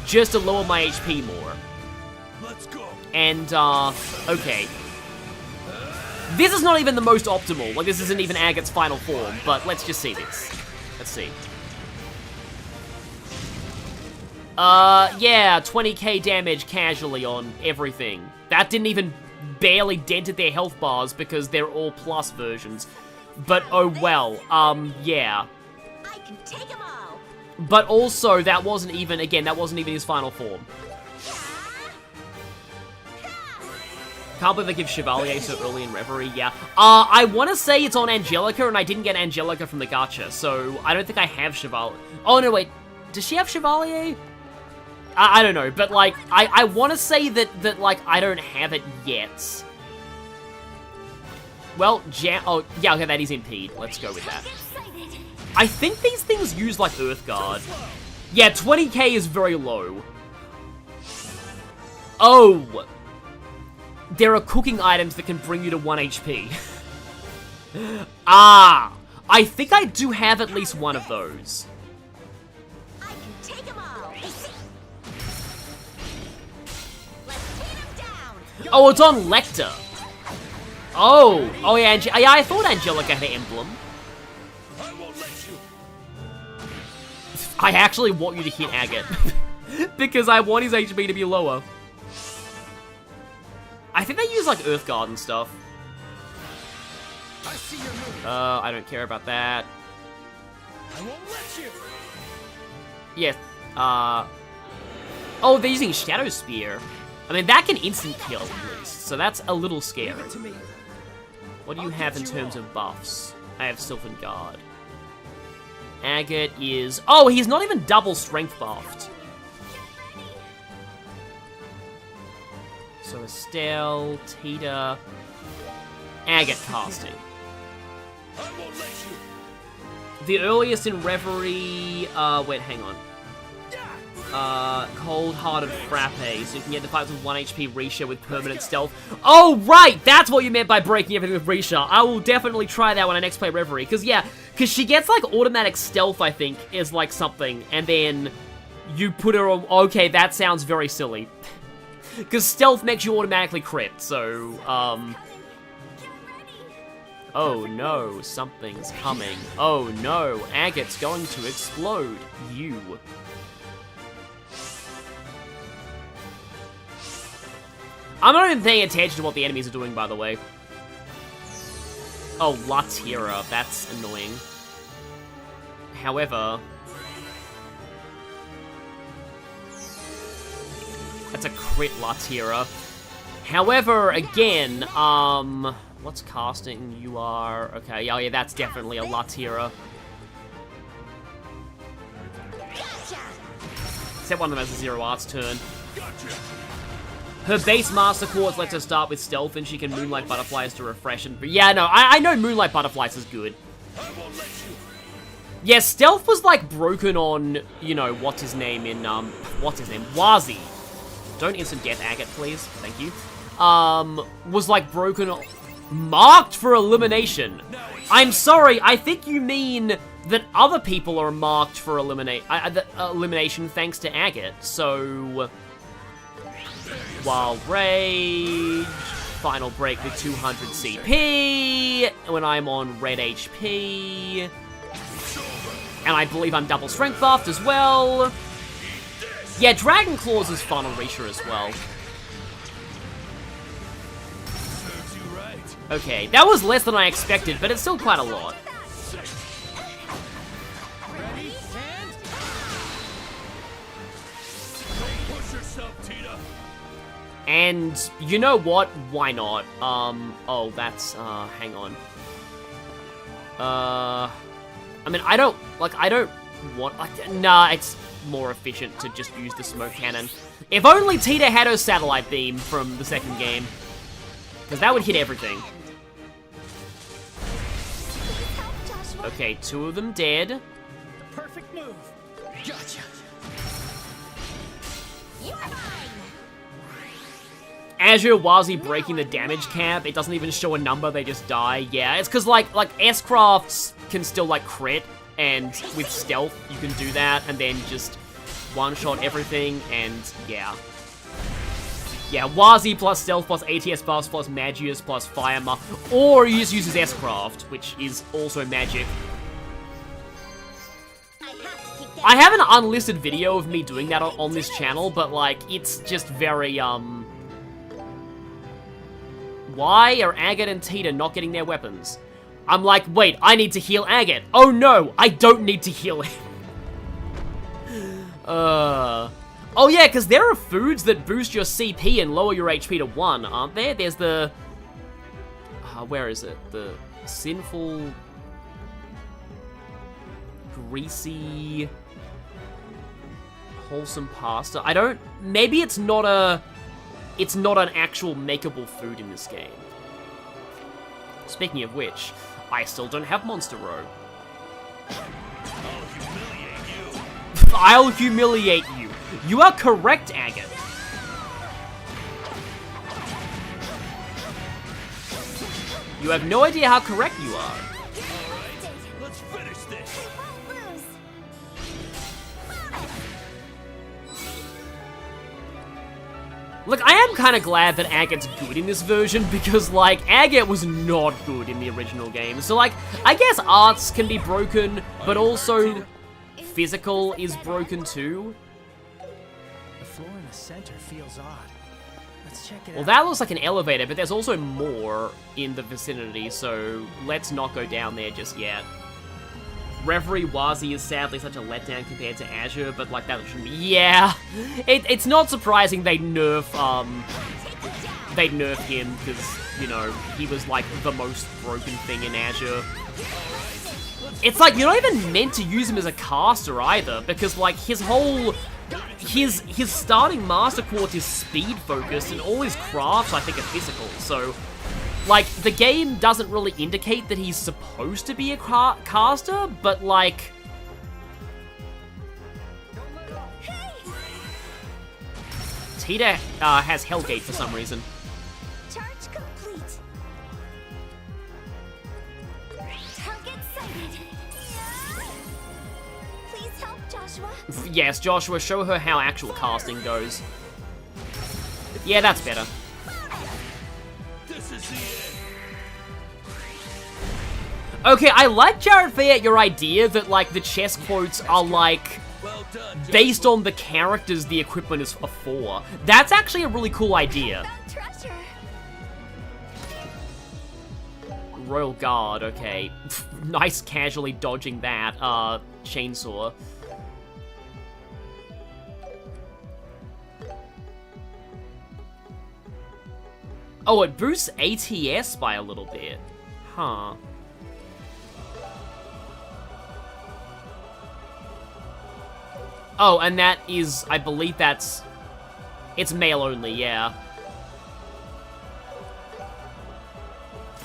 just to lower my HP more. Let's go. And, okay. This is not even the most optimal. Like, this isn't even Agate's final form, but let's just see this. Let's see. Yeah, 20k damage casually on everything. That didn't even barely dented their health bars because they're all plus versions. But oh well, yeah. I can take 'em all. But also, that wasn't even, again, that wasn't even his final form. Can't believe they give Chevalier so early in Reverie, yeah. I want to say it's on Angelica, and I didn't get Angelica from the gacha, so I don't think I have Chevalier. Oh, no, wait. Does she have Chevalier? I don't know, but, like, I want to say that, like, I don't have it yet. Well, oh, yeah, okay, that is Impede. Let's go with that. I think these things use, like, Earthguard. Yeah, 20k is very low. Oh! There are cooking items that can bring you to 1 HP. Ah! I think I do have at least one of those. I can take 'em all. Let's tear 'em down. Oh, it's on Lecter. Oh, yeah, yeah, I thought Angelica had an emblem. I won't let you. I actually want you to hit Agate. Because I want his HP to be lower. I think they use, like, Earthguard and stuff. I see your move. I don't care about that. I won't let you. Yes, oh, they're using Shadow Spear. I mean, that can instant kill, at least, so that's a little scary. What do you have in terms of buffs? I have Sylvan Guard. Agate is... Oh, he's not even double strength buffed. So Estelle, Tita, Agate casting. I won't let you. The earliest in Reverie, wait, hang on. Cold-Hearted Frappe, so you can get the fights with 1 HP Risha with permanent stealth. Oh, right! That's what you meant by breaking everything with Risha. I will definitely try that when I next play Reverie, because, yeah, because she gets, like, automatic stealth, I think, is, like, something, and then you put her on... Okay, that sounds very silly. Because stealth makes you automatically crit, so, Oh no, something's coming. Oh no, Agate's going to explode. You. I'm not even paying attention to what the enemies are doing, by the way. Oh, Latira, that's annoying. However... That's a crit Latira. However, again, what's casting? You are... Okay, oh yeah, that's definitely a Latira. Except one of them has a Zero Arts turn. Her base Master Quartz lets her start with Stealth, and she can Moonlight Butterflies to refresh and... But yeah, no, I know Moonlight Butterflies is good. Yeah, Stealth was, like, broken on, you know, what's his name in, Wazi. Don't instant death Agate, please. Thank you. Was, like, broken... Marked for elimination. I'm sorry, I think you mean that other people are marked for elimination thanks to Agate, so... Wild Rage... Final Break with 200 CP... When I'm on red HP... And I believe I'm double strength buffed as well... Yeah, Dragon Claws is fun on Risha as well. Okay, that was less than I expected, but it's still quite a lot. And you know what? Why not? Oh, that's, hang on. I mean, I don't want, nah, it's, more efficient to just use the smoke cannon. If only Tita had her satellite beam from the second game. Because that would hit everything. Okay, 2 of them dead. Perfect move. Gotcha. Azure Wazi breaking the damage cap. It doesn't even show a number, they just die. Yeah, it's because, like S-Crafts can still, like, crit, and with stealth, you can do that, and then just one-shot everything, and yeah. Yeah, Wazi plus stealth plus ATS buffs plus Magius plus Fire or you just use his S-Craft, which is also magic. I have an unlisted video of me doing that on this channel, but, like, it's just very, Why are Agate and Tita not getting their weapons? I'm like, wait, I need to heal Agate. Oh no, I don't need to heal him. Oh yeah, because there are foods that boost your CP and lower your HP to 1, aren't there? There's the... where is it? The sinful... greasy... wholesome pasta. I don't... Maybe it's not a... It's not an actual makeable food in this game. Speaking of which, I still don't have Monster Row. I'll humiliate you. You are correct, Agate. You have no idea how correct you are. Let's finish this. Look, I am kind of glad that Agate's good in this version, because, like, Agate was not good in the original game. So, like, I guess arts can be broken, but also physical is broken too. The floor in the center feels odd. Let's check it out. Well, that looks like an elevator, but there's also more in the vicinity, so let's not go down there just yet. Reverie Wazi is sadly such a letdown compared to Azure, but, like, that shouldn't be... Yeah! It's not surprising they nerf him, because, you know, he was, like, the most broken thing in Azure. It's like, you're not even meant to use him as a caster either, because, like, his whole... His starting Master Quartz is speed-focused, and all his crafts, I think, are physical, so... Like, the game doesn't really indicate that he's supposed to be a caster, but, like... Tita has Hellgate for some reason. Charge complete. Target sighted. Please help, Joshua. Yes, Joshua, show her how actual casting goes. Yeah, that's better. This is the end. Okay, I like, Jared Fayette, your idea that, like, the chess quotes are, like, based on the characters the equipment is for. That's actually a really cool idea. Royal Guard, okay. Nice casually dodging that, chainsaw. Oh, it boosts ATS by a little bit. Huh. Oh, and that is, I believe that's... It's male only, yeah.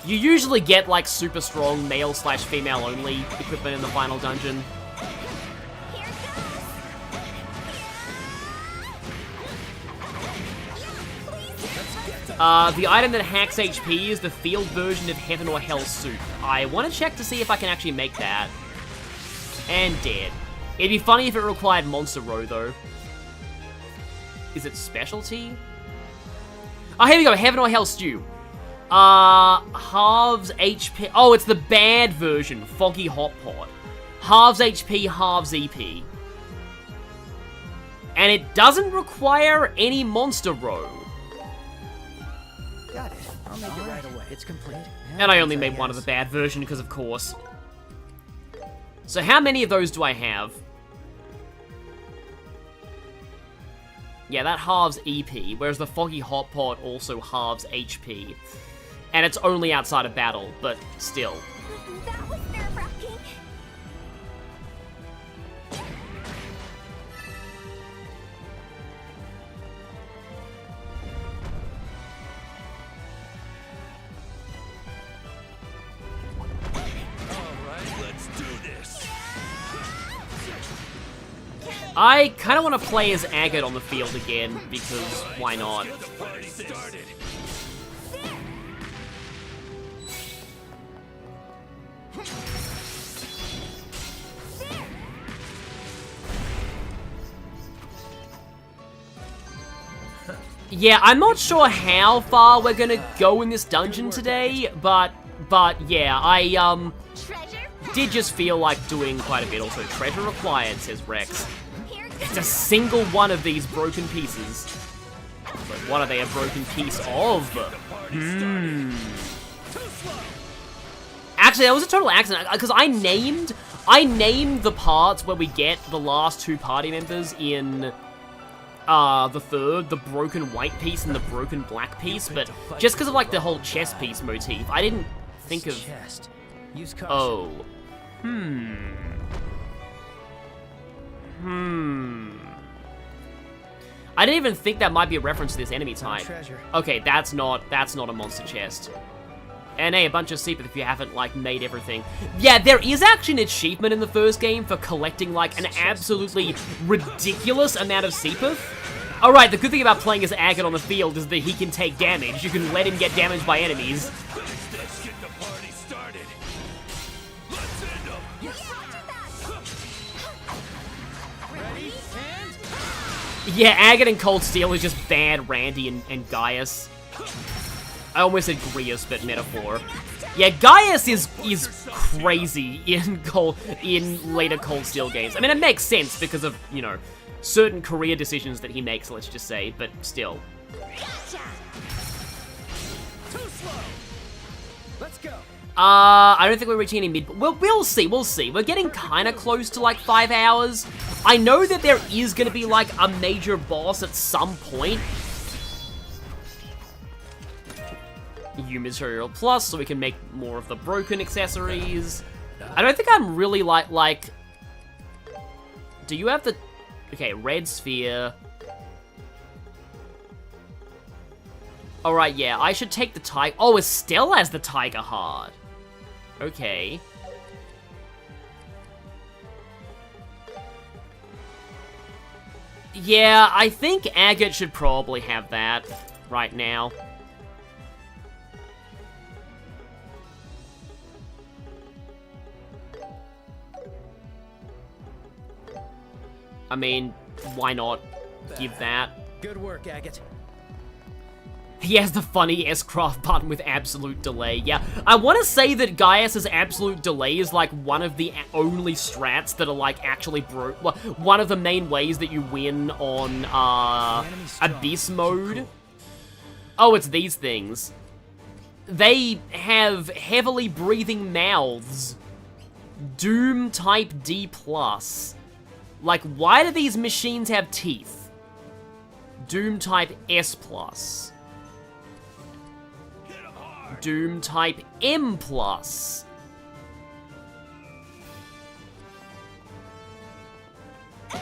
You usually get, like, super strong male/female only equipment in the final dungeon. The item that hacks HP is the field version of Heaven or Hell suit. I want to check to see if I can actually make that. And dead. It'd be funny if it required Monster Row, though. Is it specialty? Oh, here we go. Heaven or Hell Stew. Halves HP. Oh, it's the bad version. Foggy Hot Pot. Halves HP, halves EP. And it doesn't require any Monster Row. Got it. I'll make it right away. It's complete. And I only made one of the bad version because, of course. So how many of those do I have? Yeah, that halves EP, whereas the Foggy Hot Pot also halves HP. And it's only outside of battle, but still. That was nerve-wracking. I kind of want to play as Agate on the field again, because why not? Yeah, I'm not sure how far we're gonna go in this dungeon today, but yeah, I did just feel like doing quite a bit. Also, treasure required, says Rex. It's a single one of these broken pieces. But what are they a broken piece of? Actually, that was a total accident, because I named the parts where we get the last two party members in the third, the broken white piece and the broken black piece, but just because of like the whole chess piece motif, I didn't think of... Oh. I didn't even think that might be a reference to this enemy type. Okay, that's not a monster chest. And hey, a bunch of Seepith if you haven't, like, made everything. Yeah, there is actually an achievement in the first game for collecting, like, an absolutely ridiculous amount of Seepith. Alright, the good thing about playing as Agate on the field is that he can take damage. You can let him get damaged by enemies. Let's get the party started. Let's end them. Ready, and... Yeah, Agate and Cold Steel is just bad Randy and Gaius. I almost said Grius, but metaphor. Yeah, Gaius is crazy in later Cold Steel games. I mean, it makes sense because of, you know, certain career decisions that he makes, let's just say, but still. Too slow. Let's go. I don't think we're reaching any mid... We'll see, we'll see. We're getting kind of close to, like, 5 hours. I know that there is going to be, like, a major boss at some point. Material plus, so we can make more of the broken accessories. I don't think I'm really like... Do you have the... Okay, red sphere. Alright, yeah, I should take the tiger... Oh, Estelle has the tiger heart. Okay. Yeah, I think Agate should probably have that right now. I mean, why not give that? Good work, Agate. He has the funny S-Craft button with absolute delay. Yeah, I want to say that Gaius's absolute delay is like one of the only strats that are like actually one of the main ways that you win on Abyss mode. Oh, it's these things. They have heavily breathing mouths. Doom type D+. Like, why do these machines have teeth? Doom type S+. Doom type M+.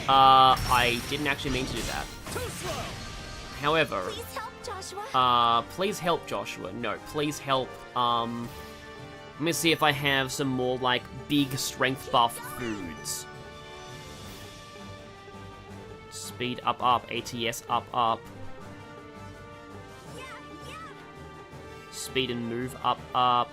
I didn't actually mean to do that. However, please help Joshua. No, please help, let me see if I have some more, like, big strength buff foods. Speed up, ATS up. Speed and move up.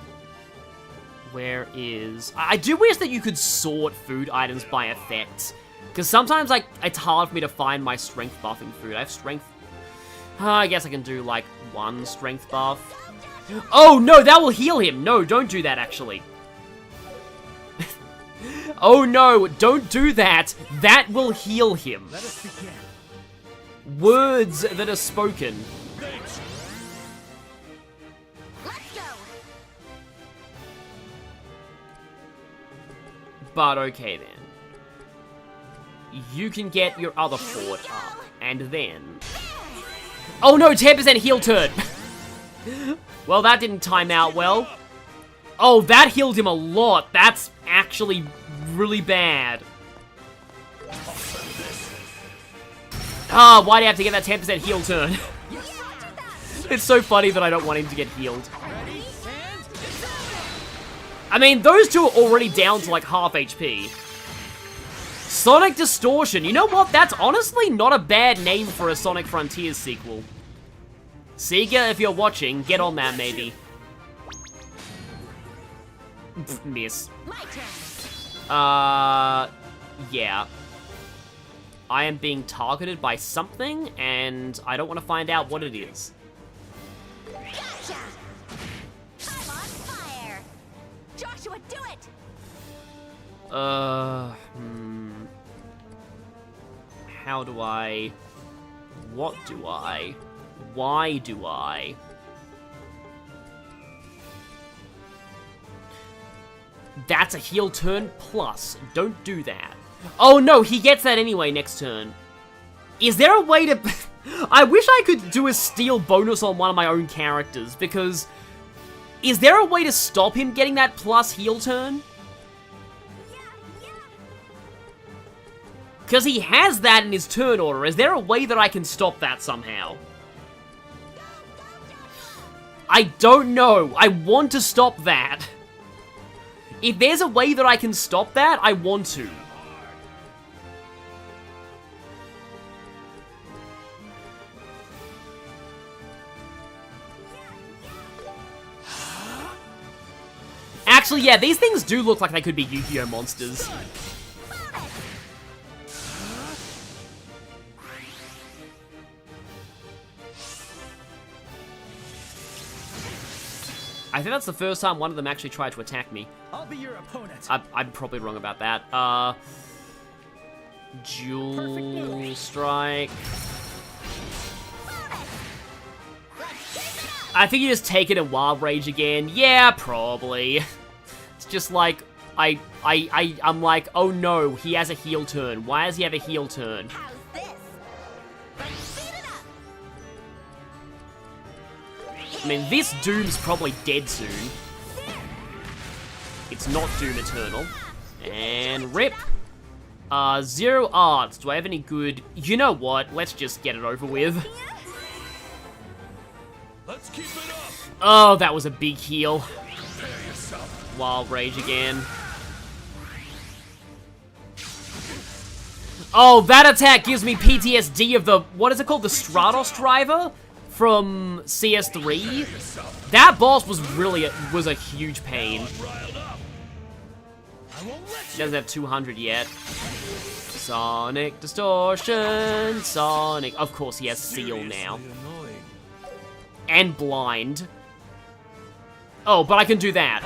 Where is... I do wish that you could sort food items by effects. Because sometimes, like, it's hard for me to find my strength buffing food. I have strength... I guess I can do, like, one strength buff. Oh, no, that will heal him. No, don't do that, actually. Oh no, don't do that. That will heal him. Let us begin. Words that are spoken. Let's go. But okay then. You can get your other fort up. And then... Oh no, 10% heal turn! Well, that didn't time out well. Oh, that healed him a lot. That's actually really bad. Ah, why do you have to get that 10% heal turn? It's so funny that I don't want him to get healed. I mean, those two are already down to like half HP. Sonic Distortion. You know what? That's honestly not a bad name for a Sonic Frontiers sequel. Sega, if you're watching, get on that, maybe. Miss. Yeah. I am being targeted by something, and I don't want to find out what it is. Gotcha! I'm on fire! Joshua, do it! How do I... What do I... Why do I... That's a heel turn plus. Don't do that. Oh no, he gets that anyway next turn. Is there a way to... I wish I could do a steal bonus on one of my own characters, because... Is there a way to stop him getting that plus heel turn? Because he has that in his turn order. Is there a way that I can stop that somehow? I don't know. I want to stop that. If there's a way that I can stop that, I want to. Actually, yeah, these things do look like they could be Yu-Gi-Oh! Monsters. I think that's the first time one of them actually tried to attack me. I'll be your opponent. I'm probably wrong about that. Dual strike. I think you just take it in Wild Rage again. Yeah, probably. It's just like, I'm like, oh no, he has a heel turn. Why does he have a heel turn? I mean, this Doom's probably dead soon. It's not Doom Eternal. And rip. 0 arts. Do I have any good... You know what? Let's just get it over with. Let's keep it up. Oh, that was a big heal. Wild Rage again. Oh, that attack gives me PTSD of the... What is it called? The Stratos driver? From CS3. That boss was really a huge pain. He doesn't have 200 yet. Sonic Distortion, Sonic. Of course, he has Seal now. And Blind. Oh, but I can do that.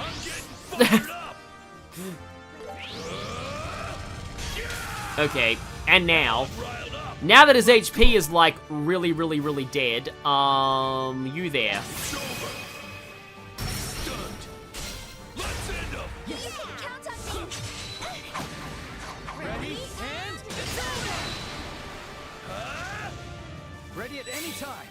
Okay, and now that his HP is, like, really, really, really dead, you there. Ready at any time.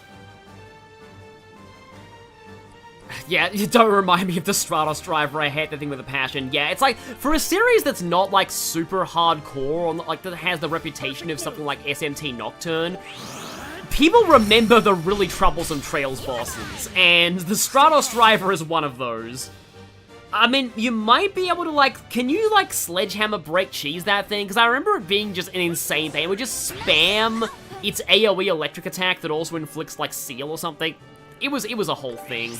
Yeah, don't remind me of the Stratos driver. I hate that thing with a passion. Yeah, it's like, for a series that's not, like, super hardcore, or like, that has the reputation of something like SMT Nocturne, people remember the really troublesome Trails bosses, and the Stratos driver is one of those. I mean, you might be able to, like, can you, like, sledgehammer break cheese that thing? Because I remember it being just an insane thing. It would just spam its AoE electric attack that also inflicts, like, Seal or something. It was a whole thing.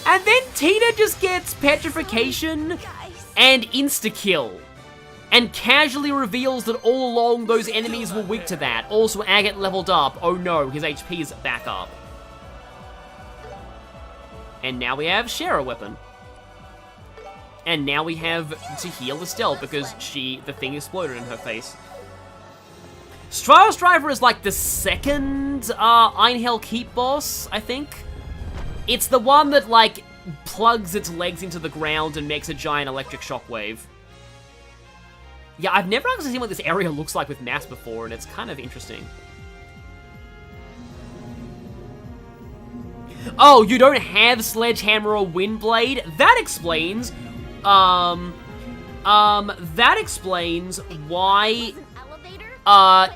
And then Tina just gets Petrification and insta-kill. And casually reveals that all along those enemies were weak to that. Also, Agate leveled up. Oh no, his HP is back up. And now we have Share a weapon. And now we have to heal Estelle because the thing exploded in her face. Stratos Driver is like the second Einhell Keep boss, I think. It's the one that, like, plugs its legs into the ground and makes a giant electric shockwave. Yeah, I've never actually seen what this area looks like with maps before, and it's kind of interesting. Oh, you don't have Sledgehammer or Windblade? That explains, that explains why,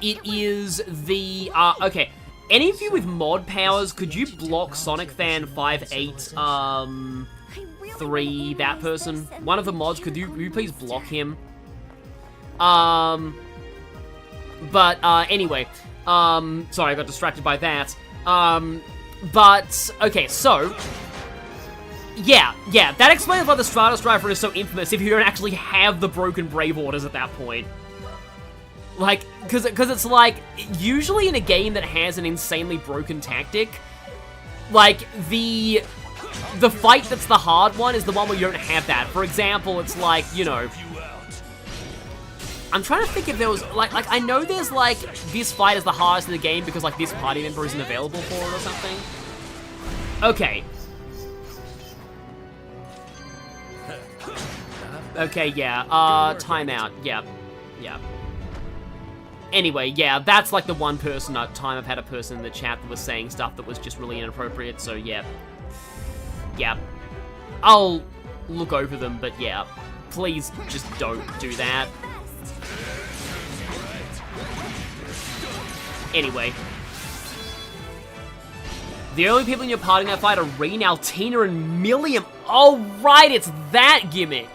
it is the, okay. any of you with mod powers, could you block Sonic Fan 583, that person? One of the mods, could you please block him? Anyway, sorry, I got distracted by that. Okay, so, yeah, that explains why the Stratos Driver is so infamous if you don't actually have the broken Brave Orders at that point. Like, cause it's like, usually in a game that has an insanely broken tactic, like, the fight that's the hard one is the one where you don't have that. For example, it's like, you know, I'm trying to think if there was, like, I know there's, like, this fight is the hardest in the game because, like, this party member isn't available for it or something. Okay. Okay, yeah, timeout, yeah. Anyway, yeah, that's, like, the one time I've had a person in the chat that was saying stuff that was just really inappropriate, so, yeah. Yeah. I'll look over them, but, yeah. Please just don't do that. Anyway. The only people in your party in that fight are Reen, Altina, and Milliam. Oh, right, it's that gimmick.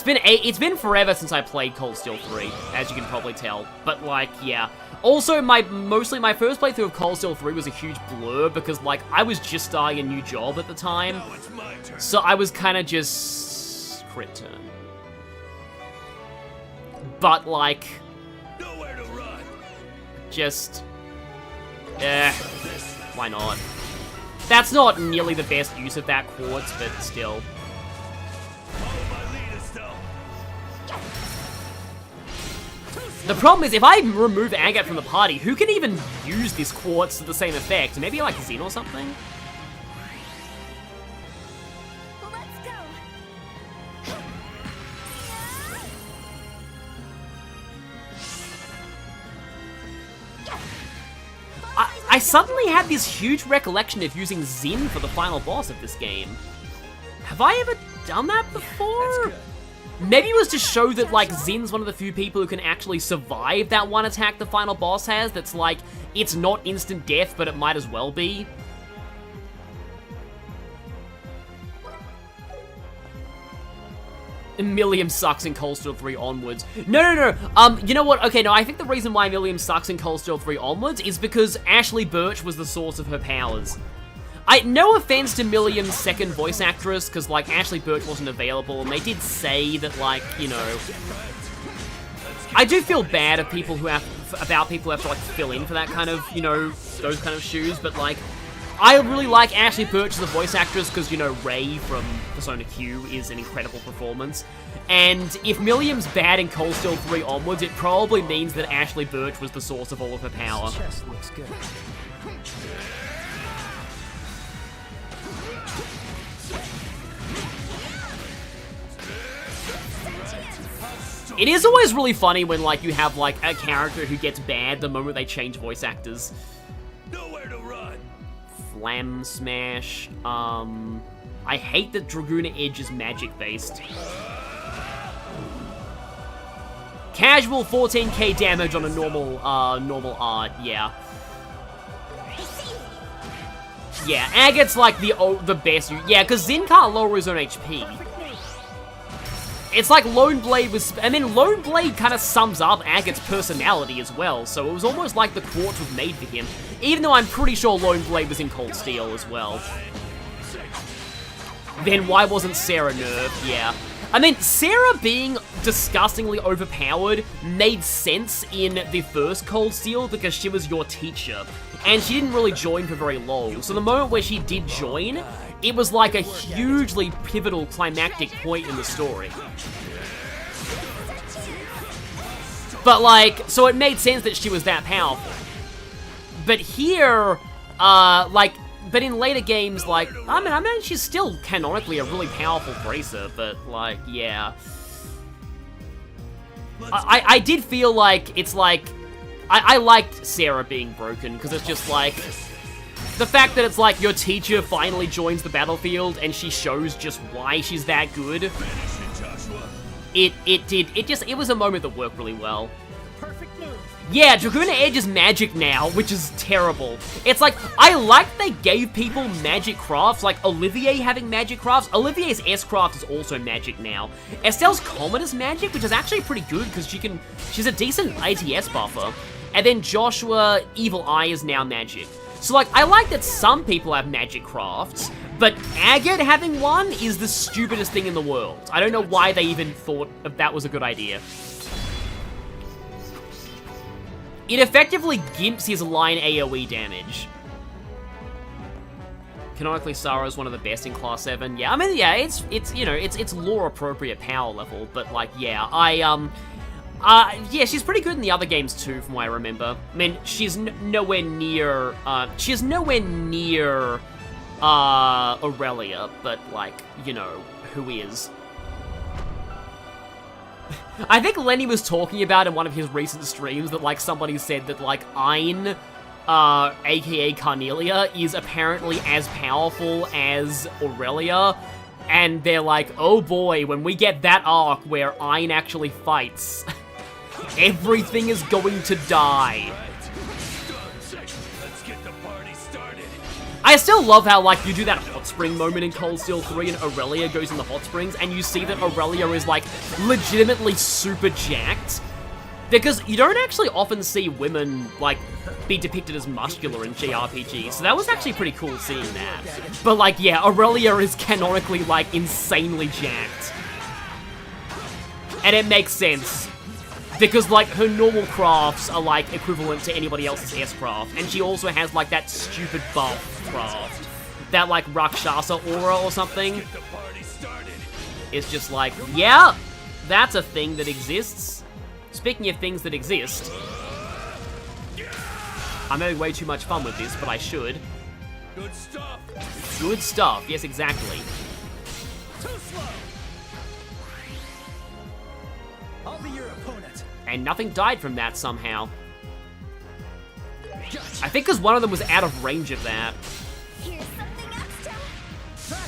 It's been forever since I played Cold Steel 3, as you can probably tell. But, like, yeah. Also, mostly my first playthrough of Cold Steel 3 was a huge blur because, like, I was just starting a new job at the time. So I was kind of just crit turn. But, like, just, why not? That's not nearly the best use of that quartz, but still. The problem is, if I remove Agate from the party, who can even use this quartz to the same effect? Maybe like Zin or something? I suddenly had this huge recollection of using Zin for the final boss of this game. Have I ever done that before? Maybe it was to show that, like, Zin's one of the few people who can actually survive that one attack the final boss has that's, like, it's not instant death, but it might as well be. Milliam sucks in Cold Steel 3 onwards. No. You know what? Okay, no, I think the reason why Milliam sucks in Cold Steel 3 onwards is because Ashley Birch was the source of her powers. No offense to Milliam's second voice actress, because, like, Ashley Birch wasn't available, and they did say that, like, you know... I do feel bad about people who have to, like, fill in for that kind of, you know, those kind of shoes, but, like, I really like Ashley Birch as a voice actress because, you know, Ray from Persona Q is an incredible performance. And if Milliam's bad in Cold Steel 3 onwards, it probably means that Ashley Birch was the source of all of her power. Chest looks good. It is always really funny when, like, you have, like, a character who gets bad the moment they change voice actors. Nowhere to run. Flam Smash. I hate that Dragoona Edge is magic-based. Casual 14k damage on a normal art, yeah. Yeah, Agate's like the best. Yeah, because Zin can't lower his own HP. It's like Lone Blade was... I mean, Lone Blade kind of sums up Agate's personality as well, so it was almost like the quartz was made for him. Even though I'm pretty sure Lone Blade was in Cold Steel as well. Then why wasn't Sarah nerfed? Yeah. I mean, Sarah being disgustingly overpowered made sense in the first Cold Steel because she was your teacher. And she didn't really join for very long, so the moment where she did join, it was like a hugely pivotal climactic point in the story. But like, so it made sense that she was that powerful. But here, but in later games, like, I mean, she's still canonically a really powerful bracer, but like, yeah. I did feel like, it's like, I liked Sarah being broken, because it's just like, the fact that it's like your teacher finally joins the battlefield and she shows just why she's that good. It was a moment that worked really well. Perfect move. Yeah, Dragoon Edge is magic now, which is terrible. It's like, I like they gave people magic crafts, like Olivier having magic crafts. Olivier's S-craft is also magic now. Estelle's Comet is magic, which is actually pretty good, because she's a decent ATS buffer. And then Joshua, Evil Eye is now magic. So, like, I like that some people have magic crafts, but Agate having one is the stupidest thing in the world. I don't know why they even thought that was a good idea. It effectively gimps his line AoE damage. Canonically, Sarah is one of the best in Class 7. Yeah, I mean, yeah, it's you know, it's lore-appropriate power level, but, like, yeah, yeah, she's pretty good in the other games, too, from what I remember. I mean, she's nowhere near, Aurelia, but, like, you know, who is? I think Lenny was talking about in one of his recent streams that, like, somebody said that, like, Ein, aka Carnelia, is apparently as powerful as Aurelia, and they're like, oh boy, when we get that arc where Ein actually fights, everything is going to die. I still love how, like, you do that hot spring moment in Cold Steel 3 and Aurelia goes in the hot springs, and you see that Aurelia is, like, legitimately super jacked. Because you don't actually often see women, like, be depicted as muscular in JRPGs, so that was actually pretty cool seeing that. But, like, yeah, Aurelia is canonically, like, insanely jacked. And it makes sense. Because, like, her normal crafts are, like, equivalent to anybody else's S-craft. And she also has, like, that stupid buff craft. That, like, Rakshasa aura or something. It's just like, yeah, that's a thing that exists. Speaking of things that exist, I'm having way too much fun with this, but I should. Good stuff. Good stuff, yes, exactly. Too slow. I'll be your opponent. And nothing died from that somehow. I think because one of them was out of range of that.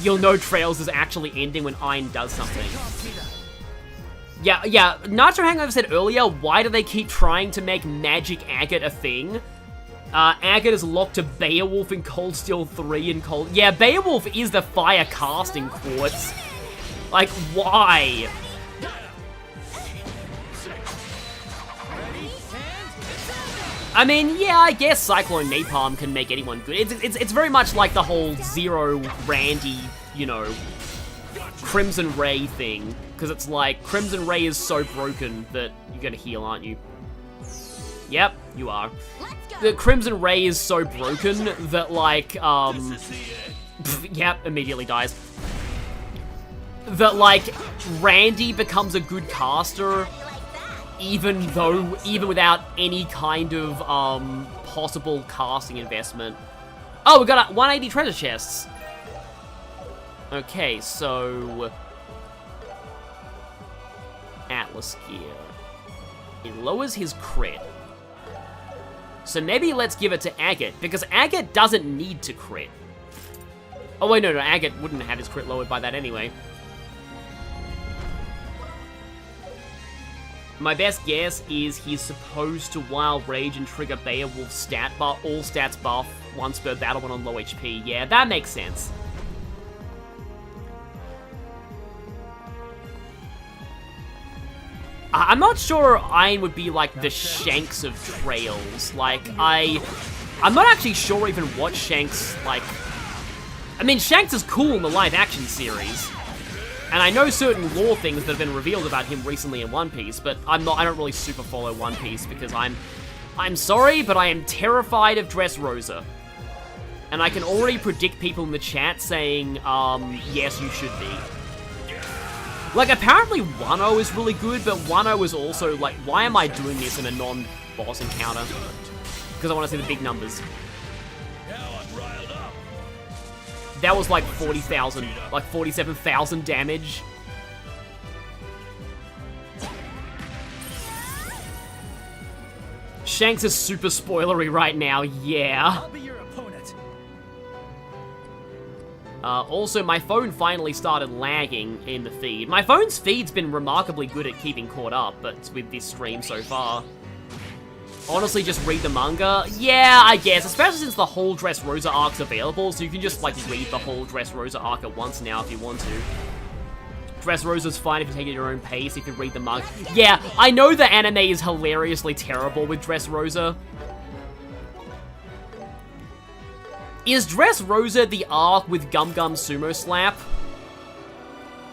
You'll know Trails is actually ending when Ein does something. Yeah, Nacho Hangover said earlier, why do they keep trying to make Magic Agate a thing? Agate is locked to Beowulf in Cold Steel 3 and Cold... Yeah, Beowulf is the fire casting quartz. Like, why? I mean, yeah, I guess Cyclone Napalm can make anyone good. It's very much like the whole Zero Randy, you know, Crimson Ray thing. Because it's like, Crimson Ray is so broken that you're gonna heal, aren't you? Yep, you are. The Crimson Ray is so broken that, like, yep, immediately dies. That, like, Randy becomes a good caster even without any kind of, possible casting investment. Oh, we got 180 treasure chests. Okay, so... Atlas gear. It lowers his crit. So maybe let's give it to Agate, because Agate doesn't need to crit. Oh wait, no, Agate wouldn't have his crit lowered by that anyway. My best guess is he's supposed to Wild Rage and trigger Beowulf's stat buff, all stats buff once per battle when on low HP. Yeah, that makes sense. I'm not sure Ein would be like the Shanks of Trails. Like, I'm not actually sure even what Shanks, like... I mean, Shanks is cool in the live-action series. And I know certain lore things that have been revealed about him recently in One Piece, but I don't really super follow One Piece because I'm sorry, but I am terrified of Dressrosa. And I can already predict people in the chat saying, yes, you should be. Like, apparently Wano is really good, but Wano is also, like, why am I doing this in a non-boss encounter? Because I want to see the big numbers. That was like 40,000, like 47,000 damage. Shanks is super spoilery right now, yeah. I'll be your opponent. Also, my phone finally started lagging in the feed. My phone's feed's been remarkably good at keeping caught up, but with this stream so far. Honestly, just read the manga? Yeah, I guess, especially since the whole Dressrosa arc's available, so you can just, like, read the whole Dressrosa arc at once now if you want to. Dressrosa's fine if you take it at your own pace, if you read the manga. Yeah, I know the anime is hilariously terrible with Dressrosa. Is Dressrosa the arc with Gum Gum Sumo Slap?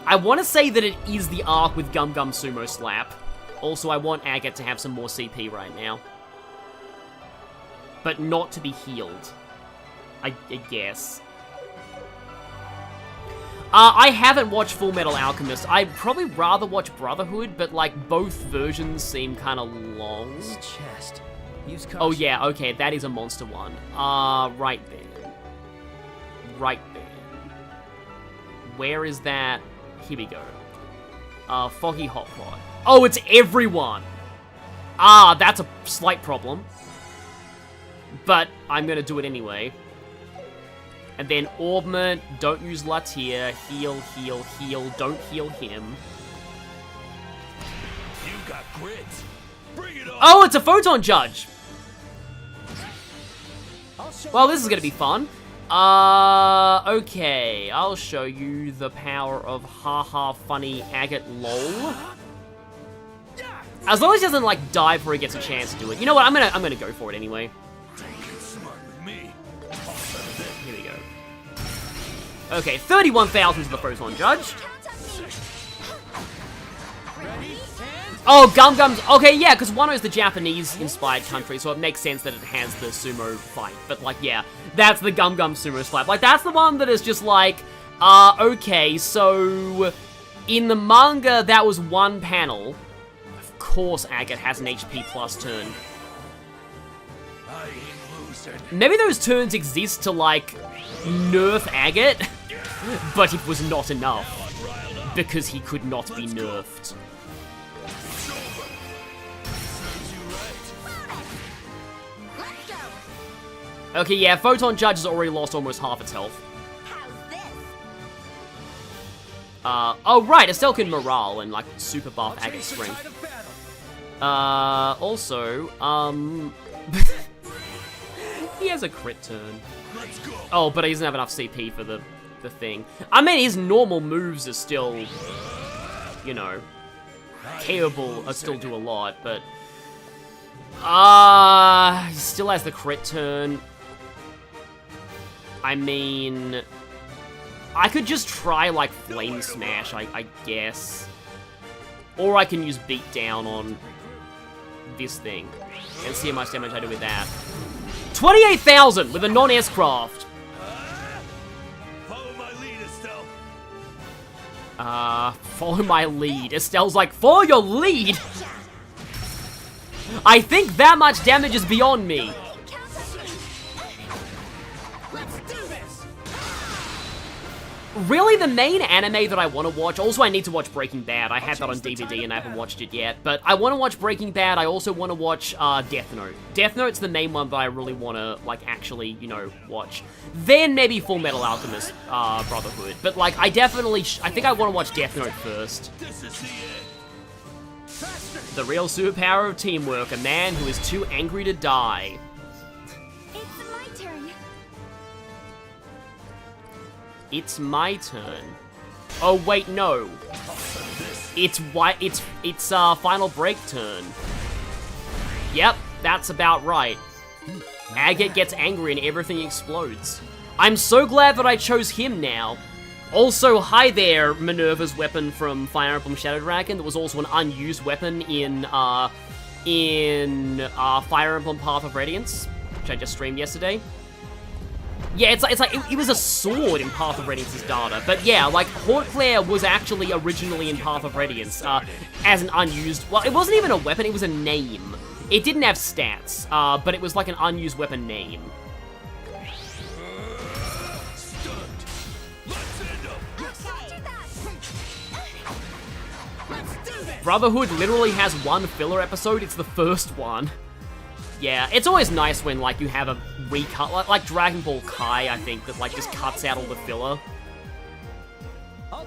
I want to say that it is the arc with Gum Gum Sumo Slap. Also, I want Agate to have some more CP right now. But not to be healed. I guess. I haven't watched Full Metal Alchemist. I'd probably rather watch Brotherhood, but, like, both versions seem kind of long. Chest. Use caution. Oh, yeah, okay, that is a monster one. Right then. Right then. Where is that? Here we go. Foggy Hot Pot. Oh, it's everyone! Ah, that's a slight problem. But I'm gonna do it anyway. And then Orbment, don't use Latier, heal, heal, heal, don't heal him. You got grit. Bring it on. Oh, it's a Photon Judge! Well, this is gonna be fun. Okay, I'll show you the power of haha funny Agate lol. As long as he doesn't, like, die before he gets a chance to do it. You know what, I'm gonna go for it anyway. Here we go. Okay, 31,000 to the Photon Judge. Oh, Gum Gum's... Okay, yeah, because Wano is the Japanese-inspired country, so it makes sense that it has the sumo fight. But, like, yeah, that's the Gum Gum Sumo Slap. Like, that's the one that is just like, okay, so... In the manga, that was one panel. Of course Agate has an HP plus turn. Maybe those turns exist to, like, nerf Agate, but it was not enough. Because he could not be nerfed. Okay, yeah, Photon Judge has already lost almost half its health. Oh right, Estelle can morale and, like, super buff Agate's strength. Also, he has a crit turn. Oh, but he doesn't have enough CP for the thing. I mean, his normal moves are still, you know, capable, still do a lot, but... he still has the crit turn. I mean... I could just try, like, Flame Smash, I guess. Or I can use Beatdown on this thing. And see how much damage I do with that. 28,000 with a non-S-craft! Follow my lead, Estelle. Follow my lead. Estelle's like, follow your lead? I think that much damage is beyond me. Really, the main anime that I want to watch... Also, I need to watch Breaking Bad. I had that on DVD and I haven't watched it yet. But I want to watch Breaking Bad. I also want to watch Death Note. Death Note's the main one that I really want to, like, actually, you know, watch. Then maybe Full Metal Alchemist Brotherhood. But, like, I definitely... I think I want to watch Death Note first. The real superpower of teamwork. A man who is too angry to die. It's my turn. Oh wait, no. It's Final Break turn. Yep, that's about right. Agate gets angry and everything explodes. I'm so glad that I chose him now. Also, hi there, Minerva's weapon from Fire Emblem Shadow Dragon. That was also an unused weapon in Fire Emblem Path of Radiance, which I just streamed yesterday. Yeah, it's like it was a sword in Path of Radiance's data, but yeah, like Hautclair was actually originally in Path of Radiance as an unused. Well, it wasn't even a weapon; it was a name. It didn't have stats, but it was like an unused weapon name. Brotherhood literally has one filler episode. It's the first one. Yeah, it's always nice when, like, you have a recut, like Dragon Ball Kai, I think, that, like, just cuts out all the filler.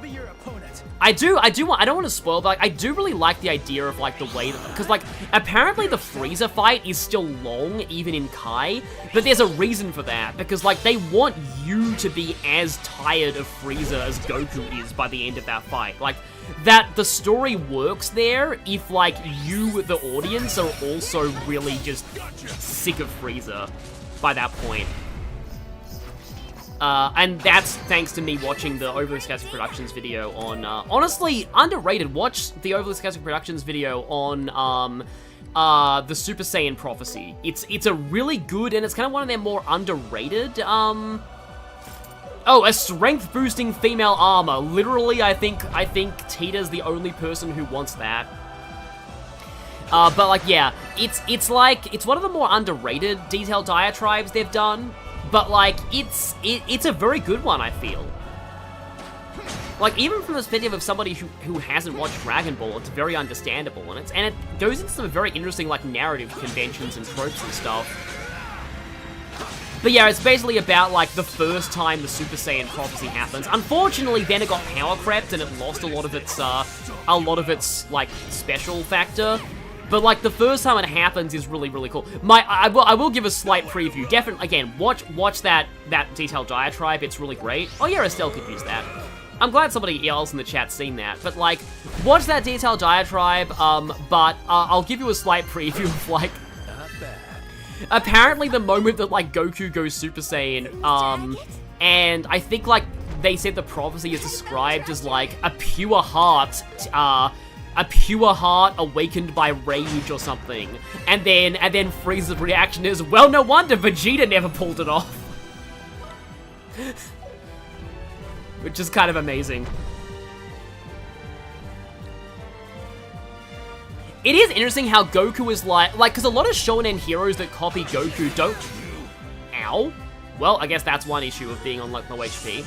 be your opponent. I don't want to spoil, but like, I do really like the idea of like the way that, because like apparently the Frieza fight is still long even in Kai, but there's a reason for that, because like they want you to be as tired of Frieza as Goku is by the end of that fight. Like that the story works there if like you, the audience, are also really just sick of Frieza by that point. And that's thanks to me watching the Overly Sarcastic Productions video on, honestly, underrated. Watch the Overly Sarcastic Productions video on, the Super Saiyan Prophecy. It's a really good, and it's kind of one of their more underrated, oh, a strength-boosting female armor. Literally, I think Tita's the only person who wants that. But like, yeah, it's one of the more underrated detailed diatribes they've done. But like, it's a very good one, I feel. Like, even from the perspective of somebody who hasn't watched Dragon Ball, it's very understandable, and it goes into some very interesting like narrative conventions and tropes and stuff. But yeah, it's basically about like the first time the Super Saiyan Prophecy happens. Unfortunately, then it got power crept and it lost a lot of its like special factor. But like the first time it happens is really, really cool. I will give a slight preview. Definitely, again, watch that detailed diatribe. It's really great. Oh yeah, Estelle could use that. I'm glad somebody else in the chat's seen that. But like, watch that detailed diatribe. But I'll give you a slight preview of like, apparently the moment that like Goku goes Super Saiyan, and I think like they said the prophecy is described as like a pure heart awakened by rage or something. And then Frieza's reaction is, well, no wonder Vegeta never pulled it off. Which is kind of amazing. It is interesting how Goku is like, because a lot of shonen heroes that copy Goku don't... Ow. Well, I guess that's one issue of being on like low HP.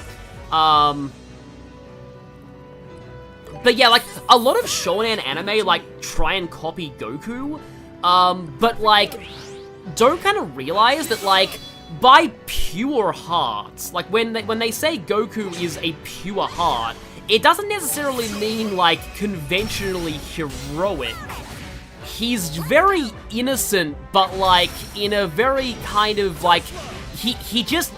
But yeah, like, a lot of shonen anime, like, try and copy Goku, but, like, don't kind of realize that, like, by pure heart, like, when they say Goku is a pure heart, it doesn't necessarily mean, like, conventionally heroic. He's very innocent, but, like, in a very kind of, like, he just,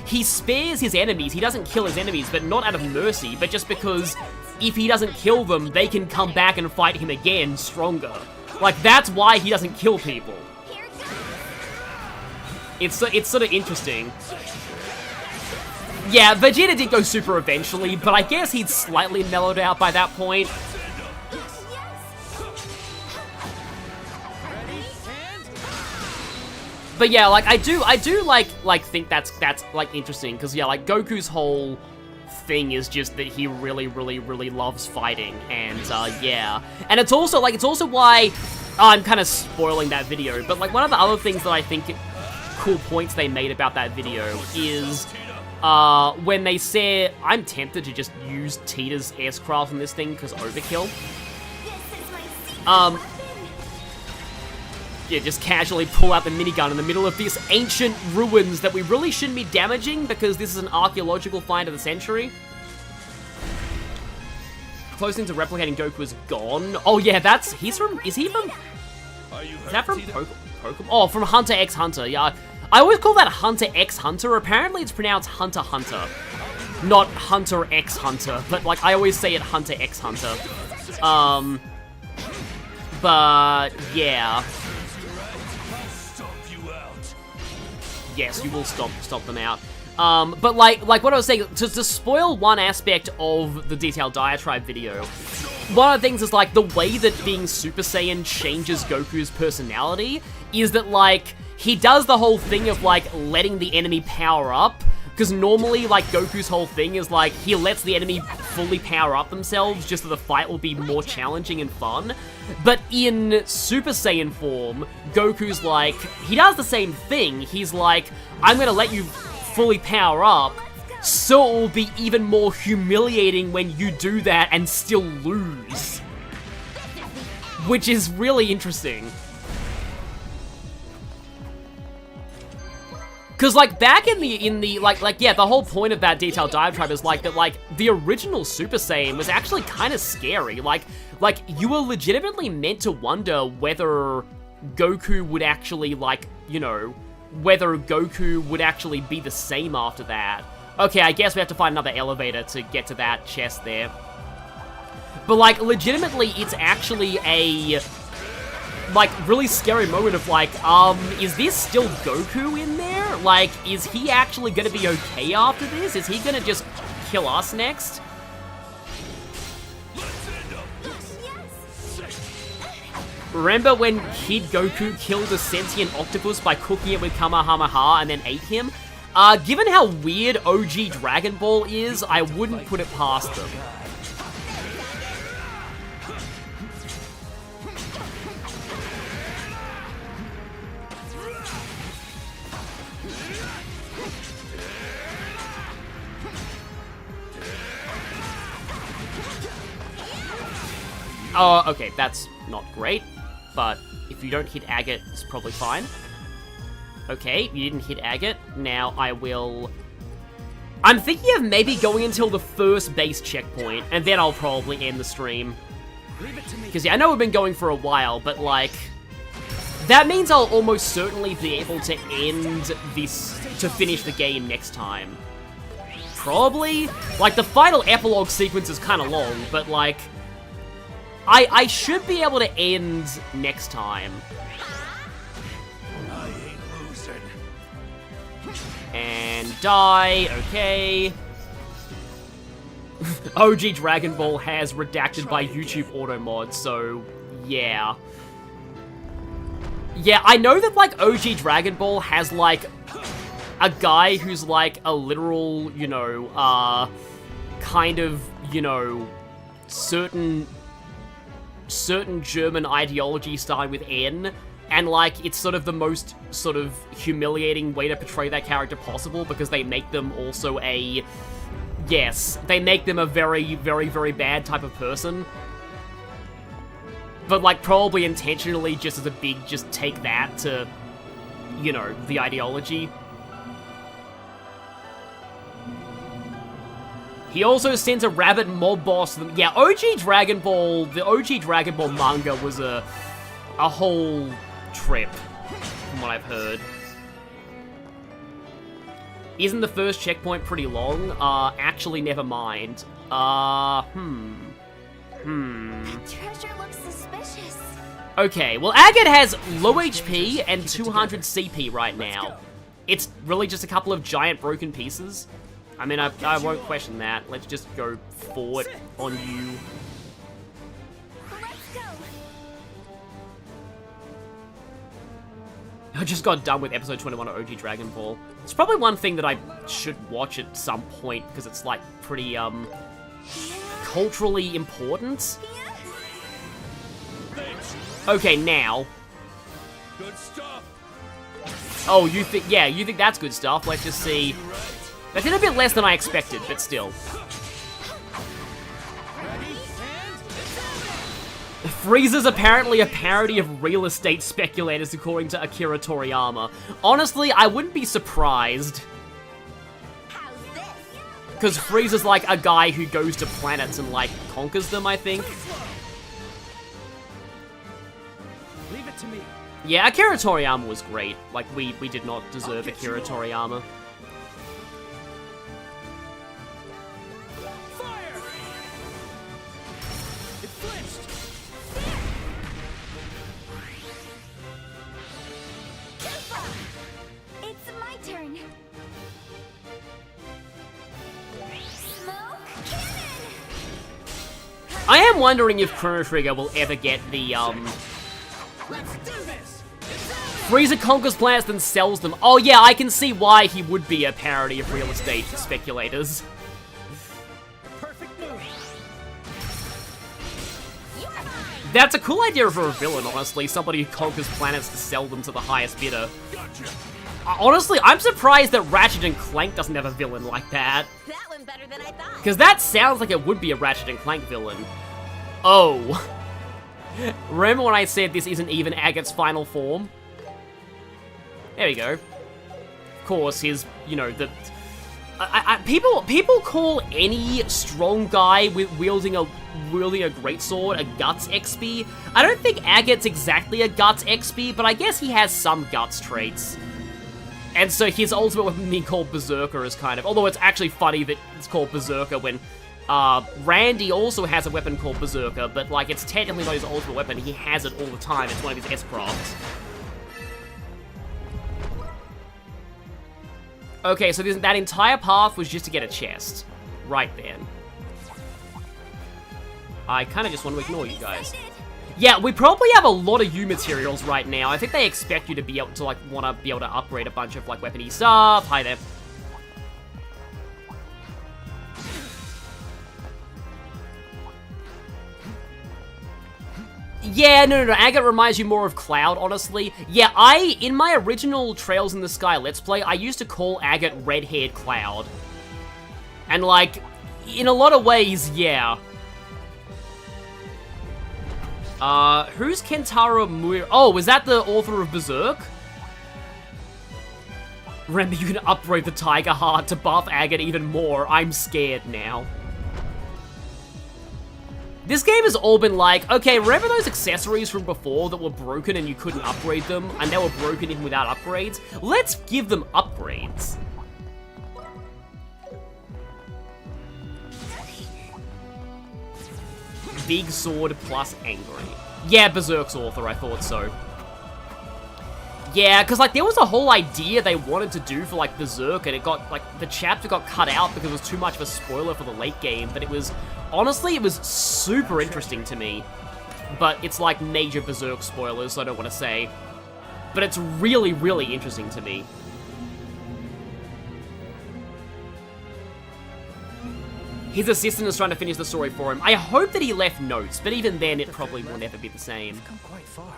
he spares his enemies. He doesn't kill his enemies, but not out of mercy, but just because if he doesn't kill them, they can come back and fight him again stronger. Like, that's why he doesn't kill people. It's sort of interesting. Yeah, Vegeta did go super eventually, but I guess he'd slightly mellowed out by that point. But yeah, like, I do think that's like interesting, because yeah, like, Goku's whole thing is just that he really, really, really loves fighting, and yeah. And it's also why, I'm kind of spoiling that video, but like, one of the other things that I think cool points they made about that video is, when they said, I'm tempted to just use Tita's aircraft in this thing, because overkill. Yeah, just casually pull out the minigun in the middle of these ancient ruins that we really shouldn't be damaging because this is an archaeological find of the century. Closing to replicating Goku is gone. Oh yeah, is he from Pokemon? Oh, from Hunter x Hunter, yeah. I always call that Hunter x Hunter. Apparently it's pronounced Hunter Hunter. Not Hunter x Hunter, but like, I always say it Hunter x Hunter. But yeah. Yes, you will stop them out. But like what I was saying, to spoil one aspect of the detailed diatribe video, one of the things is like the way that being Super Saiyan changes Goku's personality is that like he does the whole thing of like letting the enemy power up, because normally like Goku's whole thing is like he lets the enemy fully power up themselves just so the fight will be more challenging and fun. But in Super Saiyan form, Goku's like, he does the same thing. He's like, I'm gonna let you fully power up, so it will be even more humiliating when you do that and still lose. Which is really interesting. Cause like back in the yeah, the whole point of that detailed diatribe is like that like the original Super Saiyan was actually kind of scary. Like you were legitimately meant to wonder whether Goku would actually like, you know, whether Goku would actually be the same after that. Okay, I guess we have to find another elevator to get to that chest there. But like legitimately it's actually a like really scary moment of like, is this still Goku in there? Like, is he actually gonna be okay after this? Is he gonna just kill us next? Remember when Kid Goku killed a sentient octopus by cooking it with Kamehameha and then ate him? Given how weird OG Dragon Ball is, I wouldn't put it past them. Oh, okay, that's not great, but if you don't hit Agate, it's probably fine. Okay, you didn't hit Agate. Now I will... I'm thinking of maybe going until the first base checkpoint, and then I'll probably end the stream. Because, yeah, I know we've been going for a while, but, like... that means I'll almost certainly be able to end this, to finish the game next time. Probably. Like, the final epilogue sequence is kind of long, but, like... I should be able to end next time. I ain't losing. And die, okay. OG Dragon Ball has redacted by YouTube auto mod, so yeah. Yeah, I know that like OG Dragon Ball has like a guy who's like a literal, you know, kind of, you know, certain German ideology starting with N, and like it's sort of the most sort of humiliating way to portray that character possible because they make them also a, yes, they make them a very, very, very bad type of person. But like probably intentionally just as a big, just take that to, you know, the ideology. He also sends a rabbit mob boss to them. Yeah, OG Dragon Ball, the OG Dragon Ball manga was a whole trip, from what I've heard. Isn't the first checkpoint pretty long? Actually, never mind. That treasure looks suspicious. Okay, well, Agate has low HP and 200 CP right now. It's really just a couple of giant broken pieces. I mean, I won't question that. Let's just go forward on you. Let's go. I just got done with episode 21 of OG Dragon Ball. It's probably one thing that I should watch at some point, because it's, like, pretty, culturally important. Okay, now. Good stuff. Oh, you think, yeah, you think that's good stuff. Let's just see. That did a bit less than I expected, but still. Frieza's apparently a parody of real estate speculators, according to Akira Toriyama. Honestly, I wouldn't be surprised. Because Frieza's like a guy who goes to planets and, like, conquers them, I think. Leave it to me. Yeah, Akira Toriyama was great. Like, we did not deserve Akira Toriyama. It's my turn. Smoke cannon. I am wondering if Chrono Trigger will ever get the, Let's do this. Frieza conquers planets then sells them. Oh yeah, I can see why he would be a parody of real estate speculators. Perfect move. That's a cool idea for a villain, honestly. Somebody who conquers planets to sell them to the highest bidder. Honestly, I'm surprised that Ratchet and Clank doesn't have a villain like that. That went better than I thought. Because that sounds like it would be a Ratchet and Clank villain. Oh. Remember when I said this isn't even Agate's final form? There we go. Of course, his, you know, the... people call any strong guy wielding a greatsword a Guts XP. I don't think Agate's exactly a Guts XP, but I guess he has some Guts traits. And so his ultimate weapon being called Berserker is kind of... Although it's actually funny that it's called Berserker when Randy also has a weapon called Berserker, but like it's technically not his ultimate weapon. He has it all the time. It's one of his S-crafts. Okay, so that entire path was just to get a chest. Right then. I kind of just want to ignore you guys. Yeah, we probably have a lot of U materials right now. I think they expect you to be able to, like, want to be able to upgrade a bunch of, like, weapon-y stuff. Hi there. Yeah, no. Agate reminds you more of Cloud, honestly. Yeah, in my original Trails in the Sky Let's Play, I used to call Agate red-haired Cloud. And, like, in a lot of ways, yeah. Who's Kentaro Muir? Oh, was that the author of Berserk? Remember, you can upgrade the Tiger Heart to buff Agate even more. I'm scared now. This game has all been like, okay, remember those accessories from before that were broken and you couldn't upgrade them, and they were broken even without upgrades? Let's give them upgrades. Big sword plus angry. Yeah, Berserk's author, I thought so. Yeah, because, like, there was a whole idea they wanted to do for, like, Berserk, and it got, like, the chapter got cut out because it was too much of a spoiler for the late game, but it was, honestly, it was super interesting to me. But it's, like, major Berserk spoilers, so I don't want to say. But it's really, really interesting to me. His assistant is trying to finish the story for him. I hope that he left notes, but even then, it probably will never be the same. We've come quite far.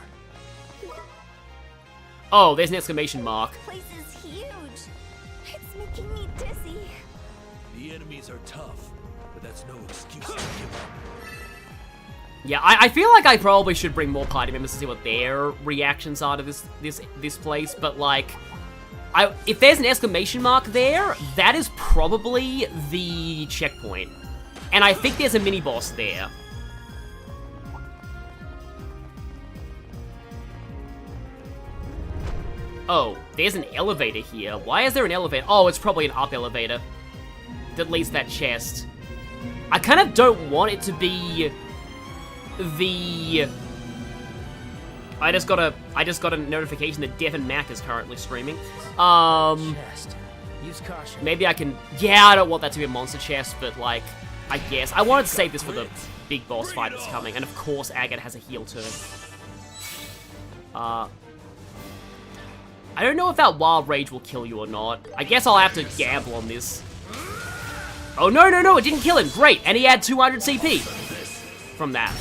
Oh, there's an exclamation mark. This place is huge. It's making me dizzy. The enemies are tough, but that's no excuse to give up. Yeah, I feel like I probably should bring more party members to see what their reactions are to this place, but like, if there's an exclamation mark there, that is probably the checkpoint. And I think there's a mini-boss there. Oh, there's an elevator here. Why is there an elevator? Oh, it's probably an up elevator that leads to that chest. I kind of don't want it to be the... I just got a notification that Devin Mack is currently streaming. Chest. Use caution. Maybe I can... Yeah, I don't want that to be a monster chest, but like, I guess. I wanted to save this for the big boss fight that's coming, and of course Agate has a heal turn. I don't know if that Wild Rage will kill you or not. I guess I'll have to gamble on this. Oh, no, it didn't kill him. Great, and he had 200 CP from that.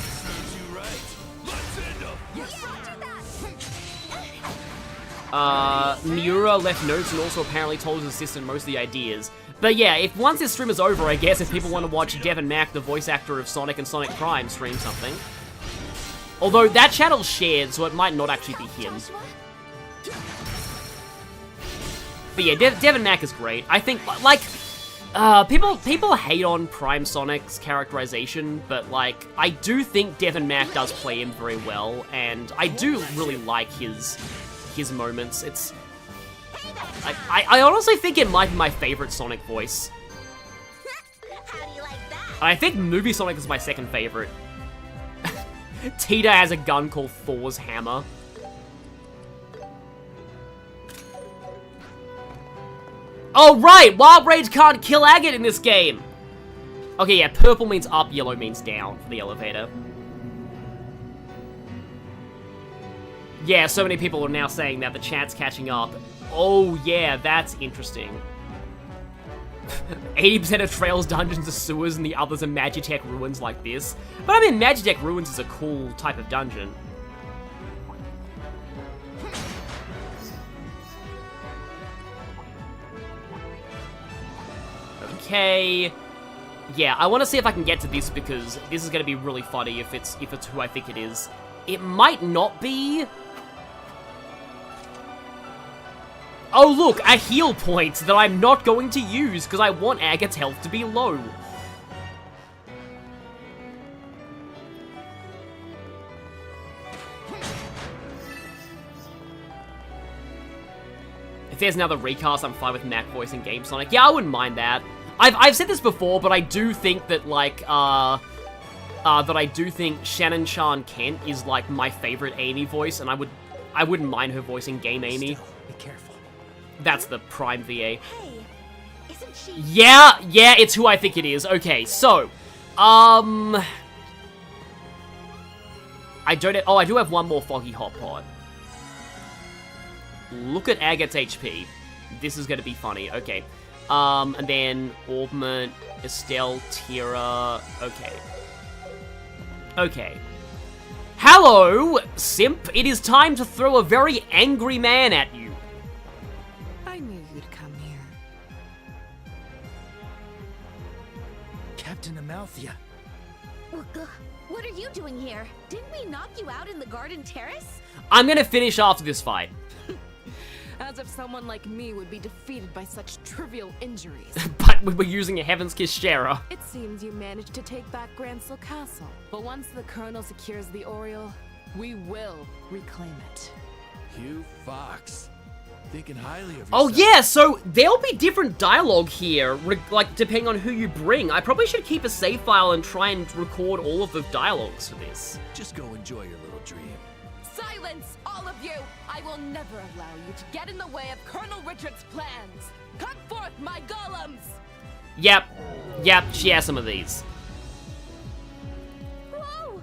Miura left notes and also apparently told his assistant most of the ideas. But yeah, if once this stream is over, I guess if people want to watch Devin Mack, the voice actor of Sonic and Sonic Prime, stream something. Although that channel's shared, so it might not actually be him. But yeah, Devin Mack is great. I think, like, people hate on Prime Sonic's characterization, but, like, I do think Devin Mack does play him very well, and I do really like his moments. It's... I honestly think it might be my favorite Sonic voice. How do you like that? I think Movie Sonic is my second favorite. Tita has a gun called Thor's Hammer. Oh, right! Wild Rage can't kill Agate in this game! Okay, yeah, purple means up, yellow means down for the elevator. Yeah, so many people are now saying that the chat's catching up. Oh, yeah, that's interesting. 80% of Trails dungeons are sewers and the others are Magitech ruins like this. But I mean, Magitech ruins is a cool type of dungeon. Okay. Yeah, I want to see if I can get to this because this is going to be really funny if it's who I think it is. It might not be. Oh look, a heal point that I'm not going to use because I want Agate's health to be low. If there's another recast, I'm fine with Mac voice in Game Sonic. Yeah, I wouldn't mind that. I've said this before, but I do think that, like, that I do think Shannon Chan Kent is, like, my favorite Amy voice, and I wouldn't mind her voicing Game Amy. Still, be careful. That's the Prime VA. Hey, isn't she? Yeah, it's who I think it is. Okay, so, I do have one more Foggy Hot Pot. Look at Agate's HP. This is gonna be funny. Okay. And then Orbment, Estelle, Tira. Okay. Okay. Hello, Simp. It is time to throw a very angry man at you. I knew you'd come here. Captain Amalfia. What are you doing here? Didn't we knock you out in the garden terrace? I'm gonna finish after this fight. As if someone like me would be defeated by such trivial injuries. But we were using a Heaven's Kiss Shara. It seems you managed to take back Gransel Castle. But once the Colonel secures the Oriole, we will reclaim it. Hugh Fox. Thinking highly of yourself. Oh yeah, so there'll be different dialogue here, like depending on who you bring. I probably should keep a save file and try and record all of the dialogues for this. Just go enjoy your little dream. Silence, all of you! I will never allow you to get in the way of Colonel Richard's plans! Come forth, my golems! Yep, she has some of these. Whoa!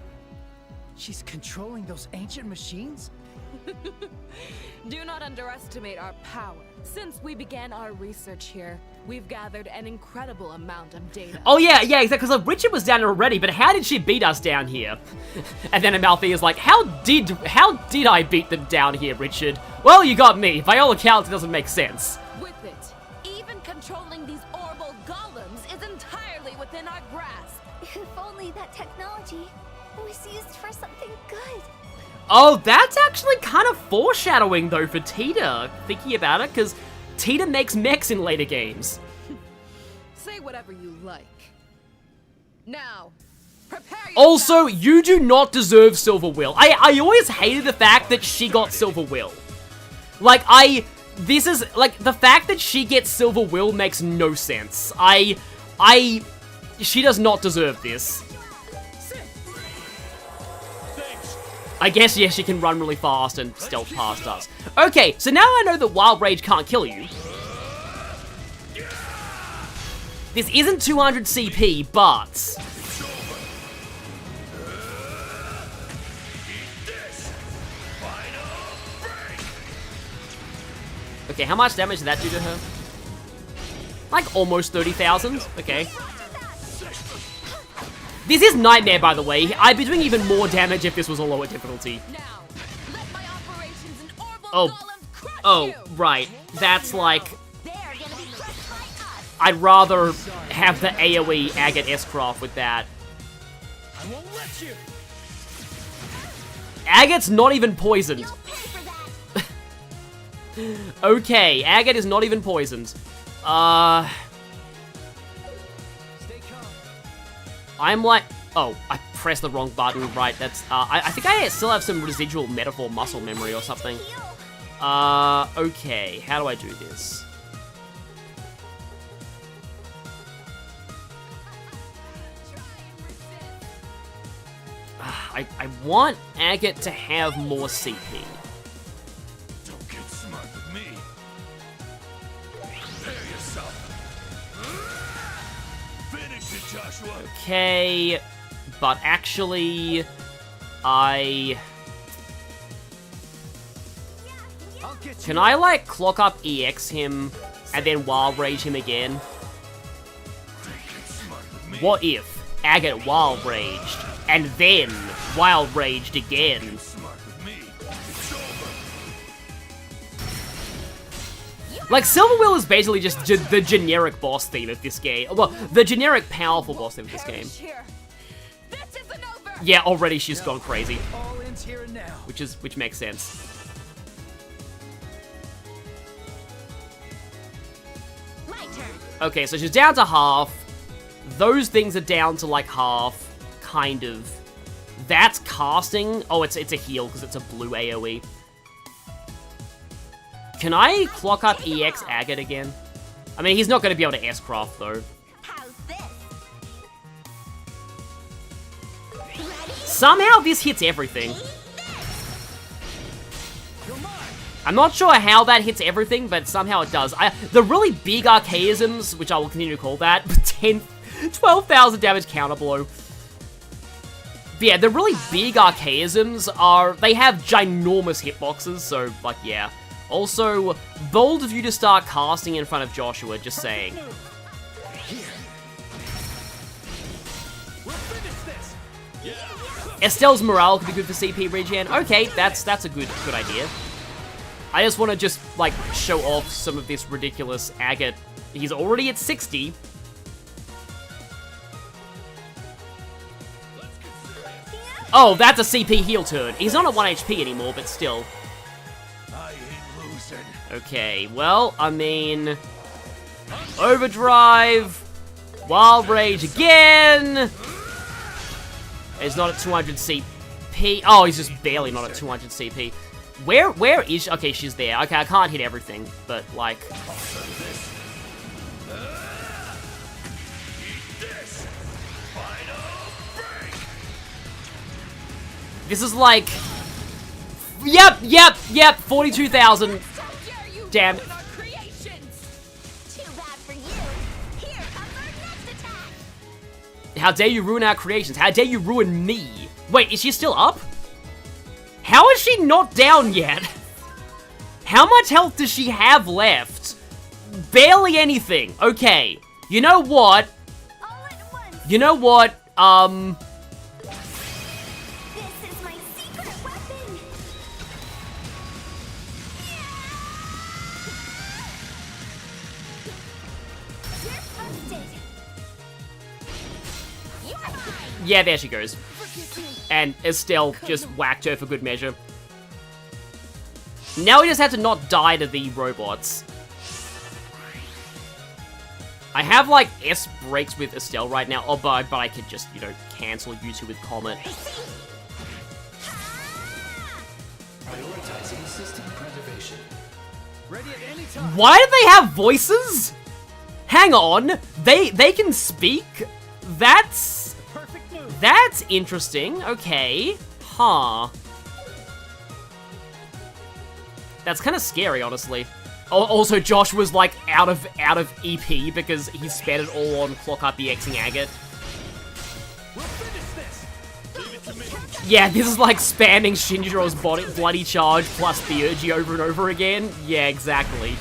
She's controlling those ancient machines? Do not underestimate our power. Since we began our research here, we've gathered an incredible amount of data. Oh yeah, exactly, because Richard was down here already, but how did she beat us down here? And then Amalfia is like, how did I beat them down here, Richard? Well, you got me. By all accounts, it doesn't make sense. With it, even controlling these orbital golems is entirely within our grasp. If only that technology was used for something good. Oh, that's actually kind of foreshadowing, though, for Tita, thinking about it, because Tita makes mechs in later games. Say whatever you like. Now, prepare yourself. Also, you do not deserve Silver Will. I always hated the fact that she got Silver Will. Like, the fact that she gets Silver Will makes no sense. She does not deserve this. I guess, yes, she can run really fast and stealth past us. Okay, so now I know that Wild Rage can't kill you. This isn't 200 CP, but... Okay, how much damage did that do to her? Like, almost 30,000? Okay. This is Nightmare, by the way. I'd be doing even more damage if this was a lower difficulty. Oh, right. That's like... I'd rather have the AoE Agate S-Craft with that. I won't let you. Agate's not even poisoned. Okay, Agate is not even poisoned. I'm like, oh, I pressed the wrong button, right, that's, I think I still have some residual metaphor muscle memory or something. Okay, how do I do this? I want Agate to have more CP. Don't get smart with me. Prepare yourself. Finish it, Joshua. Okay, but actually, Can I, like, clock up EX him and then Wild Rage him again? What if Agate Wild Raged and then Wild Raged again? Like, Silver Will is basically just the generic boss theme of this game. Well, the generic powerful boss theme of this game. Yeah, already she's gone crazy. Which makes sense. Okay, so she's down to half. Those things are down to, like, half. Kind of. That's casting. Oh, it's a heal, because it's a blue AoE. Can I clock up EX Agate again? I mean, he's not going to be able to S-craft, though. Somehow this hits everything. I'm not sure how that hits everything, but somehow it does. The really big archaisms, which I will continue to call that, 12,000 damage counterblow. But yeah, the really big archaisms they have ginormous hitboxes, so, like, yeah. Also, bold of you to start casting in front of Joshua, just saying. Estelle's morale could be good for CP regen. Okay, that's a good idea. I just want to like, show off some of this ridiculous Agate. He's already at 60. Oh, that's a CP heal turn. He's not at 1 HP anymore, but still. Okay, well, I mean... Overdrive! Wild Rage again! He's not at 200 CP. Oh, he's just barely not at 200 CP. Where is she? Okay, she's there. Okay, I can't hit everything, but, like... This is like... Yep, 42,000. Damn. How dare you ruin our creations? How dare you ruin me? Wait, is she still up? How is she not down yet? How much health does she have left? Barely anything. Okay. You know what? You know what? Yeah, there she goes. And Estelle just whacked her for good measure. Now we just have to not die to the robots. I have, like, S breaks with Estelle right now. Oh, but I could just, you know, cancel you two with Comet. Prioritizing system preservation. Ready at any time. Why do they have voices? Hang on. They can speak? That's interesting. Okay. Huh. That's kind of scary, honestly. Also, Josh was, like, out of EP because he spent it all on clock up EXing Agate. Yeah, this is like spamming Shinjiro's bloody charge plus Theurgy over and over again. Yeah, exactly.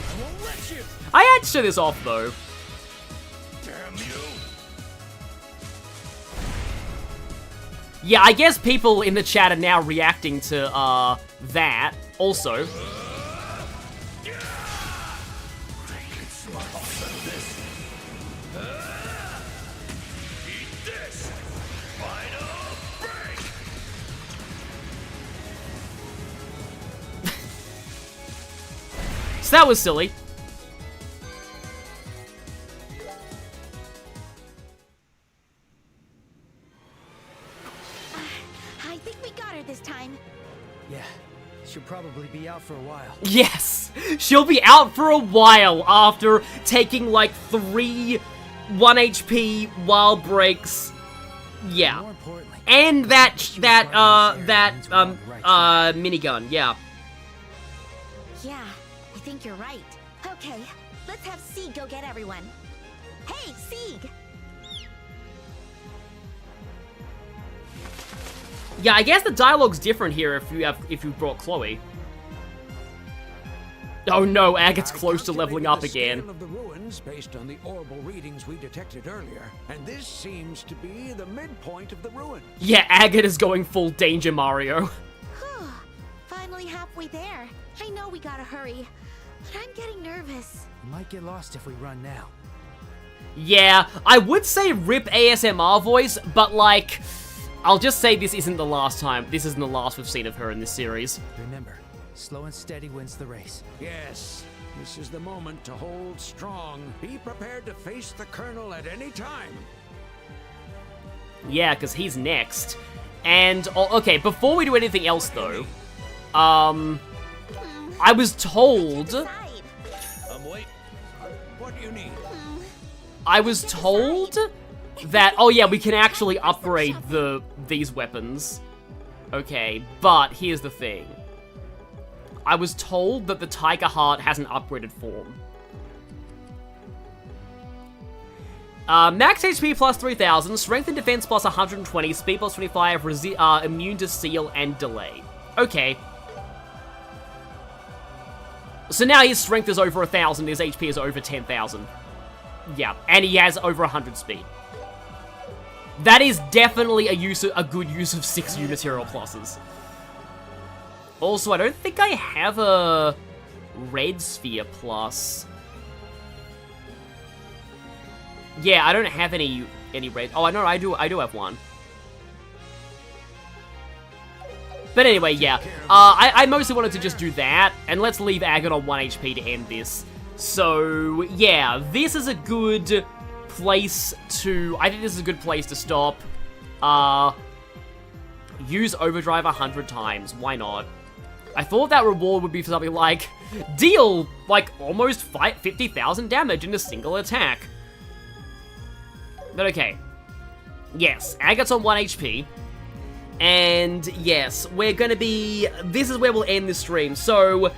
I had to show this off, though. Yeah, I guess people in the chat are now reacting to, that, also. So that was silly. I think we got her this time. Yeah, she'll probably be out for a while. Yes! She'll be out for a while after taking like 3 1 HP wild breaks. Yeah. And that minigun, yeah. Yeah, I think you're right. Okay, let's have Sieg go get everyone. Hey, Sieg! Yeah, I guess the dialogue's different here if you brought Chloe. Oh no, Agate's close to leveling up again. Of the ruins based on the orbital readings we detected earlier, and this seems to be the midpoint of the ruin. Yeah, Agate is going full Danger Mario. Finally halfway there. I know we gotta hurry, but I'm getting nervous. We might get lost if we run now. Yeah, I would say rip ASMR voice, but like, I'll just say this isn't the last time. This isn't the last we've seen of her in this series. Remember, slow and steady wins the race. Yes, This is the moment to hold strong. Be prepared to face the Colonel at any time. Yeah, because he's next. And, okay, before we do anything else, though, I was told... I'm waiting. What do you need? I was told that, oh yeah, we can actually upgrade these weapons. Okay, but here's the thing. I was told that the Tiger Heart has an upgraded form. Max HP plus 3000, Strength and Defense plus 120, Speed plus 25, immune to Seal and Delay. Okay. So now his Strength is over 1000, his HP is over 10,000. Yeah, and he has over 100 Speed. That is definitely a good use of 6 new material pluses. Also, I don't think I have a Red Sphere plus. Yeah, I don't have any red. Oh, no, I do have one. But anyway, yeah. I mostly wanted to just do that, and let's leave Agate on 1 HP to end this. So, yeah, this is a good place to... I think this is a good place to stop. Use Overdrive 100 times. Why not? I thought that reward would be for something like, deal, like, almost 50,000 damage in a single attack. But okay. Yes, Agate's on 1 HP. And yes, we're gonna be... This is where we'll end this stream. So,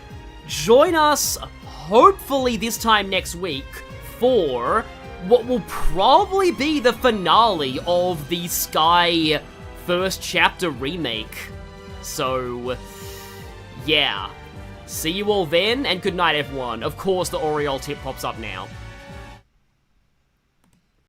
join us, hopefully this time next week, for what will probably be the finale of the Sky first chapter remake. So, yeah. See you all then, and good night, everyone. Of course, the Oriole tip pops up now.